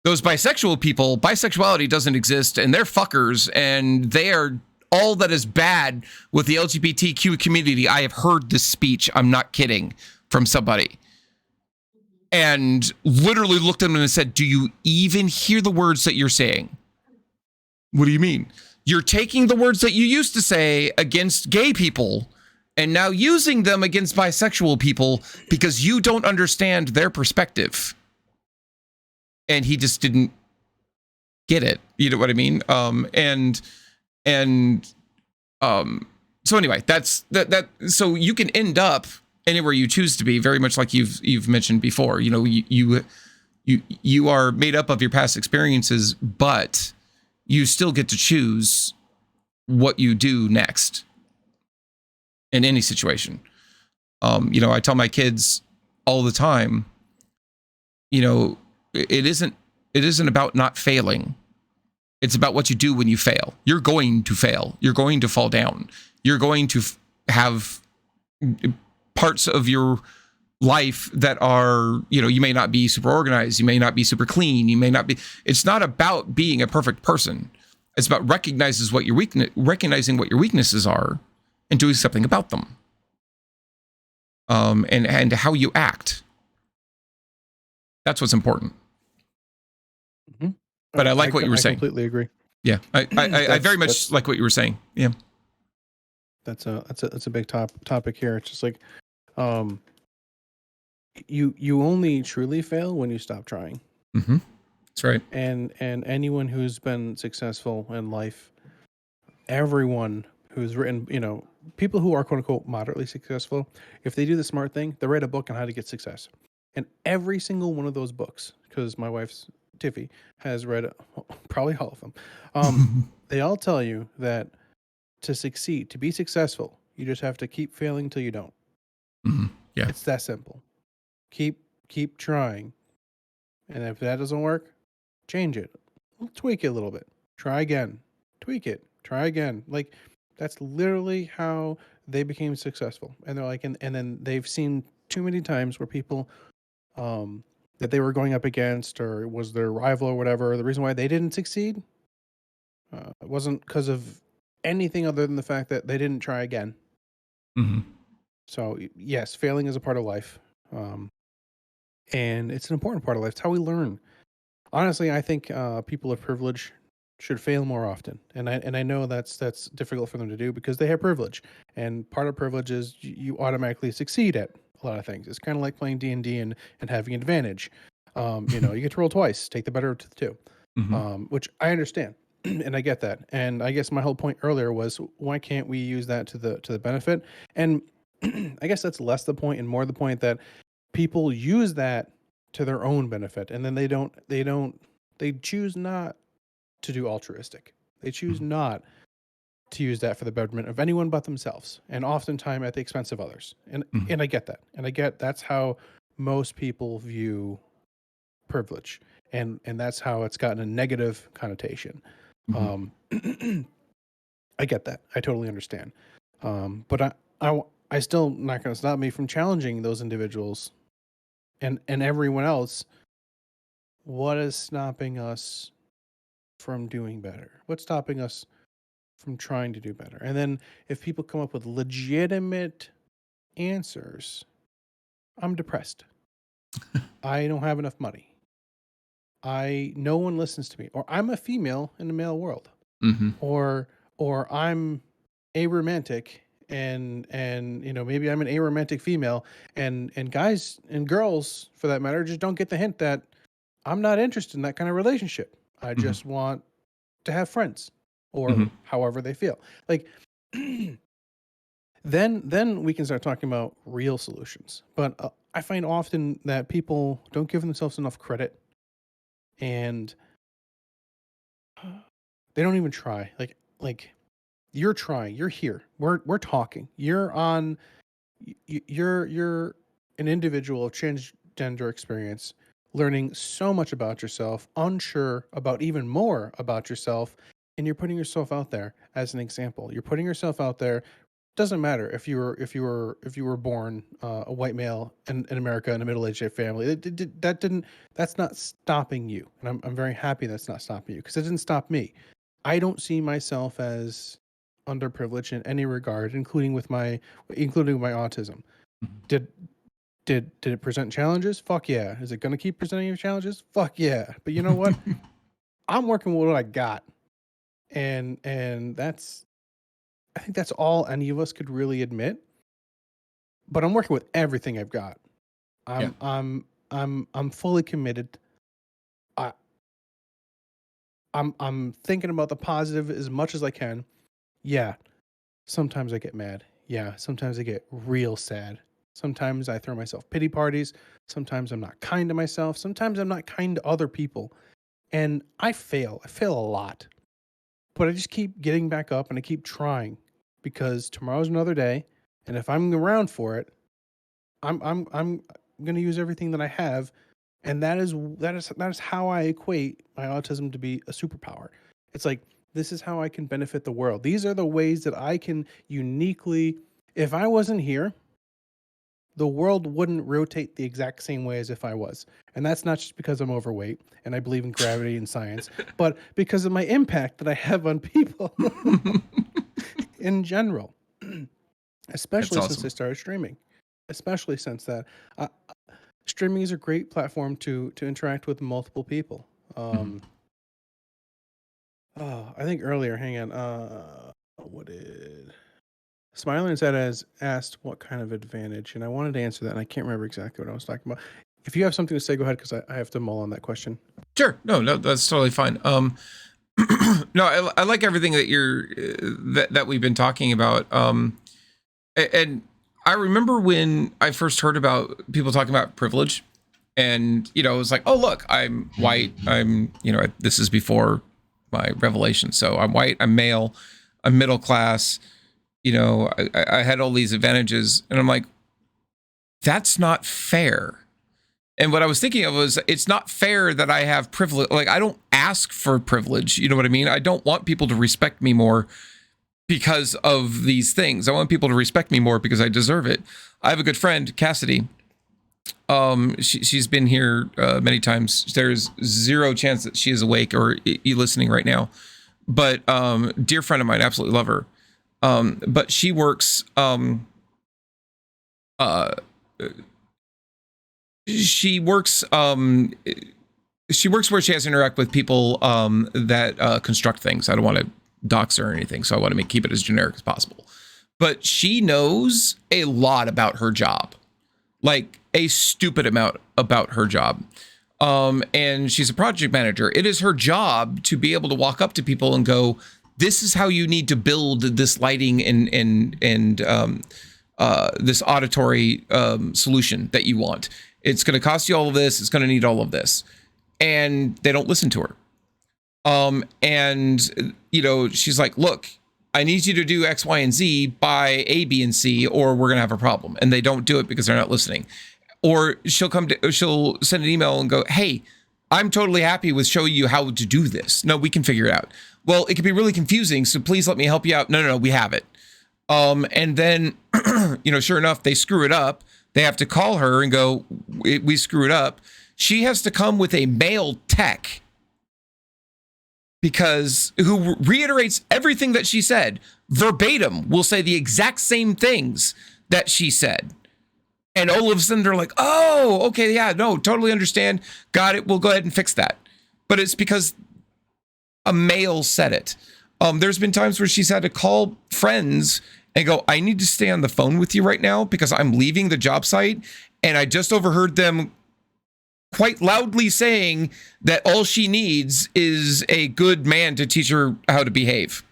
those bisexual people, bisexuality doesn't exist, and they're fuckers, and they are all that is bad with the LGBTQ community. I have heard this speech, I'm not kidding, from somebody. And literally looked at them and said, do you even hear the words that you're saying? What do you mean? You're taking the words that you used to say against gay people and now using them against bisexual people because you don't understand their perspective. And he just didn't get it. You know what I mean? So anyway, that's that. So you can end up anywhere you choose to be, very much like you've mentioned before. You are made up of your past experiences, but you still get to choose what you do next in any situation. I tell my kids all the time, it isn't about not failing. It's about what you do when you fail. You're going to fail. You're going to fall down. You're going to have parts of your life that are, you may not be super organized. You may not be super clean. You may not be. It's not about being a perfect person. It's about recognizing what your weaknesses are and doing something about them. And how you act. That's what's important. Mm-hmm. But I like what you were saying. I completely agree. Yeah, I very much like what you were saying. Yeah, that's a big topic here. It's just like, you only truly fail when you stop trying. Mm-hmm. That's right. And anyone who's been successful in life, everyone who's written, people who are quote unquote moderately successful, if they do the smart thing, they write a book on how to get success. And every single one of those books, because my wife's Tiffy has read probably all of them, they all tell you that to succeed, to be successful, you just have to keep failing till you don't. Mm-hmm. Yeah, it's that simple. Keep trying, and if that doesn't work, change it, tweak it a little bit, try again, tweak it, try again. Like, that's literally how they became successful. And they're like, and then they've seen too many times where people that they were going up against, or was their rival or whatever, the reason why they didn't succeed, it wasn't because of anything other than the fact that they didn't try again. Mm-hmm. So yes, failing is a part of life, and it's an important part of life. It's how we learn. Honestly, I think people of privilege should fail more often, and I know that's difficult for them to do because they have privilege, and part of privilege is you automatically succeed at a lot of things. It's kind of like playing D&D and having an advantage. You get to roll twice, take the better of the two, mm-hmm. Which I understand, and I get that. And I guess my whole point earlier was, why can't we use that to the benefit? And I guess that's less the point and more the point that people use that to their own benefit, and then they choose not to do altruistic. They choose not to use that for the betterment of anyone but themselves, and oftentimes at the expense of others. And I get that, and I get that's how most people view privilege, and that's how it's gotten a negative connotation. I get that. I totally understand. But I still not going to stop me from challenging those individuals and everyone else. What is stopping us from doing better? What's stopping us from trying to do better? And then if people come up with legitimate answers, I'm depressed. I don't have enough money. No one listens to me, or I'm a female in the male world, mm-hmm. or I'm aromantic, and maybe I'm an aromantic female, and guys and girls for that matter just don't get the hint that I'm not interested in that kind of relationship. I just want to have friends, or however they feel. Like, then we can start talking about real solutions. But I find often that people don't give themselves enough credit, and they don't even try. Like you're trying. You're here. We're talking. You're on. You're an individual of transgender experience, learning so much about yourself, unsure about even more about yourself, and you're putting yourself out there as an example. You're putting yourself out there. Doesn't matter if you were born a white male in America in a middle-aged family. That's not stopping you, and I'm very happy that's not stopping you, because it didn't stop me. I don't see myself as underprivileged in any regard, including my autism. Did it present challenges? Fuck yeah. Is it going to keep presenting challenges? Fuck yeah. But you know what? I'm working with what I got, and I think that's all any of us could really admit. But I'm working with everything I've got. I'm fully committed. I'm thinking about the positive as much as I can. Yeah. Sometimes I get mad. Yeah. Sometimes I get real sad. Sometimes I throw myself pity parties. Sometimes I'm not kind to myself. Sometimes I'm not kind to other people. And I fail. I fail a lot. But I just keep getting back up, and I keep trying, because tomorrow's another day. And if I'm around for it, I'm going to use everything that I have, and that is how I equate my autism to be a superpower. It's like, this is how I can benefit the world. These are the ways that I can uniquely, if I wasn't here, the world wouldn't rotate the exact same way as if I was. And that's not just because I'm overweight and I believe in gravity and science, but because of my impact that I have on people in general, especially since I started streaming. Especially since that, streaming is a great platform to interact with multiple people. Oh, I think earlier, hang on, what did Smiler said as asked what kind of advantage, and I wanted to answer that, and I can't remember exactly what I was talking about. If you have something to say, go ahead, because I have to mull on that question. Sure. No, that's totally fine. No, I like everything that that we've been talking about. And I remember when I first heard about people talking about privilege, and it was like, oh look, I'm white. I'm this is before my revelation. So I'm white. I'm male. I'm middle class. I had all these advantages, and I'm like, that's not fair. And what I was thinking of was, it's not fair that I have privilege. Like, I don't ask for privilege. You know what I mean? I don't want people to respect me more because of these things. I want people to respect me more because I deserve it. I have a good friend, Cassidy. She's been here many times. There's zero chance that she is awake or listening right now. But dear friend of mine, absolutely love her. But she works she works where she has to interact with people that construct things. I don't want to dox her or anything, so I want to keep it as generic as possible. But she knows a lot about her job, like a stupid amount about her job. And she's a project manager. It is her job to be able to walk up to people and go, this is how you need to build this lighting and this auditory solution that you want. It's going to cost you all of this. It's going to need all of this. And they don't listen to her. And she's like, look, I need you to do X, Y, and Z by A, B, and C, or we're going to have a problem. And they don't do it because they're not listening. Or she'll send an email and go, hey, I'm totally happy with showing you how to do this. No, we can figure it out. Well, it can be really confusing, so please let me help you out. No, we have it. And then, sure enough, they screw it up. They have to call her and go, we screwed up. She has to come with a male tech who reiterates everything that she said verbatim, will say the exact same things that she said. And all of a sudden they're like, oh, okay, yeah, no, totally understand. Got it. We'll go ahead and fix that. But it's because a male said it. There's been times where she's had to call friends and go, I need to stay on the phone with you right now because I'm leaving the job site. And I just overheard them quite loudly saying that all she needs is a good man to teach her how to behave.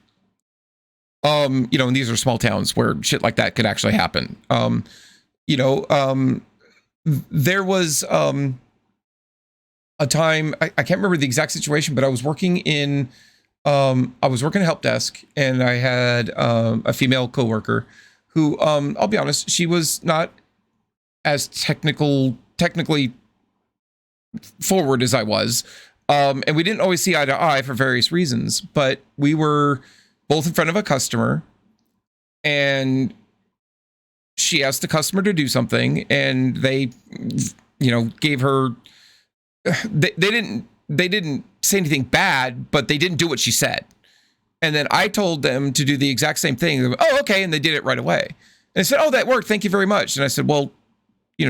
And these are small towns where shit like that could actually happen. There was a time, I can't remember the exact situation, but I was working in help desk, and I had a female coworker who, I'll be honest, she was not as technically forward as I was. And we didn't always see eye to eye for various reasons, but we were both in front of a customer, and she asked the customer to do something, and they, gave her, they didn't say anything bad, but they didn't do what she said. And then I told them to do the exact same thing. They went, oh, okay. And they did it right away. And I said, oh, that worked. Thank you very much. And I said, well,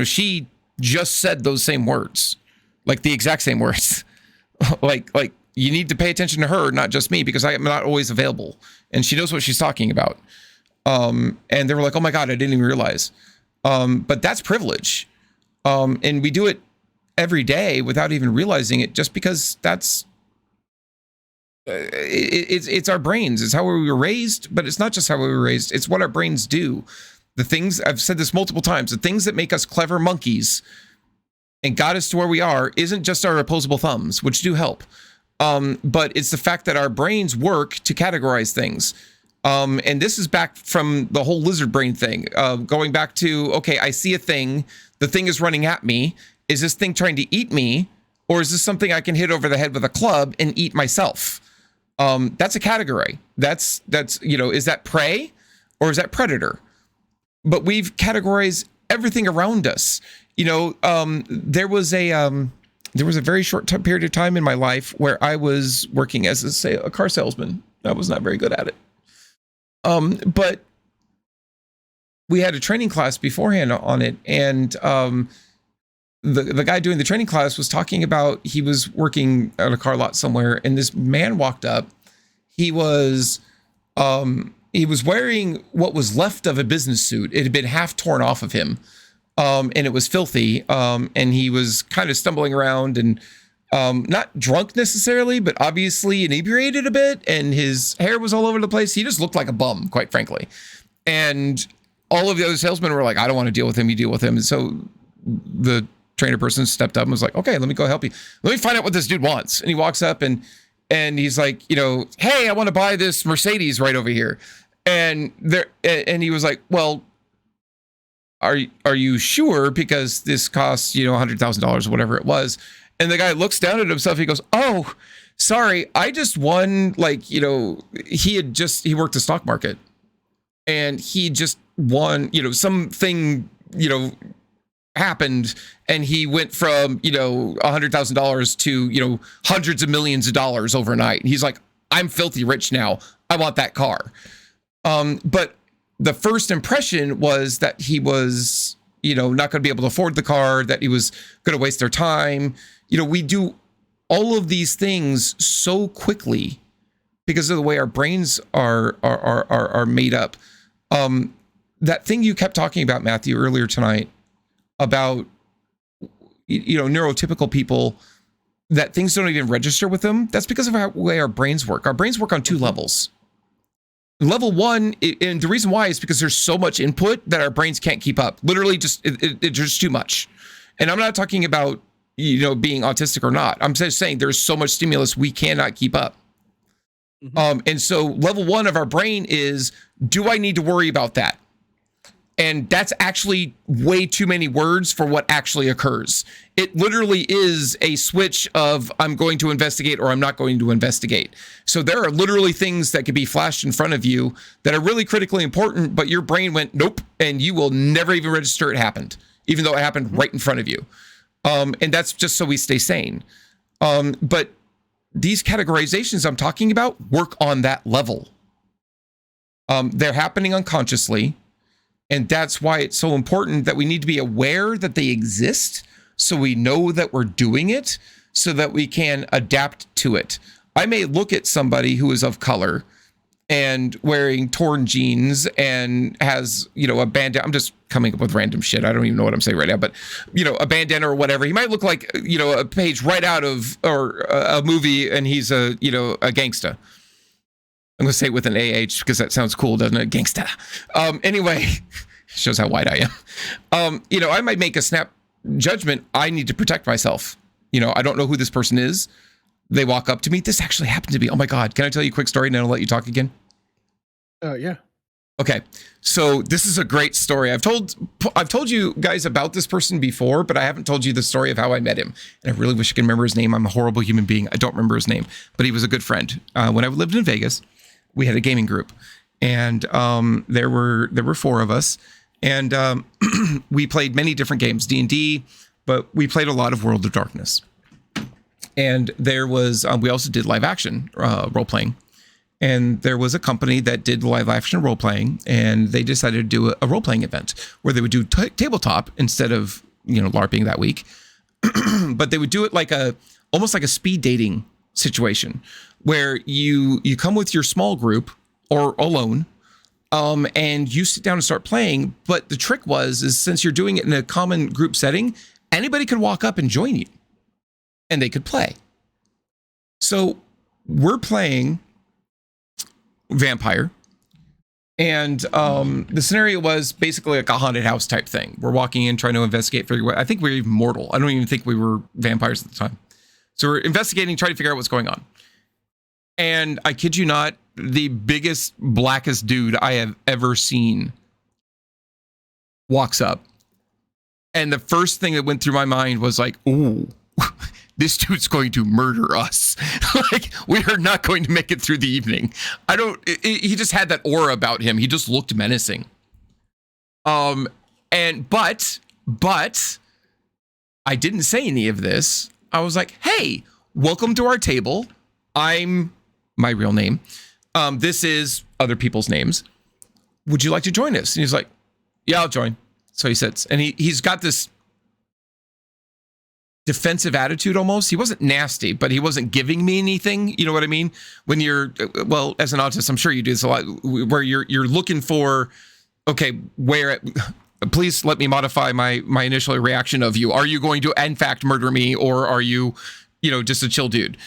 she just said those same words, like the exact same words. like you need to pay attention to her, not just me, because I am not always available. And she knows what she's talking about. And they were like, oh my God, I didn't even realize. But that's privilege. And we do it every day without even realizing it, just because that's, it's our brains. It's how we were raised, but it's not just how we were raised. It's what our brains do. The things, I've said this multiple times, the things that make us clever monkeys and got us to where we are isn't just our opposable thumbs, which do help. But it's the fact that our brains work to categorize things. And this is back from the whole lizard brain thing, going back to, okay, I see a thing, the thing is running at me. Is this thing trying to eat me? Or is this something I can hit over the head with a club and eat myself? That's a category. That's, is that prey or is that predator? But we've categorized everything around us. There was a very short period of time in my life where I was working as a car salesman. I was not very good at it. But we had a training class beforehand on it, and the guy doing the training class was talking about, he was working at a car lot somewhere, and this man walked up. He was wearing what was left of a business suit. It had been half torn off of him, and it was filthy. And he was kind of stumbling around and not drunk necessarily, but obviously inebriated a bit, and his hair was all over the place. He just looked like a bum, quite frankly. And all of the other salesmen were like, I don't want to deal with him, you deal with him. And so the trainer person stepped up and was like, okay, let me go help you. Let me find out what this dude wants. And he walks up and he's like, hey, I want to buy this Mercedes right over here. And he was like, well, are you sure? Because this costs, $100,000 or whatever it was. And the guy looks down at himself. He goes, oh, sorry, I just won. He worked the stock market, and he just won, something, happened, and he went from, $100,000 to, hundreds of millions of dollars overnight. And he's like, I'm filthy rich now. I want that car. But the first impression was that he was, not going to be able to afford the car, that he was going to waste their time. We do all of these things so quickly because of the way our brains are made up. That thing you kept talking about, Matthew, earlier tonight about, neurotypical people, that things don't even register with them. That's because of the way our brains work. Our brains work on two levels. Level one, and the reason why is because there's so much input that our brains can't keep up. Literally, it's just too much. And I'm not talking about, being autistic or not. I'm just saying there's so much stimulus we cannot keep up. And so level one of our brain is, do I need to worry about that? And that's actually way too many words for what actually occurs. It literally is a switch of, I'm going to investigate or I'm not going to investigate. So there are literally things that could be flashed in front of you that are really critically important, but your brain went, nope, and you will never even register it happened, even though it happened right in front of you. And that's just so we stay sane. But these categorizations I'm talking about work on that level. They're happening unconsciously. And that's why it's so important that we need to be aware that they exist, so we know that we're doing it, so that we can adapt to it. I may look at somebody who is of color and wearing torn jeans and has, a bandana. I'm just coming up with random shit. I don't even know what I'm saying right now, but, a bandana or whatever. He might look like, a page right out of or a movie, and he's a gangsta. I'm going to say it with an AH because that sounds cool, doesn't it? Gangsta. Anyway, shows how white I am. I might make a snap judgment. I need to protect myself. I don't know who this person is. They walk up to me. This actually happened to me. Oh my God. Can I tell you a quick story and then I'll let you talk again? Yeah. Okay. So this is a great story. I've told you guys about this person before, but I haven't told you the story of how I met him. And I really wish I could remember his name. I'm a horrible human being. I don't remember his name, but he was a good friend. When I lived in Vegas, we had a gaming group, and there were four of us, and we played many different games, D&D, but we played a lot of World of Darkness. And there was, we also did live action role playing. And there was a company that did live action role playing, and they decided to do a role playing event where they would do tabletop instead of, LARPing that week. But they would do it almost like a speed dating situation where you come with your small group or alone, and you sit down and start playing. But the trick is since you're doing it in a common group setting, anybody could walk up and join you and they could play. So we're playing vampire, and the scenario was basically like a haunted house type thing. We're walking in trying to investigate, I think we were even mortal. I don't even think we were vampires at the time. So we're investigating, trying to figure out what's going on. And I kid you not, the biggest, blackest dude I have ever seen walks up. And the first thing that went through my mind was like, ooh, this dude's going to murder us. Like, we are not going to make it through the evening. He just had that aura about him. He just looked menacing. But I didn't say any of this. I was like, hey, welcome to our table. I'm my real name. This is other people's names. Would you like to join us? And he's like, yeah, I'll join. So he sits, and he's got this defensive attitude almost. He wasn't nasty, but he wasn't giving me anything. You know what I mean? When you're, well, as an autist, I'm sure you do this a lot, where you're looking for, okay, please let me modify my initial reaction of you. Are you going to, in fact, murder me, or are you, just a chill dude?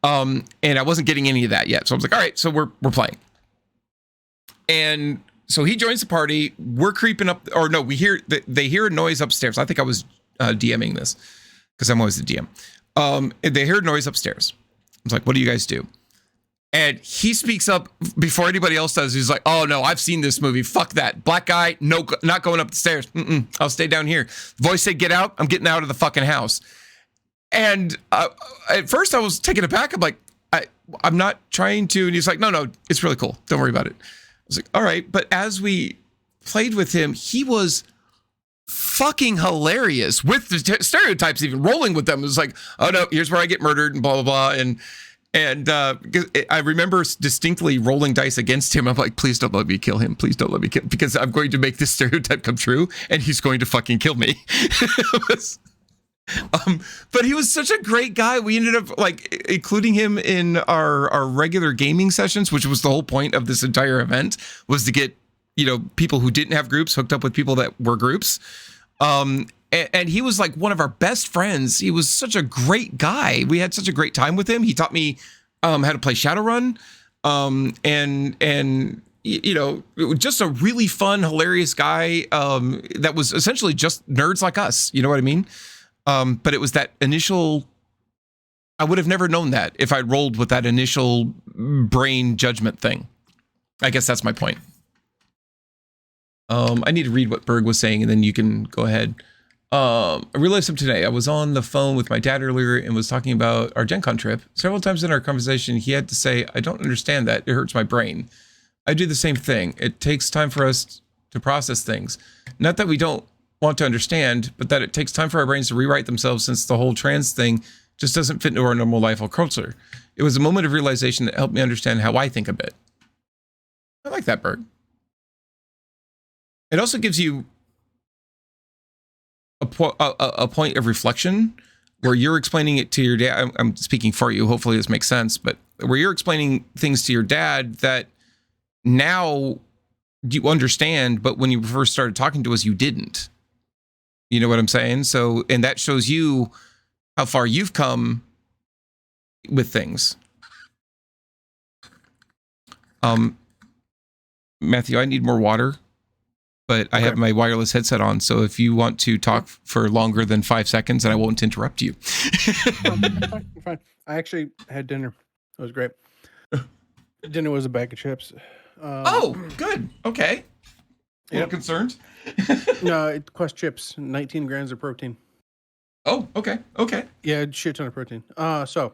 And I wasn't getting any of that yet. So I was like, all right, so we're playing. And so he joins the party. We're creeping up, or no, they hear a noise upstairs. I think I was DMing this because I'm always the DM. They hear a noise upstairs. I was like, what do you guys do? And he speaks up before anybody else does. He's like, oh no, I've seen this movie. Fuck that. Black guy, no, not going up the stairs. I'll stay down here. Voice said, get out. I'm getting out of the fucking house. And at first I was taken aback. I'm like, I'm not trying to. And he's like, no, it's really cool. Don't worry about it. I was like, all right. But as we played with him, he was fucking hilarious with the stereotypes, even rolling with them. It was like, oh no, here's where I get murdered and blah, blah, blah. And I remember distinctly rolling dice against him. I'm like, please don't let me kill him. Please don't let me kill him, because I'm going to make this stereotype come true and he's going to fucking kill me. But he was such a great guy. We ended up like including him in our regular gaming sessions, which was the whole point of this entire event, was to get, people who didn't have groups hooked up with people that were groups. And he was like one of our best friends. He was such a great guy. We had such a great time with him. He taught me how to play Shadowrun. And just a really fun, hilarious guy that was essentially just nerds like us. You know what I mean? But it was that initial, I would have never known that if I rolled with that initial brain judgment thing. I guess that's my point. I need to read what Berg was saying and then you can go ahead. I realized something today. I was on the phone with my dad earlier and was talking about our Gen Con trip. Several times in our conversation, he had to say, I don't understand that. It hurts my brain. I do the same thing. It takes time for us to process things. Not that we don't want to understand, but that it takes time for our brains to rewrite themselves, since the whole trans thing just doesn't fit into our normal life or culture. It was a moment of realization that helped me understand how I think a bit. I like that, Berg. It also gives you a point of reflection where you're explaining it to your dad. I'm speaking for you. Hopefully this makes sense, but where you're explaining things to your dad that now you understand, but when you first started talking to us, you didn't. You know what I'm saying? So, and that shows you how far you've come with things. Matthew, I need more water, but I have my wireless headset on. So if you want to talk for longer than 5 seconds, then I won't interrupt you. I'm fine. I actually had dinner. It was great. Dinner was a bag of chips. Oh, good. Okay. A little concerned. No, it Quest chips, 19 grams of protein. Oh, okay. Okay. Yeah, shit ton of protein. So,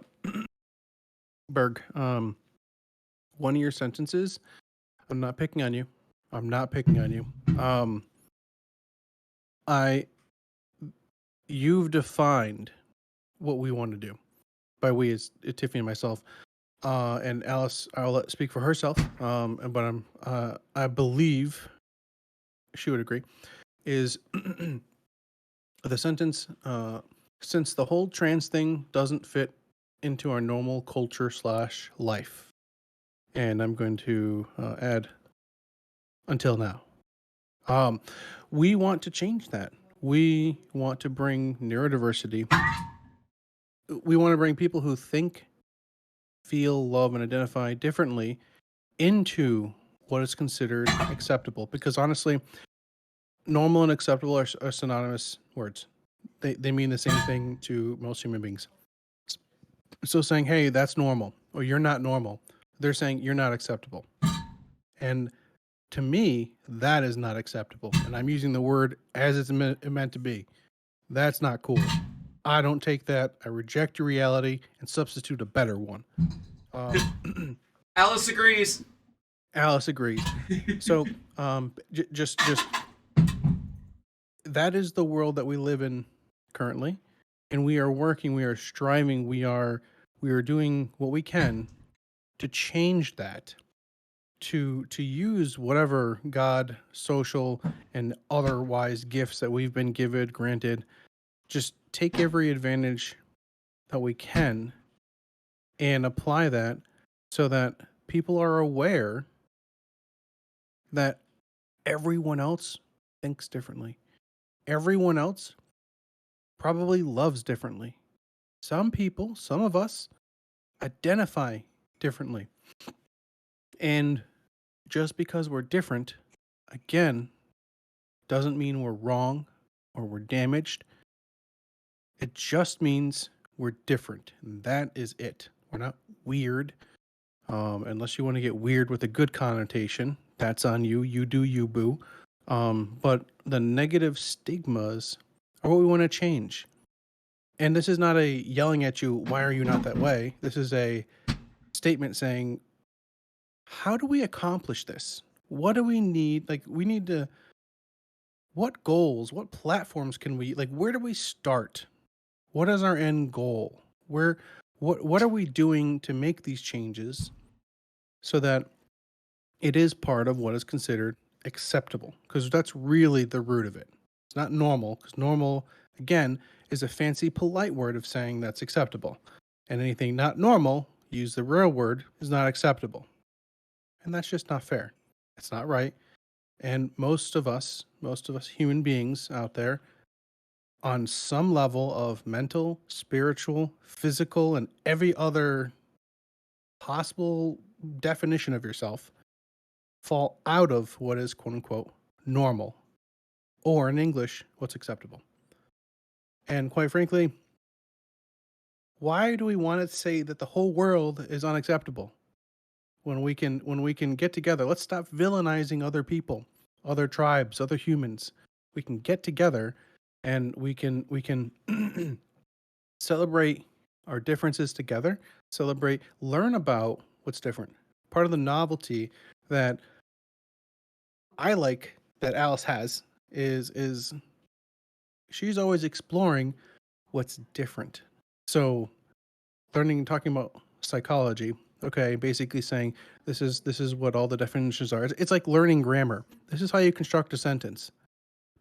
Berg, one of your sentences, I'm not picking on you. You've defined what we want to do. By we is Tiffany and myself. And Alice, I'll let speak for herself. But I believe she would agree, is the sentence, since the whole trans thing doesn't fit into our normal culture / life. And I'm going to add, until now. We want to change that. We want to bring neurodiversity. We want to bring people who think, feel, love, and identify differently into what is considered acceptable. Because honestly, normal and acceptable are synonymous words. They mean the same thing to most human beings. So saying, hey, that's normal, or you're not normal, They're saying you're not acceptable. And to me, that is not acceptable. And I'm using the word as it's meant to be. That's not cool. I don't take that. I reject your reality and substitute a better one. Alice agrees. Alice agrees. So, just that is the world that we live in currently, and we are working, we are striving, we are doing what we can to change that, to use whatever God, social, and otherwise gifts that we've been granted. Just take every advantage that we can and apply that so that people are aware that everyone else thinks differently. Everyone else probably loves differently. Some people, some of us, identify differently. And just because we're different, again, doesn't mean we're wrong or we're damaged. It just means we're different. And that is it. We're not weird. Unless you want to get weird with a good connotation, that's on you. You do you, boo. But the negative stigmas are what we want to change. And this is not a yelling at you, why are you not that way? This is a statement saying, how do we accomplish this? What do we need? Like, we need to, what goals, what platforms can we, like, where do we start? What is our end goal? What are we doing to make these changes so that it is part of what is considered acceptable? Because that's really the root of it. It's not normal, because normal, again, is a fancy, polite word of saying that's acceptable. And anything not normal, use the real word, is not acceptable. And that's just not fair. It's not right. And most of us human beings out there, on some level of mental, spiritual, physical, and every other possible definition of yourself, fall out of what is quote unquote normal, or in English, what's acceptable. And quite frankly, why do we want to say that the whole world is unacceptable when we can get together? Let's stop villainizing other people, other tribes, other humans. We can get together and we can celebrate our differences together, learn about what's different. Part of the novelty that I like that Alice has is she's always exploring what's different. So talking about psychology, okay, basically saying this is what all the definitions are. It's like learning grammar. This is how you construct a sentence.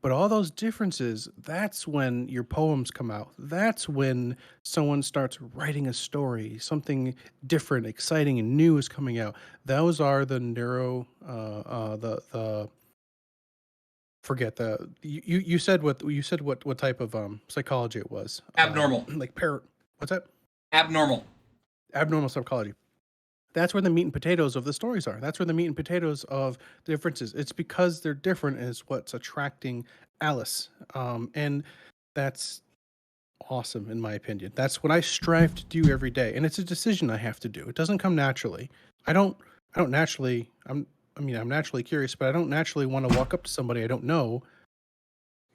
But all those differences, that's when your poems come out. That's when someone starts writing a story, something different, exciting, and new is coming out. Those are the forget the you said what type of psychology it was. Abnormal. What's that? Abnormal psychology. That's where the meat and potatoes of the stories are. That's where the meat and potatoes of the differences. It's because they're different is what's attracting Alice. And that's awesome in my opinion. That's what I strive to do every day. And it's a decision I have to do. It doesn't come naturally. I don't naturally, I'm naturally curious, but I don't naturally want to walk up to somebody I don't know.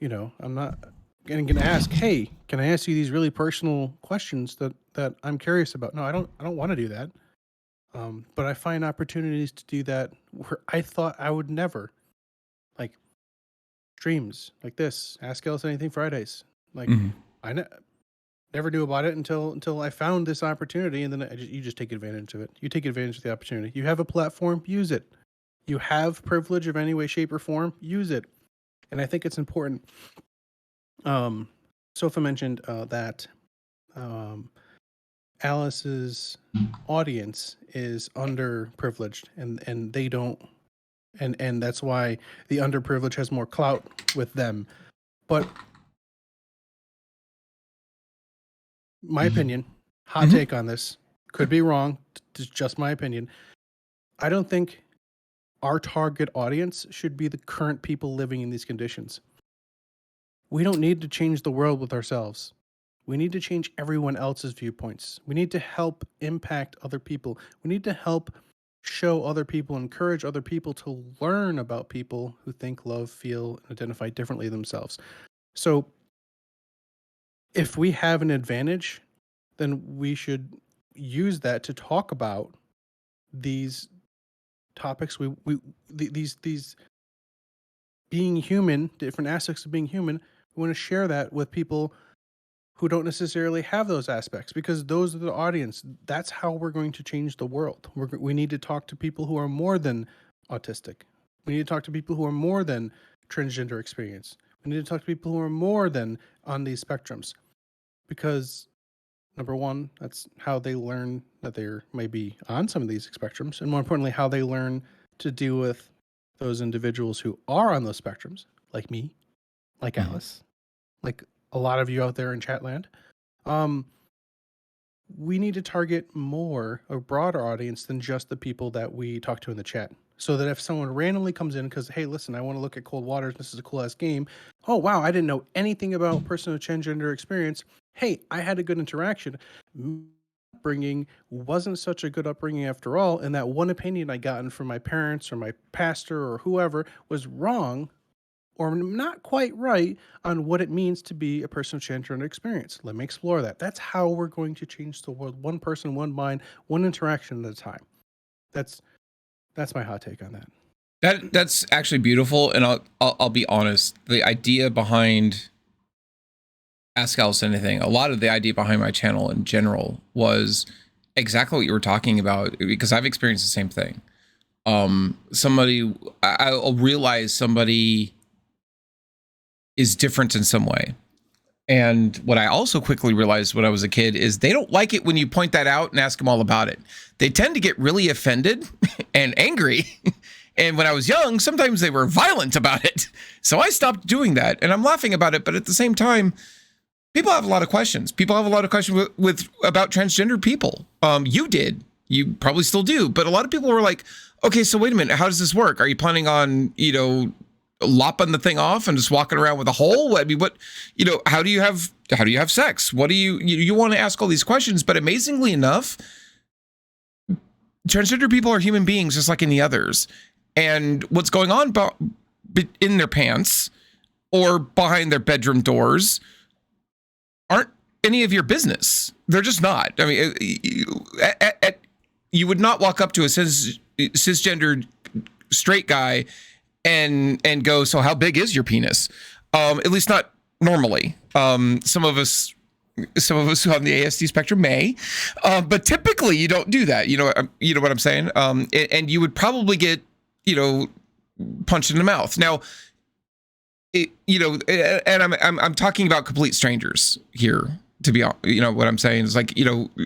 I'm not going to ask, hey, can I ask you these really personal questions that I'm curious about? No, I don't want to do that. But I find opportunities to do that where I thought I would never. Like streams like this, Ask Alice Anything Fridays. Like I never knew about it until I found this opportunity, and then you just take advantage of it. You take advantage of the opportunity. You have a platform, use it. You have privilege of any way, shape, or form, use it. And I think it's important. Sofa mentioned that Alice's audience is underprivileged, and they don't, and that's why the underprivileged has more clout with them. But my opinion, hot take on this, could be wrong, it's just my opinion. I don't think our target audience should be the current people living in these conditions. We don't need to change the world with ourselves. We need to change everyone else's viewpoints. We need to help impact other people. We need to help show other people, encourage other people to learn about people who think, love, feel, and identify differently themselves. So if we have an advantage, then we should use that to talk about these topics. These being human, different aspects of being human. We want to share that with people who don't necessarily have those aspects, because those are the audience. That's how we're going to change the world. We need to talk to people who are more than autistic. We need to talk to people who are more than transgender experience. We need to talk to people who are more than on these spectrums, because number one, that's how they learn that they're maybe on some of these spectrums, and more importantly, how they learn to deal with those individuals who are on those spectrums, like me, like Alice, like a lot of you out there in Chatland. We need to target a broader audience than just the people that we talk to in the chat. So that if someone randomly comes in because, hey, listen, I want to look at Cold Waters, this is a cool ass game. Oh wow, I didn't know anything about person with transgender experience. Hey, I had a good interaction. Upbringing wasn't such a good upbringing after all, and that one opinion I gotten from my parents or my pastor or whoever was wrong or not quite right on what it means to be a person with transgender experience. Let me explore that. That's how we're going to change the world. One person, one mind, one interaction at a time. That's my hot take on that. That's actually beautiful, and I'll be honest. The idea behind Ask Alice Anything, a lot of the idea behind my channel in general was exactly what you were talking about, because I've experienced the same thing. I'll realize somebody is different in some way. And what I also quickly realized when I was a kid is they don't like it when you point that out and ask them all about it. They tend to get really offended and angry. And when I was young, sometimes they were violent about it. So I stopped doing that, and I'm laughing about it. But at the same time, people have a lot of questions. People have a lot of questions about transgender people. You did. You probably still do. But a lot of people were like, okay, so wait a minute. How does this work? Are you planning on, lopping the thing off and just walking around with a hole? I mean, how do you have sex? What do you want to ask all these questions? But amazingly enough, transgender people are human beings just like any others. And what's going on in their pants or behind their bedroom doors aren't any of your business. They're just not. I mean, you would not walk up to a cisgendered straight guy and go, so how big is your penis? At least not normally. Some of us who have the ASD spectrum may, but typically you don't do that. You know what I'm saying? And you would probably get, punched in the mouth. Now, and I'm talking about complete strangers here. To be honest, what I'm saying is like,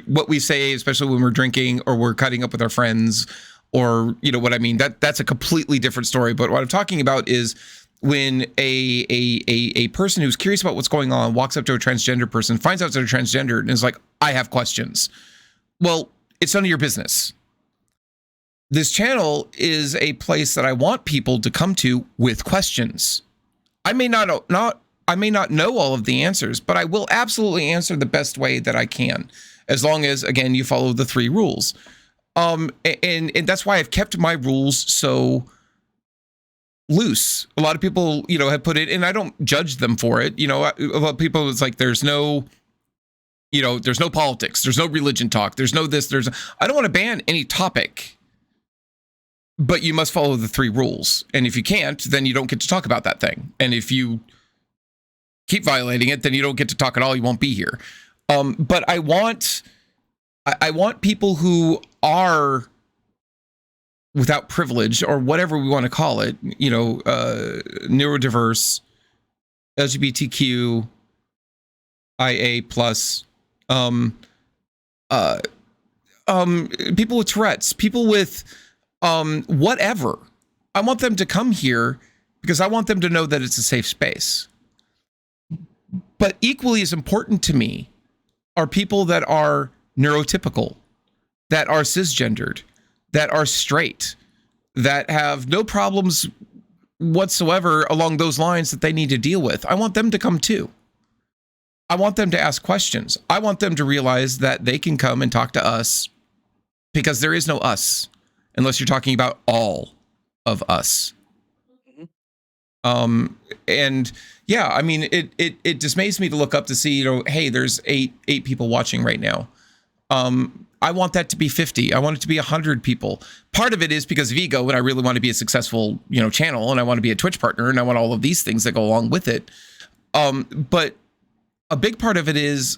what we say, especially when we're drinking or we're cutting up with our friends, or what I mean, that's a completely different story. But what I'm talking about is when a person who's curious about what's going on walks up to a transgender person, finds out they're transgender, and is like, I have questions. Well, it's none of your business. This channel is a place that I want people to come to with questions. I may not know all of the answers, but I will absolutely answer the best way that I can, as long as, again, you follow the 3 rules. And that's why I've kept my rules so loose. A lot of people, have put it, and I don't judge them for it. A lot of people, it's like, there's no politics, there's no religion talk, there's no this, I don't want to ban any topic, but you must follow the 3 rules. And if you can't, then you don't get to talk about that thing. And if you keep violating it, then you don't get to talk at all. You won't be here. But I want people who are without privilege, or whatever we want to call it, neurodiverse, LGBTQ, IA plus, people with Tourette's, people with whatever. I want them to come here because I want them to know that it's a safe space. But equally as important to me are people that are neurotypical, that are cisgendered, that are straight, that have no problems whatsoever along those lines that they need to deal with. I want them to come too. I want them to ask questions. I want them to realize that they can come and talk to us, because there is no us. unless you're talking about all of us. And yeah, I mean, it dismays me to look up to see, hey, there's eight people watching right now. I want that to be 50. I want it to be 100 people. Part of it is because of ego, and I really want to be a successful, channel, and I want to be a Twitch partner, and I want all of these things that go along with it. But a big part of it is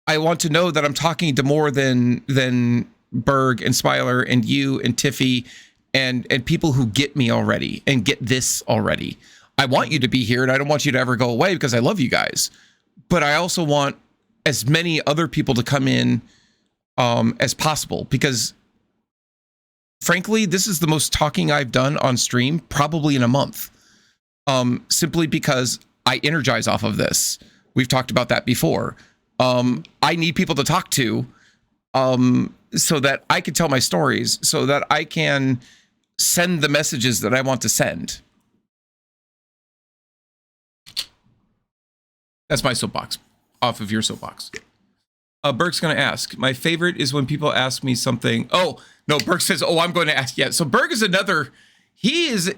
I want to know that I'm talking to more than Berg and Smiler and you and Tiffy and people who get me already and get this already. I want you to be here, and I don't want you to ever go away because I love you guys. But I also want as many other people to come in as possible, because frankly, this is the most talking I've done on stream probably in a month. Simply because I energize off of this. We've talked about that before. I need people to talk to so that I can tell my stories, so that I can send the messages that I want to send. That's my soapbox, off of your soapbox. Berg's going to ask. My favorite is when people ask me something. Oh, no, Berg says, oh, I'm going to ask. Yeah, so Berg is another, he is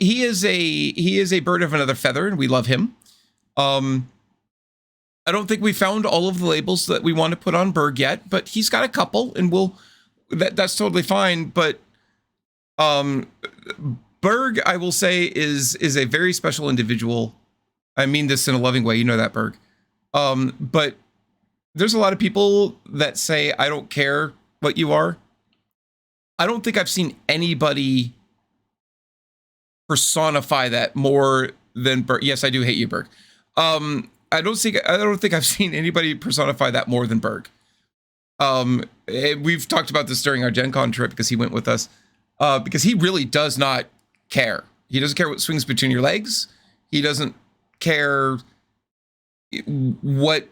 a bird of another feather, and we love him. I don't think we found all of the labels that we want to put on Berg yet, but he's got a couple, and that's totally fine. But Berg, I will say, is a very special individual. I mean this in a loving way, you know that, Berg. But there's a lot of people that say, I don't care what you are. I don't think I've seen anybody personify that more than Berg. Yes, I do hate you, Berg. I don't think I've seen anybody personify that more than Berg. We've talked about this during our Gen Con trip because he went with us. Because he really does not care. He doesn't care what swings between your legs. He doesn't care what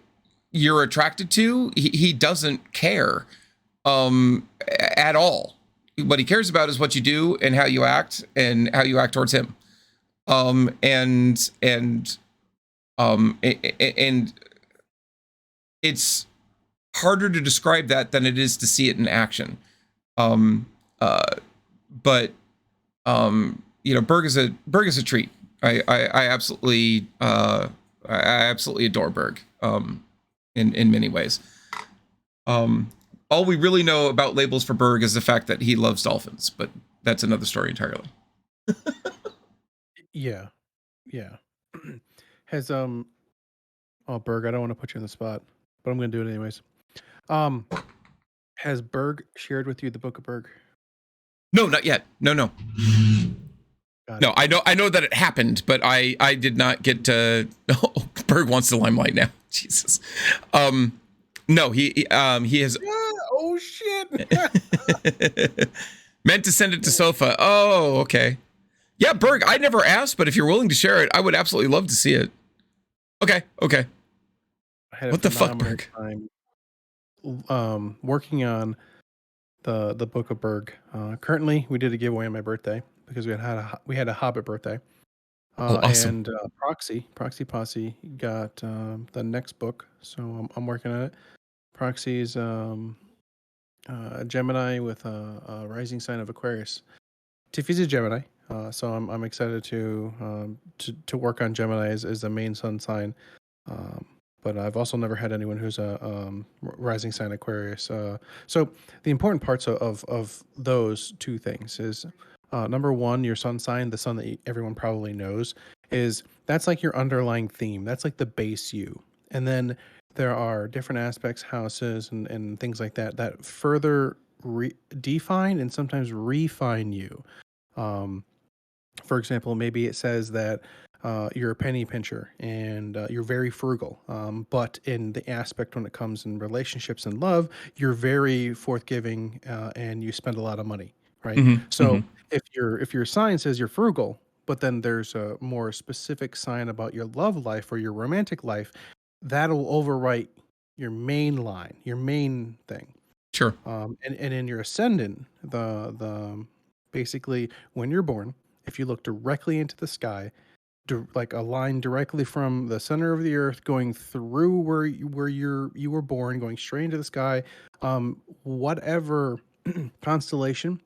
you're attracted to. He doesn't care at all. What he cares about is what you do and how you act towards him. And it's harder to describe that than it is to see it in action. But Berg is a treat. I absolutely adore Berg in many ways. All we really know about labels for Berg is the fact that he loves dolphins, but that's another story entirely. Yeah. Has oh, Berg, I don't want to put you on the spot, but I'm going to do it anyways. Has Berg shared with you the Book of Berg? No, not yet. No. No, I know that it happened, but I did not get to. Oh, Berg wants the limelight now. Jesus. No, he has. Oh shit. Meant to send it to Sofa. Oh, okay. Yeah, Berg, I never asked, but if you're willing to share it, I would absolutely love to see it. Okay. What the fuck, Berg? Working on the Book of Berg. Currently, we did a giveaway on my birthday because we had a Hobbit birthday. Awesome. And Proxy Posse got the next book, so I'm working on it. Proxy's a Gemini with a rising sign of Aquarius. Tiffy's a Gemini, so I'm excited to work on Gemini as the main sun sign. But I've also never had anyone who's a rising sign Aquarius. So the important parts of those two things is number one, your sun sign, the sun that everyone probably knows, that's like your underlying theme. That's like the base you. And then there are different aspects, houses, and things like that further define and sometimes refine you. For example, maybe it says that you're a penny pincher and you're very frugal. But in the aspect when it comes in relationships and love, you're very forthgiving and you spend a lot of money, right? If your sign says you're frugal, but then there's a more specific sign about your love life or your romantic life, that'll overwrite your main line, your main thing. Sure. And in your ascendant, the basically when you're born, if you look directly into the sky, like a line directly from the center of the earth going through where you were born, going straight into the sky, whatever constellation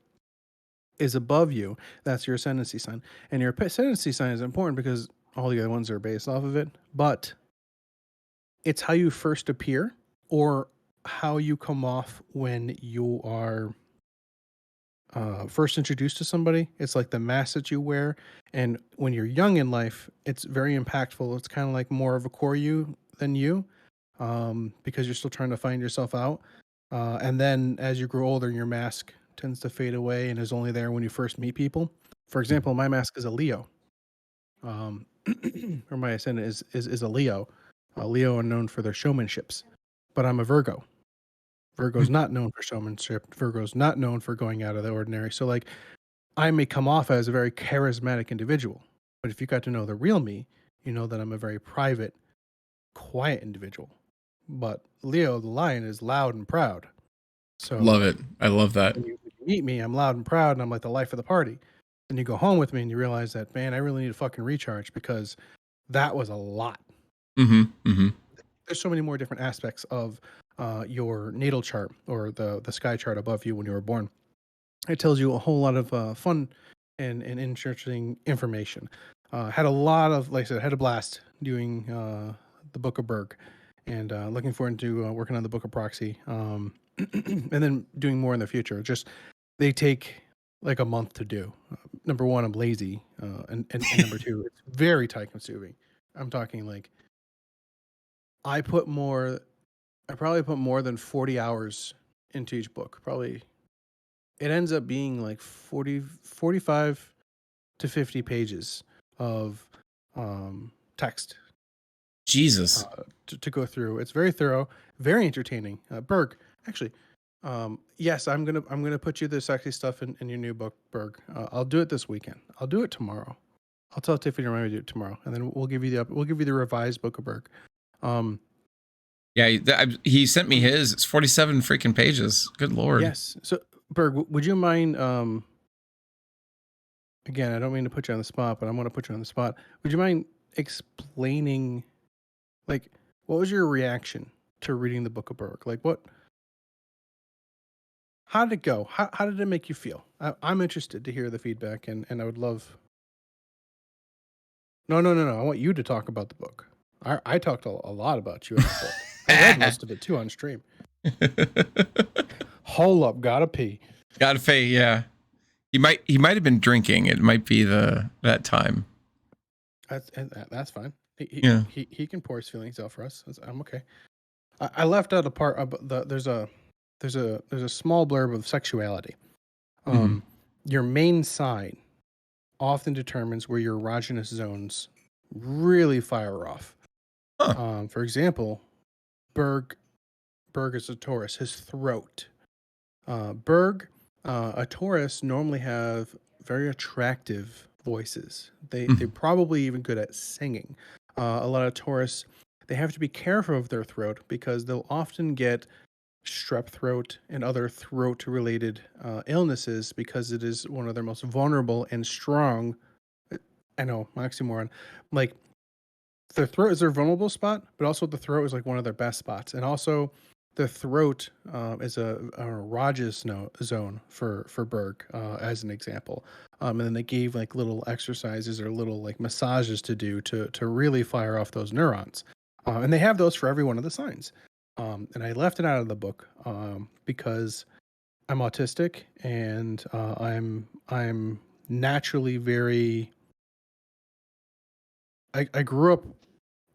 is above you. That's your ascendancy sign. And your ascendancy sign is important because all the other ones are based off of it. But it's how you first appear or how you come off when you are first introduced to somebody. It's like the mask that you wear. And when you're young in life, it's very impactful. It's kind of like more of a core you than you, because you're still trying to find yourself out. And then as you grow older, your mask tends to fade away and is only there when you first meet people. For example, my mask is a Leo, or my ascendant is a Leo. Leo are known for their showmanships, but I'm a Virgo. Virgo's not known for showmanship. Virgo's not known for going out of the ordinary. So like, I may come off as a very charismatic individual, but if you got to know the real me, you know that I'm a very private, quiet individual. But Leo the lion is loud and proud. So Love it. I love that. when you meet me, I'm loud and proud, and I'm like the life of the party. And you go home with me, and you realize that, man, I really need to fucking recharge because that was a lot. Mm-hmm. Mm-hmm. There's so many more different aspects of your natal chart or the sky chart above you when you were born. It tells you a whole lot of fun and interesting information. Had a lot of, like I said, had a blast doing the Book of Berg, and looking forward to working on the Book of Proxy, and then doing more in the future. Just they take like a month to do. Number one, I'm lazy, and number two, it's very time consuming. I'm talking like I probably put more than 40 hours into each book. Probably it ends up being like 45 to 50 pages of text Jesus. To go through. It's very thorough, very entertaining. Berg, actually, yes, I'm gonna put you the sexy stuff in your new book, Berg. I'll do it this weekend. I'll do it tomorrow. I'll tell Tiffany to remind me to do it tomorrow, and then we'll give you the revised Book of Berg. Yeah, he sent me his. It's 47 freaking pages. Good Lord. Yes. So, Berg, would you mind? Again, I don't mean to put you on the spot, but I'm going to put you on the spot. Would you mind explaining, like, what was your reaction to reading the Book of Berg? Like, how did it go? How did it make you feel? I'm interested to hear the feedback, and I would love. No. I want you to talk about the book. I talked a lot about you in the book. I read most of it too on stream. Hold up, gotta pee. Gotta pee, yeah. He might have been drinking. It might be that time. That's fine. Yeah. He can pour his feelings out for us. I'm okay. I left out a part about there's a small blurb of sexuality. Your main sign often determines where your erogenous zones really fire off. For example, Berg is a Taurus. His throat. A Taurus normally have very attractive voices. They're probably even good at singing. A lot of Taurus, they have to be careful of their throat because they'll often get strep throat and other throat related illnesses because it is one of their most vulnerable and strong. I know, oxymoron. Like, their throat is their vulnerable spot, but also the throat is like one of their best spots. And also the throat is an erogenous zone for Berg, as an example. And then they gave like little exercises or little like massages to do to really fire off those neurons. And they have those for every one of the signs. And I left it out of the book because I'm autistic and I'm naturally very. I grew up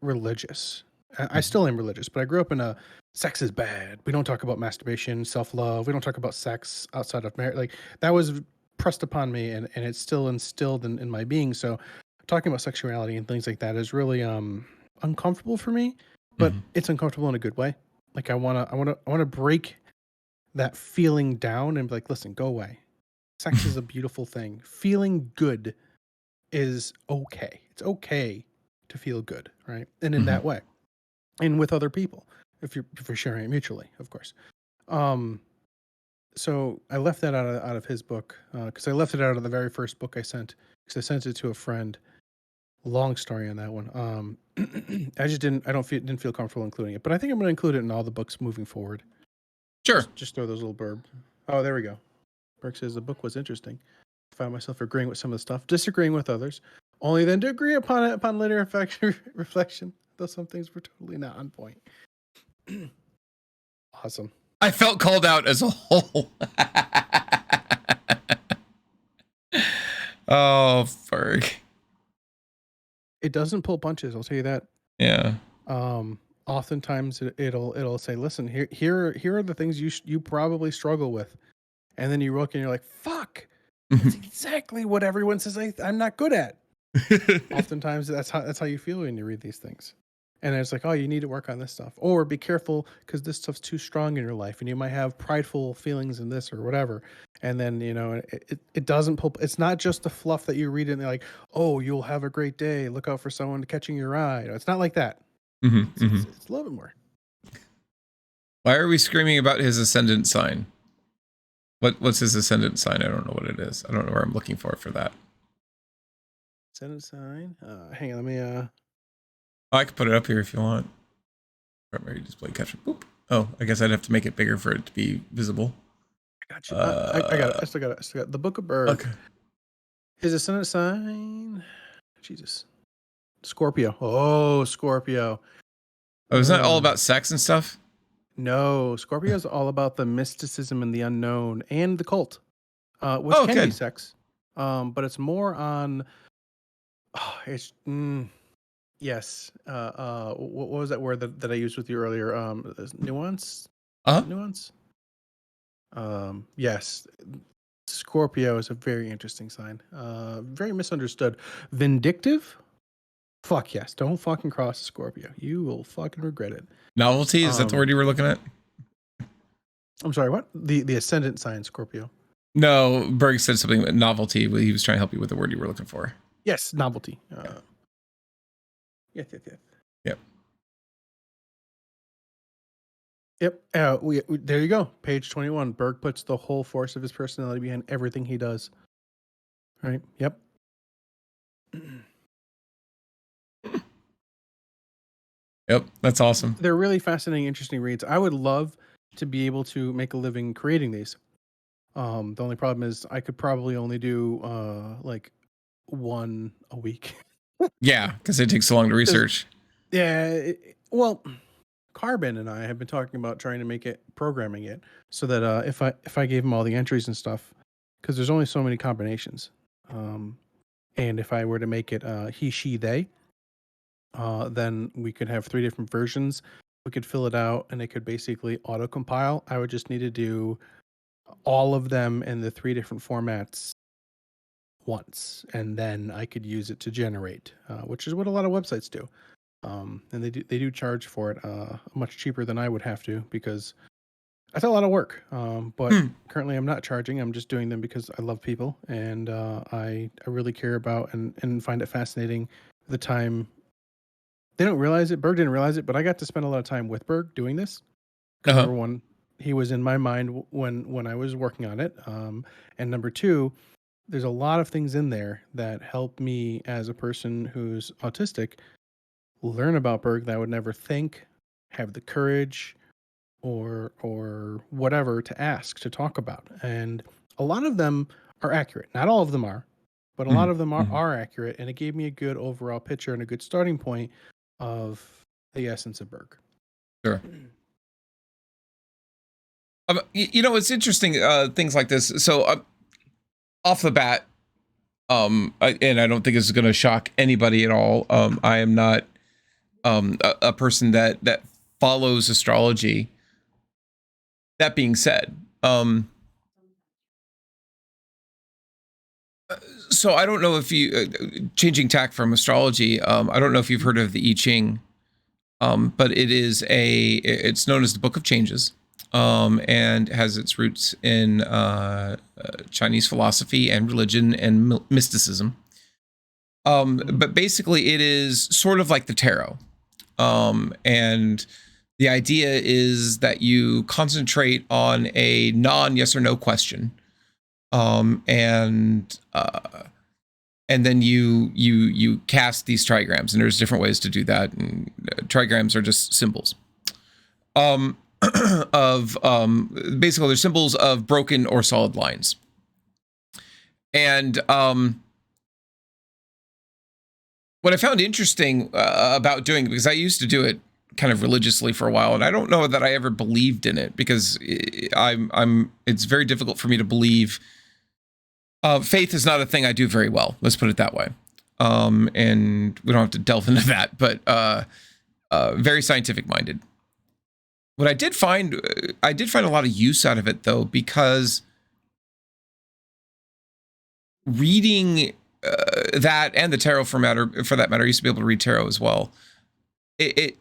religious. I still am religious, but I grew up in a sex is bad. We don't talk about masturbation, self-love. We don't talk about sex outside of marriage. Like, that was pressed upon me and it's still instilled in my being. So talking about sexuality and things like that is really uncomfortable for me, but it's uncomfortable in a good way. Like, I want to break that feeling down and be like, listen, go away. Sex is a beautiful thing. Feeling good is okay. It's okay to feel good, right? And in that way, and with other people, if you're sharing it mutually, of course. So I left that out of his book because I left it out of the very first book I sent because I sent it to a friend. Long story on that one. I just didn't feel comfortable including it, but I think I'm going to include it in all the books moving forward. Sure. Just throw those little Oh, there we go. Burke says the book was interesting. I found myself agreeing with some of the stuff, disagreeing with others, only then to agree upon it upon later reflection, though some things were totally not on point. Awesome. I felt called out as a whole. Oh, Ferg. It doesn't pull punches, I'll tell you that. Yeah. Oftentimes it'll say, listen, here are the things you probably struggle with. And then you look and you're like, fuck, that's exactly what everyone says I'm not good at. Oftentimes that's how you feel when you read these things. And it's like, oh, you need to work on this stuff. Or be careful because this stuff's too strong in your life and you might have prideful feelings in this or whatever. And then, it doesn't pull. It's not just the fluff that you read and they're like, oh, you'll have a great day. Look out for someone catching your eye. It's not like that. It's a little bit more. Why are we screaming about his ascendant sign? What's his ascendant sign? I don't know what it is. I don't know where I'm looking for that. Ascendant sign? Hang on, let me... I could put it up here if you want. Primary display caption. Boop. Oh, I guess I'd have to make it bigger for it to be visible. I got you. I got it. I still got it. The Book of Berg. Okay. His ascendant sign... Jesus. Scorpio. Oh, Scorpio. Oh, isn't that all about sex and stuff? No, Scorpio is all about the mysticism and the unknown and the cult, which can be sex, but it's more on. Yes. What was that word that I used with you earlier? Nuance. Nuance. Yes. Scorpio is a very interesting sign. Very misunderstood. Vindictive. Fuck yes. Don't fucking cross Scorpio. You will fucking regret it. Novelty? Is that the word you were looking at? I'm sorry, what? The ascendant sign, Scorpio. No, Berg said something about novelty. He was trying to help you with the word you were looking for. Yes, novelty. Yes. Yep. Yep. There you go. Page 21. Berg puts the whole force of his personality behind everything he does. Right? Yep. Yep, that's awesome. They're really fascinating, interesting reads. I would love to be able to make a living creating these. The only problem is I could probably only do like one a week. Yeah, because it takes so long to research. Yeah, well, Carbon and I have been talking about trying to make it, programming it, so that if I gave him all the entries and stuff, because there's only so many combinations, and if I were to make it he, she, they, then we could have 3 different versions. We could fill it out, and it could basically auto compile. I would just need to do all of them in the 3 different formats once, and then I could use it to generate, which is what a lot of websites do. And they do charge for it much cheaper than I would have to, because that's a lot of work. But currently I'm not charging. I'm just doing them because I love people, and I really care about and find it fascinating the time. They don't realize it. Berg didn't realize it, but I got to spend a lot of time with Berg doing this. Number one, he was in my mind when I was working on it. And number two, there's a lot of things in there that help me as a person who's autistic learn about Berg that I would never think, have the courage, or whatever to ask, to talk about. And a lot of them are accurate. Not all of them are, but a lot of them are accurate. And it gave me a good overall picture and a good starting point of the essence of Berg. Sure. It's interesting, things like this. So off the bat, and I don't think this is going to shock anybody at all. I am not a person that follows astrology. That being said, so I don't know if you changing tack from astrology. I don't know if you've heard of the I Ching, but it's known as the Book of Changes, and has its roots in Chinese philosophy and religion and mysticism. But basically, it is sort of like the tarot, and the idea is that you concentrate on a non-yes or no question, and then you cast these trigrams, and there's different ways to do that. And trigrams are just symbols. of basically they're symbols of broken or solid lines. And what I found interesting about doing it, because I used to do it kind of religiously for a while, and I don't know that I ever believed in it, because it's very difficult for me to believe. Faith is not a thing I do very well. Let's put it that way. And we don't have to delve into that, but very scientific minded. What I did find a lot of use out of it, though, because reading that and the tarot for that matter, I used to be able to read tarot as well. A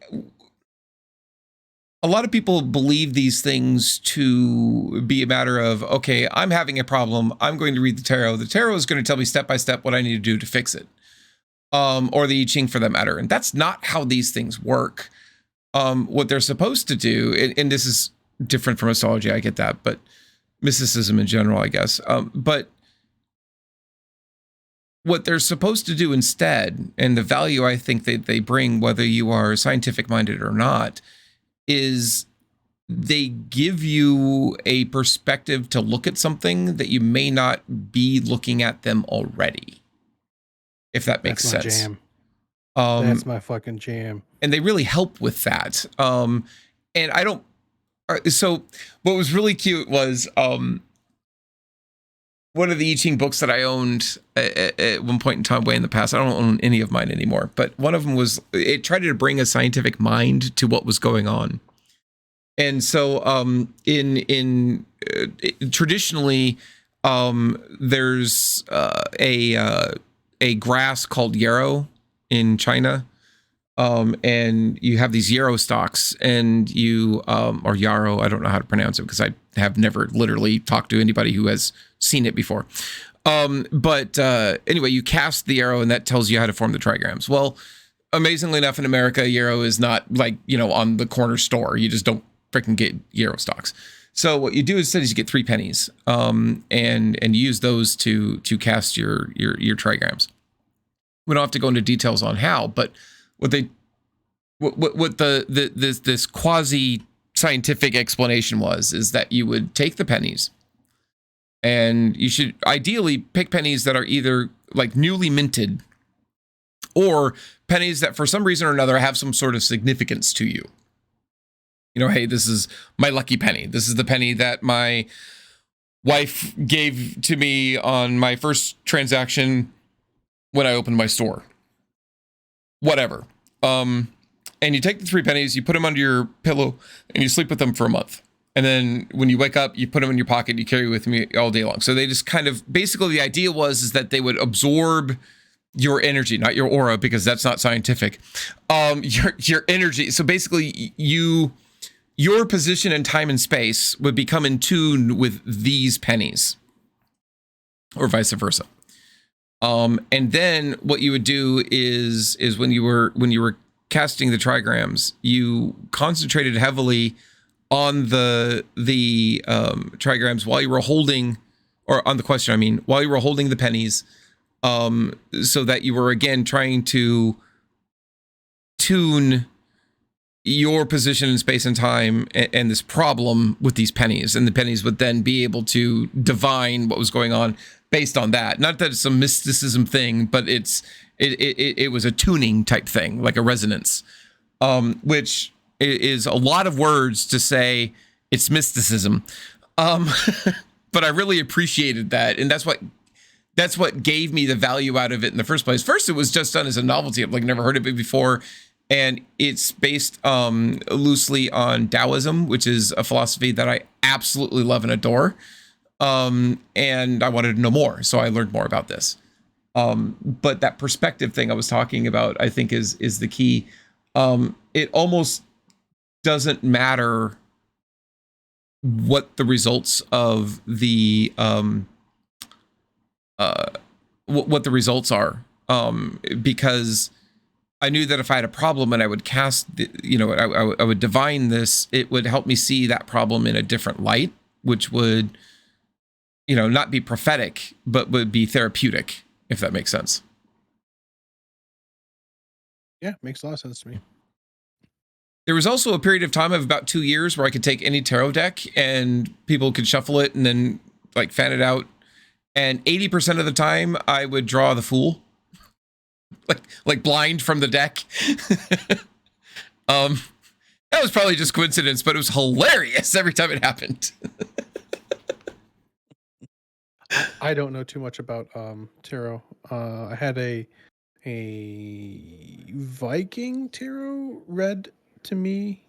lot of people believe these things to be a matter of, okay, I'm having a problem, I'm going to read the tarot. The tarot is going to tell me step by step what I need to do to fix it. Or the I Ching for that matter. And that's not how these things work. What they're supposed to do, and this is different from astrology, I get that, but mysticism in general, I guess. But what they're supposed to do instead, and the value I think that they bring, whether you are scientific minded or not, is they give you a perspective to look at something that you may not be looking at them already. If that makes sense. Jam. That's my fucking jam. And they really help with that. And I don't. So what was really cute was one of the I Ching books that I owned at one point in time, way in the past. I don't own any of mine anymore, but one of them was, it tried to bring a scientific mind to what was going on. And so traditionally, there's a grass called yarrow in China. And you have these yarrow stalks, and you, or yarrow, I don't know how to pronounce it because I have never literally talked to anybody who has seen it before. But anyway, you cast the yarrow and that tells you how to form the trigrams. Well, amazingly enough, in America, yarrow is not like, on the corner store. You just don't freaking get yarrow stalks. So what you do instead is you get 3 pennies, and use those to cast your trigrams. We don't have to go into details on how, but what this quasi scientific explanation is that you would take the pennies, and you should ideally pick pennies that are either like newly minted or pennies that for some reason or another have some sort of significance to you. Hey, this is my lucky penny. This is the penny that my wife gave to me on my first transaction when I opened my store. Whatever. And you take the 3 pennies, you put them under your pillow, and you sleep with them for a month. And then when you wake up, you put them in your pocket, you carry with me all day long. So they just kind of, basically the idea is that they would absorb your energy, not your aura, because that's not scientific. Your energy. So basically your position in time and space would become in tune with these pennies, or vice versa. And then what you would do is when you were casting the trigrams, you concentrated heavily on the trigrams while you were holding, or on the question, I mean, while you were holding the pennies, so that you were again trying to tune your position in space and time and this problem with these pennies, and the pennies would then be able to divine what was going on based on that. Not that it's a mysticism thing, but it was a tuning type thing, like a resonance, which is a lot of words to say it's mysticism. But I really appreciated that, and that's what gave me the value out of it in the first place. First, it was just done as a novelty. I've never heard of it before. And it's based loosely on Taoism, which is a philosophy that I absolutely love and adore. And I wanted to know more, so I learned more about this. But that perspective thing I was talking about, I think is the key. It almost doesn't matter what the results of the what the results are, because I knew that if I had a problem and I would cast, I would divine this, it would help me see that problem in a different light, which would, not be prophetic, but would be therapeutic, if that makes sense. Yeah, makes a lot of sense to me. There was also a period of time of about 2 years where I could take any tarot deck and people could shuffle it and then like fan it out. And 80% of the time I would draw the Fool. Like blind from the deck. That was probably just coincidence, but it was hilarious every time it happened. I don't know too much about tarot. I had a Viking tarot read to me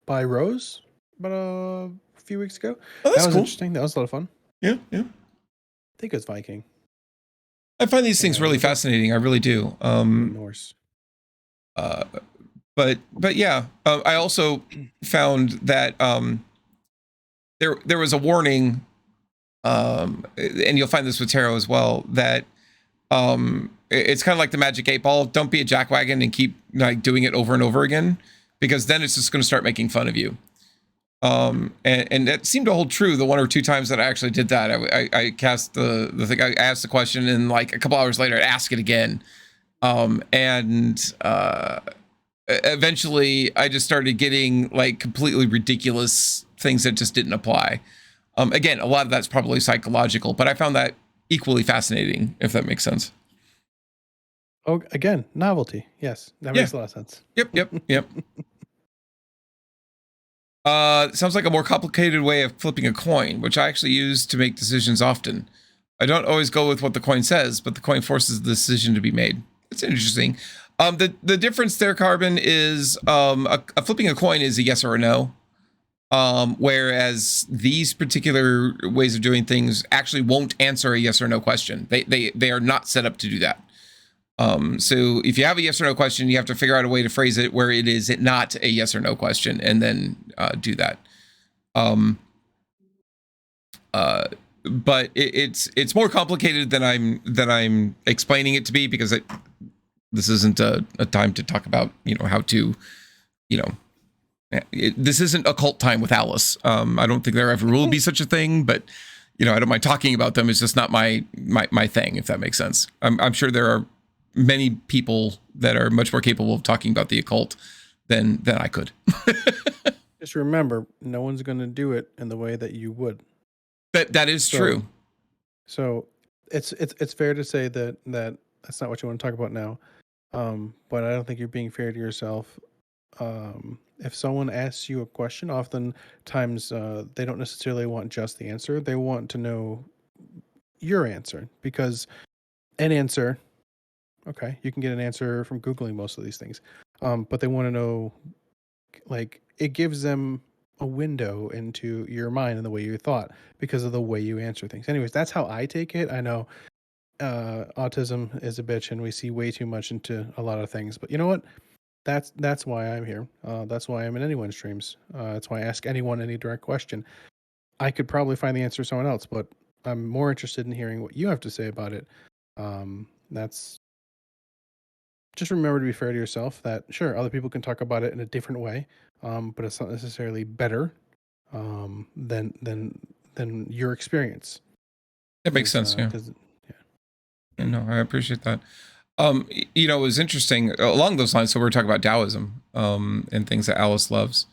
by Rose about a few weeks ago. Oh, that's that was cool. interesting. That was a lot of fun. Yeah. I think it was Viking. I find these things really fascinating. I really do. Norse. But yeah, I also found that there was a warning, and you'll find this with tarot as well, that it's kind of like the magic 8 ball. Don't be a jackwagon and keep like doing it over and over again, because then it's just going to start making fun of you. And that seemed to hold true the 1 or 2 times that I actually did that. I cast the thing, I asked the question, and like a couple hours later I'd ask it again. Eventually I just started getting like completely ridiculous things that just didn't apply. Again, a lot of that's probably psychological, but I found that equally fascinating, if that makes sense. Oh, again, novelty. Yes, that makes a lot of sense. Yep. Sounds like a more complicated way of flipping a coin, which I actually use to make decisions often. I don't always go with what the coin says, but the coin forces the decision to be made. It's interesting. The difference there, Carbon, is flipping a coin is a yes or a no. Whereas these particular ways of doing things actually won't answer a yes or no question. They are not set up to do that. So if you have a yes or no question, you have to figure out a way to phrase it where it is not a yes or no question, and then do that. But it's more complicated than I'm explaining it to be, because this isn't a time to talk about, how to, this isn't occult time with Alice. I don't think there ever will be such a thing, but I don't mind talking about them. It's just not my thing, if that makes sense. I'm sure there are many people that are much more capable of talking about the occult than I could. Just remember, no one's going to do it in the way that you would. That is true. So it's fair to say that that's not what you want to talk about now. But I don't think you're being fair to yourself. If someone asks you a question, oftentimes they don't necessarily want just the answer. They want to know your answer, because an answer, okay, you can get an answer from Googling most of these things. But they want to know, like, it gives them a window into your mind and the way you thought because of the way you answer things. Anyways, that's how I take it. I know autism is a bitch and we see way too much into a lot of things, but you know what? That's why I'm here. That's why I'm in anyone's streams. That's why I ask anyone any direct question. I could probably find the answer to someone else, but I'm more interested in hearing what you have to say about it. That's just remember to be fair to yourself that sure, other people can talk about it in a different way, but it's not necessarily better than your experience. That makes sense. Yeah. No, I appreciate that. It was interesting along those lines. So we're talking about Taoism and things that Alice loves.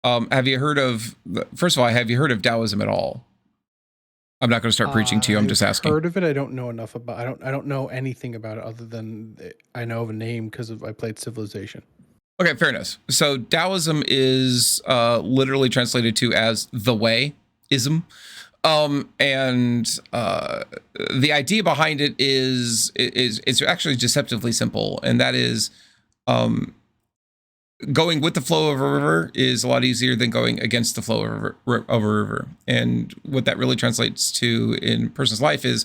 Have you heard of? First of all, have you heard of Taoism at all? I'm not going to start preaching to you. I'm just asking. I've heard of it. I don't know enough about. I don't know anything about it other than I know of a name because I played Civilization. Okay, fair enough. So Taoism is literally translated to as the way, ism. And the idea behind it is actually deceptively simple, and that is going with the flow of a river is a lot easier than going against the flow of a river. And what that really translates to in a person's life is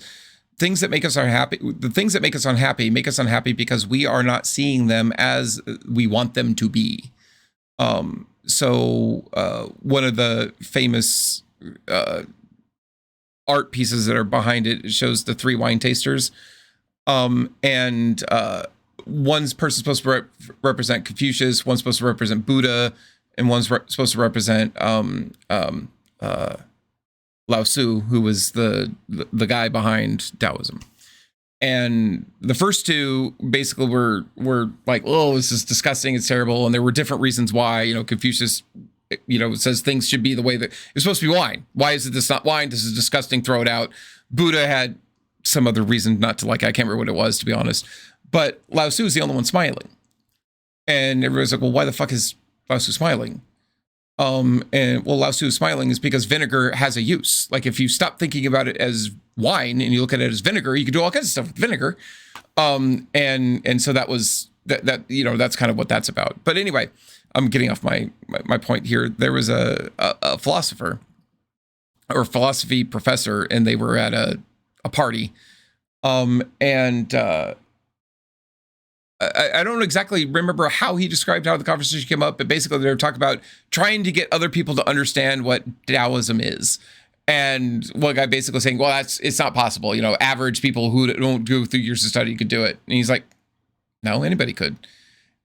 things that make us unhappy. The things that make us unhappy because we are not seeing them as we want them to be. So one of the famous art pieces that are behind it shows the 3 wine tasters, and one's person supposed to represent Confucius, one's supposed to represent Buddha, and one's supposed to represent Lao Tzu, who was the guy behind Taoism. And the first two basically were like, oh, this is disgusting, it's terrible, and there were different reasons why. You know, Confucius, you know, says things should be the way that it's supposed to be wine. Why is this not wine? This is disgusting, throw it out. Buddha had some other reason not to like it. I can't remember what it was, to be honest. But Lao Tzu is the only one smiling. And everybody's like, well, why the fuck is Lao Tzu smiling? And well, Lao Tzu is smiling is because vinegar has a use. Like if you stop thinking about it as wine and you look at it as vinegar, you can do all kinds of stuff with vinegar. And so that was that you know, that's kind of what that's about. But anyway, I'm getting off my point here. There was a philosopher or philosophy professor, and they were at a party. I don't exactly remember how he described how the conversation came up, but basically they were talking about trying to get other people to understand what Taoism is. And one guy basically saying, well, it's not possible. You know, average people who don't go through years of study could do it. And he's like, no, anybody could.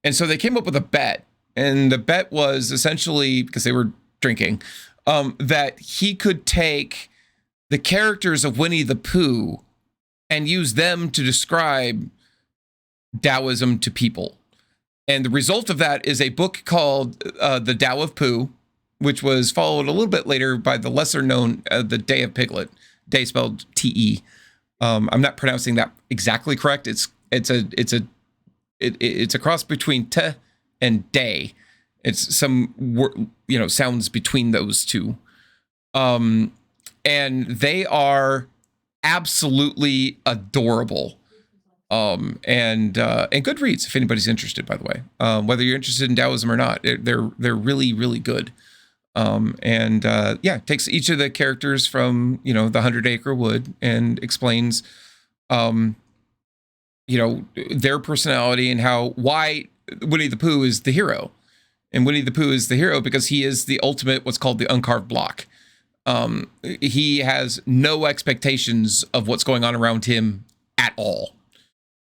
And so they came up with a bet. And the bet was essentially, because they were drinking, that he could take the characters of Winnie the Pooh and use them to describe Taoism to people. And the result of that is a book called The Tao of Pooh, which was followed a little bit later by the lesser known The Day of Piglet. Day spelled T-E. I'm not pronouncing that exactly correct. It's a cross between T and Day. It's some sounds between those two. And they are absolutely adorable. And good reads if anybody's interested, by the way, whether you're interested in Taoism or not, they're really, really good. It takes each of the characters from, the 100 Acre Wood and explains, their personality and why Winnie the Pooh is the hero. And Winnie the Pooh is the hero because he is the ultimate, what's called the uncarved block. He has no expectations of what's going on around him at all.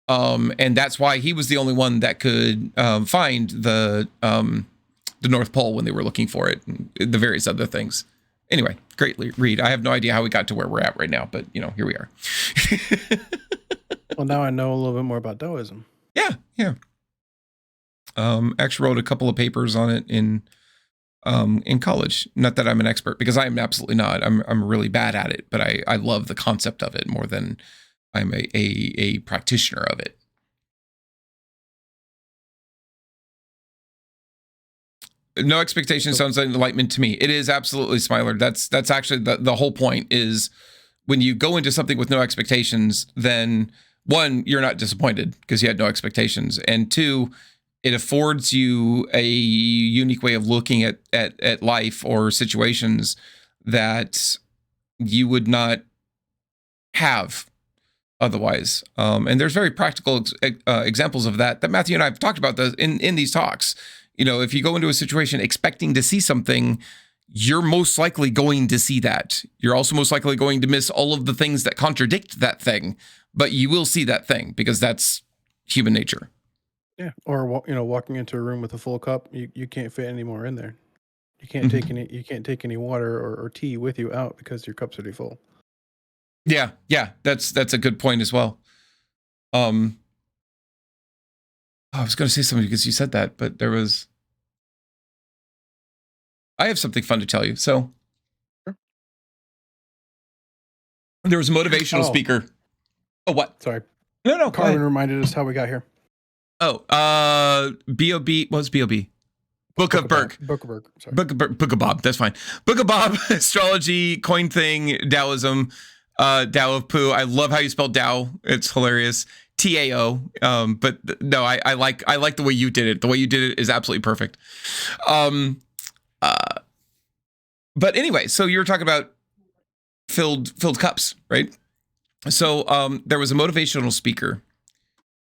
And that's why he was the only one that could find the North Pole when they were looking for it, and the various other things. Anyway, great read. I have no idea how we got to where we're at right now, but here we are. Well, now I know a little bit more about Taoism. Yeah. Actually wrote a couple of papers on it in college. Not that I'm an expert, because I am absolutely not. I'm really bad at it, but I love the concept of it more than I'm a practitioner of it. No expectation sounds like enlightenment to me. It is absolutely, Smiler. That's actually the whole point, is when you go into something with no expectations, then one, you're not disappointed because you had no expectations. And two, it affords you a unique way of looking at life or situations that you would not have otherwise. And there's very practical examples of that Matthew and I have talked about in these talks. If you go into a situation expecting to see something, you're most likely going to see that. You're also most likely going to miss all of the things that contradict that thing, but you will see that thing because that's human nature. Yeah. Or, walking into a room with a full cup, you can't fit any more in there. You can't take any water or tea with you out because your cup's already full. Yeah. That's a good point as well. I was going to say something because you said that, but I have something fun to tell you. So there was a motivational speaker. Oh, what? Sorry. No. Carmen reminded us how we got here. Oh, B.O.B. What was B.O.B.? Book of Burke. Book of Burke. Sorry. Book of Bob. That's fine. Book of Bob, astrology, coin thing, Taoism, Tao of Pooh. I love how you spelled Tao. It's hilarious. T-A-O. But no, I like the way you did it. The way you did it is absolutely perfect. But anyway, so you were talking about filled cups, right? So there was a motivational speaker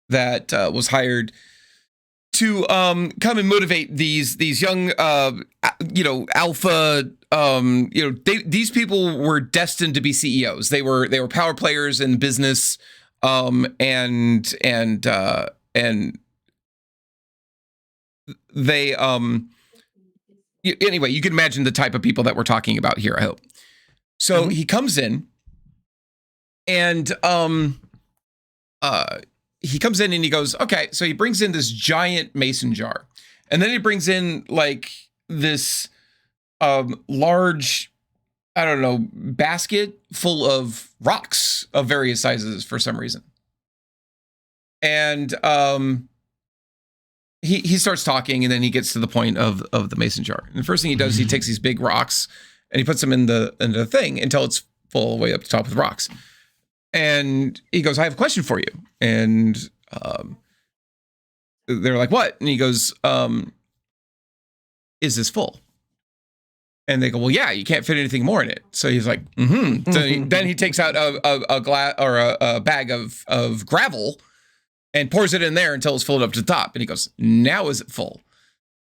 that was hired to come and motivate these young alpha these people were destined to be CEOs. They were power players in business, and they anyway, you can imagine the type of people that we're talking about here, I hope. So he comes in, and he comes in and he goes, okay, so he brings in this giant mason jar, and then he brings in like this large, I don't know, basket full of rocks of various sizes for some reason. And he starts talking, and then he gets to the point of the mason jar. And the first thing he does, he takes these big rocks and he puts them in the thing until it's full all the way up the top with rocks. And he goes, I have a question for you. And they're like, what? And he goes, is this full? And they go, well, yeah, you can't fit anything more in it. So he's like, mm-hmm. So then he takes out a glass or a bag of gravel and pours it in there until it's filled up to the top. And he goes, now is it full?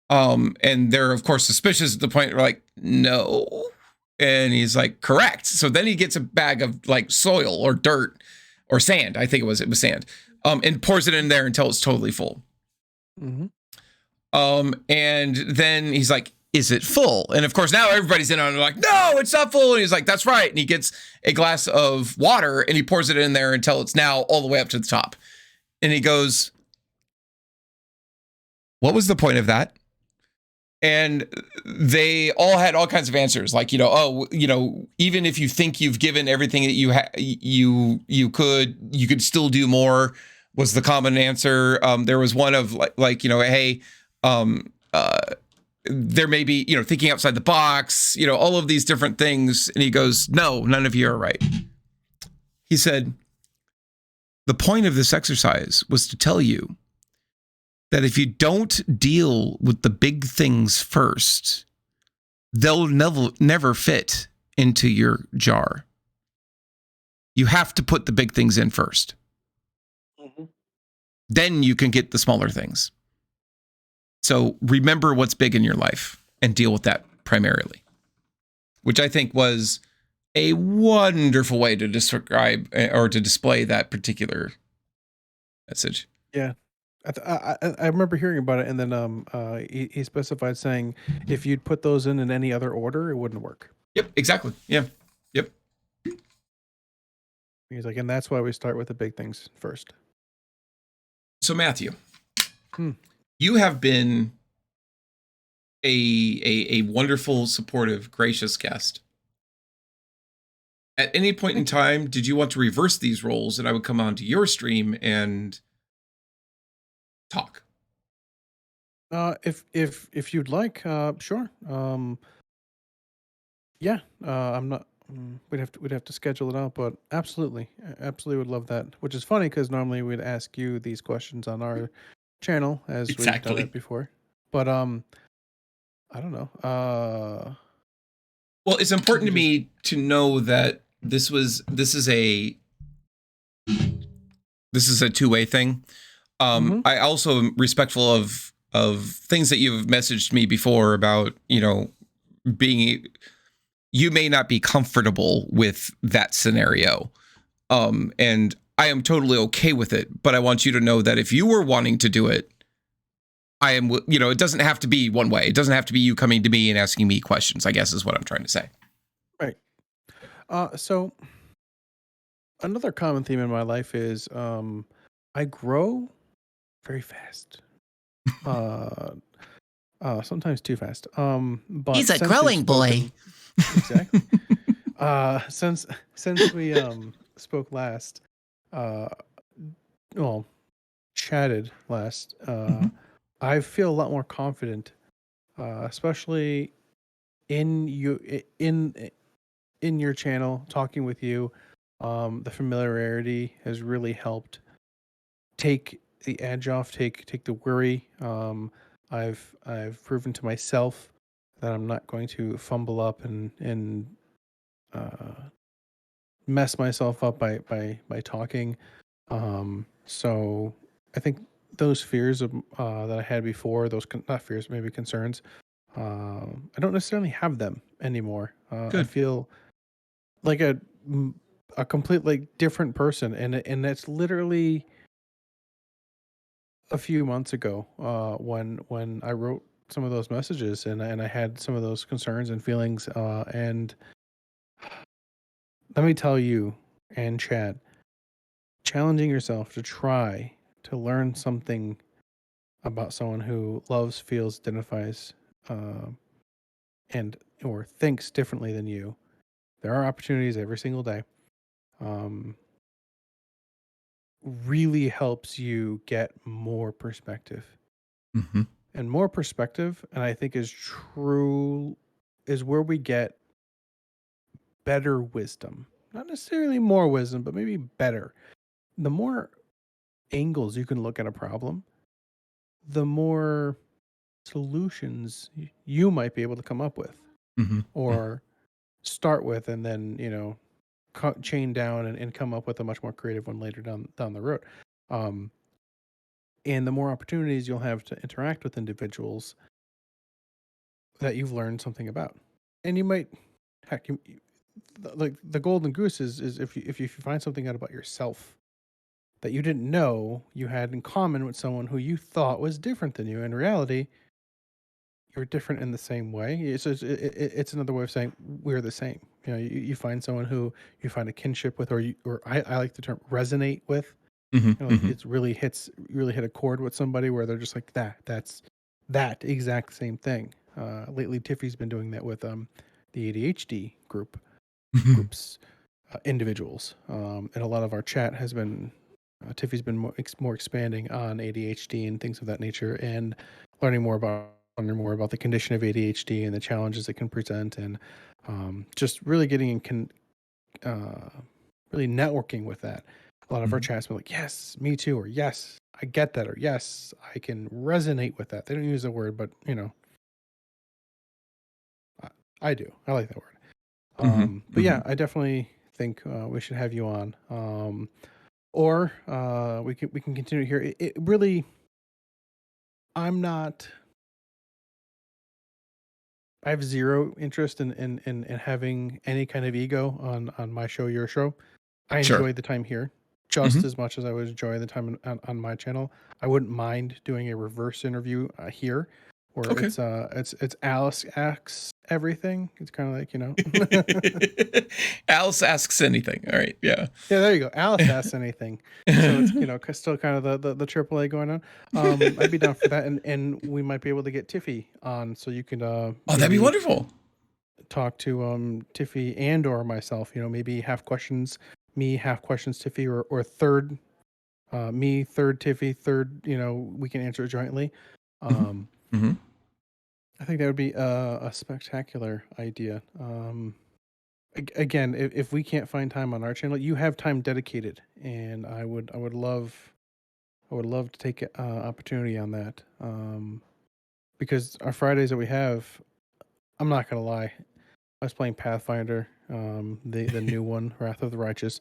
And they're, of course, suspicious at the point where like, no. And he's like, correct. So then he gets a bag of like soil or dirt or sand. I think it was sand. And pours it in there until it's totally full. Mm-hmm. And then he's like, is it full? And of course, now everybody's in on it like, no, it's not full. And he's like, that's right. And he gets a glass of water and he pours it in there until it's now all the way up to the top. And he goes, what was the point of that? And they all had all kinds of answers, like, even if you think you've given everything that you could still do more, was the common answer. There was one of hey, there may be, thinking outside the box, all of these different things. And he goes, no, none of you are right. He said, the point of this exercise was to tell you that if you don't deal with the big things first, they'll never fit into your jar. You have to put the big things in first. Mm-hmm. Then you can get the smaller things. So remember what's big in your life and deal with that primarily, which I think was a wonderful way to describe or to display that particular message. Yeah. I remember hearing about it, and then he specified saying if you'd put those in any other order, it wouldn't work. Yep, exactly. Yeah, yep. He's like, and that's why we start with the big things first. So Matthew, you have been a wonderful, supportive, gracious guest. At any point in time, did you want to reverse these roles, and I would come onto your stream and talk? If you'd like, sure. Yeah. I'm not. We'd have to schedule it out, but absolutely would love that. Which is funny because normally we'd ask you these questions on our channel as we've done it before. But I don't know. Well, it's important to me to know that this is a two-way thing. I also am respectful of things that you've messaged me before about, being, you may not be comfortable with that scenario. And I am totally okay with it, but I want you to know that if you were wanting to do it, I am, it doesn't have to be one way. It doesn't have to be you coming to me and asking me questions, I guess is what I'm trying to say. Right. So another common theme in my life is I grow very fast. Sometimes too fast. But he's a growing boy. Exactly. Since we spoke last, chatted last, I feel a lot more confident, especially in your channel, talking with you. The familiarity has really helped take the edge off, take the worry. I've proven to myself that I'm not going to fumble up and mess myself up by talking. So I think those fears of that I had before, not fears, maybe concerns, I don't necessarily have them anymore. I feel like a completely different person, and that's literally a few months ago when I wrote some of those messages and I had some of those concerns and feelings, and let me tell you and Chad, challenging yourself to try to learn something about someone who loves, feels, identifies, and or thinks differently than you. There are opportunities every single day. Really helps you get more perspective. Mm-hmm. And more perspective, and I think is where we get better wisdom. Not necessarily more wisdom, but maybe better. The more angles you can look at a problem, the more solutions you might be able to come up with, or start with, and then chain down and come up with a much more creative one later down the road. And the more opportunities you'll have to interact with individuals that you've learned something about, and you might, heck, like the golden goose is if you find something out about yourself that you didn't know you had in common with someone who you thought was different than you. In reality, you're different in the same way. It's another way of saying we're the same. You find someone who you find a kinship with, or I like the term resonate with. It's really hit a chord with somebody where they're just like that's that exact same thing. Lately, Tiffy's been doing that with the ADHD groups, individuals, and a lot of our chat has been. Tiffy's been more expanding on ADHD and things of that nature, and learning more about the condition of ADHD and the challenges it can present, and just really getting in really networking with that. A lot of our chats were like, yes, me too, or yes, I get that, or yes, I can resonate with that. They don't use the word, but I do. I like that word. But yeah, I definitely think we should have you on. Or we can continue here. It really, I have zero interest in having any kind of ego on my show, your show. I enjoy the time here just as much as I would enjoy the time on my channel. I wouldn't mind doing a reverse interview here, where it's Alice asks everything. It's kind of like Alice asks anything. All right, yeah. Yeah, there you go. Alice asks anything. So it's still kind of the AAA going on. I'd be down for that, and we might be able to get Tiffy on, so you can that'd be wonderful. Talk to Tiffy and or myself. Maybe half questions me, half questions Tiffy, or third me, third Tiffy, third. We can answer it jointly. I think that would be a spectacular idea. Again, if we can't find time on our channel, you have time dedicated, and I would love to take opportunity on that, because our Fridays that we have, I'm not gonna lie, I was playing Pathfinder, the new one, Wrath of the Righteous,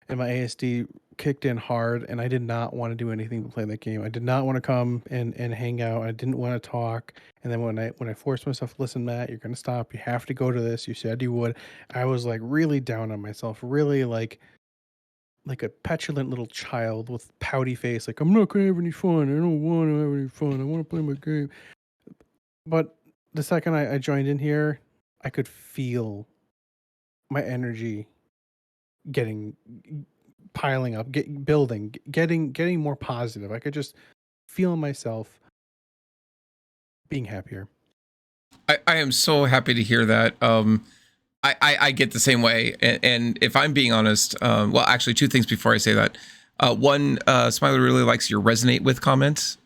and my ASD kicked in hard, and I did not want to do anything but play that game. I did not want to come and hang out. I didn't want to talk. And then when I forced myself, listen, Matt, you're gonna stop. You have to go to this. You said you would. I was like really down on myself, really like a petulant little child with pouty face. Like, I'm not gonna have any fun. I don't want to have any fun. I want to play my game. But the second I joined in here, I could feel my energy piling up, getting more positive. I could just feel myself being happier. I am so happy to hear that. I get the same way, and if I'm being honest, well, actually, two things before I say that. One, Smiler really likes your resonate with comments.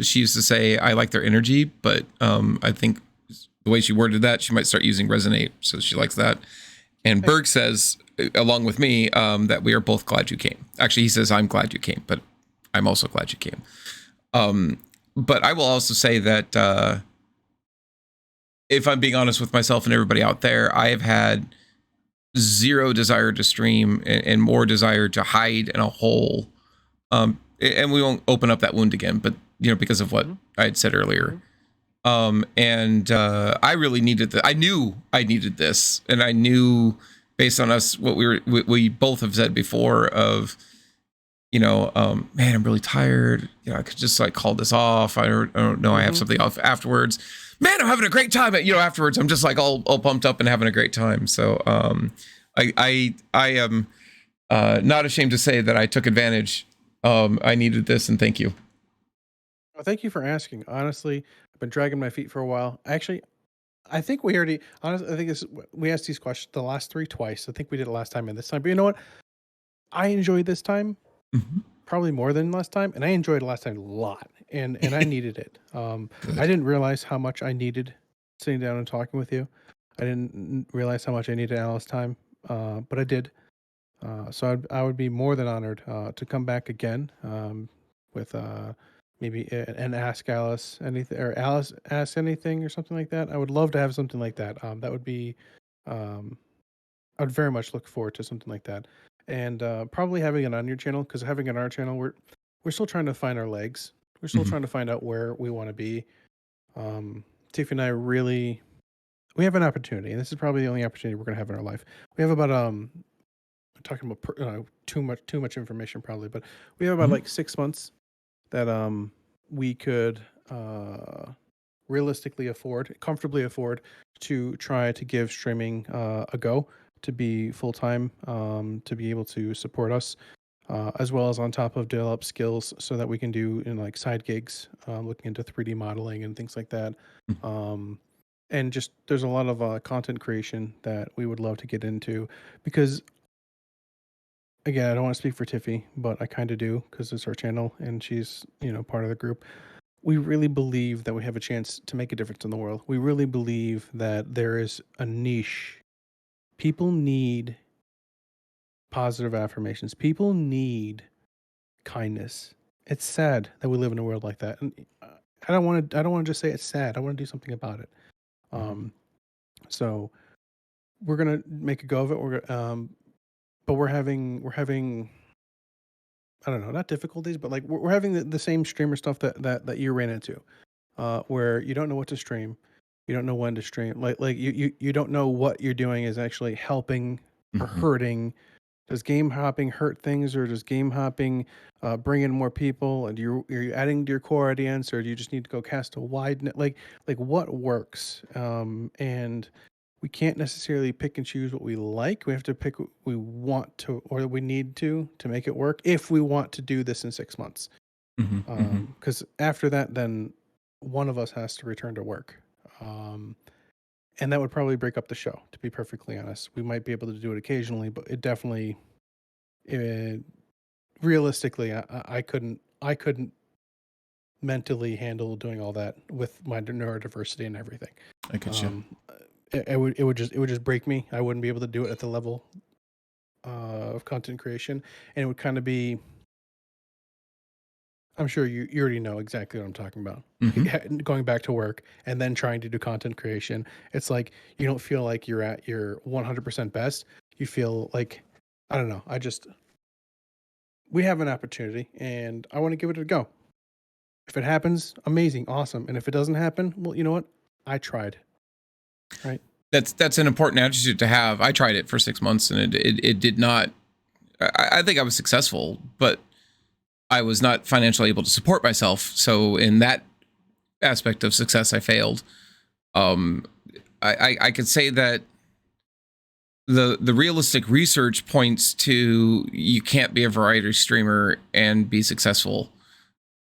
She used to say, I like their energy, but I think the way she worded that, she might start using resonate, so she likes that. And Berg says, along with me, that we are both glad you came. Actually, he says, I'm glad you came, but I'm also glad you came. But I will also say that if I'm being honest with myself and everybody out there, I have had zero desire to stream and more desire to hide in a hole. And we won't open up that wound again, but because of what I had said earlier. And I really needed that. I knew I needed this, and I knew based on us what we both have said before of, man, I'm really tired. I could just like call this off. I don't know. I have something off afterwards. Man, I'm having a great time. Afterwards, I'm just like all pumped up and having a great time. So I am not ashamed to say that I took advantage. I needed this, and thank you. Well, thank you for asking. Honestly, I've been dragging my feet for a while. Actually, I think we already. Honestly, I think we asked these questions the last 3 twice. I think we did it last time and this time. But you know what? I enjoyed this time probably more than last time, and I enjoyed last time a lot. And I needed it. I didn't realize how much I needed sitting down and talking with you. I didn't realize how much I needed Alice time, but I did. So I would be more than honored to come back again with maybe and ask Alice anything, or Alice ask anything or something like that. I would love to have something like that. That would be, I would very much look forward to something like that. And probably having it on your channel, because having it on our channel, we're still trying to find our legs. We're still trying to find out where we want to be. Tiffy and I we have an opportunity, and this is probably the only opportunity we're going to have in our life. We have about talking about too much information probably, but we have about like 6 months that we could realistically comfortably afford to try to give streaming a go, to be full-time, to be able to support us, as well as on top of develop skills so that we can do in like side gigs, looking into 3D modeling and things like that. And just there's a lot of content creation that we would love to get into, because again, I don't want to speak for Tiffy, but I kind of do, because it's our channel and she's, part of the group. We really believe that we have a chance to make a difference in the world. We really believe that there is a niche. People need positive affirmations. People need kindness. It's sad that we live in a world like that. And I don't want to just say it's sad. I want to do something about it. So we're going to make a go of it. But we're having I don't know, not difficulties, but like we're having the same streamer stuff that you ran into, where you don't know what to stream, you don't know when to stream, like you don't know what you're doing is actually helping or hurting. Does game hopping hurt things, or does game hopping bring in more people? And are you adding to your core audience, or do you just need to go cast a wide net? Like what works? And we can't necessarily pick and choose what we like. We have to pick what we want to, or we need to make it work, if we want to do this in 6 months. Because after that, then one of us has to return to work. And that would probably break up the show, to be perfectly honest. We might be able to do it occasionally, but it definitely, realistically, I couldn't mentally handle doing all that with my neurodiversity and everything. I get you. It would just break me. I wouldn't be able to do it at the level of content creation, and it would kind of be. I'm sure you already know exactly what I'm talking about. Going back to work and then trying to do content creation, it's like you don't feel like you're at your 100% best. You feel like, I don't know. We have an opportunity, and I want to give it a go. If it happens, amazing, awesome. And if it doesn't happen, well, you know what? I tried. Right. That's an important attitude to have. I tried it for 6 months, and it did not. I think I was successful, but I was not financially able to support myself. So in that aspect of success, I failed. I could say that the realistic research points to you can't be a variety streamer and be successful.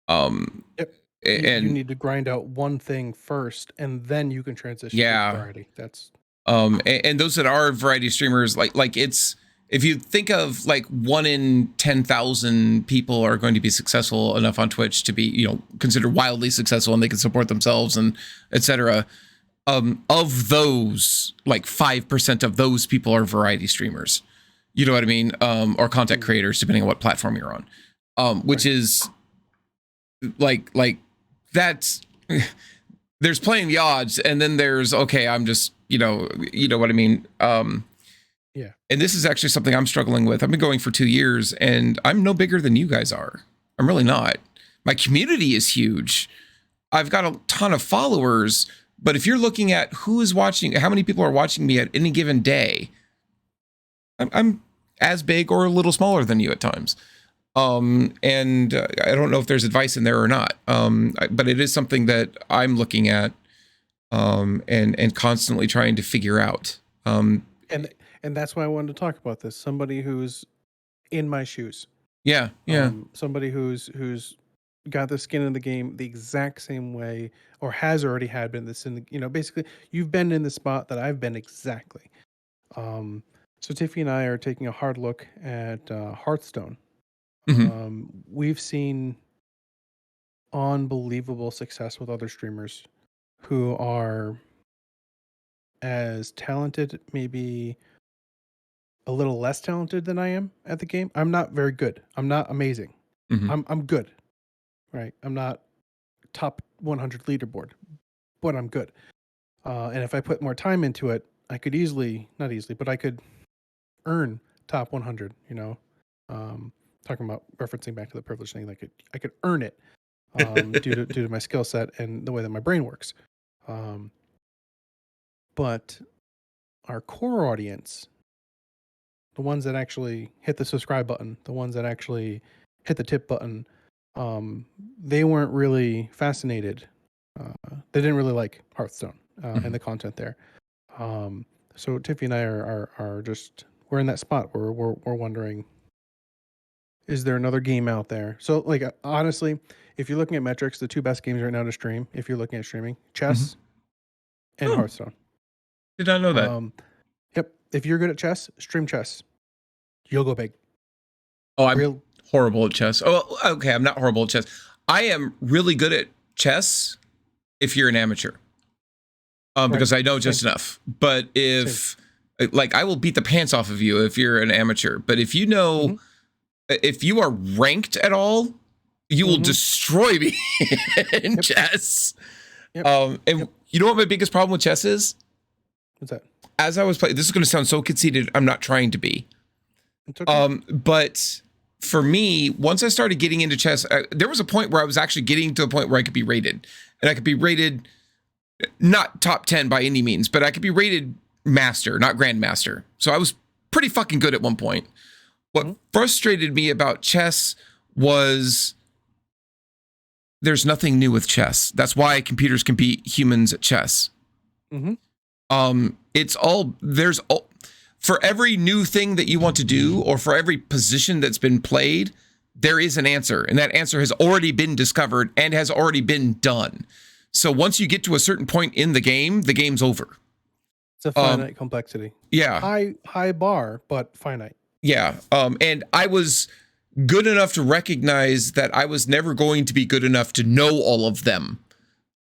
Yep. And you need to grind out one thing first, and then you can transition to variety. That's and those that are variety streamers, like it's, if you think of like 1 in 10,000 people are going to be successful enough on Twitch to be, considered wildly successful, and they can support themselves and etc. Of those, like 5% of those people are variety streamers. You know what I mean? Or content creators, depending on what platform you're on. Which is like that's there's playing the odds, and then there's, okay, I'm just, you know what I mean? Yeah. And this is actually something I'm struggling with. I've been going for 2 years, and I'm no bigger than you guys are. I'm really not. My community is huge. I've got a ton of followers, but if you're looking at who is watching, how many people are watching me at any given day, I'm as big or a little smaller than you at times. And I don't know if there's advice in there or not. But it is something that I'm looking at, and constantly trying to figure out. And that's why I wanted to talk about this. Somebody who's in my shoes. Yeah, yeah. Somebody who's got the skin in the game the exact same way, or has already had been this in the, basically you've been in the spot that I've been exactly. So Tiffy and I are taking a hard look at Hearthstone. We've seen unbelievable success with other streamers who are as talented, maybe a little less talented than I am at the game. I'm not very good. I'm not amazing. I'm good. Right? I'm not top 100 leaderboard, but I'm good. And if I put more time into it, I could not easily, but I could earn top 100, talking about referencing back to the privilege thing, like I could earn it due to my skill set and the way that my brain works. But our core audience, the ones that actually hit the subscribe button, the ones that actually hit the tip button, they weren't really fascinated. They didn't really like Hearthstone and the content there. So Tiffy and I are just, we're in that spot where we're wondering, is there another game out there? So like, honestly, if you're looking at metrics, the two best games right now to stream, if you're looking at streaming, chess and Hearthstone. Did not know that. Yep. If you're good at chess, stream chess. You'll go big. Oh, I'm horrible at chess. Oh, okay. I'm not horrible at chess. I am really good at chess if you're an amateur. Because I know just enough. But if, like, I will beat the pants off of you if you're an amateur. But if you know, if you are ranked at all, you will destroy me in chess. And you know what my biggest problem with chess is? What's that? As I was playing, this is going to sound so conceited. I'm not trying to be. It's okay. But for me, once I started getting into chess, there was a point where I was actually getting to a point where I could be rated. And I could be rated, not top 10 by any means, but I could be rated master, not grandmaster. So I was pretty fucking good at one point. What frustrated me about chess was there's nothing new with chess. That's why computers can beat humans at chess. It's all, for every new thing that you want to do, or for every position that's been played, there is an answer, and that answer has already been discovered and has already been done. So once you get to a certain point in the game's over. It's a finite complexity. Yeah. High bar, but finite. Yeah. And I was good enough to recognize that I was never going to be good enough to know all of them.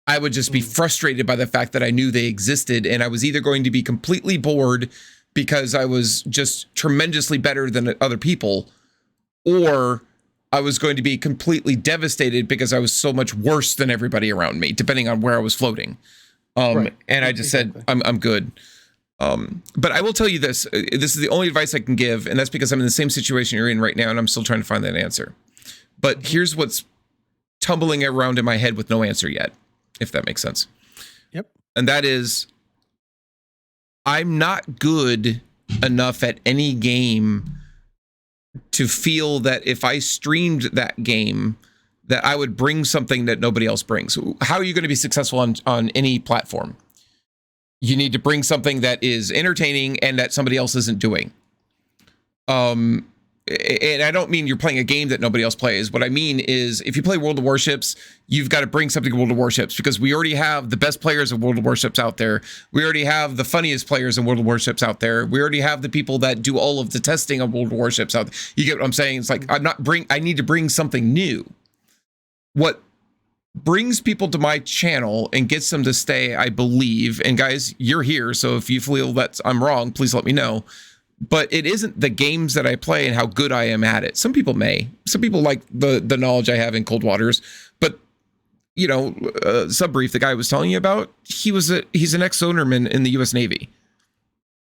I would just be frustrated by the fact that I knew they existed, and I was either going to be completely bored because I was just tremendously better than other people, or I was going to be completely devastated because I was so much worse than everybody around me, depending on where I was floating. And I just said, I'm good. But I will tell you this. This is the only advice I can give, and that's because I'm in the same situation you're in right now, and I'm still trying to find that answer. But here's what's tumbling around in my head with no answer yet, if that makes sense. Yep. And that is, I'm not good enough at any game to feel that if I streamed that game, that I would bring something that nobody else brings. How are you going to be successful on any platform? You need to bring something that is entertaining and that somebody else isn't doing. And I don't mean you're playing a game that nobody else plays. What I mean is, if you play World of Warships, you've got to bring something to World of Warships, because we already have the best players of World of Warships out there. We already have the funniest players in World of Warships out there. We already have the people that do all of the testing of World of Warships out there. You get what I'm saying? It's like, I need to bring something new. What brings people to my channel and gets them to stay, I believe, and guys, you're here, so if you feel that I'm wrong, please let me know. But it isn't the games that I play and how good I am at it. Some people may. Some people like the knowledge I have in Cold Waters. But, you know, Subbrief, the guy I was telling you about, he's an ex-ownerman in the U.S. Navy.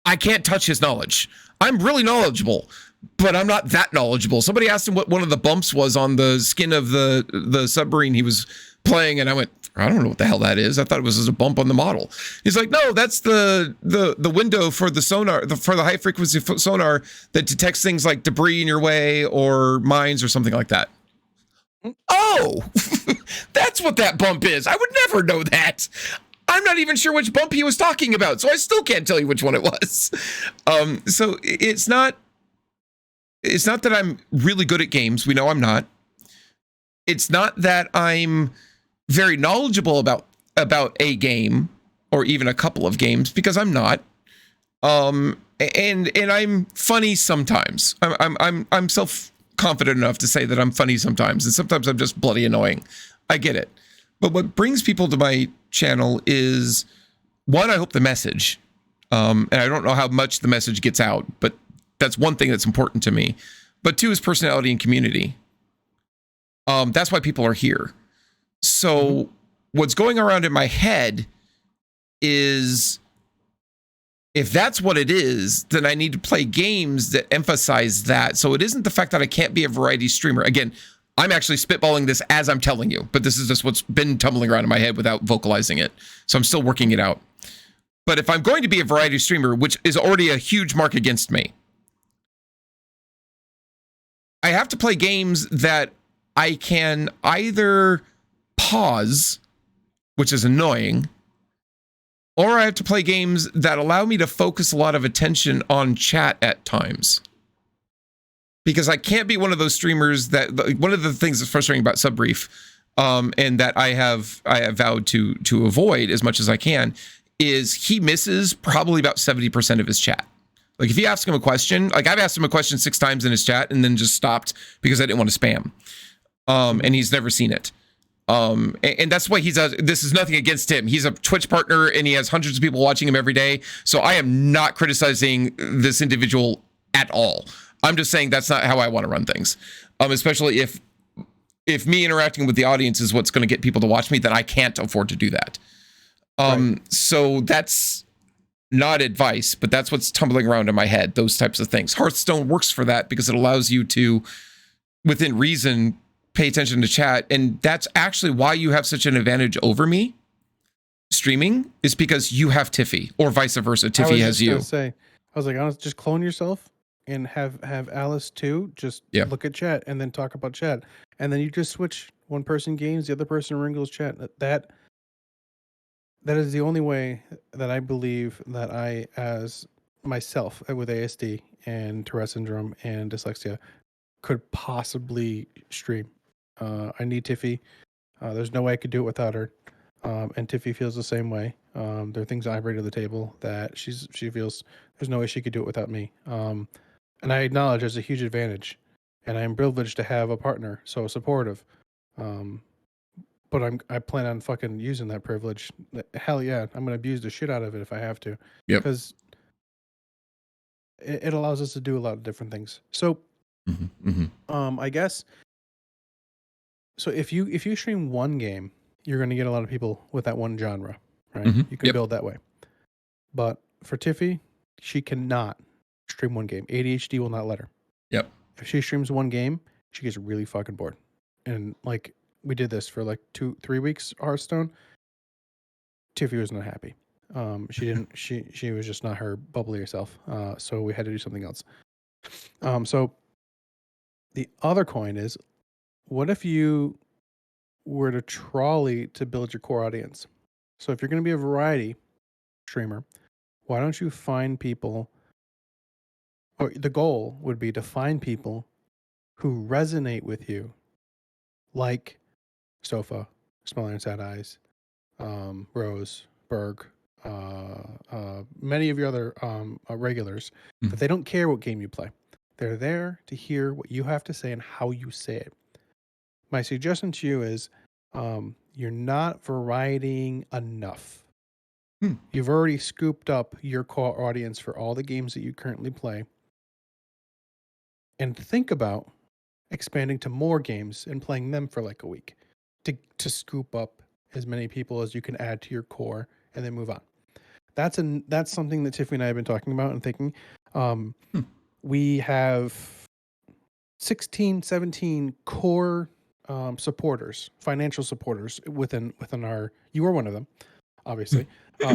I can't touch his knowledge. I'm really knowledgeable, but I'm not that knowledgeable. Somebody asked him what one of the bumps was on the skin of the submarine he was playing, and I went, I don't know what the hell that is. I thought it was just a bump on the model. He's like, no, that's the window for the sonar, for the high frequency sonar that detects things like debris in your way or mines or something like that. Oh, that's what that bump is. I would never know that. I'm not even sure which bump he was talking about, so I still can't tell you which one it was. So it's not It's not that I'm really good at games. We know I'm not. It's not that I'm very knowledgeable about a game or even a couple of games, because I'm not. And I'm funny sometimes. I'm self-confident enough to say that I'm funny sometimes, and sometimes I'm just bloody annoying. I get it. But what brings people to my channel is, one, I hope the message. And I don't know how much the message gets out, but that's one thing that's important to me. But two is personality and community. That's why people are here. So what's going around in my head is, if that's what it is, then I need to play games that emphasize that. So it isn't the fact that I can't be a variety streamer. Again, I'm actually spitballing this as I'm telling you, but this is just what's been tumbling around in my head without vocalizing it. So I'm still working it out. But if I'm going to be a variety streamer, which is already a huge mark against me, I have to play games that I can either pause, which is annoying, or I have to play games that allow me to focus a lot of attention on chat at times. Because I can't be one of those streamers that, one of the things that's frustrating about Subbrief, and that I have vowed to avoid as much as I can, is he misses probably about 70% of his chat. Like, if you ask him a question, like I've asked him a question 6 times in his chat and then just stopped because I didn't want to spam. And he's never seen it. And that's why this is nothing against him. He's a Twitch partner and he has hundreds of people watching him every day. So I am not criticizing this individual at all. I'm just saying that's not how I want to run things. Especially if me interacting with the audience is what's going to get people to watch me, then I can't afford to do that. Right. So that's not advice, but that's what's tumbling around in my head, those types of things. Hearthstone works for that because it allows you to, within reason, pay attention to chat. And that's actually why you have such an advantage over me streaming, is because you have Tiffy, or vice versa. Tiffy has you. I was like, honestly, just clone yourself and have Alice too. Just look at chat and then talk about chat. And then you just switch. One person games, the other person wrangles chat. That is the only way that I believe that I, as myself with ASD and Tourette syndrome and dyslexia, could possibly stream. I need Tiffy. There's no way I could do it without her. And Tiffy feels the same way. There are things I bring to the table that she feels there's no way she could do it without me. And I acknowledge there's a huge advantage. And I am privileged to have a partner so supportive. But I plan on fucking using that privilege. Hell yeah, I'm gonna abuse the shit out of it if I have to. Yep. Because it allows us to do a lot of different things. So, I guess. So if you stream one game, you're gonna get a lot of people with that one genre, right? You can build that way. But for Tiffy, she cannot stream one game. ADHD will not let her. Yep. If she streams one game, she gets really fucking bored. And like, we did this for like 2-3 weeks, Hearthstone. Tiffy was not happy. She didn't. She was just not her bubbly self. So we had to do something else. So the other coin is, what if you were to trolley to build your core audience? So if you're going to be a variety streamer, why don't you find people? Or the goal would be to find people who resonate with you, like Sofa, Small Iron Sad Eyes, Rose, Berg, many of your other regulars, that they don't care what game you play. They're there to hear what you have to say and how you say it. My suggestion to you is, you're not varietying enough. You've already scooped up your core audience for all the games that you currently play. And think about expanding to more games and playing them for like a week to scoop up as many people as you can add to your core and then move on. That's something that Tiffany and I have been talking about and thinking. We have 16, 17 core supporters, financial supporters within our, you are one of them, obviously,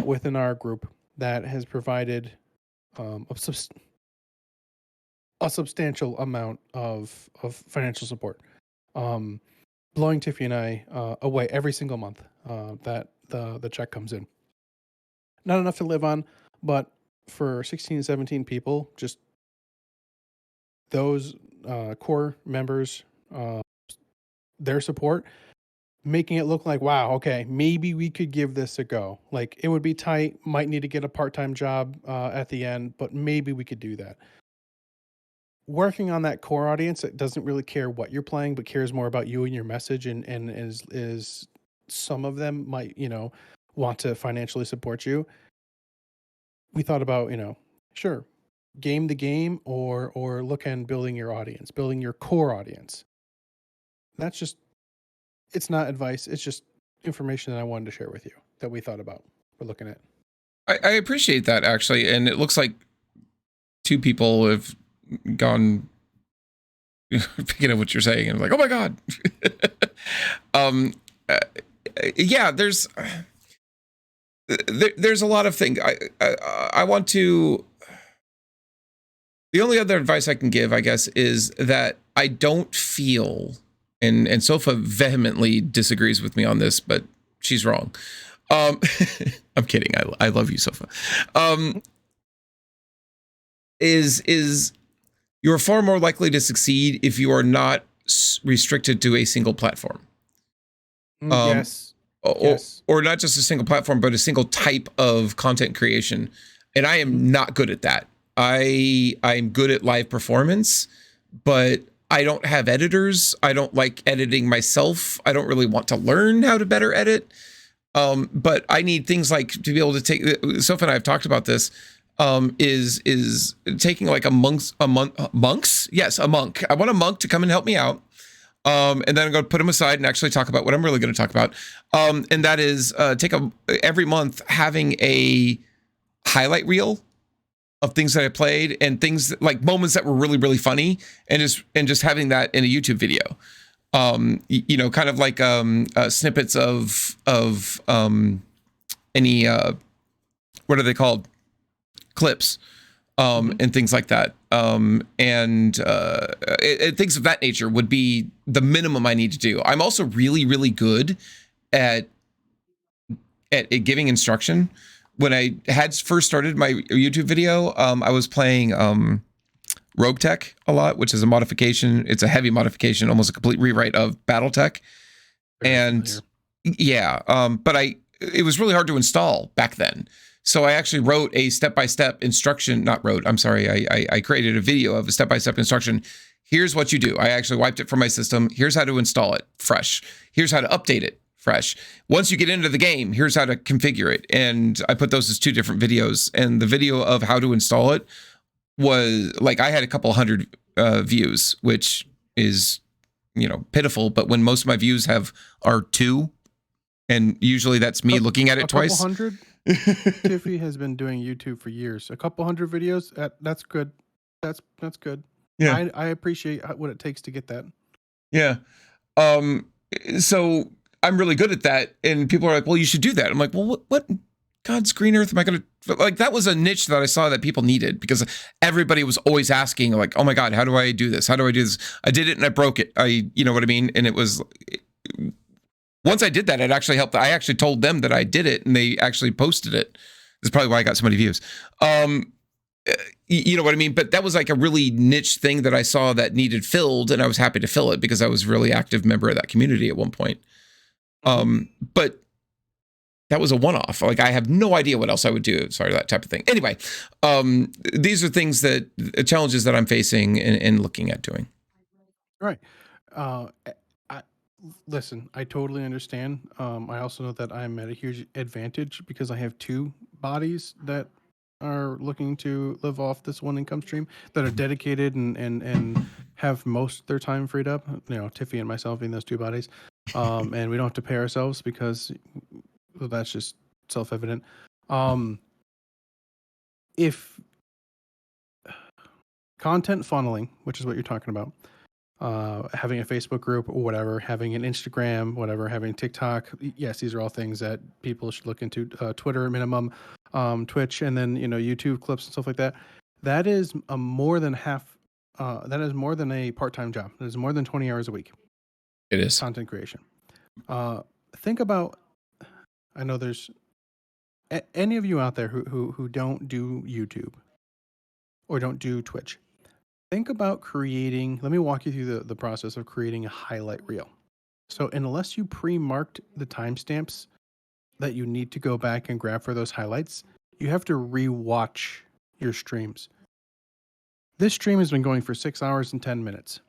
within our group that has provided a substantial amount of financial support, blowing Tiffy and I away every single month that the check comes in. Not enough to live on, but for 16 to 17 people, just those core members, their support, making it look like, wow, okay, maybe we could give this a go. Like, it would be tight, might need to get a part-time job at the end, but maybe we could do that. Working on that core audience that doesn't really care what you're playing, but cares more about you and your message, and is some of them might, want to financially support you. We thought about, sure, game the game, or look at building your audience, building your core audience. That's just, it's not advice. It's just information that I wanted to share with you that we thought about. We're looking at. I appreciate that, actually. And it looks like two people have gone picking up what you're saying and like, oh my God. Yeah, there's a lot of things. I want to, the only other advice I can give, I guess, is that I don't feel, and Sofa vehemently disagrees with me on this, but she's wrong. I'm kidding. I love you, Sofa. Is you're far more likely to succeed if you are not restricted to a single platform. Yes. Or not just a single platform, but a single type of content creation. And I am not good at that. I'm good at live performance, but I don't have editors. I don't like editing myself. I don't really want to learn how to better edit. But I need things like to be able to take, Sophie and I have talked about this, is taking like a monk. Yes, a monk. I want a monk to come and help me out. And then I'm going to put him aside and actually talk about what I'm really going to talk about. And that is every month having a highlight reel of things that I played and things that, like moments that were really, really funny, and just having that in a YouTube video. Kind of like snippets of any what are they called? Clips. And things like that. And things of that nature would be the minimum I need to do. I'm also really, really good at giving instruction. When I had first started my YouTube video, I was playing Rogue Tech a lot, which is a modification. It's a heavy modification, almost a complete rewrite of Battletech. And yeah, but it was really hard to install back then. So I actually wrote a step-by-step instruction, I created a video of a step-by-step instruction. Here's what you do. I actually wiped it from my system. Here's how to install it fresh. Here's how to update it fresh. Once you get into the game, here's how to configure it. And I put those as two different videos. And the video of how to install it was like, I had a couple hundred views, which is, pitiful. But when most of my views are 2, and usually that's me looking at it twice. 100? Tiffy has been doing YouTube for years. A couple hundred videos, that's good. That's good. Yeah, I appreciate what it takes to get that. Yeah. So I'm really good at that, and people are like, "Well, you should do that." I'm like, "Well, what God's green earth am I going to like?" That was a niche that I saw that people needed, because everybody was always asking, like, "Oh my God, how do I do this? How do I do this?" I did it and I broke it. You know what I mean? And it was. Once I did that, it actually helped. I actually told them that I did it, and they actually posted it. That's probably why I got so many views. You know what I mean? But that was like a really niche thing that I saw that needed filled, and I was happy to fill it because I was a really active member of that community at one point. But that was a one-off. Like, I have no idea what else I would do. Sorry, that type of thing. Anyway, these are things challenges that I'm facing and looking at doing. Right. Listen, I totally understand. I also know that I'm at a huge advantage because I have 2 bodies that are looking to live off this one income stream, that are dedicated and have most of their time freed up. Tiffy and myself being those 2 bodies. And we don't have to pay ourselves because that's just self-evident. If content funneling, which is what you're talking about, having a Facebook group or whatever, having an Instagram, whatever, having TikTok. Yes, these are all things that people should look into. Twitter minimum, Twitch, and then YouTube clips and stuff like that. That is more than half. That is more than a part-time job. That is more than 20 hours a week. It is content creation. Think about. I know there's any of you out there who don't do YouTube or don't do Twitch. Think about creating, let me walk you through the process of creating a highlight reel. So unless you pre-marked the timestamps that you need to go back and grab for those highlights, you have to re-watch your streams. This stream has been going for 6 hours and 10 minutes.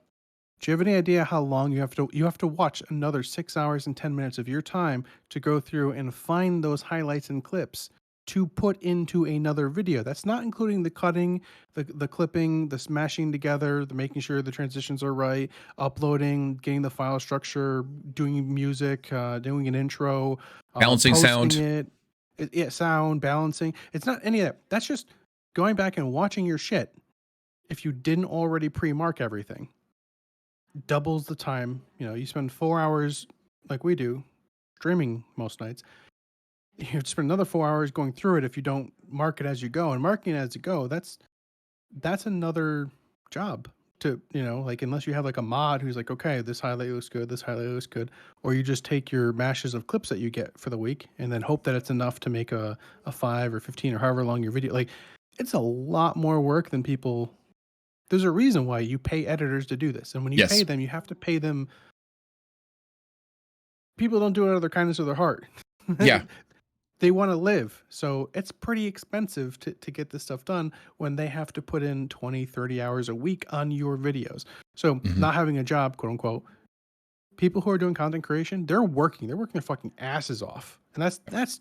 Do you have any idea how long you have to watch another 6 hours and 10 minutes of your time to go through and find those highlights and clips to put into another video? That's not including the cutting, the clipping, the smashing together, the making sure the transitions are right, uploading, getting the file structure, doing music, doing an intro, Balancing posting sound. sound, balancing. It's not any of that. That's just going back and watching your shit. If you didn't already pre-mark everything, doubles the time. You know, you spend 4 hours like we do streaming most nights. You have to spend another 4 hours going through it if you don't mark it as you go. And marking it as you go, that's another job to, you know, like unless you have like a mod who's like, okay, this highlight looks good, this highlight looks good, or you just take your mashes of clips that you get for the week and then hope that it's enough to make a 5 or 15 or however long your video. Like, it's a lot more work than people. There's a reason why you pay editors to do this. And when you pay them, you have to pay them. People don't do it out of their kindness of their heart. Yeah. They want to live. So it's pretty expensive to get this stuff done when they have to put in 20, 30 hours a week on your videos. So not having a job, quote unquote, people who are doing content creation, they're working their fucking asses off. And that's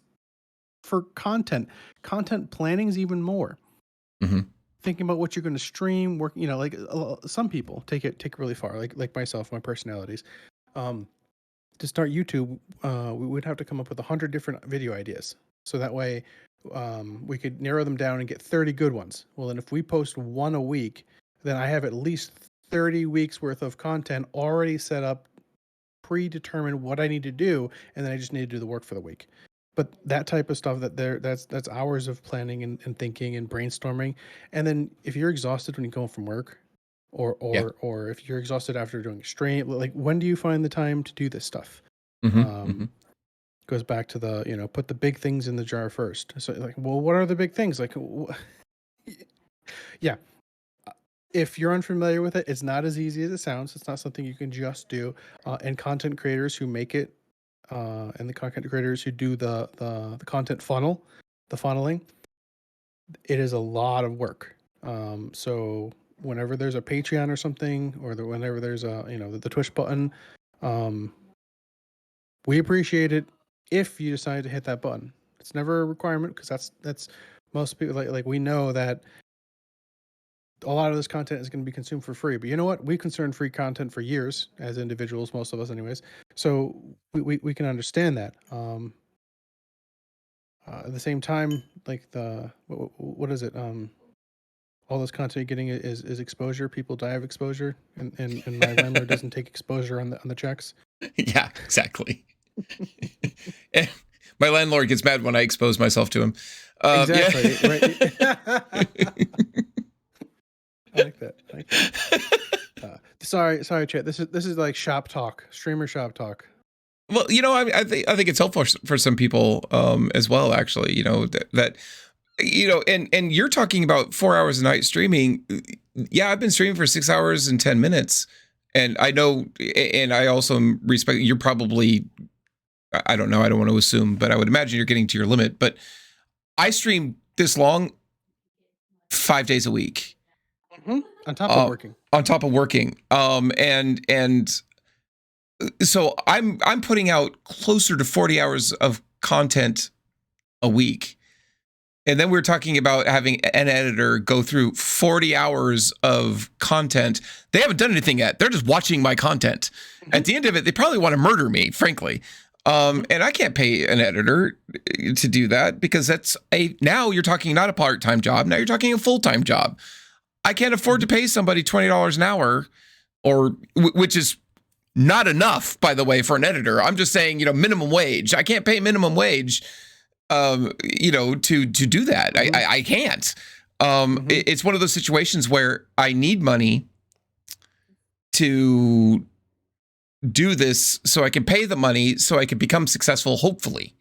for content. Content planning is even more. Thinking about what you're going to stream, work, you know, like some people take it really far, like myself, my personalities. To start YouTube, we would have to come up with 100 different video ideas. So that way we could narrow them down and get 30 good ones. Well, then if we post one a week, then I have at least 30 weeks worth of content already set up, predetermined what I need to do, and then I just need to do the work for the week. But that type of stuff, that's hours of planning and thinking and brainstorming. And then if you're exhausted when you go home from work, or if you're exhausted after doing a stream, like when do you find the time to do this stuff? Goes back to the, you know, put the big things in the jar first. So like, well, what are the big things? Like, yeah. If you're unfamiliar with it, it's not as easy as it sounds. It's not something you can just do. And content creators who make it, and the content creators who do the content funnel, the funneling, it is a lot of work. So whenever there's a Patreon or something, or whenever there's a, you know, the Twitch button, we appreciate it if you decide to hit that button. It's never a requirement, because that's most people, like we know that a lot of this content is going to be consumed for free. But you know what? We've consumed free content for years as individuals, most of us anyways. So we can understand that. At the same time, like what is it? All this content you're getting is exposure. People die of exposure, and my landlord doesn't take exposure on the checks. Yeah, exactly. My landlord gets mad when I expose myself to him. Exactly. Yeah. Right. I like that. Sorry, chat. This is like shop talk, streamer shop talk. Well, you know, I think it's helpful for some people as well. Actually, you know that you know, and you're talking about 4 hours a night streaming. Yeah, I've been streaming for 6 hours and 10 minutes, and I know, and I also respect. You're probably, I don't know, I don't want to assume, but I would imagine you're getting to your limit. But I stream this long 5 days a week. On top of working. On top of working. And so I'm putting out closer to 40 hours of content a week. And then we're talking about having an editor go through 40 hours of content. They haven't done anything yet. They're just watching my content. At the end of it, they probably want to murder me, frankly. And I can't pay an editor to do that, because now you're talking not a part-time job. Now you're talking a full-time job. I can't afford to pay somebody $20 an hour, which is not enough, by the way, for an editor. I'm just saying, you know, minimum wage. I can't pay minimum wage, you know, to do that. I can't. It's one of those situations where I need money to do this so I can pay the money so I can become successful, hopefully.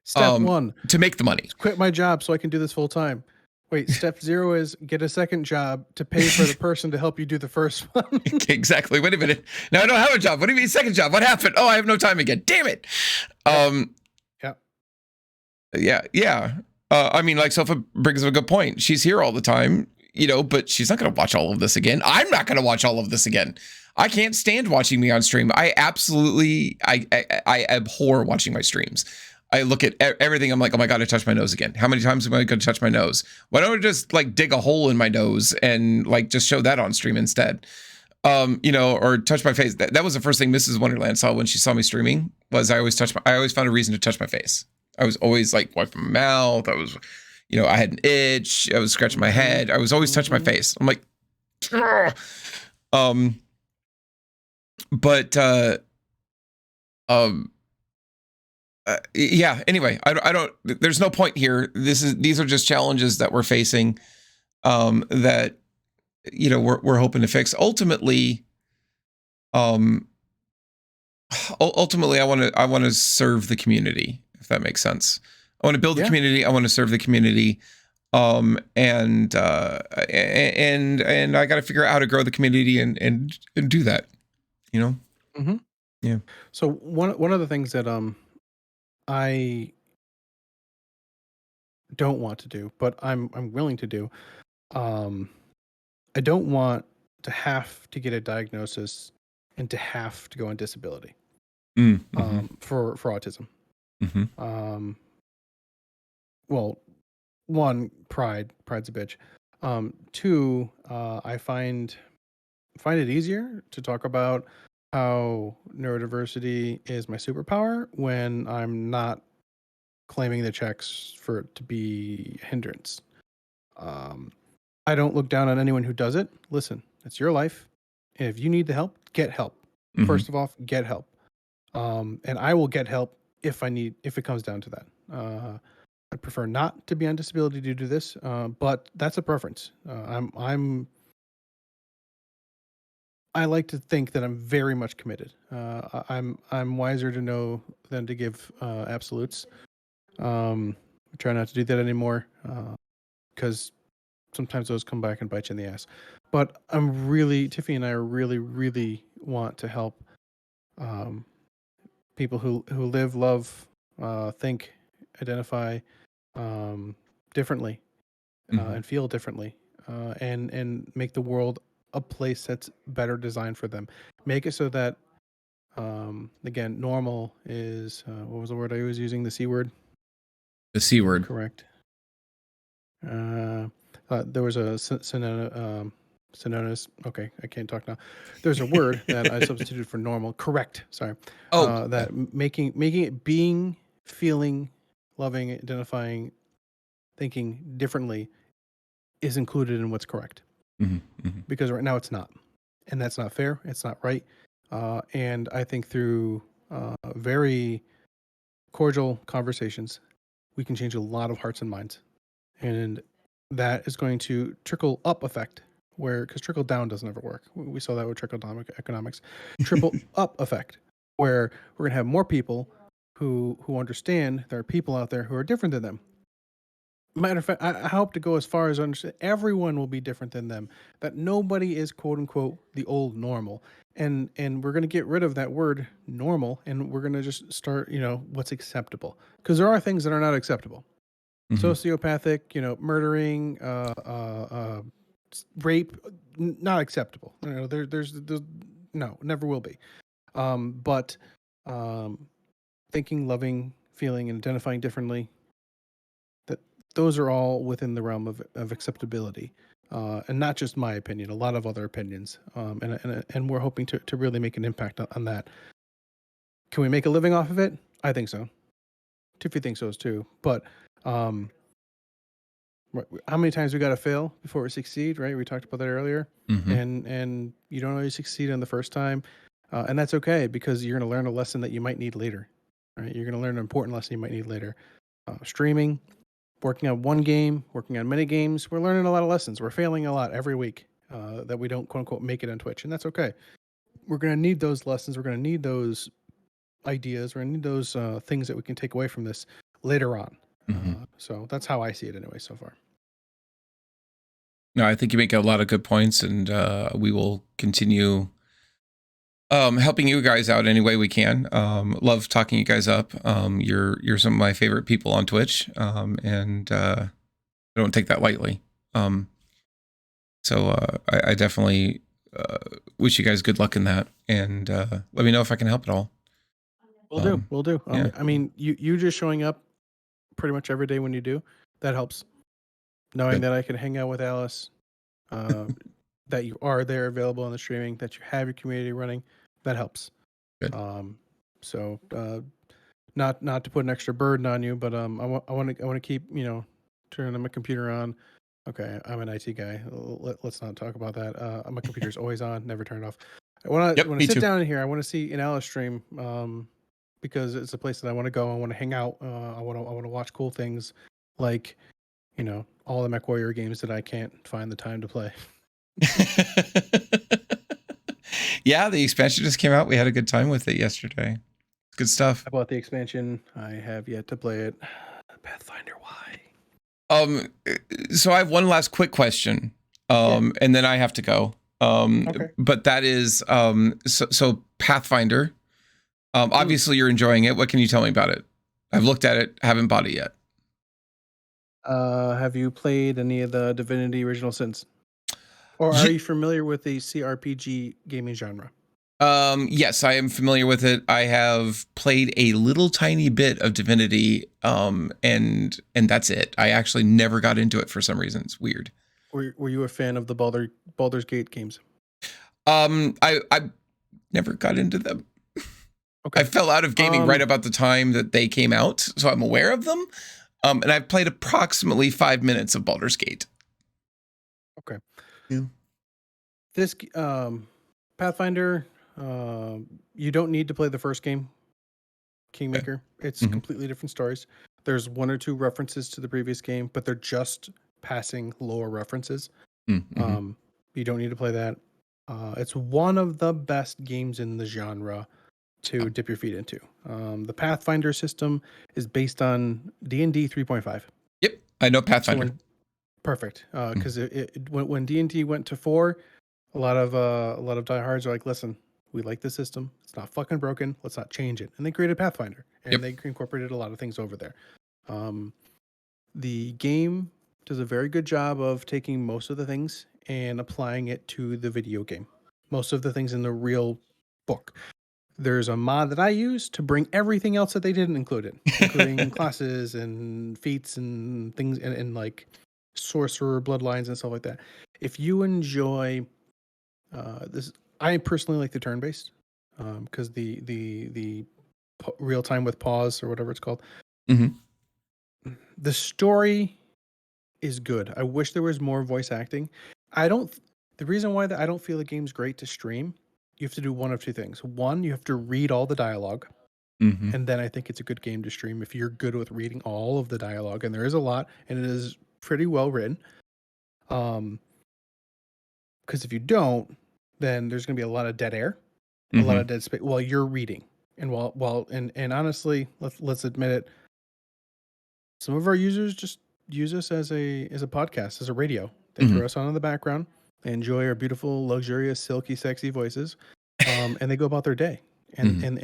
Step one. To make the money. Quit my job so I can do this full time. Wait, step 0 is get a second job to pay for the person to help you do the first one. Exactly. Wait a minute. Now I don't have a job. What do you mean second job? What happened? Oh, I have no time again. Damn it. Yeah. I mean, like, Sofa brings up a good point. She's here all the time, but she's not going to watch all of this again. I'm not going to watch all of this again. I can't stand watching me on stream. I abhor watching my streams. I look at everything. I'm like, oh my God, I touched my nose again. How many times am I going to touch my nose? Why don't I just like dig a hole in my nose and like just show that on stream instead? Or touch my face. That was the first thing Mrs. Wonderland saw when she saw me streaming was I always found a reason to touch my face. I was always like wiping my mouth. I was, I had an itch. I was scratching my head. I was always touching my face. I'm like, yeah. Anyway, I don't. There's no point here. These are just challenges that we're facing, that we're hoping to fix. Ultimately, I want to serve the community, if that makes sense. I want to build the community. I want to serve the community, and I got to figure out how to grow the community and do that. Mm-hmm. Yeah. So one of the things that I don't want to do, but I'm willing to do. I don't want to have to get a diagnosis and to have to go on disability for autism. Mm-hmm. Well, one, pride's a bitch. Two, I find it easier to talk about how neurodiversity is my superpower when I'm not claiming the checks for it to be a hindrance. I don't look down on anyone who does it. Listen, it's your life. If you need the help, get help. Mm-hmm. First of all, get help. And I will get help if it comes down to that. I prefer not to be on disability due to this, but that's a preference. I like to think that I'm very much committed. I'm wiser to know than to give absolutes. I try not to do that anymore, because sometimes those come back and bite you in the ass. But Tiffany and I really, really want to help people who live, love, think, identify differently, and feel differently, and make the world a place that's better designed for them. Make it so that, again, normal is, what was the word I was using? The C word? The C word. Correct. There was a synonymous. Okay, I can't talk now. There's a word that I substituted for normal. Correct. Sorry. That making it being, feeling, loving, identifying, thinking differently is included in what's correct. Mm-hmm. Because right now it's not, and that's not fair. It's not right. And I think through very cordial conversations, we can change a lot of hearts and minds. And that is going to trickle up effect, because trickle down doesn't ever work. We saw that with trickle down economics. Triple up effect, where we're going to have more people who understand there are people out there who are different than them. Matter of fact, I hope to go as far as understand everyone will be different than them. That nobody is quote unquote the old normal, and we're going to get rid of that word normal, and we're going to just start what's acceptable, because there are things that are not acceptable. Sociopathic, murdering, rape, not acceptable. There's no, never will be. But thinking, loving, feeling, and identifying differently, those are all within the realm of acceptability, and not just my opinion. A lot of other opinions, and we're hoping to really make an impact on that. Can we make a living off of it? I think so. Tiffy thinks so too. But how many times we got to fail before we succeed, right? We talked about that earlier. Mm-hmm. And you don't always succeed on the first time, and that's okay, because you're going to learn a lesson that you might need later, right? You're going to learn an important lesson you might need later. Streaming, working on one game, working on many games, we're learning a lot of lessons. We're failing a lot every week, that we don't quote unquote make it on Twitch, and that's okay. We're going to need those lessons. We're going to need those ideas. We're going to need those things that we can take away from this later on. Mm-hmm. So that's how I see it anyway so far. No, I think you make a lot of good points, and we will continue helping you guys out any way we can. Love talking you guys up. You're some of my favorite people on Twitch, and I don't take that lightly. So I definitely wish you guys good luck in that, and let me know if I can help at all. We'll do. Yeah. I mean, you just showing up pretty much every day when you do, that helps. Knowing that I can hang out with Alice, that you are there available on the streaming, that you have your community running, that helps. Good. So not to put an extra burden on you, but I want to keep, turning my computer on. Okay, I'm an IT guy. Let's not talk about that. My computer's always on, never turned off. When I sit down in here, I want to see an Alice stream, because it's a place that I want to go. I want to hang out. I want to watch cool things, like, all the MechWarrior games that I can't find the time to play. Yeah, the expansion just came out. We had a good time with it yesterday. Good stuff. I bought the expansion. I have yet to play it. Pathfinder, why? So I have one last quick question, and then I have to go. Okay. But that is, so Pathfinder. Obviously, you're enjoying it. What can you tell me about it? I've looked at it, haven't bought it yet. Have you played any of the Divinity Original Sins? Or are you familiar with the CRPG gaming genre? Yes, I am familiar with it. I have played a little tiny bit of Divinity, and that's it. I actually never got into it for some reason. It's weird. Were you a fan of the Baldur's Gate games? I never got into them. Okay. I fell out of gaming right about the time that they came out, so I'm aware of them. And I've played approximately 5 minutes of Baldur's Gate. Okay. Yeah. This Pathfinder, you don't need to play the first game, Kingmaker. It's completely different stories. There's one or two references to the previous game, but they're just passing lore references. You don't need to play that. It's one of the best games in the genre to dip your feet into. The Pathfinder system is based on D&D 3.5. Yep, I know Pathfinder. Perfect, because when D&D went to 4, a lot of diehards are like, listen, we like the system. It's not fucking broken. Let's not change it. And they created Pathfinder, and they incorporated a lot of things over there. The game does a very good job of taking most of the things and applying it to the video game. Most of the things in the real book. There's a mod that I use to bring everything else that they didn't include in, including classes and feats and things, and like sorcerer bloodlines and stuff like that. If you enjoy this, I personally like the turn-based, because the real time with pause or whatever it's called. The story is good. I wish there was more voice acting. The reason why I don't feel the game's great to stream, you have to do one of two things. One, you have to read all the dialogue. And then I think it's a good game to stream if you're good with reading all of the dialogue. And there is a lot, and it is pretty well written. Because if you don't, then there's going to be a lot of dead air, a lot of dead space while you're reading. And and honestly, let's admit it, some of our users just use us as a podcast, as a radio. They throw us on in the background. They enjoy our beautiful, luxurious, silky, sexy voices, and they go about their day. And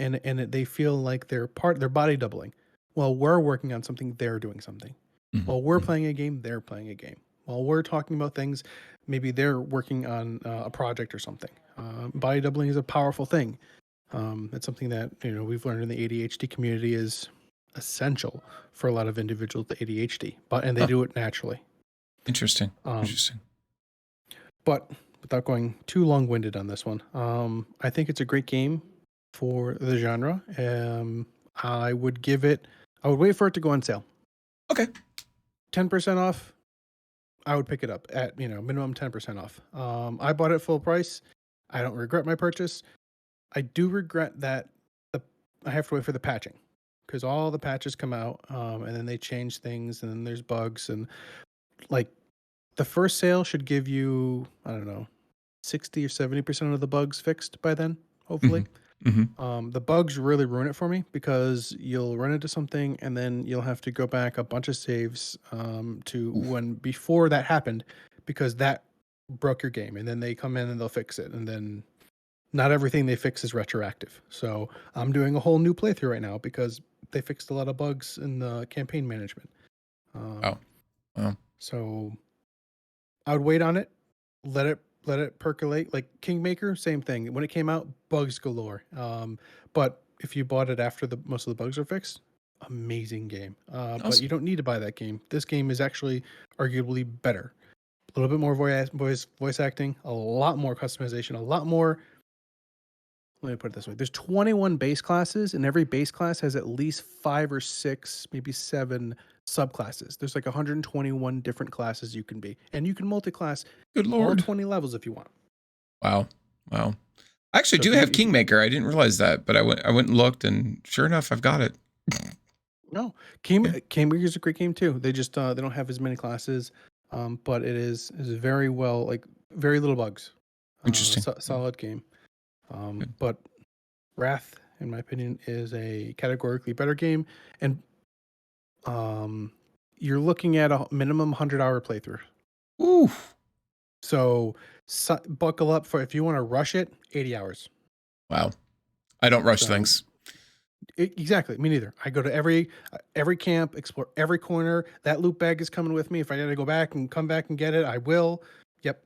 they feel like they're body doubling. While we're working on something, they're doing something. While we're playing a game, they're playing a game. While we're talking about things, maybe they're working on a project or something. Body doubling is a powerful thing. It's something that we've learned in the ADHD community is essential for a lot of individuals with ADHD, and they do it naturally. Interesting. But without going too long-winded on this one, I think it's a great game for the genre. I would wait for it to go on sale. Okay. 10% off. I would pick it up at, minimum 10% off. I bought it full price. I don't regret my purchase. I do regret that I have to wait for the patching, because all the patches come out, and then they change things, and then there's bugs, and like the first sale should give you, I don't know, 60 or 70% of the bugs fixed by then, hopefully. The bugs really ruin it for me, because you'll run into something and then you'll have to go back a bunch of saves to when before that happened, because that broke your game, and then they come in and they'll fix it, and then not everything they fix is retroactive. So I'm doing a whole new playthrough right now because they fixed a lot of bugs in the campaign management. So I would wait on it, let it percolate. Like Kingmaker, same thing. When it came out, bugs galore. But if you bought it after most of the bugs are fixed, amazing game. But you don't need to buy that game. This game is actually arguably better. A little bit more voice acting, a lot more customization, a lot more. Let me put it this way. There's 21 base classes, and every base class has at least 5 or 6, maybe 7 subclasses. There's like 121 different classes you can be. And you can multi-class Good Lord. all 20 levels if you want. Wow. I actually do have Kingmaker. I didn't realize that, but I went and looked, and sure enough, I've got it. No, Kingmaker is a great game too. They just they don't have as many classes, but it is very well, like very little bugs. Interesting. Solid game. But Wrath, in my opinion, is a categorically better game, and you're looking at a minimum 100-hour playthrough. Ooh. So buckle up for if you want to rush it, 80 hours. Wow. I don't rush things. Exactly. Me neither. I go to every camp, explore every corner. That loot bag is coming with me. If I got to go back and come back and get it, I will. Yep.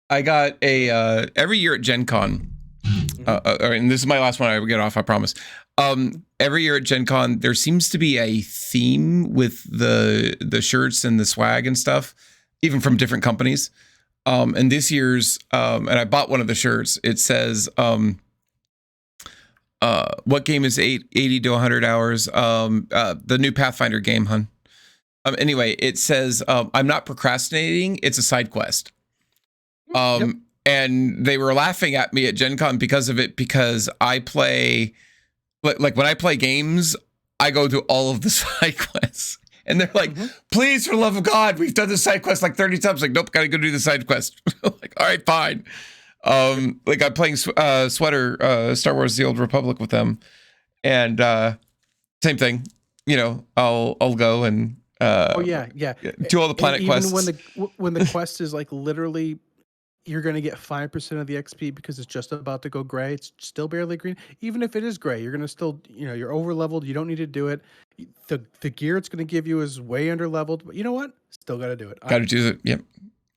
I got a every year at Gen Con, and this is my last one. I will get off, I promise. Every year at Gen Con, there seems to be a theme with the shirts and the swag and stuff, even from different companies. And this year's, and I bought one of the shirts. It says, what game is 80 to 100 hours? The new Pathfinder game, hun. Anyway, it says, I'm not procrastinating. It's a side quest. And they were laughing at me at Gen Con because of it, because I play, like when I play games, I go through all of the side quests. And they're like, please, for the love of God, we've done the side quest like 30 times. Like, nope, gotta go do the side quest. Like, all right, fine. Like I'm playing Sweater, Star Wars: The Old Republic with them. And same thing, you know, I'll go and do all the planet quests. Even when the quest is like literally, you're going to get 5% of the XP because it's just about to go gray. It's still barely green. Even if it is gray, you're going to still, you're over leveled. You don't need to do it. The gear it's going to give you is way under leveled, but you know what? Still got to do it. Got to do it.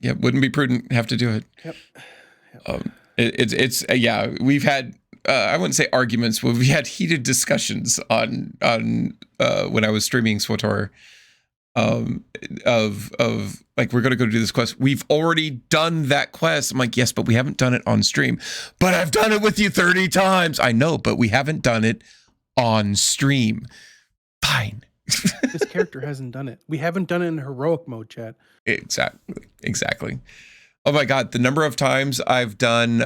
Yep. Wouldn't be prudent. Have to do it. Yep. It's we've had, I wouldn't say arguments, but we had heated discussions on when I was streaming SWTOR, of like, we're going to go do this quest. We've already done that quest. I'm like, yes, but we haven't done it on stream. But I've done it with you 30 times. I know, but we haven't done it on stream. Fine. This character hasn't done it. We haven't done it in heroic mode, Chad. Exactly. Oh my God, the number of times I've done,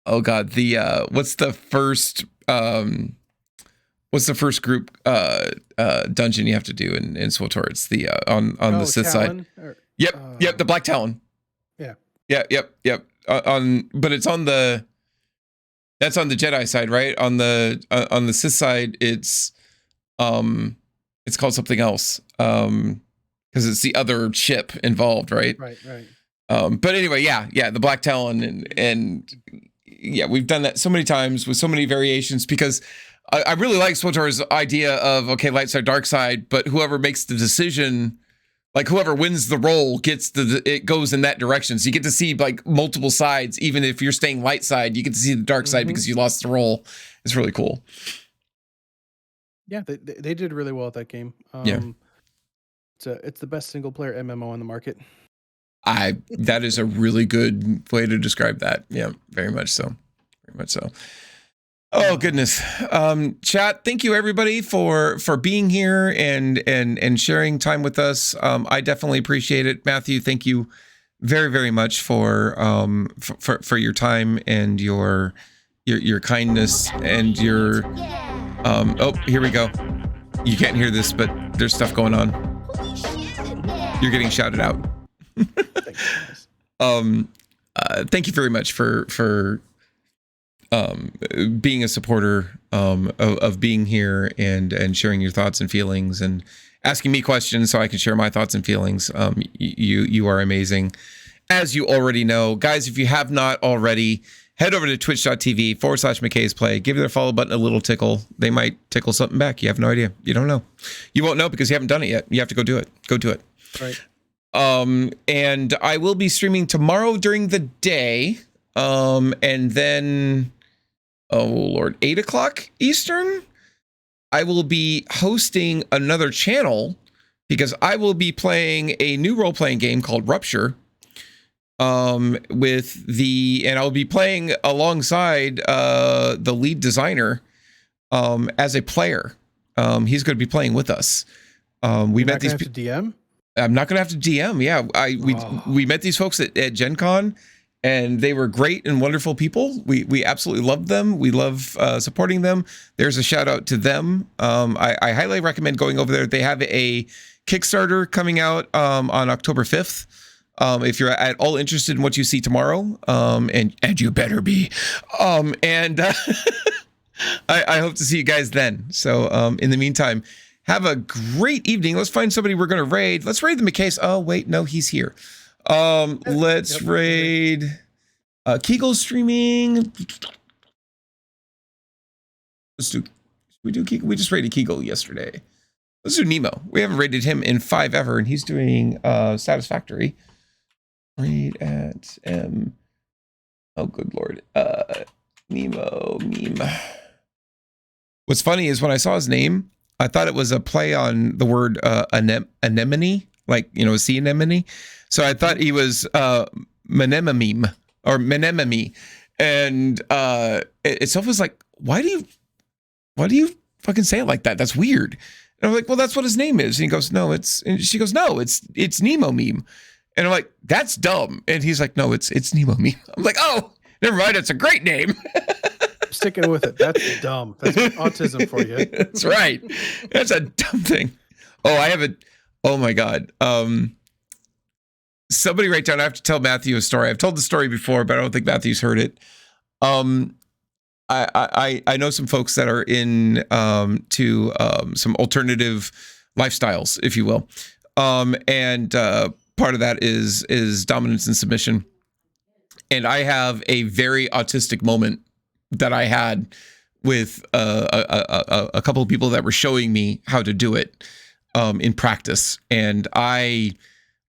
what's the first group dungeon you have to do in SWTOR? It's the on the Sith side. Yep, the Black Talon. Yeah. Yep. But it's that's on the Jedi side, right? On the Sith side, it's called something else. Because it's the other ship involved, right? Right. But anyway, the Black Talon, and we've done that so many times with so many variations, because I really like SWTOR's idea of, okay, light side, dark side, but whoever makes the decision, like whoever wins the roll it goes in that direction. So you get to see like multiple sides. Even if you're staying light side, you get to see the dark side because you lost the roll. It's really cool. Yeah, they did really well at that game. It's the best single player MMO on the market. That is a really good way to describe that. Yeah, very much so. Oh goodness. Chat, thank you everybody for being here and sharing time with us. I definitely appreciate it. Matthew, thank you very, very much for your time and your kindness and your here we go. You can't hear this, but there's stuff going on. You're getting shouted out. Thank you very much for being a supporter of being here and sharing your thoughts and feelings and asking me questions so I can share my thoughts and feelings. You are amazing, as you already know. Guys, if you have not already, head over to twitch.tv/McKaysPlay. Give their follow button a little tickle. They might tickle something back. You have no idea. You don't know. You won't know because you haven't done it yet. You have to go do it. Go do it. Right. And I will be streaming tomorrow during the day. And then, oh Lord, 8 o'clock Eastern, I will be hosting another channel because I will be playing a new role-playing game called Rupture. And I'll be playing alongside the lead designer as a player. He's going to be playing with us. We met these people. DM? I'm not going to have to DM. Yeah, we met these folks at Gen Con, and they were great and wonderful people. We absolutely loved them. We love supporting them. There's a shout out to them. I highly recommend going over there. They have a Kickstarter coming out on October 5th. If you're at all interested in what you see tomorrow, and you better be, I hope to see you guys then. So in the meantime, have a great evening. Let's find somebody we're going to raid. Let's raid the McKays. Oh, wait, no, he's here. Let's raid Kegel streaming. We just raided Kegel yesterday. Let's do Nemo. We haven't raided him in 5 ever, and he's doing Satisfactory. Raid at M. Oh, good Lord. Nemo meme. What's funny is when I saw his name, I thought it was a play on the word anemone, like, a sea anemone. So I thought he was Menememe or Menememe. And itself was like, why do you fucking say it like that? That's weird. And I'm like, well, that's what his name is. And he goes, no, and she goes, no, it's Nemo meme. And I'm like, that's dumb. And he's like, no, it's Nemo meme. I'm like, oh, never mind. It's a great name. Sticking with it. That's dumb. That's autism for you. That's right. That's a dumb thing. Oh my God. Somebody write down, I have to tell Matthew a story. I've told the story before, but I don't think Matthew's heard it. I know some folks that are in to some alternative lifestyles, if you will. And part of that is dominance and submission. And I have a very autistic moment that I had with a couple of people that were showing me how to do it in practice. And I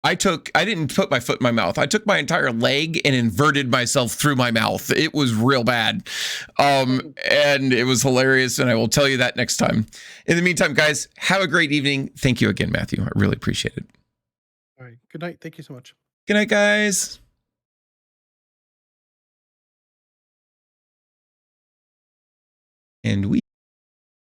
didn't put my foot in my mouth. I took my entire leg and inverted myself through my mouth. It was real bad. And it was hilarious. And I will tell you that next time. In the meantime, guys, have a great evening. Thank you again, Matthew. I really appreciate it. All right. Good night. Thank you so much. Good night, guys. And we